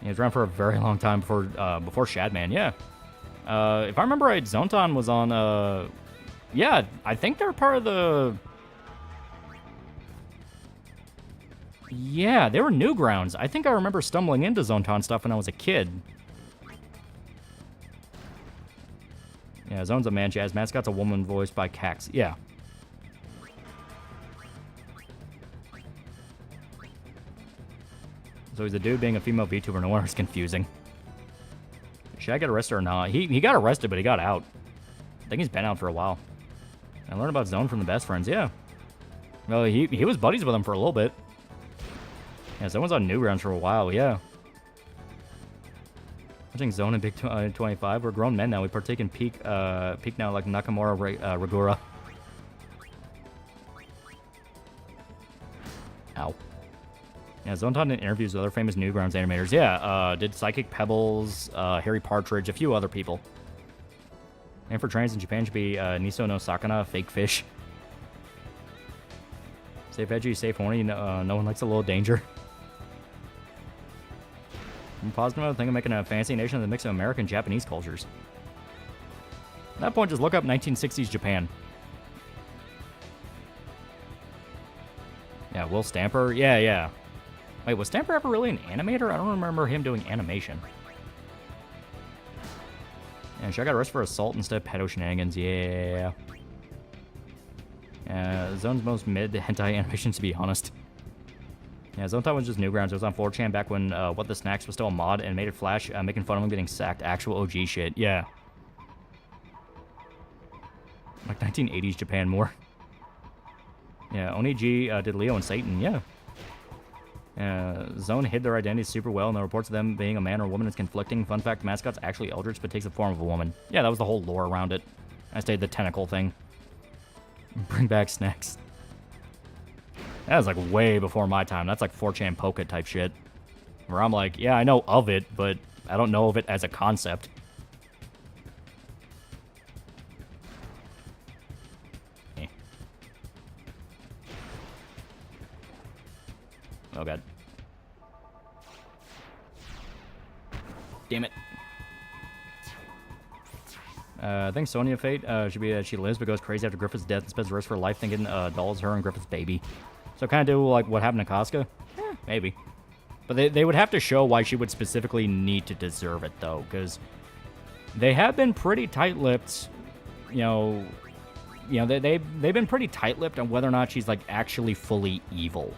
He was around for a very long time before Shadman, yeah. If I remember right, Zonton was on, yeah, I think they're part of the... Yeah, they were Newgrounds. I think I remember stumbling into Zonton stuff when I was a kid. Yeah, Zone's a man, Jazz. Mascot's a woman voiced by Cax. Yeah. So he's a dude being a female VTuber. No wonder it's confusing. Should I get arrested or not? He got arrested, but he got out. I think he's been out for a while. I learned about Zone from the best friends, yeah. Well, he was buddies with him for a little bit. Yeah, Zone's on Newgrounds for a while, yeah. Watching Zone and Big 25. We're grown men now. We partake in Peak now like Nakamura Regura. Ow. Yeah, Zonton did interviews with other famous Newgrounds animators. Yeah, did Psychic Pebbles, Harry Partridge, a few other people. And for trains in Japan should be Niso no Sakana, fake fish. Safe edgy, safe horny, no one likes a little danger. I'm positive I think I'm making a fancy nation of the mix of American and Japanese cultures. At that point, just look up 1960s Japan. Yeah, Will Stamper. Yeah. Wait, was Stamper ever really an animator? I don't remember him doing animation. And should I got arrested for assault instead of pedo shenanigans? Yeah. Zone's most mid hentai animations, to be honest. Yeah, Zonetime was just Newgrounds. It was on 4chan back when What the Snacks was still a mod and made it flash, making fun of him getting sacked. Actual OG shit. Yeah. Like 1980s Japan more. Yeah, Oni G did Leo and Satan. Yeah. Zone hid their identities super well, and the reports of them being a man or woman is conflicting. Fun fact, mascot's actually Eldritch, but takes the form of a woman. Yeah, that was the whole lore around it. I stayed the tentacle thing. Bring back snacks. That was like way before my time. That's like 4chan Pocket type shit. Where I'm like, yeah, I know of it, but I don't know of it as a concept. Eh. Oh god. Damn it. I think Sonya Fate should be that she lives but goes crazy after Griffith's death and spends the rest of her life thinking Doll's her and Griffith's baby. So kind of do like what happened to Casca? Maybe. But they would have to show why she would specifically need to deserve it, though, because they have been pretty tight-lipped, they've been pretty tight-lipped on whether or not she's, like, actually fully evil.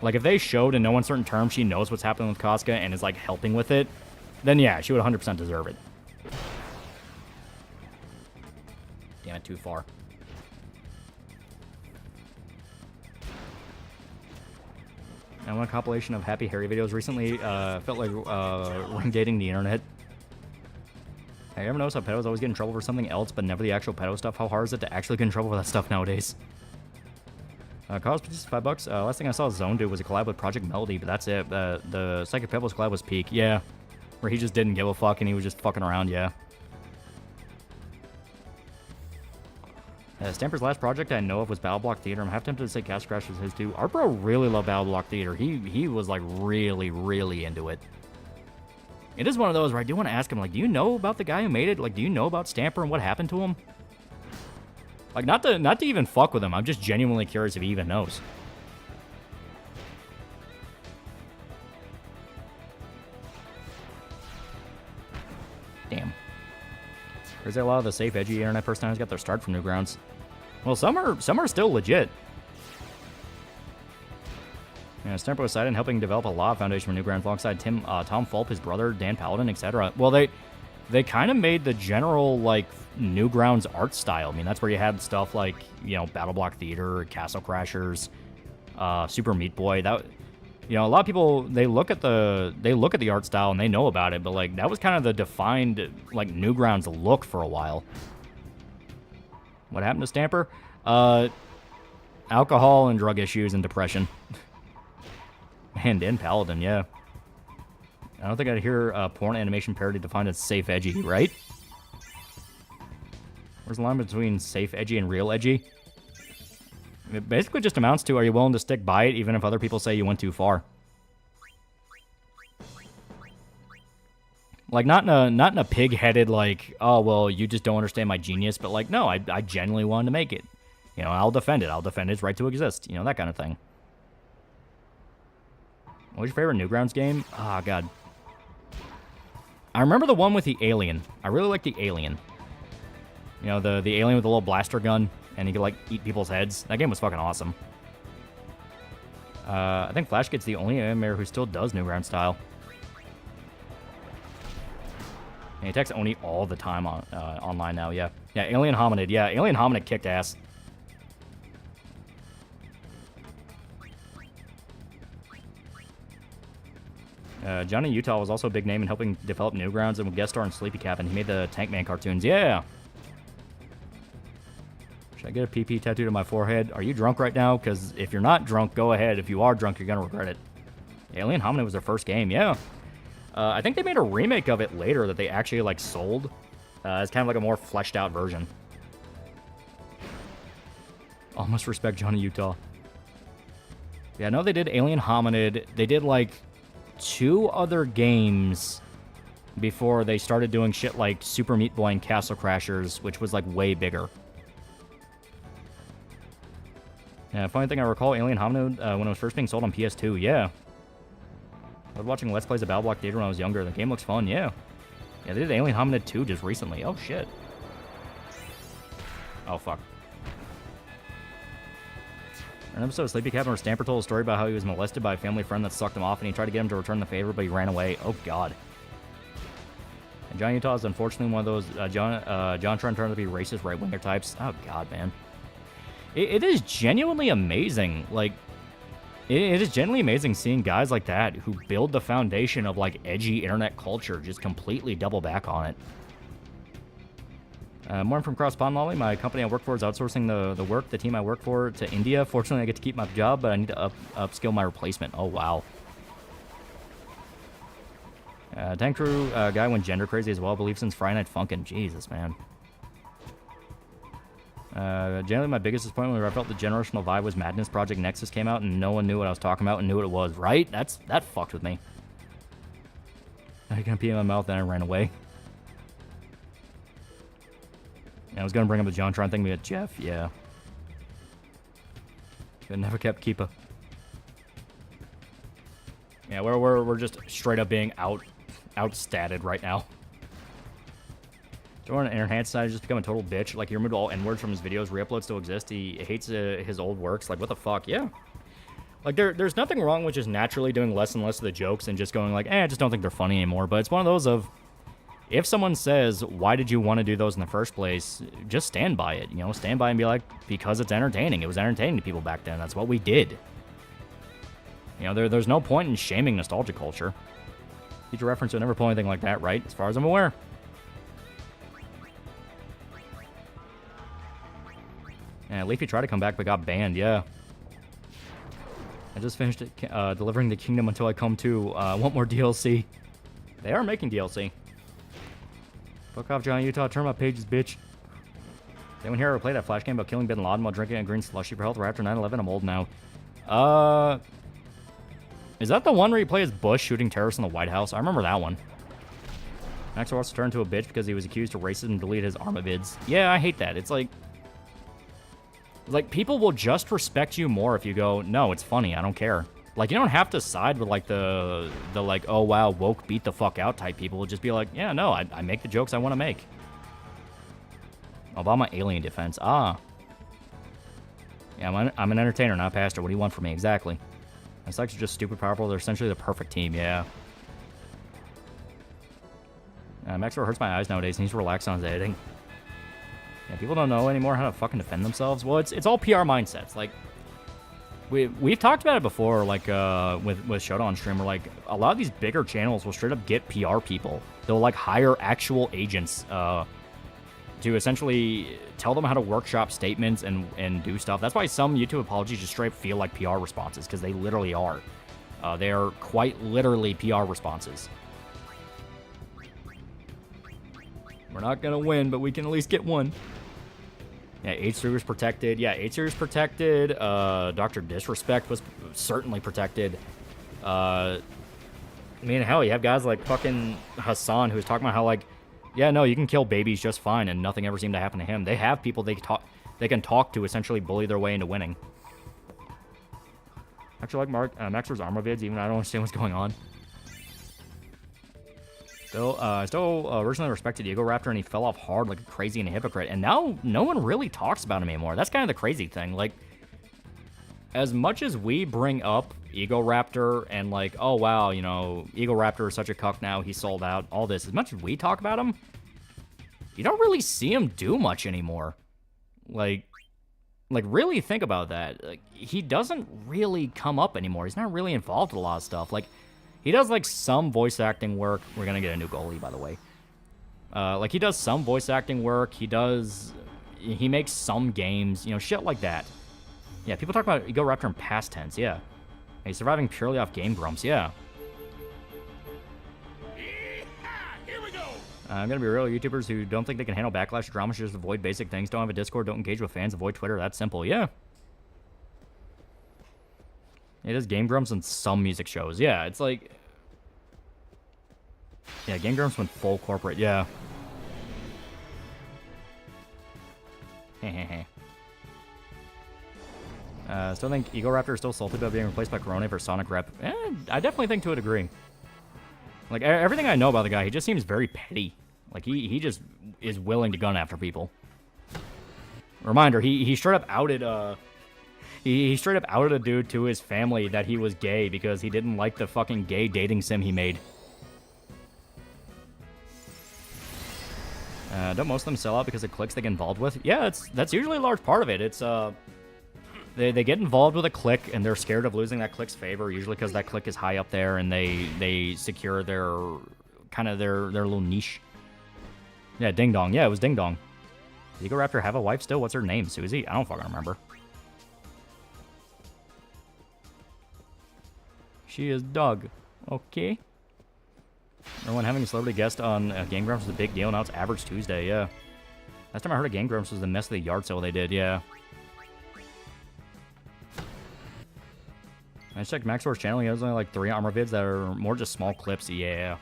Like, if they showed in no uncertain terms she knows what's happening with Casca and is, like, helping with it, then yeah, she would 100% deserve it. Damn it, too far. I want a compilation of Happy Harry videos recently. Felt like ring dating the internet. Have you ever noticed how pedos always get in trouble for something else, but never the actual pedo stuff? How hard is it to actually get in trouble for that stuff nowadays? Cost $5. Last thing I saw Zone do was a collab with Project Melody, but that's it. The Psychic Pebbles collab was peak, yeah. Where he just didn't give a fuck and he was just fucking around, yeah. Stamper's last project I know of was Battle Block Theater. I'm half tempted to say Cast Crash was his too. Our bro really loved Battle Block Theater. He was like really, really into it. It is one of those where I do want to ask him, like, do you know about the guy who made it? Like, do you know about Stamper and what happened to him? Like, not to even fuck with him. I'm just genuinely curious if he even knows. Damn. There's a lot of the safe, edgy internet personalities got their start from Newgrounds. Well, some are still legit. Yeah, Stamper was cited in helping develop a law foundation for Newgrounds alongside Tom Fulp, his brother, Dan Paladin, etc. Well, they kind of made the general, like, Newgrounds art style. I mean, that's where you had stuff like, you know, Battle Block Theater, Castle Crashers, Super Meat Boy. That, you know, a lot of people, they look at the art style and they know about it, but, like, that was kind of the defined, like, Newgrounds look for a while. What happened to Stamper? Alcohol and drug issues and depression. And Dan Paladin, yeah. I don't think I'd hear a porn animation parody defined as safe edgy, right? Where's the line between safe edgy and real edgy? It basically just amounts to, are you willing to stick by it even if other people say you went too far? Like, not in a pig-headed, like, oh, well, you just don't understand my genius, but, like, no, I genuinely wanted to make it. You know, I'll defend it. I'll defend its right to exist. You know, that kind of thing. What was your favorite Newgrounds game? Oh, God. I remember the one with the alien. I really like the alien. You know, the alien with the little blaster gun, and he could, like, eat people's heads. That game was fucking awesome. I think Flashkid's the only animator who still does Newgrounds style. And he attacks Oni all the time on online now, yeah. Yeah, Alien Hominid. Yeah, Alien Hominid kicked ass. Johnny Utah was also a big name in helping develop Newgrounds and would guest star in Sleepy Cabin. He made the Tank Man cartoons. Yeah! Should I get a PP tattooed on my forehead? Are you drunk right now? Because if you're not drunk, go ahead. If you are drunk, you're going to regret it. Alien Hominid was their first game, yeah. I think they made a remake of it later that they actually, like, sold. As kind of like a more fleshed out version. Almost respect Johnny Utah. Yeah, no, they did Alien Hominid. They did, like, 2 other games before they started doing shit like Super Meat Boy and Castle Crashers, which was, like, way bigger. Yeah, funny thing, I recall Alien Hominid when it was first being sold on PS2, yeah. I was watching Let's Plays of Battle Block Theater when I was younger. The game looks fun, yeah. Yeah, they did Alien Hominid 2 just recently. Oh, shit. Oh, fuck. An episode of Sleepy Cabin where Stamper told a story about how he was molested by a family friend that sucked him off, and he tried to get him to return the favor, but he ran away. Oh, God. And Johnny Utah is unfortunately one of those John trying to be racist right-winger types. Oh, God, man. It is genuinely amazing. Like, it is genuinely amazing seeing guys like that who build the foundation of, like, edgy internet culture just completely double back on it. More from Cross Pond Lolly. My company I work for is outsourcing the work, the team I work for, to India. Fortunately, I get to keep my job, but I need to upskill my replacement. Oh, wow. Tank Crew guy went gender crazy as well. Believe since Friday Night Funkin'. Jesus, man. Generally, my biggest disappointment where I felt the generational vibe was Madness Project Nexus came out and no one knew what I was talking about and knew what it was, right? That fucked with me. I got pee in my mouth, then I ran away. Yeah, I was gonna bring up the JonTron thing with Jeff, yeah. Could never kept Keepa. Yeah, we're just straight up being outstatted right now. Jordan Enhanced side just become a total bitch. Like, he removed all N-words from his videos. Re-uploads still exist. He hates his old works. Like, what the fuck? Yeah. Like, there's nothing wrong with just naturally doing less and less of the jokes and just going like, I just don't think they're funny anymore. But it's one of those of, if someone says, why did you want to do those in the first place, just stand by it. You know, stand by and be like, because it's entertaining. It was entertaining to people back then. That's what we did. You know, there's no point in shaming nostalgia culture. Future reference would never pull anything like that, right? As far as I'm aware. Yeah, Leafy tried to come back but got banned, yeah. I just finished delivering the kingdom until I come to. Want more DLC. They are making DLC. Fuck off, Johnny Utah. Turn my pages, bitch. Anyone here ever play that Flash game about killing Bin Laden while drinking a green slushy for health right after 9/11? I'm old now. Is that the one where you play as Bush shooting terrorists in the White House? I remember that one. Max wants to turn into a bitch because he was accused of racism and deleted his Arma vids. Yeah, I hate that. It's like people will just respect you more if you go, no, it's funny, I don't care. Like, you don't have to side with like the like, oh wow, woke beat the fuck out type people. Just be like, yeah, no, I make the jokes I want to make. Obama alien defense. Ah. Yeah, I'm an entertainer, not a pastor. What do you want from me? Exactly. My sex are just stupid powerful. They're essentially the perfect team, yeah. Maxwell hurts my eyes nowadays, and he's relaxed on his editing. Yeah, people don't know anymore how to fucking defend themselves. Well, it's all PR mindsets. Like, we've talked about it before, like, with Showdown stream, where, like, a lot of these bigger channels will straight up get PR people. They'll, like, hire actual agents, to essentially tell them how to workshop statements and do stuff. That's why some YouTube apologies just straight up feel like PR responses, because they literally are. They are quite literally PR responses. We're not going to win, but we can at least get one. Yeah, H3 was protected. Yeah, H3 was protected. Dr. Disrespect was certainly protected. I mean, hell, you have guys like fucking Hassan who's talking about how, like, yeah, no, you can kill babies just fine, and nothing ever seemed to happen to him. They have people they can talk to essentially bully their way into winning. Actually, like Maxer's Armor vids, even I don't understand what's going on. Still originally respected Ego Raptor, and he fell off hard like a crazy and a hypocrite. And now no one really talks about him anymore. That's kind of the crazy thing. Like, as much as we bring up Ego Raptor and like, oh wow, you know, Ego Raptor is such a cuck now, he sold out, all this, as much as we talk about him, you don't really see him do much anymore. Like really think about that. Like, he doesn't really come up anymore. He's not really involved with a lot of stuff. Like, he does like some voice acting work. We're gonna get a new goalie, by the way. Like, he does some voice acting work. He makes some games, you know, shit like that. Yeah, people talk about Ego Raptor in past tense, yeah. He's surviving purely off Game Grumps, yeah. Here we go. I'm gonna be real. YouTubers who don't think they can handle backlash or drama should just avoid basic things. Don't have a Discord, don't engage with fans, avoid Twitter. That's simple, yeah. It is Game Grumps and some music shows, yeah. It's like, yeah, Game Grumps went full corporate, yeah. Hehehe. Still think Ego Raptor is still salty about being replaced by Corona for Sonic Rep. I definitely think to a degree. Like, everything I know about the guy, he just seems very petty. Like, he just is willing to gun after people. Reminder, he straight up outed, he straight up outed a dude to his family that he was gay because he didn't like the fucking gay dating sim he made. Don't most of them sell out because of clicks they get involved with? Yeah, that's usually a large part of it. It's, They get involved with a clique, and they're scared of losing that clique's favor, usually because that clique is high up there, and they secure their kind of their little niche. Yeah, Ding Dong. Yeah, it was Ding Dong. Does Ego Raptor have a wife still? What's her name? Susie? I don't fucking remember. She is Doug. Okay. Everyone having a celebrity guest on Game Grumps was a big deal. Now it's Average Tuesday, yeah. Last time I heard of Game Grumps was the mess of the yard sale they did, yeah. I checked Maxor's channel. He has only like 3 armor vids that are more just small clips. Yeah.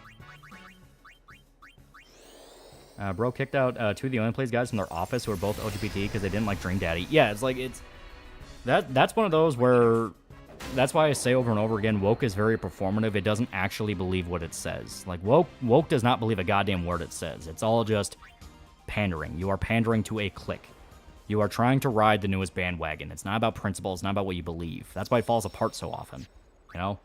Bro kicked out 2 of the only plays guys from their office who are both LGBT because they didn't like Dream Daddy. Yeah, it's like that's one of those where that's why I say over and over again, woke is very performative. It doesn't actually believe what it says. Like woke does not believe a goddamn word it says. It's all just pandering. You are pandering to a clique. You are trying to ride the newest bandwagon. It's not about principles. It's not about what you believe. That's why it falls apart so often. You know?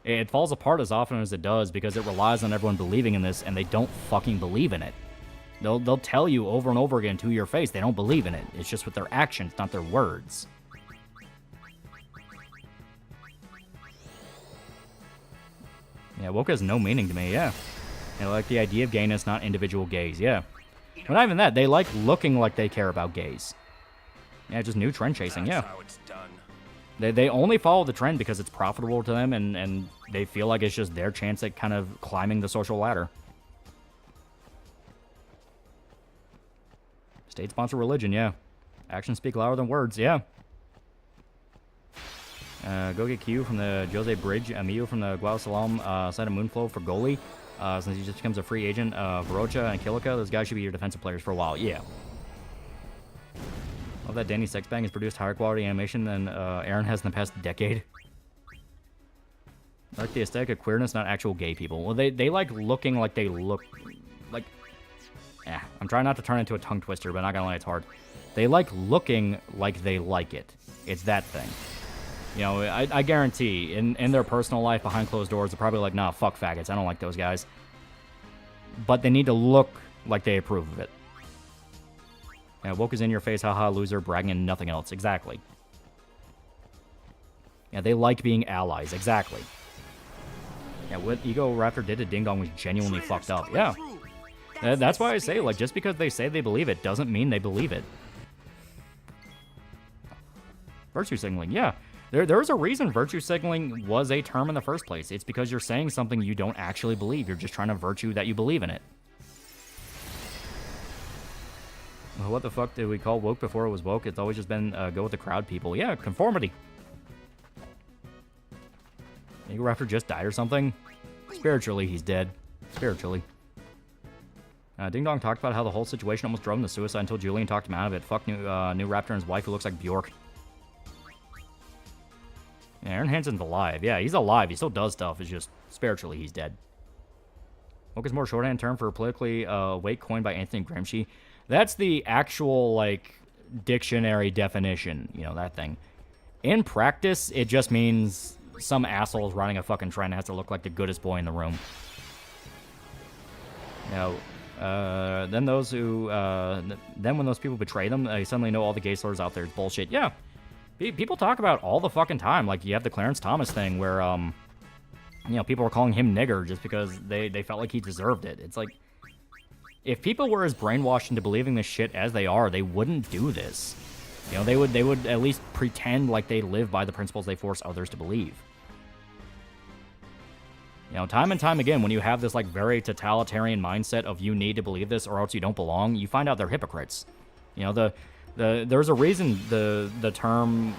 It falls apart as often as it does because it relies on everyone believing in this, and they don't fucking believe in it. They'll tell you over and over again to your face they don't believe in it. It's just with their actions, not their words. Yeah, woke has no meaning to me, yeah. They like the idea of gayness, not individual gays, yeah. But not even that, they like looking like they care about gays. Yeah, just new trend chasing, yeah. They only follow the trend because it's profitable to them, and they feel like it's just their chance at kind of climbing the social ladder. State-sponsored religion, yeah. Actions speak louder than words, yeah. Go get Q from the Jose Bridge, Emilio from the Guadalsalam side of Moonflow for goalie. Since he just becomes a free agent, Barocha and Kilika, those guys should be your defensive players for a while, yeah. Love that Danny Sexbang has produced higher quality animation than Aaron has in the past decade. I like the aesthetic of queerness, not actual gay people. Well, they like looking like they look like... I'm trying not to turn into a tongue twister, but not gonna lie, it's hard. They like looking like they like it. It's that thing. You know, I guarantee, in their personal life, behind closed doors, they're probably like, nah, fuck faggots, I don't like those guys. But they need to look like they approve of it. Yeah, woke is in your face, haha, loser, bragging and nothing else. Exactly. Yeah, they like being allies. Exactly. Yeah, what Ego Raptor did to Ding Dong was genuinely fucked up. Yeah. That's why I say, like, just because they say they believe it doesn't mean they believe it. Virtue signaling, yeah. There's a reason virtue signaling was a term in the first place. It's because you're saying something you don't actually believe. You're just trying to virtue that you believe in it. Well, what the fuck did we call woke before it was woke? It's always just been go with the crowd people. Yeah, conformity. Eagle Raptor just died or something? Spiritually, he's dead. Spiritually. Ding Dong talked about how the whole situation almost drove him to suicide until Julian talked him out of it. Fuck new Raptor and his wife who looks like Bjork. Yeah, Aaron Hansen's alive. Yeah, he's alive. He still does stuff. It's just spiritually he's dead. Woke is more shorthand term for politically awake, coined by Anthony Gramsci. That's the actual, like, dictionary definition. You know, that thing. In practice, it just means some asshole's running a fucking trend and has to look like the goodest boy in the room. You know, then those who, then when those people betray them, they suddenly know all the gay slurs out there is bullshit. Yeah. People talk about all the fucking time. Like, you have the Clarence Thomas thing where, you know, people were calling him nigger just because they felt like he deserved it. It's like, if people were as brainwashed into believing this shit as they are, they wouldn't do this. You know, they would at least pretend like they live by the principles they force others to believe. You know, time and time again, when you have this, like, very totalitarian mindset of you need to believe this or else you don't belong, you find out they're hypocrites. You know, there's a reason the term,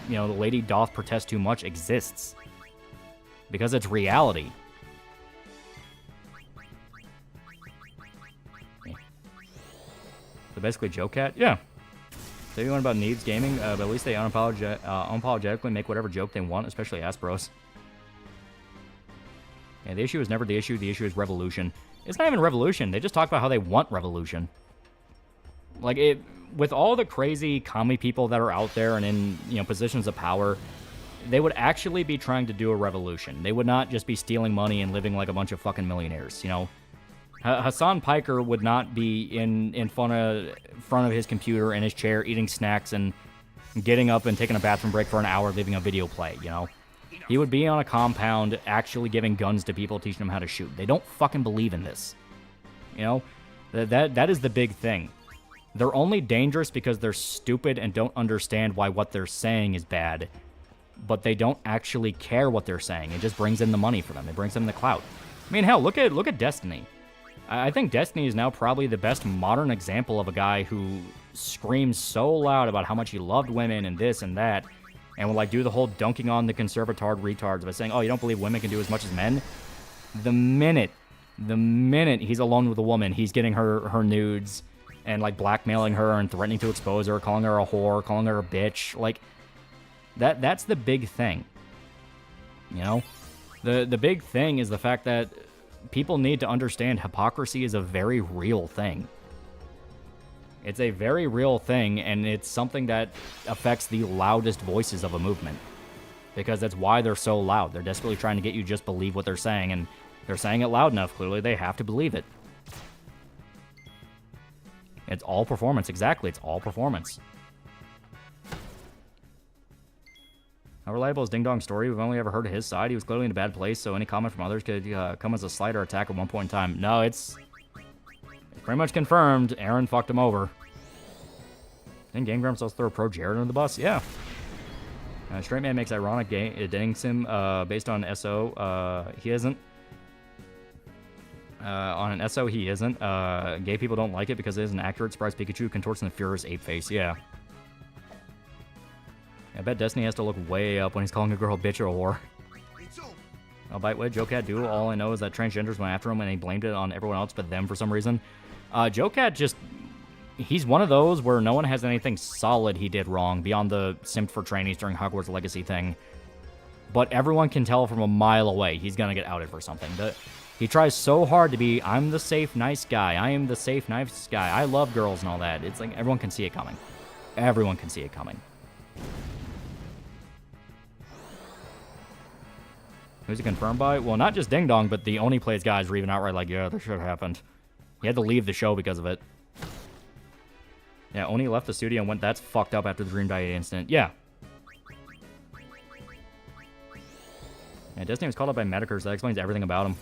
you know, the lady doth protest too much exists. Because it's reality. Yeah. So basically, Joe Cat? Yeah. Say you want about Neebs Gaming, but at least they unapologetically make whatever joke they want, especially Aspros. Yeah, the issue is never the issue is revolution. It's not even revolution, they just talk about how they want revolution. Like, with all the crazy commie people that are out there and in, you know, positions of power, they would actually be trying to do a revolution. They would not just be stealing money and living like a bunch of fucking millionaires, you know? Hassan Piker would not be in front of his computer in his chair eating snacks and getting up and taking a bathroom break for an hour leaving a video play, you know? He would be on a compound actually giving guns to people, teaching them how to shoot. They don't fucking believe in this. You know? That is the big thing. They're only dangerous because they're stupid and don't understand why what they're saying is bad. But they don't actually care what they're saying. It just brings in the money for them. It brings them the clout. I mean, hell, look at Destiny. I think Destiny is now probably the best modern example of a guy who screams so loud about how much he loved women and this and that, and would, like, do the whole dunking on the conservatard retards by saying, oh, you don't believe women can do as much as men? The minute he's alone with a woman, he's getting her nudes and, like, blackmailing her and threatening to expose her, calling her a whore, calling her a bitch. Like, that's the big thing. You know? The big thing is the fact that people need to understand hypocrisy is a very real thing. It's a very real thing, and it's something that affects the loudest voices of a movement. Because that's why they're so loud. They're desperately trying to get you to just believe what they're saying, and they're saying it loud enough. Clearly, they have to believe it. It's all performance. Exactly, it's all performance. How reliable is Ding Dong's story? We've only ever heard of his side. He was clearly in a bad place, so any comment from others could come as a slight or attack at one point in time. No, it's pretty much confirmed. Aaron fucked him over. Didn't Game Grumps also throw Pro Jared under the bus? Yeah. Straight Man makes ironic dating sim based on SO. He isn't. On an SO, he isn't. Gay people don't like it because it isn't accurate. Surprise Pikachu contorts in the furious ape face. Yeah. I bet Destiny has to look way up when he's calling a girl a bitch or a whore. I'll bite with JoeCat Duel. All I know is that transgenders went after him and he blamed it on everyone else but them for some reason. JoeCat just... He's one of those where no one has anything solid he did wrong beyond the simped for trainees during Hogwarts Legacy thing. But everyone can tell from a mile away he's gonna get outed for something. He tries so hard to be, I'm the safe, nice guy. I am the safe, nice guy. I love girls and all that. It's like everyone can see it coming. Everyone can see it coming. Who's it confirmed by? Well, not just Ding Dong, but the Oni Plays guys were even outright like, yeah, this should have happened. He had to leave the show because of it. Yeah, Oni left the studio and went, that's fucked up after the Dream Diet incident. Yeah. Yeah, Disney was called up by Medicers. That explains everything about him.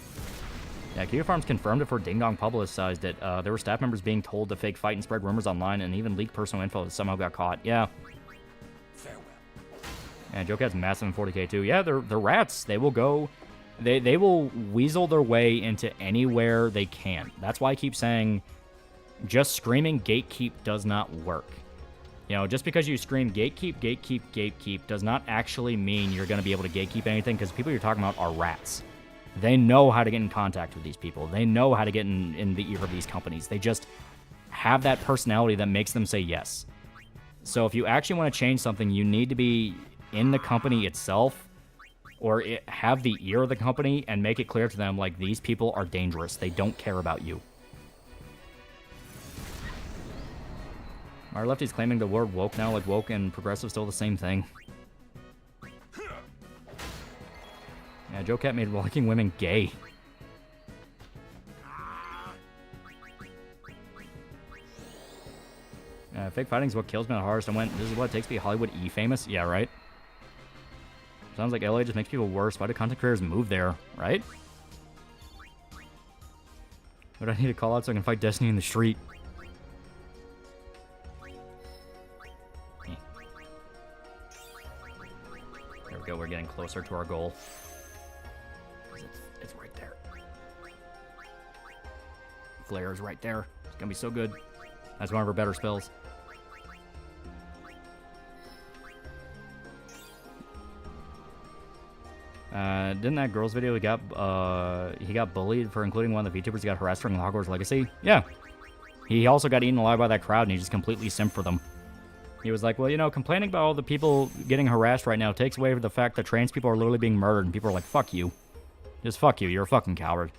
Yeah, Kia Farms confirmed it before Ding Dong publicized it. There were staff members being told to fake fight and spread rumors online, and even leak personal info that somehow got caught. Yeah. Farewell. And JoeCat's massive in 40k too. Yeah, they're rats. They will go... They will weasel their way into anywhere they can. That's why I keep saying just screaming gatekeep does not work. You know, just because you scream gatekeep, gatekeep, gatekeep does not actually mean you're going to be able to gatekeep anything, because the people you're talking about are rats. They know how to get in contact with these people. They know how to get in the ear of these companies. They just have that personality that makes them say yes. So if you actually want to change something, you need to be in the company itself, or have the ear of the company and make it clear to them, like, these people are dangerous. They don't care about you. Our lefties claiming the word woke now, like woke and progressive still the same thing. Yeah, JoeCat made liking women gay. Fake fighting is what kills me the hardest. I went, this is what it takes to be Hollywood E-famous? Yeah, right? Sounds like LA just makes people worse. Why do content creators move there, right? What do I need to call out so I can fight Destiny in the street? There we go, we're getting closer to our goal. It's right there. Flare is right there. It's gonna be so good. That's one of our better spells. Didn't that girls video he got bullied for including one of the VTubers who got harassed during Hogwarts Legacy? Yeah. He also got eaten alive by that crowd and he just completely simped for them. He was like, well, you know, complaining about all the people getting harassed right now takes away from the fact that trans people are literally being murdered, and people are like, fuck you. Just fuck you. You're a fucking coward.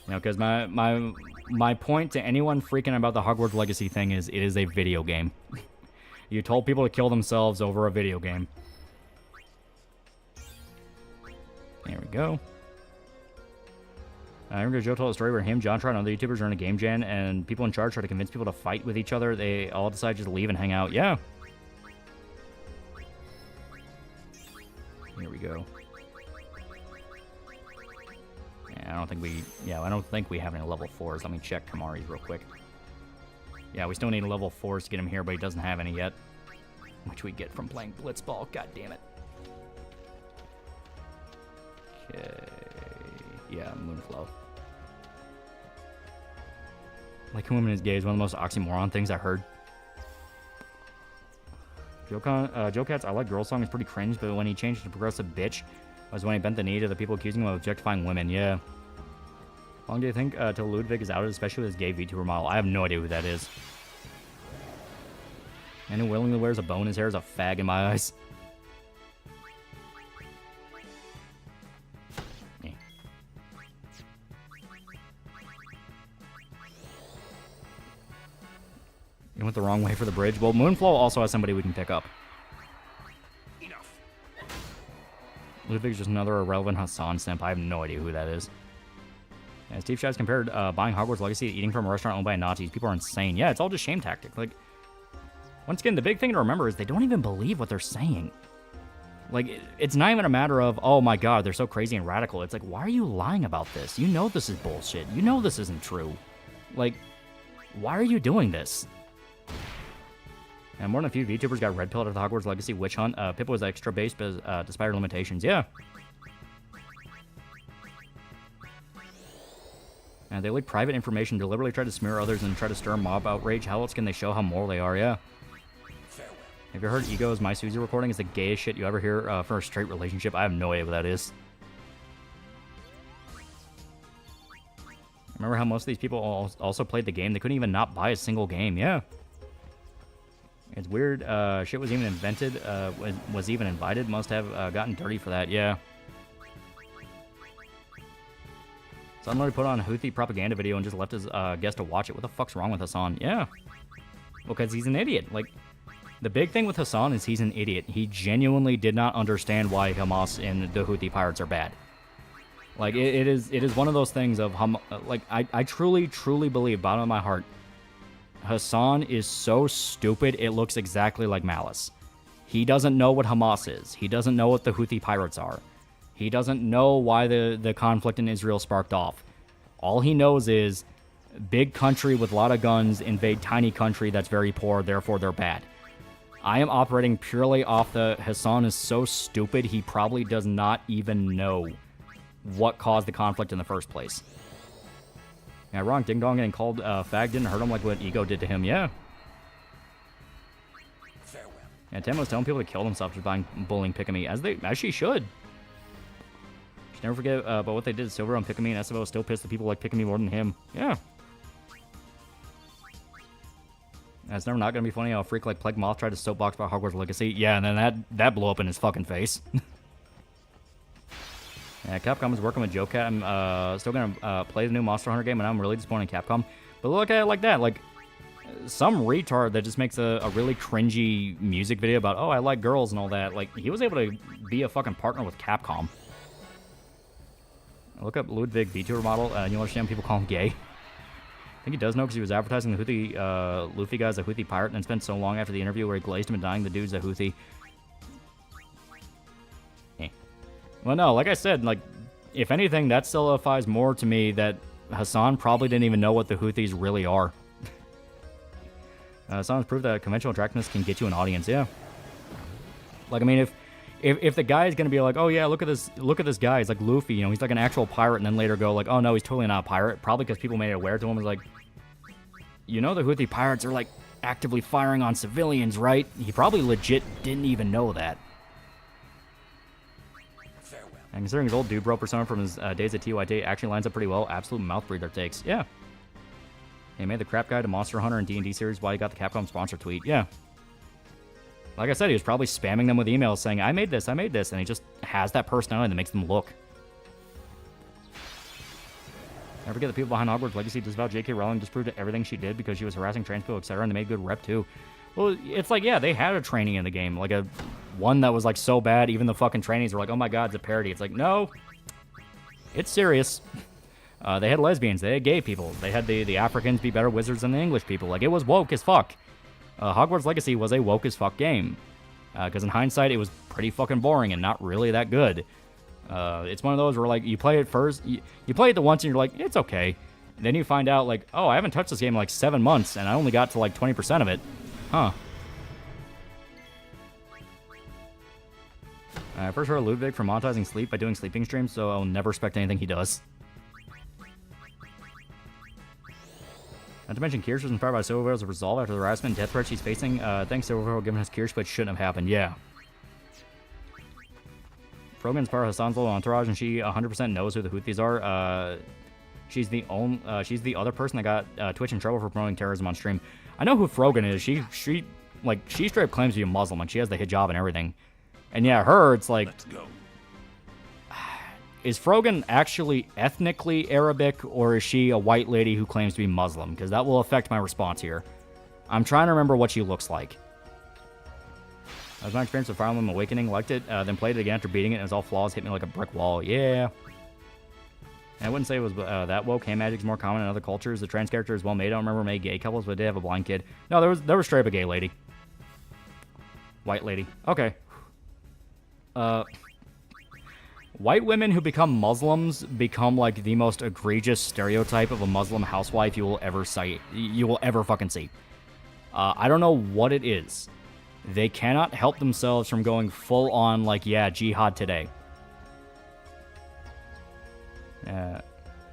You know, because my point to anyone freaking about the Hogwarts Legacy thing is, it is a video game. You told people to kill themselves over a video game. There we go. I remember Joe told a story where him, John Trot, and other YouTubers are in a game jam, and people in charge try to convince people to fight with each other. They all decide to just leave and hang out. Yeah. Here we go. Yeah, I don't think we have any level 4s. Let me check Kamari's real quick. Yeah, we still need a level 4s to get him here, but he doesn't have any yet. Which we get from playing Blitzball. God damn it. Okay. Yeah, Moonflow. Liking women is gay is one of the most oxymoron things I heard. JoeCat's I Like Girls song is pretty cringe, but when he changed to progressive bitch was when he bent the knee to the people accusing him of objectifying women. Yeah. How long do you think till Ludwig is outed, especially with his gay VTuber model? I have no idea who that is. And who willingly wears a bow in his hair is a fag in my eyes. You went the wrong way for the bridge. Well, Moonflow also has somebody we can pick up. Ludwig's just another irrelevant Hassan simp. I have no idea who that is. Yeah, Steve Shives compared buying Hogwarts Legacy to eating from a restaurant owned by Nazis. People are insane. Yeah, it's all just shame tactic. Like, once again, the big thing to remember is they don't even believe what they're saying. Like, it's not even a matter of, oh my god, they're so crazy and radical. It's like, why are you lying about this? You know this is bullshit. You know this isn't true. Like, why are you doing this? And more than a few VTubers got red pilled after the Hogwarts Legacy witch hunt. Pippa was extra based despite her limitations. Yeah. And they leak private information, deliberately try to smear others, and try to stir mob outrage. How else can they show how moral they are? Yeah. Have you heard Ego's My Susie recording is the gayest shit you ever hear for a straight relationship? I have no idea what that is. Remember how most of these people also played the game? They couldn't even not buy a single game. Yeah. It's weird. Shit was even invented. Was even invited. Must have gotten dirty for that. Yeah. Somebody put on a Houthi propaganda video and just left his guest to watch it. What the fuck's wrong with Hassan? Yeah. Well, because he's an idiot. Like, the big thing with Hassan is he's an idiot. He genuinely did not understand why Hamas and the Houthi pirates are bad. Like, it is one of those things of, like, I truly believe, bottom of my heart, Hassan is so stupid, it looks exactly like Malice. He doesn't know what Hamas is. He doesn't know what the Houthi pirates are. He doesn't know why the conflict in Israel sparked off. All he knows is big country with a lot of guns invade tiny country that's very poor, therefore they're bad. I am operating purely off the Hassan is so stupid, he probably does not even know what caused the conflict in the first place. Yeah, wrong. Ding Dong getting called fag didn't hurt him like what Ego did to him. Yeah. Farewell. Yeah, Tim was telling people to kill themselves for bullying Pikami, as she should. Should never forget about what they did to Silver on Pikami, and SFO still pissed the people like Pikami more than him. Yeah. It's never not gonna be funny how a freak like Plague Moth tried to soapbox about Hogwarts Legacy. Yeah, and then that blew up in his fucking face. Yeah, Capcom is working with Joe Cat. I'm still going to play the new Monster Hunter game, and I'm really disappointed in Capcom. But look at it like that. Like, some retard that just makes a really cringy music video about, oh, I like girls and all that. Like, he was able to be a fucking partner with Capcom. Look up Ludwig VTuber model, and you'll understand people call him gay. I think he does know because he was advertising the Houthi, Luffy guy as a Houthi pirate, and then spent so long after the interview where he glazed him and dying the dude's a Houthi. Well, no, like I said, like, if anything, that solidifies more to me that Hassan probably didn't even know what the Houthis really are. Hassan's proved that conventional attractiveness can get you an audience, yeah. Like, I mean, if the guy is going to be like, oh yeah, look at this guy, he's like Luffy, you know, he's like an actual pirate, and then later go like, oh no, he's totally not a pirate, probably because people made it aware to him, was like, you know the Houthi pirates are like actively firing on civilians, right? He probably legit didn't even know that. And considering his old dude bro persona from his days at TYT actually lines up pretty well. Absolute mouth breather takes. Yeah. He made the crap guy to Monster Hunter and D&D series while he got the Capcom sponsor tweet. Yeah. Like I said, he was probably spamming them with emails saying, I made this, and he just has that personality that makes them look. Never forget the people behind Hogwarts Legacy disavow J.K. Rowling disproved everything she did because she was harassing trans people, etc., and they made good rep too. Well, it's like, yeah, they had a training in the game, like one that was like so bad, even the fucking trainees were like, oh my god, it's a parody. It's like, no, it's serious. They had lesbians, they had gay people, they had the Africans be better wizards than the English people. Like, it was woke as fuck. Hogwarts Legacy was a woke as fuck game. Because in hindsight, it was pretty fucking boring and not really that good. It's one of those where, like, you play it first, you play it the once and you're like, it's okay. And then you find out, like, oh, I haven't touched this game in like 7 months and I only got to like 20% of it. Huh. I first heard of Ludwig from monetizing sleep by doing sleeping streams, so I'll never respect anything he does. Not to mention, Kirsch was inspired by Silverville's resolve after the harassment and death threat she's facing. Thanks, Silverville, giving us Kirsch, but it shouldn't have happened. Yeah. Frogan inspired Hassan's little entourage, and she 100% knows who the Houthis are. She's the other person that got Twitch in trouble for promoting terrorism on stream. I know who Frogan is. She straight up claims to be a Muslim. Like, she has the hijab and everything. And yeah, her, it's like, let's go. Is Frogan actually ethnically Arabic, or is she a white lady who claims to be Muslim? Because that will affect my response here. I'm trying to remember what she looks like. That was my experience with Fire Emblem Awakening. Liked it, then played it again after beating it, and it was all flaws. Hit me like a brick wall. Yeah. And I wouldn't say it was that woke. Hey, magic's more common in other cultures. The trans character is well made. I don't remember many gay couples, but I did have a blind kid. No, there was straight up a gay lady. White lady. Okay. White women who become Muslims become like the most egregious stereotype of a Muslim housewife you will ever see. You will ever fucking see. I don't know what it is. They cannot help themselves from going full on like, yeah, jihad today.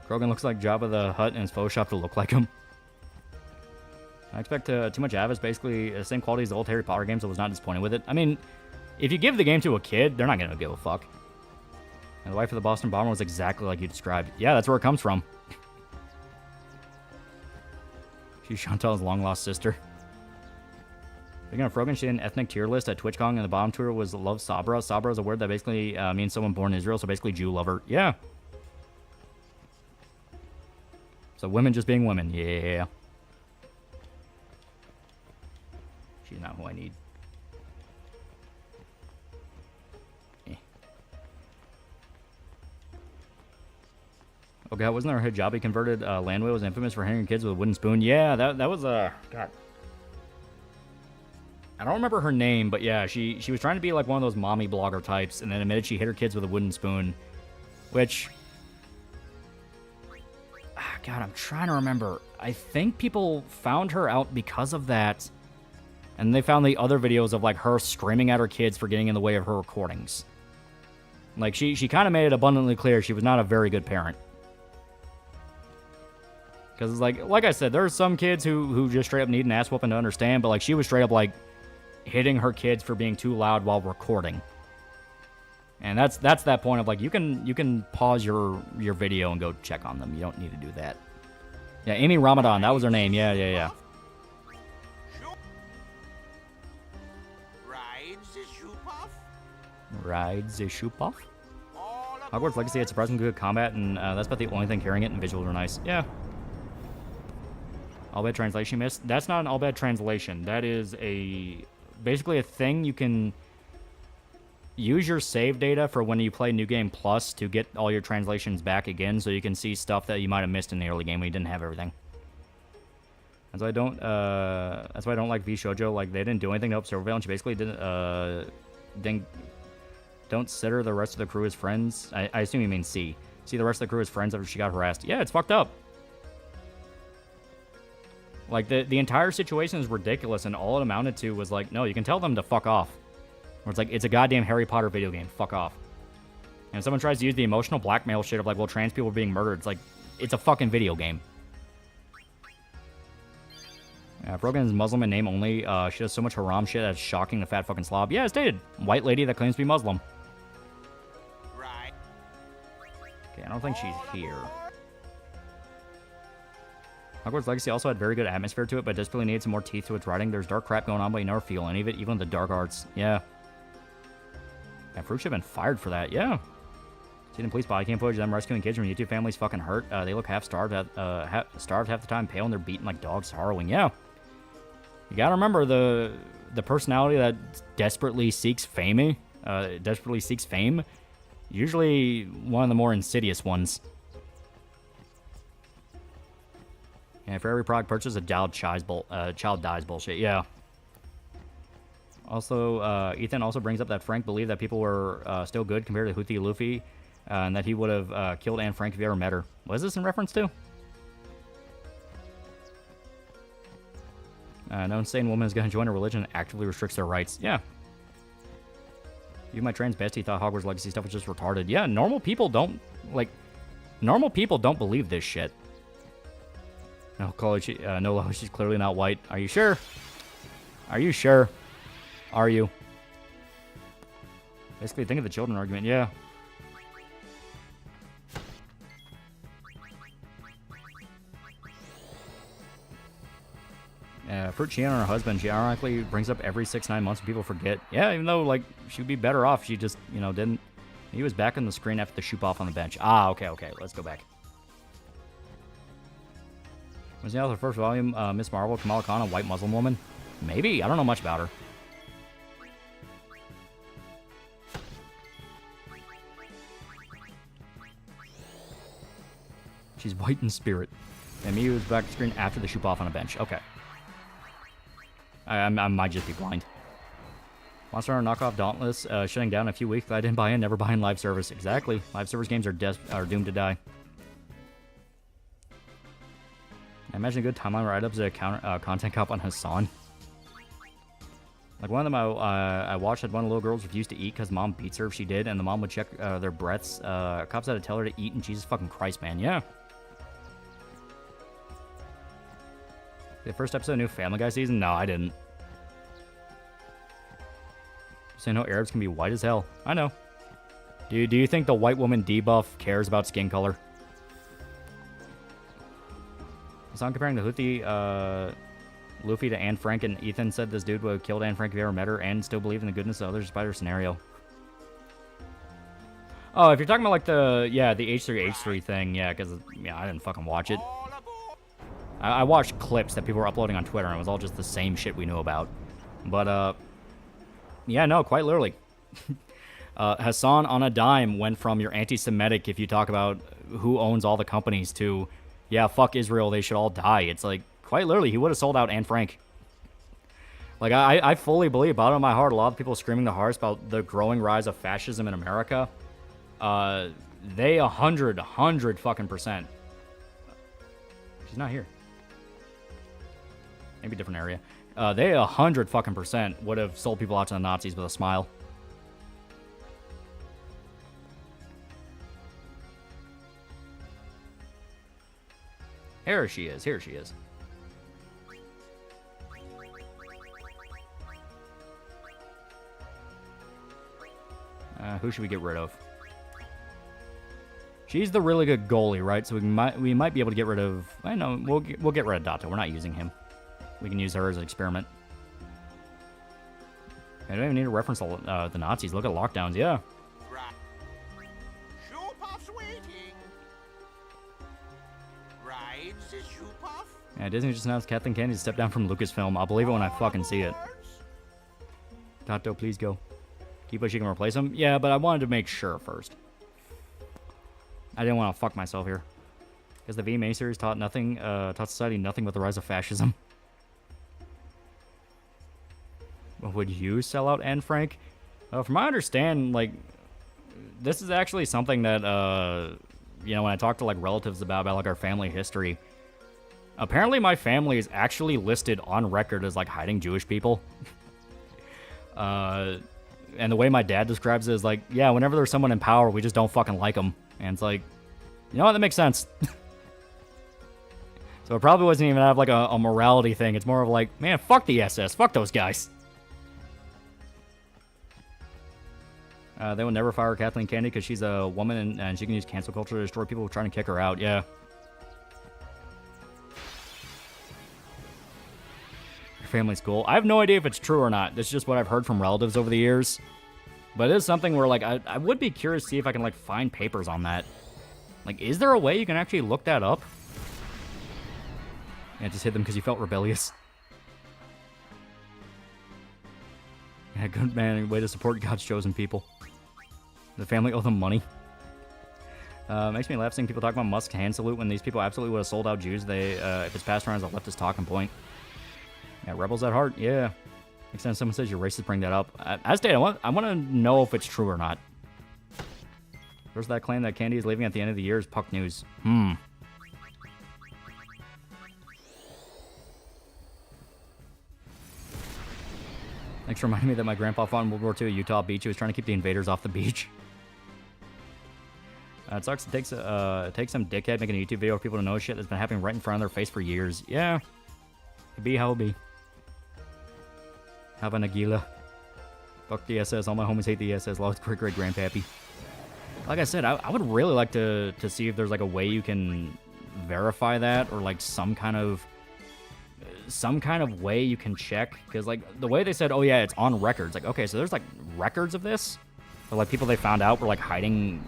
Krogan looks like Jabba the Hutt and is photoshopped to look like him. I expect too much Ava's basically the same quality as the old Harry Potter games. I was not disappointed with it. I mean, if you give the game to a kid, they're not going to give a fuck. And the wife of the Boston Bomber was exactly like you described. Yeah, that's where it comes from. She's Chantal's long-lost sister. Speaking of Frogan, she had an ethnic tier list at TwitchCon, and the bottom tier was Love Sabra. Sabra is a word that basically means someone born in Israel, so basically Jew lover. Yeah. So women just being women. Yeah. She's not who I need. Okay, wasn't there a hijabi converted Landway was infamous for hitting kids with a wooden spoon? Yeah, that was God. I don't remember her name, but yeah, she was trying to be like one of those mommy blogger types, and then admitted she hit her kids with a wooden spoon, which, God, I'm trying to remember. I think people found her out because of that, and they found the other videos of like her screaming at her kids for getting in the way of her recordings. Like she kind of made it abundantly clear she was not a very good parent. Because it's like I said, there are some kids who just straight up need an ass whooping to understand, but like she was straight up like hitting her kids for being too loud while recording. And that's that point of like you can pause your video and go check on them. You don't need to do that. Yeah, Amy Ramadan, that was her name. Yeah. Ride the shoe puff? Hogwarts Legacy had surprisingly good combat, and that's about the only thing carrying it, and visuals were nice. Yeah. All bad translation missed. That's not an all bad translation. That is basically a thing you can use your save data for when you play New Game Plus to get all your translations back again, so you can see stuff that you might have missed in the early game when you didn't have everything. That's why I don't. That's why I don't like V Shoujo. Like they didn't do anything to help Silverveil. She basically don't consider the rest of the crew as friends. I assume you mean C. See the rest of the crew as friends after she got harassed. Yeah, it's fucked up. Like, the entire situation is ridiculous, and all it amounted to was like, no, you can tell them to fuck off. Or it's like, it's a goddamn Harry Potter video game. Fuck off. And if someone tries to use the emotional blackmail shit of like, well, trans people are being murdered, it's like, it's a fucking video game. If Rogan is Muslim in name only, she does so much haram shit that's shocking the fat fucking slob. Yeah, it's dated. White lady that claims to be Muslim. Right. Okay, I don't think she's here. Hogwarts Legacy also had very good atmosphere to it, but desperately needed some more teeth to its writing. There's dark crap going on, but you never feel any of it, even the dark arts. Yeah. And Fruit should have been fired for that. Yeah. See them police body cam footage of them rescuing kids from YouTube families fucking hurt. They look half starved, starved half the time, pale, and they're beaten like dogs, harrowing. Yeah. You gotta remember the personality that desperately seeks fame. Usually one of the more insidious ones. Yeah, for every product purchase, a child dies bullshit. Yeah. Also, Ethan also brings up that Frank believed that people were still good compared to Houthi Luffy, and that he would have killed Anne Frank if he ever met her. What is this in reference to? No insane woman is going to join a religion that actively restricts their rights. Yeah. Even my trans bestie thought Hogwarts Legacy stuff was just retarded. Yeah, normal people don't believe this shit. No, college, no, she's clearly not white. Are you sure? Are you sure? Are you? Basically, think of the children argument. Yeah. For Chian and her husband, she ironically brings up every 6-9 months when people forget. Yeah, even though, like, she'd be better off. She just, didn't. He was back on the screen after the shoot off on the bench. Ah, okay. Let's go back. Was the author of the first volume, Miss Marvel, Kamala Khan, a white Muslim woman? Maybe? I don't know much about her. She's white in spirit. And Miyu was back to screen after the shoot off on a bench. Okay. I might just be blind. Monster Hunter knockoff Dauntless shutting down in a few weeks. If I didn't buy in, never buy in live service. Exactly. Live service games are doomed to die. I imagine a good timeline write-ups a content cop on Hassan. Like one of them I watched had one of the little girls refused to eat because mom beats her if she did, and the mom would check their breaths. Cops had to tell her to eat, and Jesus fucking Christ, man. Yeah. The first episode of new Family Guy season? No, I didn't. So I know Arabs can be white as hell. I know. Do you think the white woman debuff cares about skin color? So I'm comparing the Luffy to Anne Frank, and Ethan said this dude would have killed Anne Frank if he ever met her and still believe in the goodness of others despite her scenario. Oh, if you're talking about like the H3 thing, yeah, because I didn't fucking watch it. I watched clips that people were uploading on Twitter, and it was all just the same shit we knew about. But, yeah, no, quite literally. Hassan on a dime went from you're anti-Semitic if you talk about who owns all the companies to, yeah, fuck Israel, they should all die. It's like, quite literally, he would have sold out Anne Frank. Like, I fully believe, bottom of my heart, a lot of people screaming the hardest about the growing rise of fascism in America, they 100 fucking %. She's not here. Maybe a different area. They 100 fucking % would have sold people out to the Nazis with a smile. Here she is. Here she is. Who should we get rid of? She's the really good goalie, right? So we might be able to get rid of. I know we'll get rid of Dato. We're not using him. We can use her as an experiment. I don't even need to reference the Nazis. Look at lockdowns. Yeah. Yeah, Disney just announced Kathleen Kennedy to step down from Lucasfilm. I'll believe it when I fucking see it. Dato, please go. Keep she can replace him? Yeah, but I wanted to make sure first. I didn't want to fuck myself here. Because the VMA series taught society nothing but the rise of fascism. Would you sell out Anne Frank? From my understanding, like, this is actually something that, when I talk to, like, relatives about like, our family history, apparently my family is actually listed on record as, like, hiding Jewish people. And the way my dad describes it is, like, yeah, whenever there's someone in power, we just don't fucking like them. And it's like, you know what, that makes sense. So it probably wasn't even out of, like, a morality thing. It's more of like, man, fuck the SS. Fuck those guys. They will never fire Kathleen Kennedy because she's a woman and she can use cancel culture to destroy people trying to kick her out. Yeah. Your family's cool. I have no idea if it's true or not. This is just what I've heard from relatives over the years. But it is something where, like, I would be curious to see if I can, like, find papers on that. Like, is there a way you can actually look that up? Yeah, just hit them because you felt rebellious. Yeah, good man. Way to support God's chosen people. The family owe them money. Makes me laugh seeing people talk about Musk's hand salute when these people absolutely would have sold out Jews. If it's passed around as a leftist talking point. Yeah, rebels at heart. Yeah. Makes sense. Someone says you're racist. Bring that up. As stated, I want to know if it's true or not. There's that claim that Candy is leaving at the end of the year is Puck News. Thanks for reminding me that my grandpa fought in World War II at Utah Beach. He was trying to keep the invaders off the beach. It sucks. It takes some dickhead making a YouTube video for people to know shit that's been happening right in front of their face for years. Yeah. It'd be how it be. Have a Nagila. Fuck the SS. All my homies hate the SS. Lost great-great-grandpappy. Like I said, I would really like to see if there's like a way you can verify that, or like some kind of way you can check, because like the way they said, oh yeah, it's on records. Like, okay, so there's like records of this, or like people they found out were like hiding.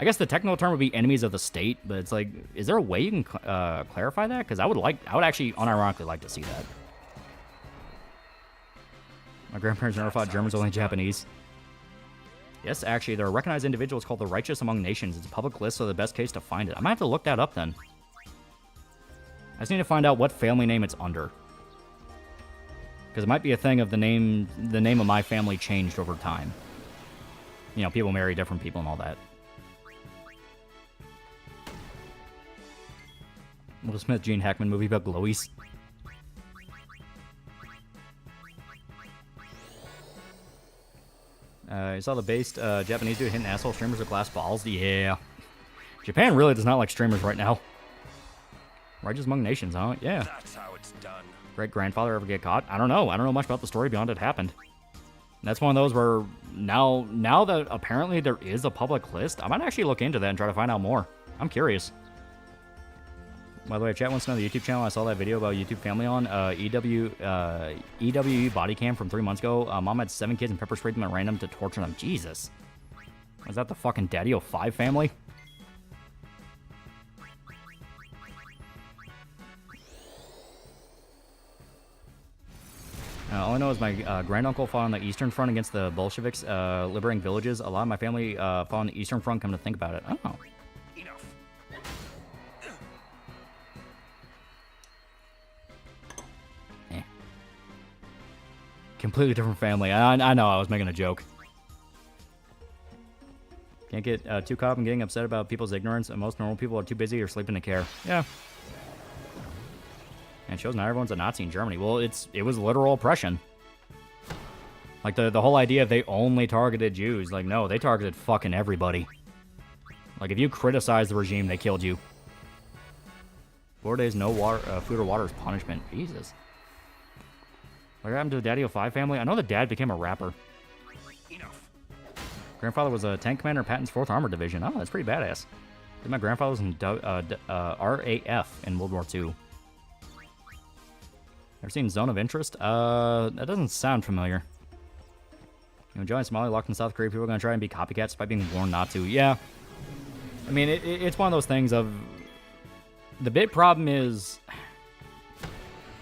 I guess the technical term would be enemies of the state, but it's like, is there a way you can clarify that? Because I would actually unironically like to see that. My grandparents never fought Germans, only Japanese. Yes, actually, there are recognized individuals called the Righteous Among Nations. It's a public list, so the best case to find it. I might have to look that up then. I just need to find out what family name it's under. Because it might be a thing of the name of my family changed over time. You know, people marry different people and all that. Will Smith, Gene Hackman movie about glowies. You saw the based Japanese dude hitting asshole streamers with glass balls? Yeah. Japan really does not like streamers right now. Righteous Among Nations, huh? Yeah. That's how it's done. Great-grandfather ever get caught? I don't know. I don't know much about the story beyond it happened. And that's one of those where now that apparently there is a public list, I might actually look into that and try to find out more. I'm curious. By the way, chat wants to know the YouTube channel. I saw that video about YouTube family on EWE body cam from 3 months ago. Mom had 7 kids and pepper sprayed them at random to torture them. Jesus. Was that the fucking Daddy-O-5 family? All I know is my granduncle fought on the Eastern Front against the Bolsheviks, liberating villages. A lot of my family fought on the Eastern Front, come to think about it. Oh. Enough. Completely different family. I know, I was making a joke. Can't get too caught up in getting upset about people's ignorance, and most normal people are too busy or sleeping to care. Yeah. And it shows not everyone's a Nazi in Germany. Well, it was literal oppression. Like, the whole idea of they only targeted Jews. Like, no, they targeted fucking everybody. Like, if you criticize the regime, they killed you. 4 days, no water, food or water is punishment. Jesus. What happened to the Daddy-O-5 family? I know the dad became a rapper. Enough. Grandfather was a tank commander in Patton's 4th Armored Division. Oh, that's pretty badass. My grandfather was in RAF in World War II. Ever seen Zone of Interest? That doesn't sound familiar. You know, Johnny Somali locked in South Korea. People are going to try and be copycats despite being warned not to. Yeah. I mean, it's one of those things of... The big problem is...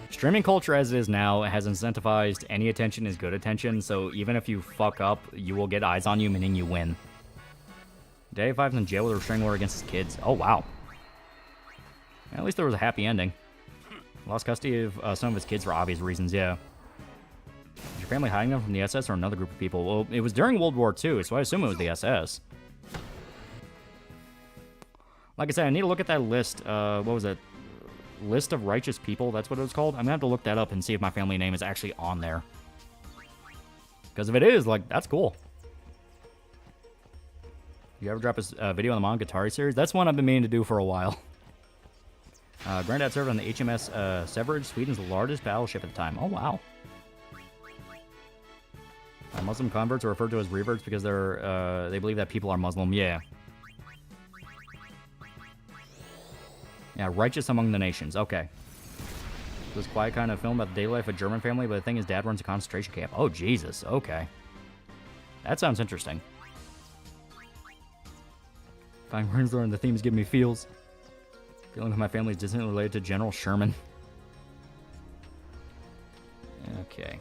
Streaming culture as it is now has incentivized any attention is good attention, so even if you fuck up, you will get eyes on you, meaning you win. Daddy-O-5's in jail with a restraining order against his kids. Oh, wow. At least there was a happy ending. Lost custody of some of his kids for obvious reasons, yeah. Is your family hiding them from the SS or another group of people? Well, it was during World War II, so I assume it was the SS. Like I said, I need to look at that list. What was it? List of righteous people, that's what it was called? I'm gonna have to look that up and see if my family name is actually on there. Because if it is, like, that's cool. You ever drop a video on the Monogatari series? That's one I've been meaning to do for a while. Granddad served on the HMS Severage, Sweden's largest battleship at the time. Oh, wow. Muslim converts are referred to as reverts because they believe that people are Muslim. Yeah. Yeah, righteous among the nations. Okay. This quiet kind of film about the daily life of a German family, but the thing is, Dad runs a concentration camp. Oh, Jesus. Okay. That sounds interesting. Fine Wernsler and the themes give me feels. Feeling with my family is distantly related to General Sherman. Okay.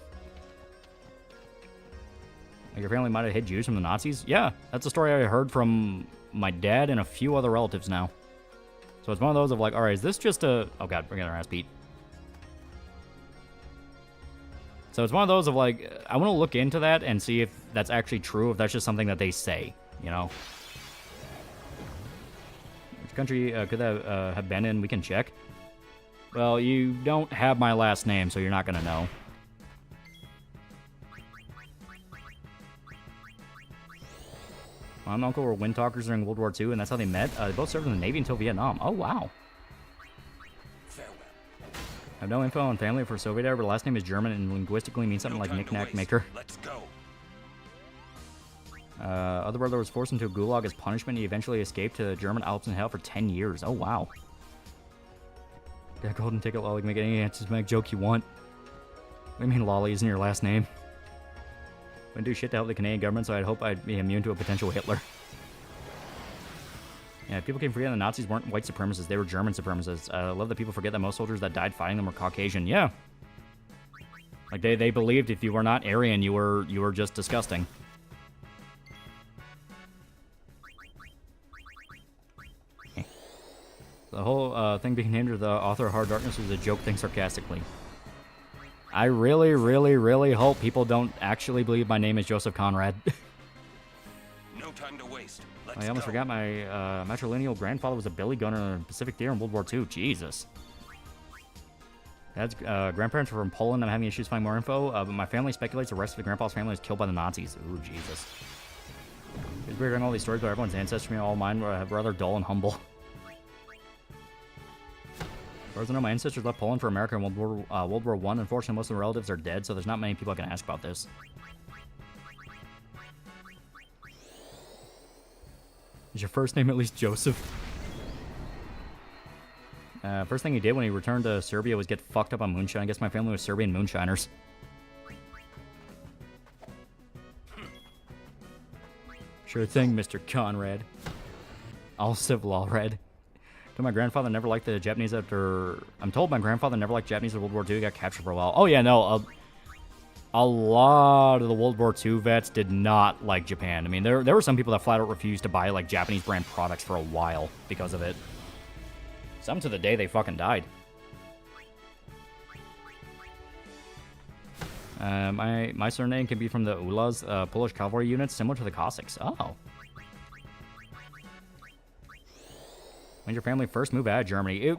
Like your family might have hid Jews from the Nazis? Yeah, that's a story I heard from my dad and a few other relatives now. So it's one of those of like, alright, is this just a... Oh god, we're getting our ass beat. So it's one of those of like, I want to look into that and see if that's actually true, if that's just something that they say, you know? Which country could that have been in? We can check. Well, you don't have my last name, so you're not going to know. My uncle were wind talkers during World War II, and that's how they met. They both served in the Navy until Vietnam. Oh, wow. I have no info on family for Soviet era, but the last name is German and linguistically means something like knick-knack maker. Let's go. Other brother was forced into a gulag as punishment. He eventually escaped to the German Alps and hell for 10 years. Oh, wow. Got a golden ticket, Lolly. Make any answers, make joke you want. What do you mean Lolly isn't your last name? Wouldn't do shit to help the Canadian government, so I'd hope I'd be immune to a potential Hitler. Yeah, people can forget the Nazis weren't white supremacists. They were German supremacists. I love that people forget that most soldiers that died fighting them were Caucasian. Yeah. Like, they believed if you were not Aryan, you were just disgusting. The whole thing being named the author of Hard Darkness was a joke thing sarcastically. I really, really, really hope people don't actually believe my name is Joseph Conrad. No time to waste. I almost forgot my matrilineal grandfather was a billy gunner in the Pacific Theater in World War II. Jesus. Dad's grandparents were from Poland. I'm having issues finding more info, but my family speculates the rest of the grandpa's family was killed by the Nazis. Ooh, Jesus. It's weird hearing all these stories about everyone's ancestry, and all mine were rather dull and humble. As far as I know, my ancestors left Poland for America in World War I. Unfortunately, most of the relatives are dead, so there's not many people I can ask about this. Is your first name at least Joseph? First thing he did when he returned to Serbia was get fucked up on moonshine. I guess my family was Serbian moonshiners. Sure thing, Mr. Conrad. All civil, all red. My grandfather never liked the Japanese after... I'm told my grandfather never liked Japanese in World War II. He got captured for a while. Oh, yeah, no. A lot of the World War II vets did not like Japan. I mean, there were some people that flat out refused to buy, like, Japanese brand products for a while because of it. Some to the day they fucking died. My surname can be from the Ulas, Polish cavalry units, similar to the Cossacks. Oh. When did your family first move out of Germany?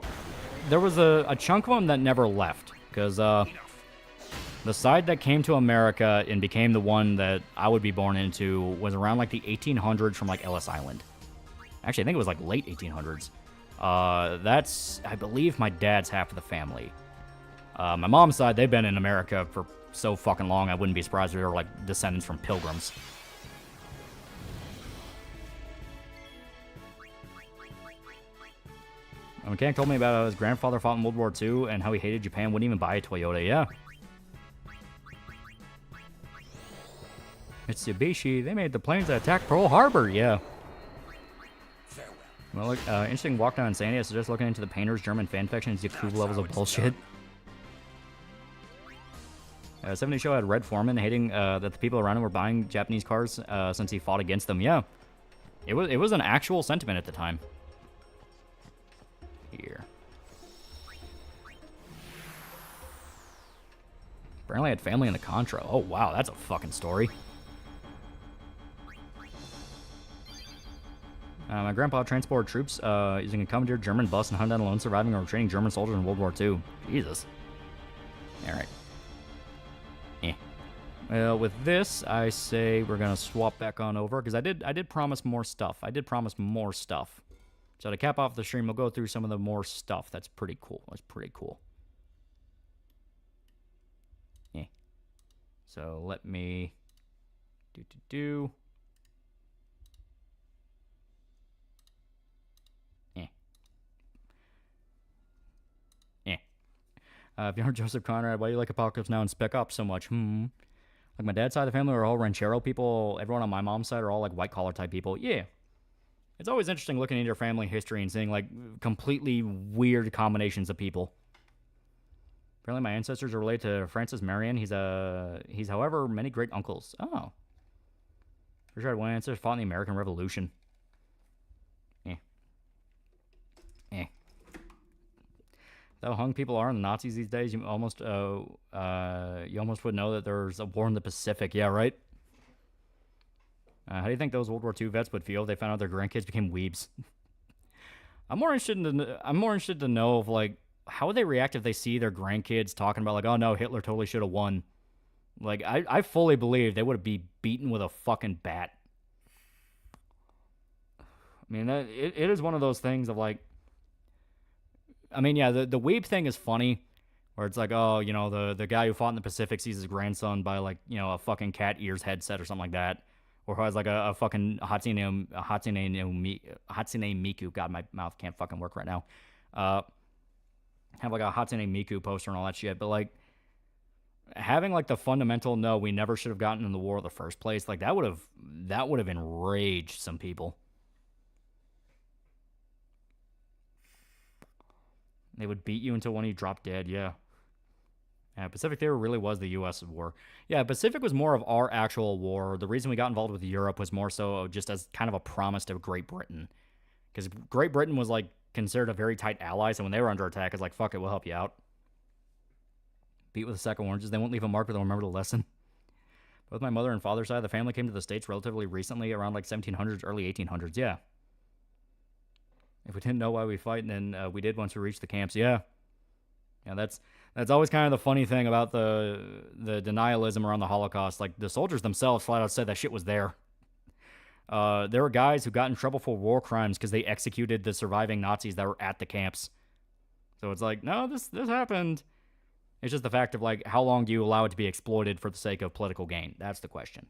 There was a chunk of them that never left. Because the side that came to America and became the one that I would be born into was around like the 1800s from like Ellis Island. Actually, I think it was like late 1800s. That's, I believe, my dad's half of the family. My mom's side, they've been in America for so fucking long, I wouldn't be surprised if they were like descendants from pilgrims. A mechanic told me about how his grandfather fought in World War II and how he hated Japan, wouldn't even buy a Toyota. Yeah. Mitsubishi, they made the planes that attacked Pearl Harbor. Yeah. Well, look, interesting walk down Insanity. I suggest looking into the Painter's German fanfiction and see cool levels of bullshit. 70 Show had Red Foreman hating that the people around him were buying Japanese cars since he fought against them. Yeah. It was an actual sentiment at the time. Here. Apparently had family in the Contra. Oh, wow, that's a fucking story. My grandpa transported troops using a commandeered German bus and hunted down lone surviving or retreating German soldiers in World War II. Jesus. Alright. Well, with this, I say we're going to swap back on over, because I did promise more stuff. So to cap off the stream, we'll go through some of the more stuff. That's pretty cool. Yeah. So let me do. If you aren't Joseph Conrad, why do you like Apocalypse Now and Spec Ops so much? Like my dad's side of the family are all ranchero people. Everyone on my mom's side are all like white collar type people. Yeah. It's always interesting looking into your family history and seeing like completely weird combinations of people. Apparently my ancestors are related to Francis Marion. He's however many great uncles. Oh. For sure I had one ancestor fought in the American Revolution. How hung people are in the Nazis these days, you almost would know that there's a war in the Pacific. Yeah, right? How do you think those World War II vets would feel if they found out their grandkids became weebs? I'm more interested to know of like how would they react if they see their grandkids talking about like, oh no, Hitler totally should have won. Like I fully believe they would be beaten with a fucking bat. I mean, it is one of those things of like. I mean, yeah, the weeb thing is funny, where it's like, oh, you know, the guy who fought in the Pacific sees his grandson buy, like, you know, a fucking cat ears headset or something like that, or who has, like, a fucking Hatsune Miku, God, my mouth can't fucking work right now, have, like, a Hatsune Miku poster and all that shit, but, like, having, like, the fundamental, no, we never should have gotten in the war in the first place, like, that would have enraged some people. They would beat you until one of you dropped dead, yeah. Yeah, Pacific Theater really was the U.S. war. Yeah, Pacific was more of our actual war. The reason we got involved with Europe was more so just as kind of a promise to Great Britain. Because Great Britain was, like, considered a very tight ally, so when they were under attack, it's like, fuck it, we'll help you out. Beat with a sack of oranges. They won't leave a mark, but they'll remember the lesson. Both my mother and father's side, the family came to the States relatively recently, around, like, 1700s, early 1800s, yeah. If we didn't know why we fight, then we did once we reached the camps, yeah. Yeah, that's always kind of the funny thing about the denialism around the Holocaust. Like, the soldiers themselves flat out said that shit was there. There were guys who got in trouble for war crimes because they executed the surviving Nazis that were at the camps. So it's like, no, this happened. It's just the fact of, like, how long do you allow it to be exploited for the sake of political gain? That's the question.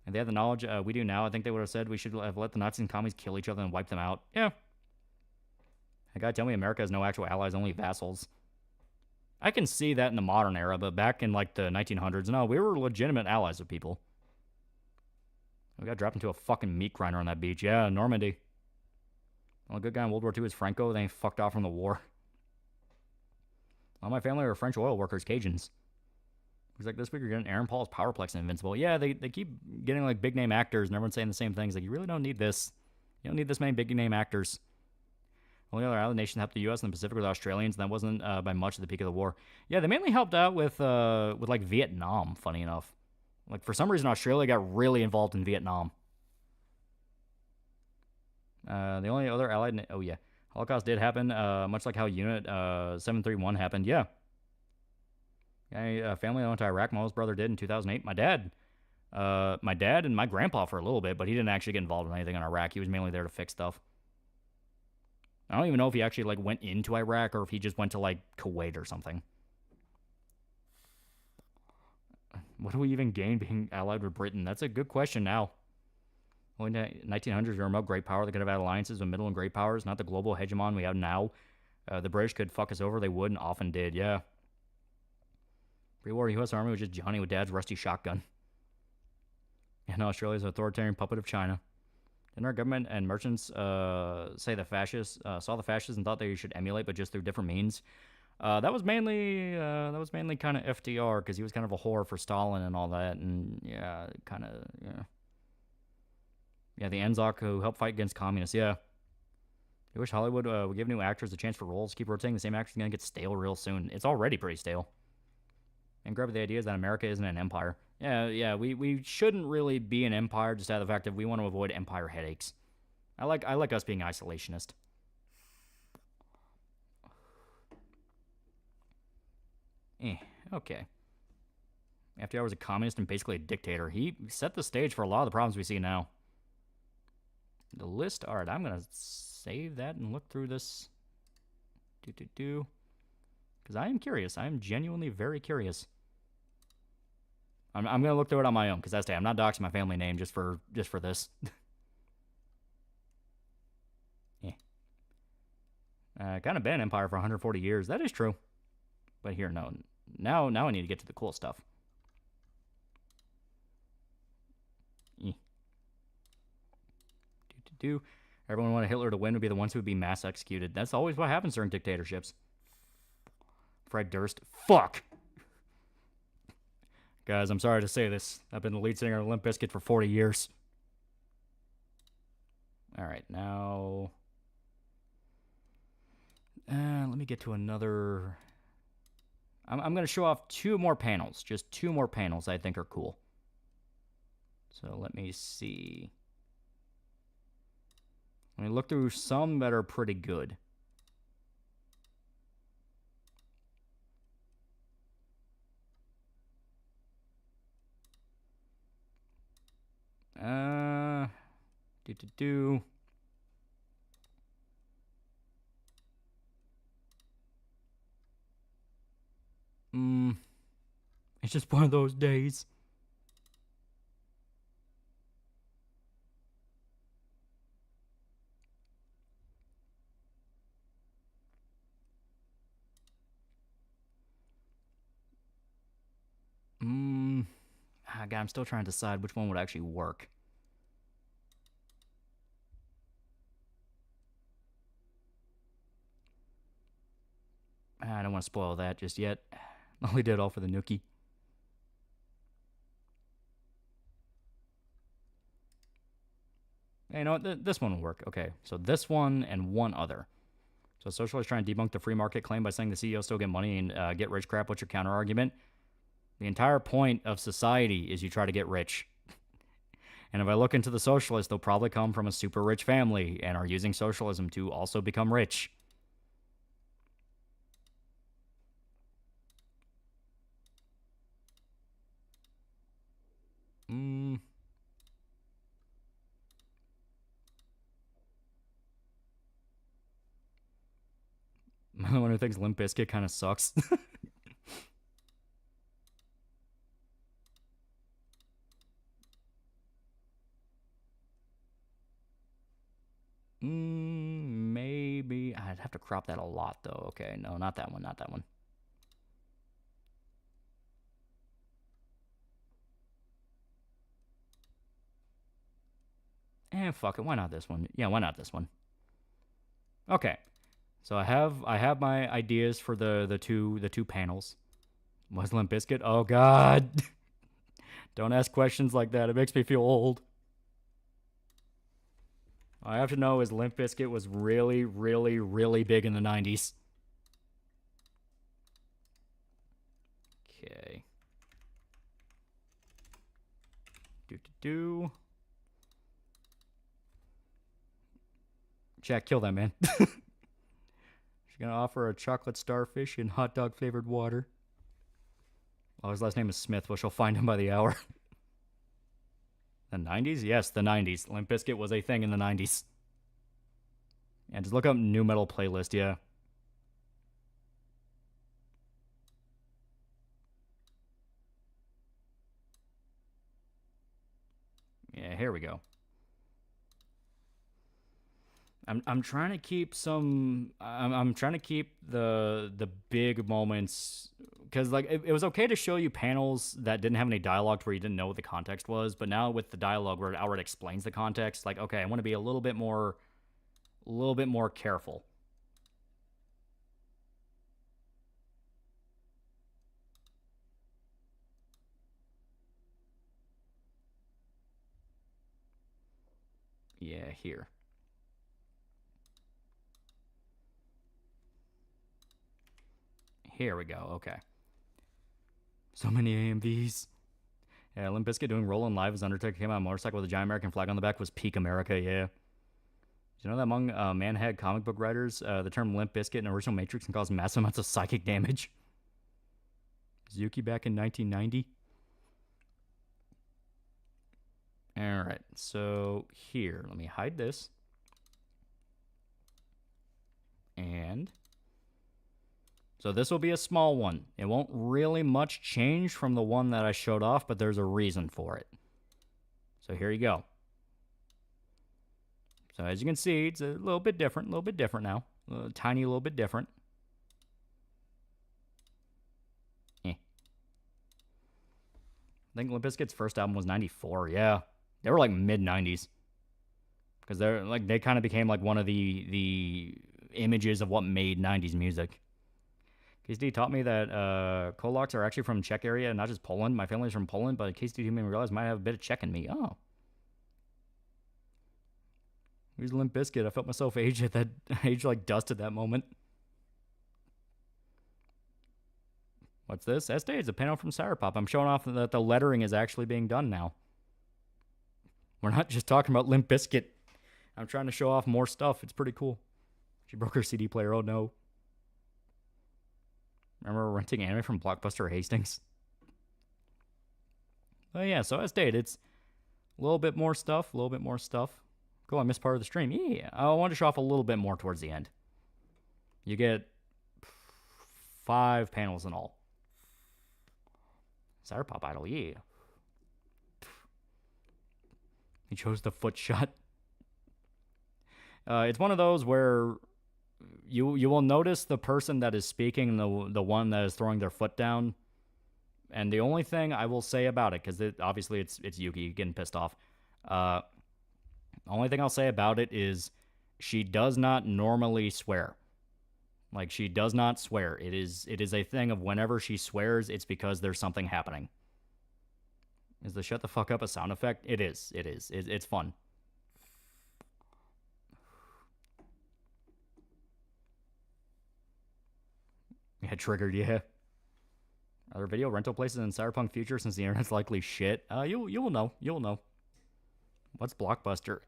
And they had the knowledge we do now. I think they would have said we should have let the Nazis and commies kill each other and wipe them out. Yeah. A guy tell me America has no actual allies, only vassals. I can see that in the modern era, but back in, like, the 1900s, no, we were legitimate allies of people. We got dropped into a fucking meat grinder on that beach. Yeah, Normandy. Well, a good guy in World War II is Franco. They ain't fucked off from the war. All my family are French oil workers, Cajuns. He's like, this week you're getting Aaron Paul's Powerplex and Invincible. Yeah, they keep getting, like, big-name actors, and everyone's saying the same things. Like, you really don't need this. You don't need this many big-name actors. Only other island nation that helped the U.S. and the Pacific were the Australians, and that wasn't by much at the peak of the war. Yeah, they mainly helped out with like, Vietnam, funny enough. Like, for some reason, Australia got really involved in Vietnam. The only other allied... Oh, yeah. Holocaust did happen, much like how Unit 731 happened. Yeah. Family that went to Iraq. My oldest brother did in 2008. My dad and my grandpa for a little bit, but he didn't actually get involved in anything in Iraq. He was mainly there to fix stuff. I don't even know if he actually, like, went into Iraq or if he just went to, like, Kuwait or something. What do we even gain being allied with Britain? That's a good question now. Well, in the 1900s, we were a remote great power that could have had alliances with middle and great powers, not the global hegemon we have now. The British could fuck us over. They would and often did, yeah. Pre-war U.S. Army was just Johnny with Dad's rusty shotgun. And Australia's authoritarian puppet of China. Didn't our government and merchants say the fascists saw the fascists and thought they should emulate, but just through different means? That was mainly kind of FDR, because he was kind of a whore for Stalin and all that, and yeah, kind of yeah, the Anzac who helped fight against communists. Yeah, I wish Hollywood would give new actors a chance for roles. Keep rotating the same actors, gonna get stale real soon. It's already pretty stale. And grab the idea is that America isn't an empire. Yeah, we shouldn't really be an empire just out of the fact that we want to avoid empire headaches. I like us being isolationist. Okay. FDR was a communist and basically a dictator. He set the stage for a lot of the problems we see now. The list, alright, I'm gonna save that and look through this. Because I am curious. I am genuinely very curious. I'm gonna look through it on my own, because that's I'm not doxing my family name just for this. Kind of been an empire for 140 years. That is true. But here, no. Now I need to get to the cool stuff. Everyone wanted Hitler to win would be the ones who would be mass executed. That's always what happens during dictatorships. Fred Durst. Fuck! Guys, I'm sorry to say this. I've been the lead singer of Limp Bizkit for 40 years. Alright, now... let me get to another... I'm going to show off two more panels. Just two more panels I think are cool. So let me see. Let me look through some that are pretty good. It's just one of those days. God, I'm still trying to decide which one would actually work. to spoil that just yet. Only did all for the nookie. Hey, you know what? This one will work. Okay, so this one and one other. So socialists trying to debunk the free market claim by saying the CEO still get money and get rich crap. What's your counter argument? The entire point of society is you try to get rich. And if I look into the socialists, they'll probably come from a super rich family and are using socialism to also become rich. I'm the one who thinks Limp Bizkit kind of sucks. Maybe. I'd have to crop that a lot, though. Okay, no, not that one, not that one. Fuck it. Why not this one? Yeah, why not this one? Okay. So I have my ideas for the two panels. Was Limp Bizkit? Oh God. Don't ask questions like that. It makes me feel old. All I have to know is Limp Bizkit was really, really, really big in the 90s. Okay. Jack, kill that man. She's gonna offer a chocolate starfish in hot dog flavored water. Oh, his last name is Smith. Well, she'll find him by the hour. The 90s? Yes, the 90s. Limp Bizkit was a thing in the 90s. And just look up new metal playlist, yeah. Yeah, here we go. I'm trying to keep some. I'm trying to keep the big moments, because like it was okay to show you panels that didn't have any dialogue where you didn't know what the context was, but now with the dialogue where it outright explains the context, like okay, I want to be a little bit more careful. Yeah, here. Here we go, okay. So many AMVs. Yeah, Limp Bizkit doing Rollin' Live as Undertaker came out on a motorcycle with a giant American flag on the back was peak America, yeah. Do you know that among man-head comic book writers, the term Limp Bizkit in original Matrix can cause massive amounts of psychic damage? Zuki back in 1990? Alright, so here, let me hide this. And so this will be a small one. It won't really much change from the one that I showed off, but there's a reason for it. So here you go. So as you can see, it's a little bit different now. A tiny little bit different. I think Limp Bizkit's first album was 94, yeah. They were like mid-90s. Because they kind of became like one of the images of what made 90s music. KSD taught me that Kolaks are actually from Czech area, not just Poland. My family's from Poland, but KSD made me realize I might have a bit of Czech in me. Oh. Here's Limp Bizkit. I felt myself age like dust at that moment. What's this? SD is a panel from Sourpop. I'm showing off that the lettering is actually being done now. We're not just talking about Limp Bizkit. I'm trying to show off more stuff. It's pretty cool. She broke her CD player. Oh no. Remember renting anime from Blockbuster Hastings? Oh yeah, so as stated, it's a little bit more stuff, Cool, I missed part of the stream. Yeah, I wanted to show off a little bit more towards the end. You get 5 panels in all. Sourpop Idol, yeah. He chose the foot shot. It's one of those where you will notice the person that is speaking, the one that is throwing their foot down. And the only thing I will say about it, because obviously it's Yuki getting pissed off. Only thing I'll say about it is she does not normally swear. Like, she does not swear. It is a thing of whenever she swears, it's because there's something happening. Is the shut the fuck up a sound effect? It is. It's fun. Yeah, triggered, yeah. Are there video rental places in Cyberpunk future since the internet's likely shit? You will know. You'll know. What's Blockbuster?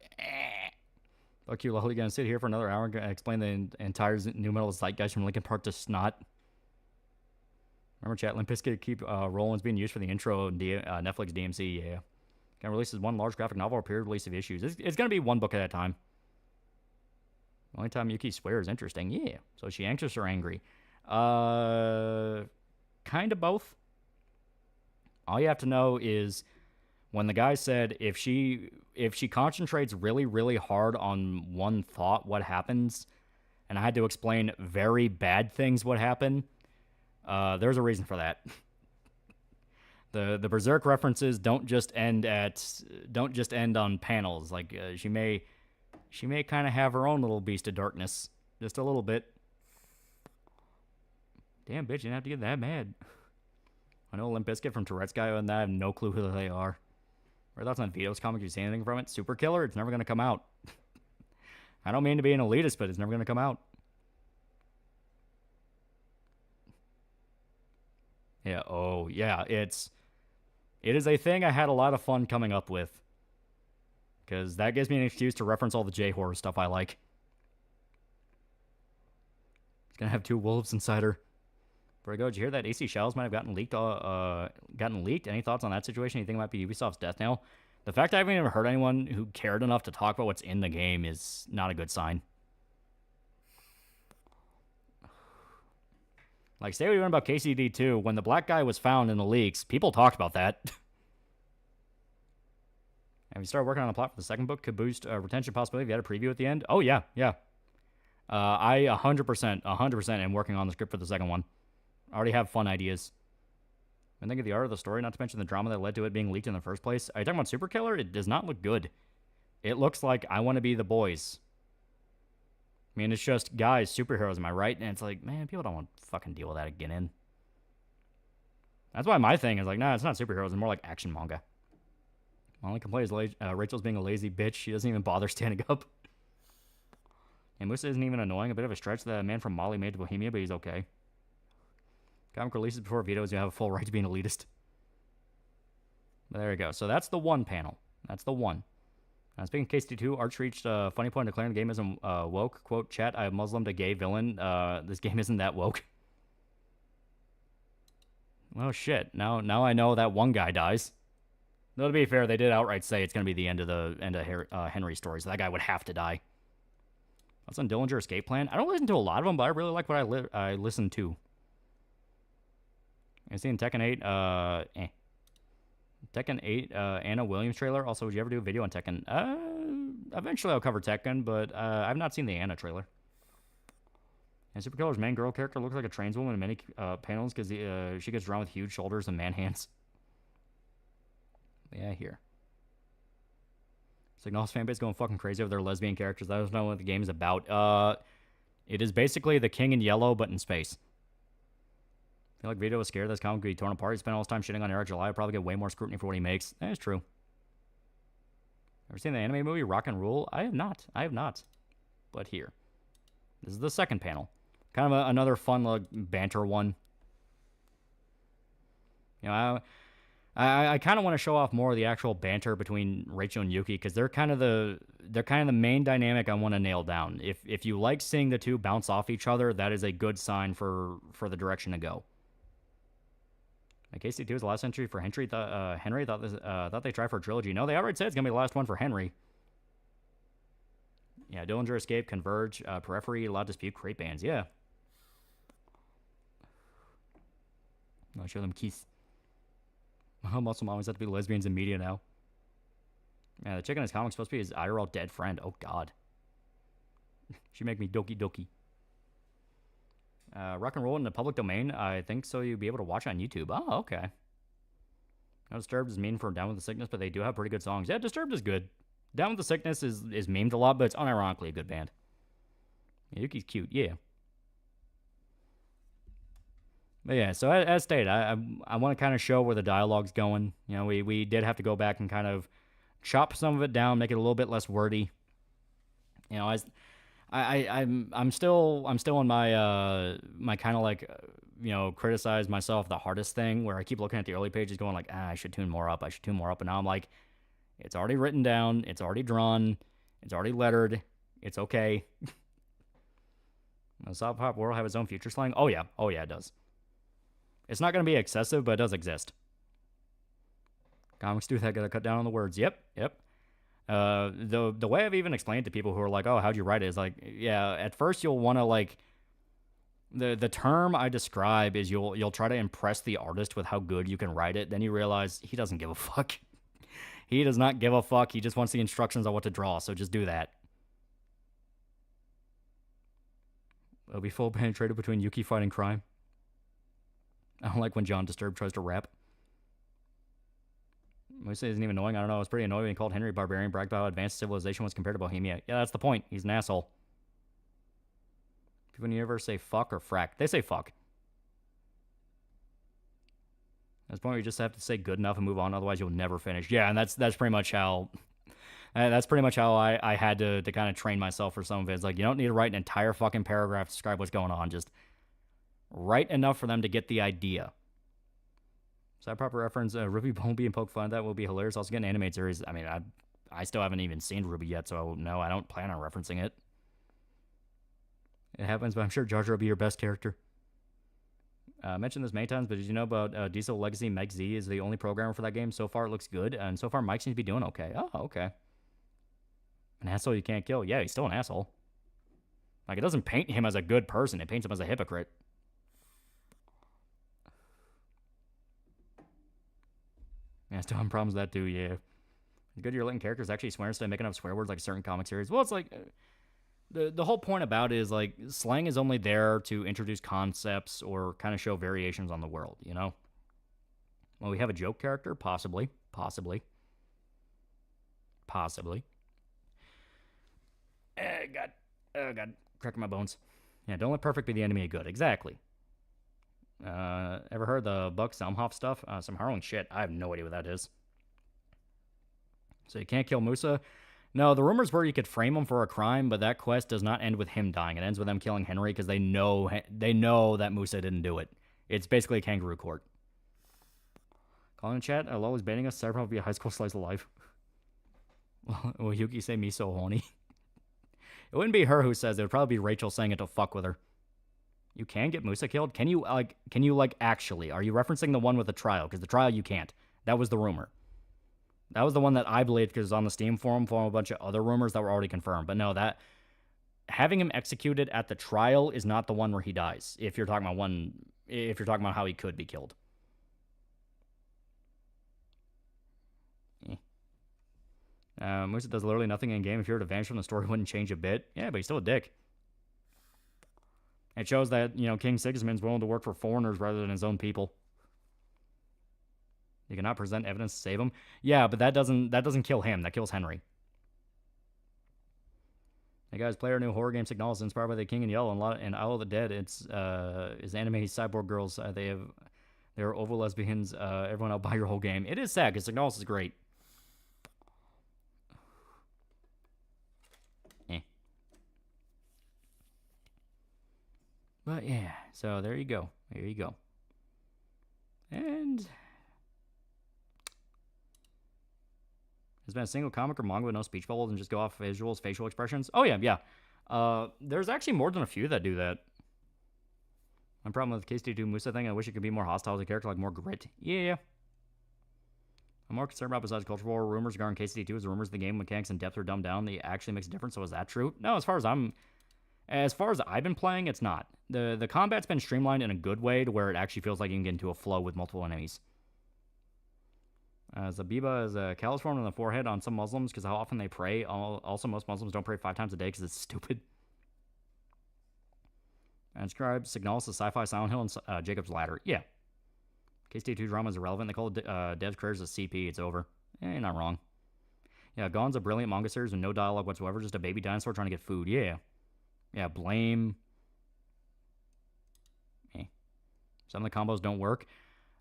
Fuck you, Loli. Gonna sit here for another hour and explain the entire new metal zeitgeist from Linkin Park to Snot. Remember, chat, Limp Bizkit keep rolling being used for the intro and Netflix DMC, yeah. Gonna release one large graphic novel or period release of issues. It's gonna be one book at a time. The only time Yuki swears, interesting, yeah. So is she anxious or angry? Kind of both. All you have to know is when the guy said if she concentrates really, really hard on one thought, what happens, and I had to explain very bad things what happen, there's a reason for that. The Berserk references don't just end on panels. Like she may kind of have her own little beast of darkness, just a little bit. Damn, bitch, you didn't have to get that mad. I know Limp Bizkit from Tourette's guy, and I have no clue who they are. Or thoughts on Vito's comic? You see anything from it? Super Killer? It's never going to come out. I don't mean to be an elitist, but it's never going to come out. Yeah, oh, yeah, it is a thing I had a lot of fun coming up with. Because that gives me an excuse to reference all the J-horror stuff I like. It's going to have 2 wolves inside her. Before I go, did you hear that AC Shells might have gotten leaked? Any thoughts on that situation? You think it might be Ubisoft's death knell? The fact I haven't even heard anyone who cared enough to talk about what's in the game is not a good sign. Like, say what you want about KCD2. When the black guy was found in the leaks, people talked about that. Have you started working on the plot for the second book? Could boost retention possibility if you had a preview at the end? Oh, yeah. I 100% am working on the script for the second one. I already have fun ideas. And think of the art of the story, not to mention the drama that led to it being leaked in the first place. Are you talking about Super Killer? It does not look good. It looks like I Want to Be the Boys. I mean, it's just guys, superheroes, am I right? And it's like, man, people don't want to fucking deal with that again. That's why my thing is like, nah, it's not superheroes. It's more like action manga. My only complaint is Rachel's being a lazy bitch. She doesn't even bother standing up. And Musa isn't even annoying. A bit of a stretch. The man from Mali made to Bohemia, but he's okay. Comic releases before vetoes, you have a full right to be an elitist. But there you go. So that's the one panel. That's the one. Speaking of KCD2, Arch reached a funny point declaring the game isn't woke. Quote, chat, I have Muslimed a gay villain. This game isn't that woke. Well, shit. Now I know that one guy dies. Though, to be fair, they did outright say it's going to be the end of Henry's story, so that guy would have to die. What's on Dillinger Escape Plan? I don't listen to a lot of them, but I really like what I listen to. I've seen Tekken 8, Tekken 8, Anna Williams trailer. Also, would you ever do a video on Tekken? Eventually I'll cover Tekken, but I've not seen the Anna trailer. And Super Killer's main girl character looks like a trans woman in many panels because she gets drawn with huge shoulders and man hands. Yeah, here. Signal's fanbase going fucking crazy over their lesbian characters. I don't know what the game is about. It is basically The King in Yellow, but in space. I feel like Vito was scared this comic could be torn apart. He spent all his time shitting on Eric July. He'll probably get way more scrutiny for what he makes. That is true. Ever seen the anime movie Rock and Rule? I have not. But here. This is the second panel. Kind of another fun like, banter one. You know, I kind of want to show off more of the actual banter between Rachel and Yuki because they're kind of the main dynamic I want to nail down. If you like seeing the two bounce off each other, that is a good sign for the direction to go. KC2 is the last entry for Henry. Henry thought they tried for a trilogy. No, they outright said it's gonna be the last one for Henry. Yeah, Dillinger Escape, Converge, Periphery, Loud Dispute, Crate Bands. Yeah. I'll show them Keith. Muscle moms have to be lesbians in media now. Yeah, the chick in his comic supposed to be his IRL dead friend. Oh God. She make me doki doki. Rock and Roll in the public domain. I think so. You'll be able to watch it on YouTube. Oh, okay. Now Disturbed is mean for Down with the Sickness, but they do have pretty good songs. Yeah, Disturbed is good. Down with the Sickness is memed a lot, but it's unironically a good band. Yeah, Yuki's cute. Yeah. But yeah, so as stated, I want to kind of show where the dialogue's going. You know, we did have to go back and kind of chop some of it down, make it a little bit less wordy. You know, I'm still in my my kind of like you know, criticize myself the hardest thing, where I keep looking at the early pages going like, I should tune more up, and now I'm like, it's already written down, it's already drawn, it's already lettered, it's okay. Does Soft Pop World have its own future slang? Oh yeah, it does. It's not going to be excessive, but it does exist. Comics do that, gotta cut down on the words. Yep. The way I've even explained to people who are like, oh, how'd you write it? Is like, yeah, at first you'll want to like, the term I describe is you'll try to impress the artist with how good you can write it. Then you realize he doesn't give a fuck. He does not give a fuck. He just wants the instructions on what to draw, so just do that. It'll be full penetrated between Yuki fighting crime. I don't like when John Disturbed tries to rap. Mostly isn't even annoying. I don't know. I was pretty annoyed when he called Henry Barbarian, bragged about how advanced civilization was compared to Bohemia. Yeah, that's the point. He's an asshole. People in the universe say fuck or frack. They say fuck. At this point, you just have to say good enough and move on. Otherwise, you'll never finish. Yeah, and that's pretty much how... That's pretty much how I had to kind of train myself for some of it. It's like, you don't need to write an entire fucking paragraph to describe what's going on. Just write enough for them to get the idea. Is that a proper reference? Ruby Bumblebee and poke fun at that will be hilarious. Also, get an animated series. I mean, I still haven't even seen Ruby yet, so no, I don't plan on referencing it. It happens, but I'm sure Jar Jar will be your best character. I mentioned this many times, but did you know about Diesel Legacy? Meg Z is the only programmer for that game. So far, it looks good, and so far, Mike seems to be doing okay. Oh, okay. An asshole you can't kill. Yeah, he's still an asshole. Like, it doesn't paint him as a good person. It paints him as a hypocrite. Yeah, still having problems with that, too, yeah. It's good you're letting characters actually swear instead of making up swear words like certain comic series. Well, it's like... The whole point about it is, like, slang is only there to introduce concepts or kind of show variations on the world, you know? Well, we have a joke character? Possibly. God, cracking my bones. Yeah, don't let perfect be the enemy of good. Exactly. Ever heard the Buck Selmhoff stuff? Some harrowing shit. I have no idea what that is. So you can't kill Musa? No, the rumors were you could frame him for a crime, but that quest does not end with him dying. It ends with them killing Henry because they know that Musa didn't do it. It's basically a kangaroo court. Calling in chat, Loli's baiting us. That'd probably be a high school slice of life. Will Yuki say me so horny? It wouldn't be her who says it. It would probably be Rachel saying it to fuck with her. You can get Musa killed? Can you actually? Are you referencing the one with the trial? Because the trial you can't. That was the rumor. That was the one that I believed because it was on the Steam forum from a bunch of other rumors that were already confirmed. But no, that having him executed at the trial is not the one where he dies. If you're talking about how he could be killed. Musa does literally nothing in game. If you were to vanish from the story, it wouldn't change a bit. Yeah, but he's still a dick. It shows that, you know, King Sigismund's willing to work for foreigners rather than his own people. You cannot present evidence to save him. Yeah, but that doesn't kill him. That kills Henry. Hey guys, player new horror game Signal is inspired by The King in Yellow and Isle of the Dead. It's is anime cyborg girls. They're oval lesbians. Everyone, I'll buy your whole game. It is sad because Signal is great. But yeah, so there you go. And has been a single comic or manga with no speech bubbles and just go off visuals, facial expressions? Oh, yeah. There's actually more than a few that do that. My problem with the KC2 Musa thing, I wish it could be more hostile as a character, like more grit. Yeah. I'm more concerned about besides cultural war rumors regarding KCD2 is the rumors of the game mechanics and depth are dumbed down. It actually makes a difference, so is that true? No, as far as I've been playing, it's not. The combat's been streamlined in a good way to where it actually feels like you can get into a flow with multiple enemies. Zabiba is a callus formed on the forehead on some Muslims because how often they pray. Also, most Muslims don't pray 5 times a day because it's stupid. And describe Signalis to Sci-Fi, Silent Hill, and Jacob's Ladder. Yeah. KST2 drama is irrelevant. They call Dev's careers a CP. It's over. You're not wrong. Yeah, Gone's a brilliant manga series with no dialogue whatsoever. Just a baby dinosaur trying to get food. Yeah. Yeah, Blame. Some of the combos don't work.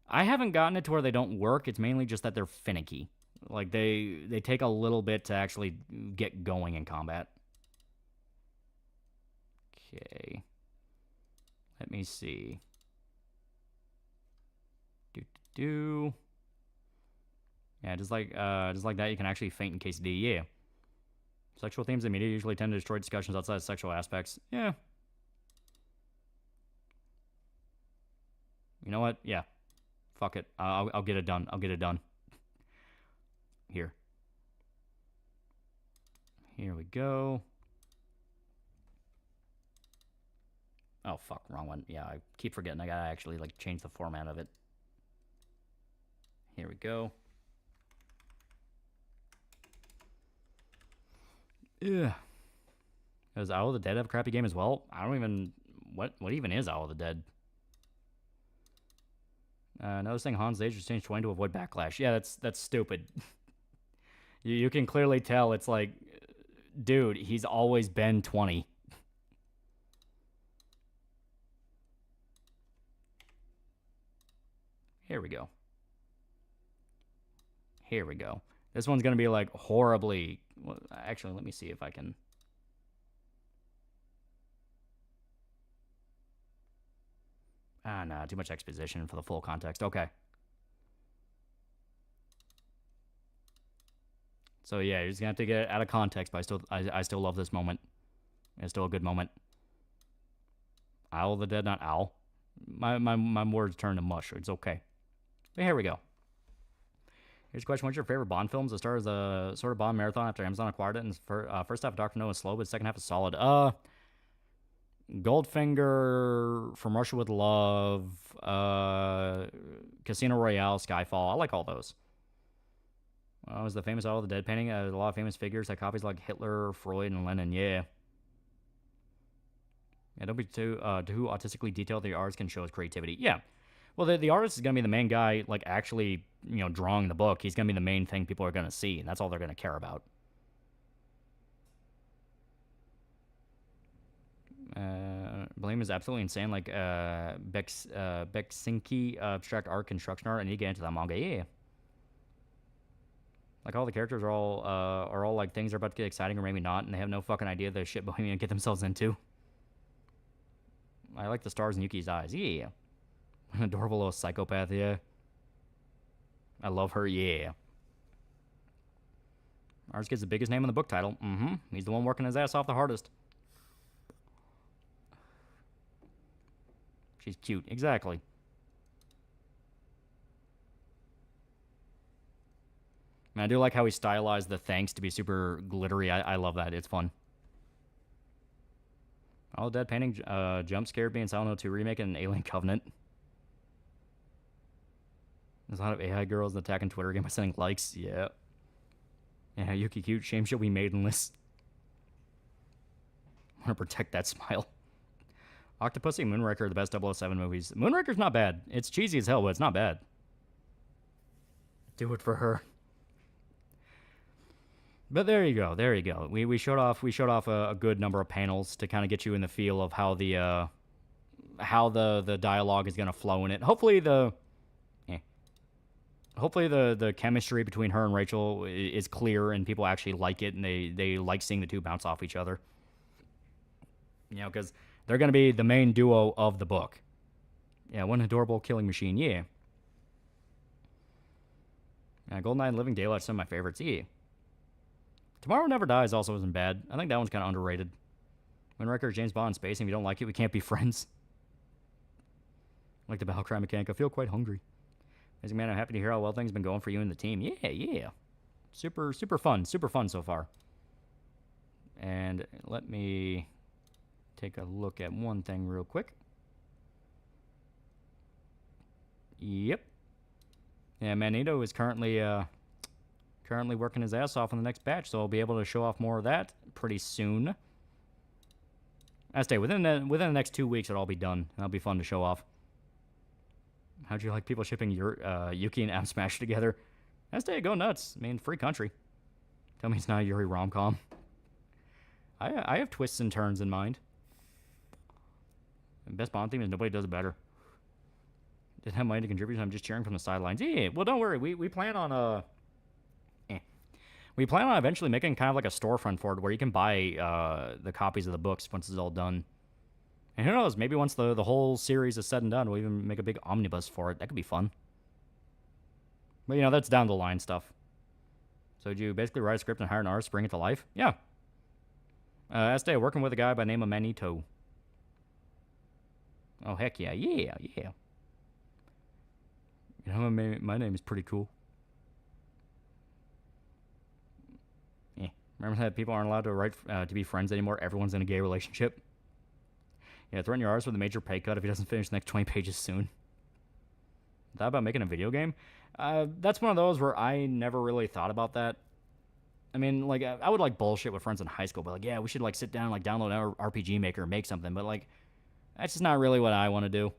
I haven't gotten it to where they don't work. It's mainly just that they're finicky. Like, they take a little bit to actually get going in combat. Okay. Let me see. Yeah, just like that, you can actually faint in case D. Yeah. Sexual themes in media usually tend to destroy discussions outside of sexual aspects. Yeah. You know what? Yeah. Fuck it. I'll get it done. I'll get it done. Here. Here we go. Oh, fuck. Wrong one. Yeah, I keep forgetting. I gotta actually, like, change the format of it. Here we go. Yeah. Does Owl of the Dead have a crappy game as well? I don't even... What even is Owl of the Dead? Noticing Han's age was changed 20 to avoid backlash. Yeah, that's stupid. You can clearly tell it's like... Dude, he's always been 20. Here we go. Here we go. This one's going to be like horribly... Well, actually, let me see if I can... Nah, too much exposition for the full context. Okay. So yeah, you're just going to have to get it out of context, but I still love this moment. It's still a good moment. Owl of the Dead, not owl. My words turn to mush. It's okay. But here we go. Here's a question. What's your favorite Bond films? It started as a sort of Bond marathon after Amazon acquired it. And first half of Dr. No is slow, but second half is solid. Goldfinger, From Russia with Love, Casino Royale, Skyfall. I like all those. Was the famous All of the Dead painting? A lot of famous figures that copies like Hitler, Freud, and Lenin. Yeah. Yeah, don't be too autistically detailed. The artist can show his creativity. Yeah. Well, the artist is going to be the main guy, like, actually, drawing the book. He's going to be the main thing people are going to see, and that's all they're going to care about. Blame is absolutely insane, like, Beksinki, abstract art, construction art, and you get into that manga, yeah. Like, all the characters are all like, things are about to get exciting or maybe not, and they have no fucking idea the shit Bohemian get themselves into. I like the stars in Yuki's eyes, yeah. An adorable little psychopath, yeah. I love her, yeah. Ours gets the biggest name in the book title. Mm-hmm. He's the one working his ass off the hardest. She's cute. Exactly. And I do like how he stylized the thanks to be super glittery. I love that. It's fun. All Dead painting, jump scared me in Silent Hill 2 remake and Alien Covenant. There's a lot of AI girls in the attacking Twitter game by sending likes. Yeah. Yeah, Yuki cute. Shame she'll be maidenless. I want to protect that smile. Octopussy and Moonraker are the best 007 movies. Moonraker's not bad. It's cheesy as hell, but it's not bad. Do it for her. But there you go. There you go. We showed off a good number of panels to kind of get you in the feel of how the dialogue is going to flow in it. Hopefully the chemistry between her and Rachel is clear and people actually like it and they like seeing the two bounce off each other. Because they're going to be the main duo of the book. Yeah, one adorable killing machine, yeah. GoldenEye and Living Daylight are some of my favorites, yeah. Tomorrow Never Dies also isn't bad. I think that one's kind of underrated. Moonraker, James Bond in space, and if you don't like it, we can't be friends. Like the battle cry mechanic, I feel quite hungry. Amazing man, I'm happy to hear how well things have been going for you and the team. Yeah. Super fun so far. And let me take a look at one thing real quick. Yep. Yeah, Magneto is currently working his ass off on the next batch, so I'll be able to show off more of that pretty soon. I say within the next 2 weeks it'll all be done. That'll be fun to show off. How'd you like people shipping Yuki and Am Smash together? I say go nuts. I mean, free country. Tell me it's not a Yuri rom-com. I have twists and turns in mind. The best Bond theme is nobody does it better. Didn't have money to contribute. I'm just cheering from the sidelines. Yeah, well, don't worry. We plan on we plan on eventually making kind of like a storefront for it where you can buy the copies of the books once it's all done. And who knows, maybe once the whole series is said and done, we'll even make a big omnibus for it. That could be fun. But, you know, that's down the line stuff. So did you basically write a script and hire an artist to bring it to life? Yeah. Estee, working with a guy by the name of Manito. Oh, heck yeah. Yeah. You know, my name is pretty cool. Yeah. Remember that people aren't allowed to write to be friends anymore? Everyone's in a gay relationship. Yeah, threaten your artist with a major pay cut if he doesn't finish the next 20 pages soon. Thought about making a video game? That's one of those where I never really thought about that. I mean, like, I would, like, bullshit with friends in high school, but, like, yeah, we should, like, sit down and, like, download our RPG Maker and make something, but, like, that's just not really what I want to do.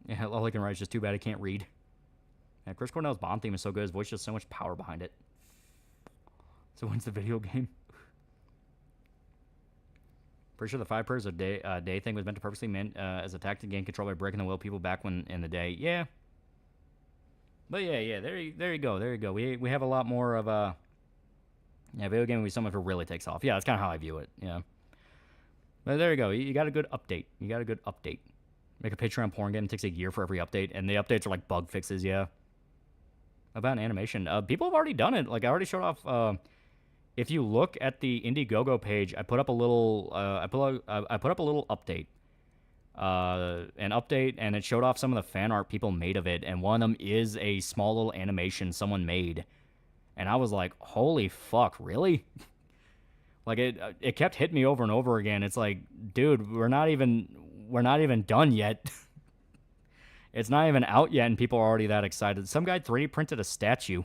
Yeah, all I can write is just too bad I can't read. Yeah, Chris Cornell's Bond theme is so good, his voice has so much power behind it. So when's the video game? Pretty sure the 5 prayers a day thing was meant to purposely meant as a tactic to gain control by breaking the will of people back when in the day. Yeah. But yeah, there you go. We have a lot more of a video game will be someone who really takes off. Yeah, that's kind of how I view it. Yeah. But there you go. You got a good update. Make a Patreon porn game. It takes a year for every update, and the updates are like bug fixes. Yeah. About animation, people have already done it. Like I already showed off. If you look at the Indiegogo page, I put up a little. I put up a little update. An update, and it showed off some of the fan art people made of it, and one of them is a small little animation someone made, and I was like, "Holy fuck, really?" Like it kept hitting me over and over again. It's like, dude, we're not even done yet. It's not even out yet, and people are already that excited. Some guy 3D printed a statue.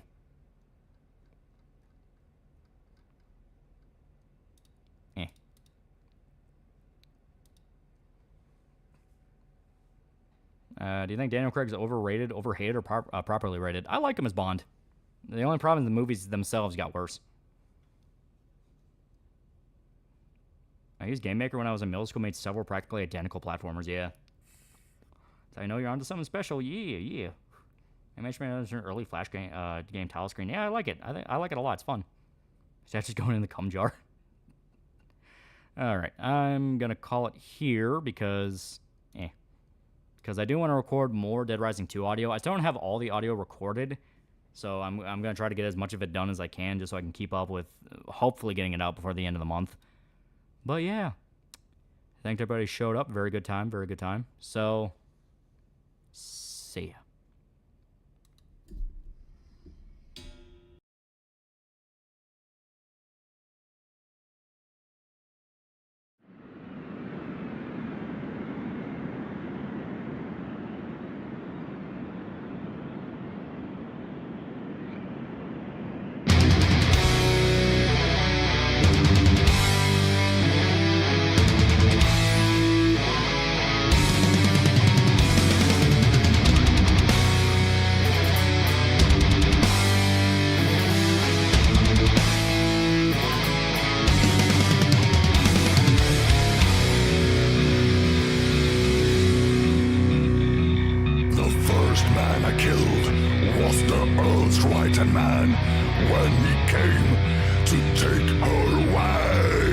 Do you think Daniel Craig's overrated, overhated, or properly rated? I like him as Bond. The only problem is the movies themselves got worse. I used Game Maker when I was in middle school, made several practically identical platformers, yeah. So I know you're onto something special, yeah. I mentioned an early Flash game tile screen. Yeah, I like it. I like it a lot. It's fun. It's just going in the cum jar. Alright, I'm going to call it here because... Because I do want to record more Dead Rising 2 audio. I still don't have all the audio recorded, so I'm going to try to get as much of it done as I can just so I can keep up with hopefully getting it out before the end of the month. But yeah, thanks everybody showed up. Very good time, very good time. So, see ya. Right man when he came to take her away.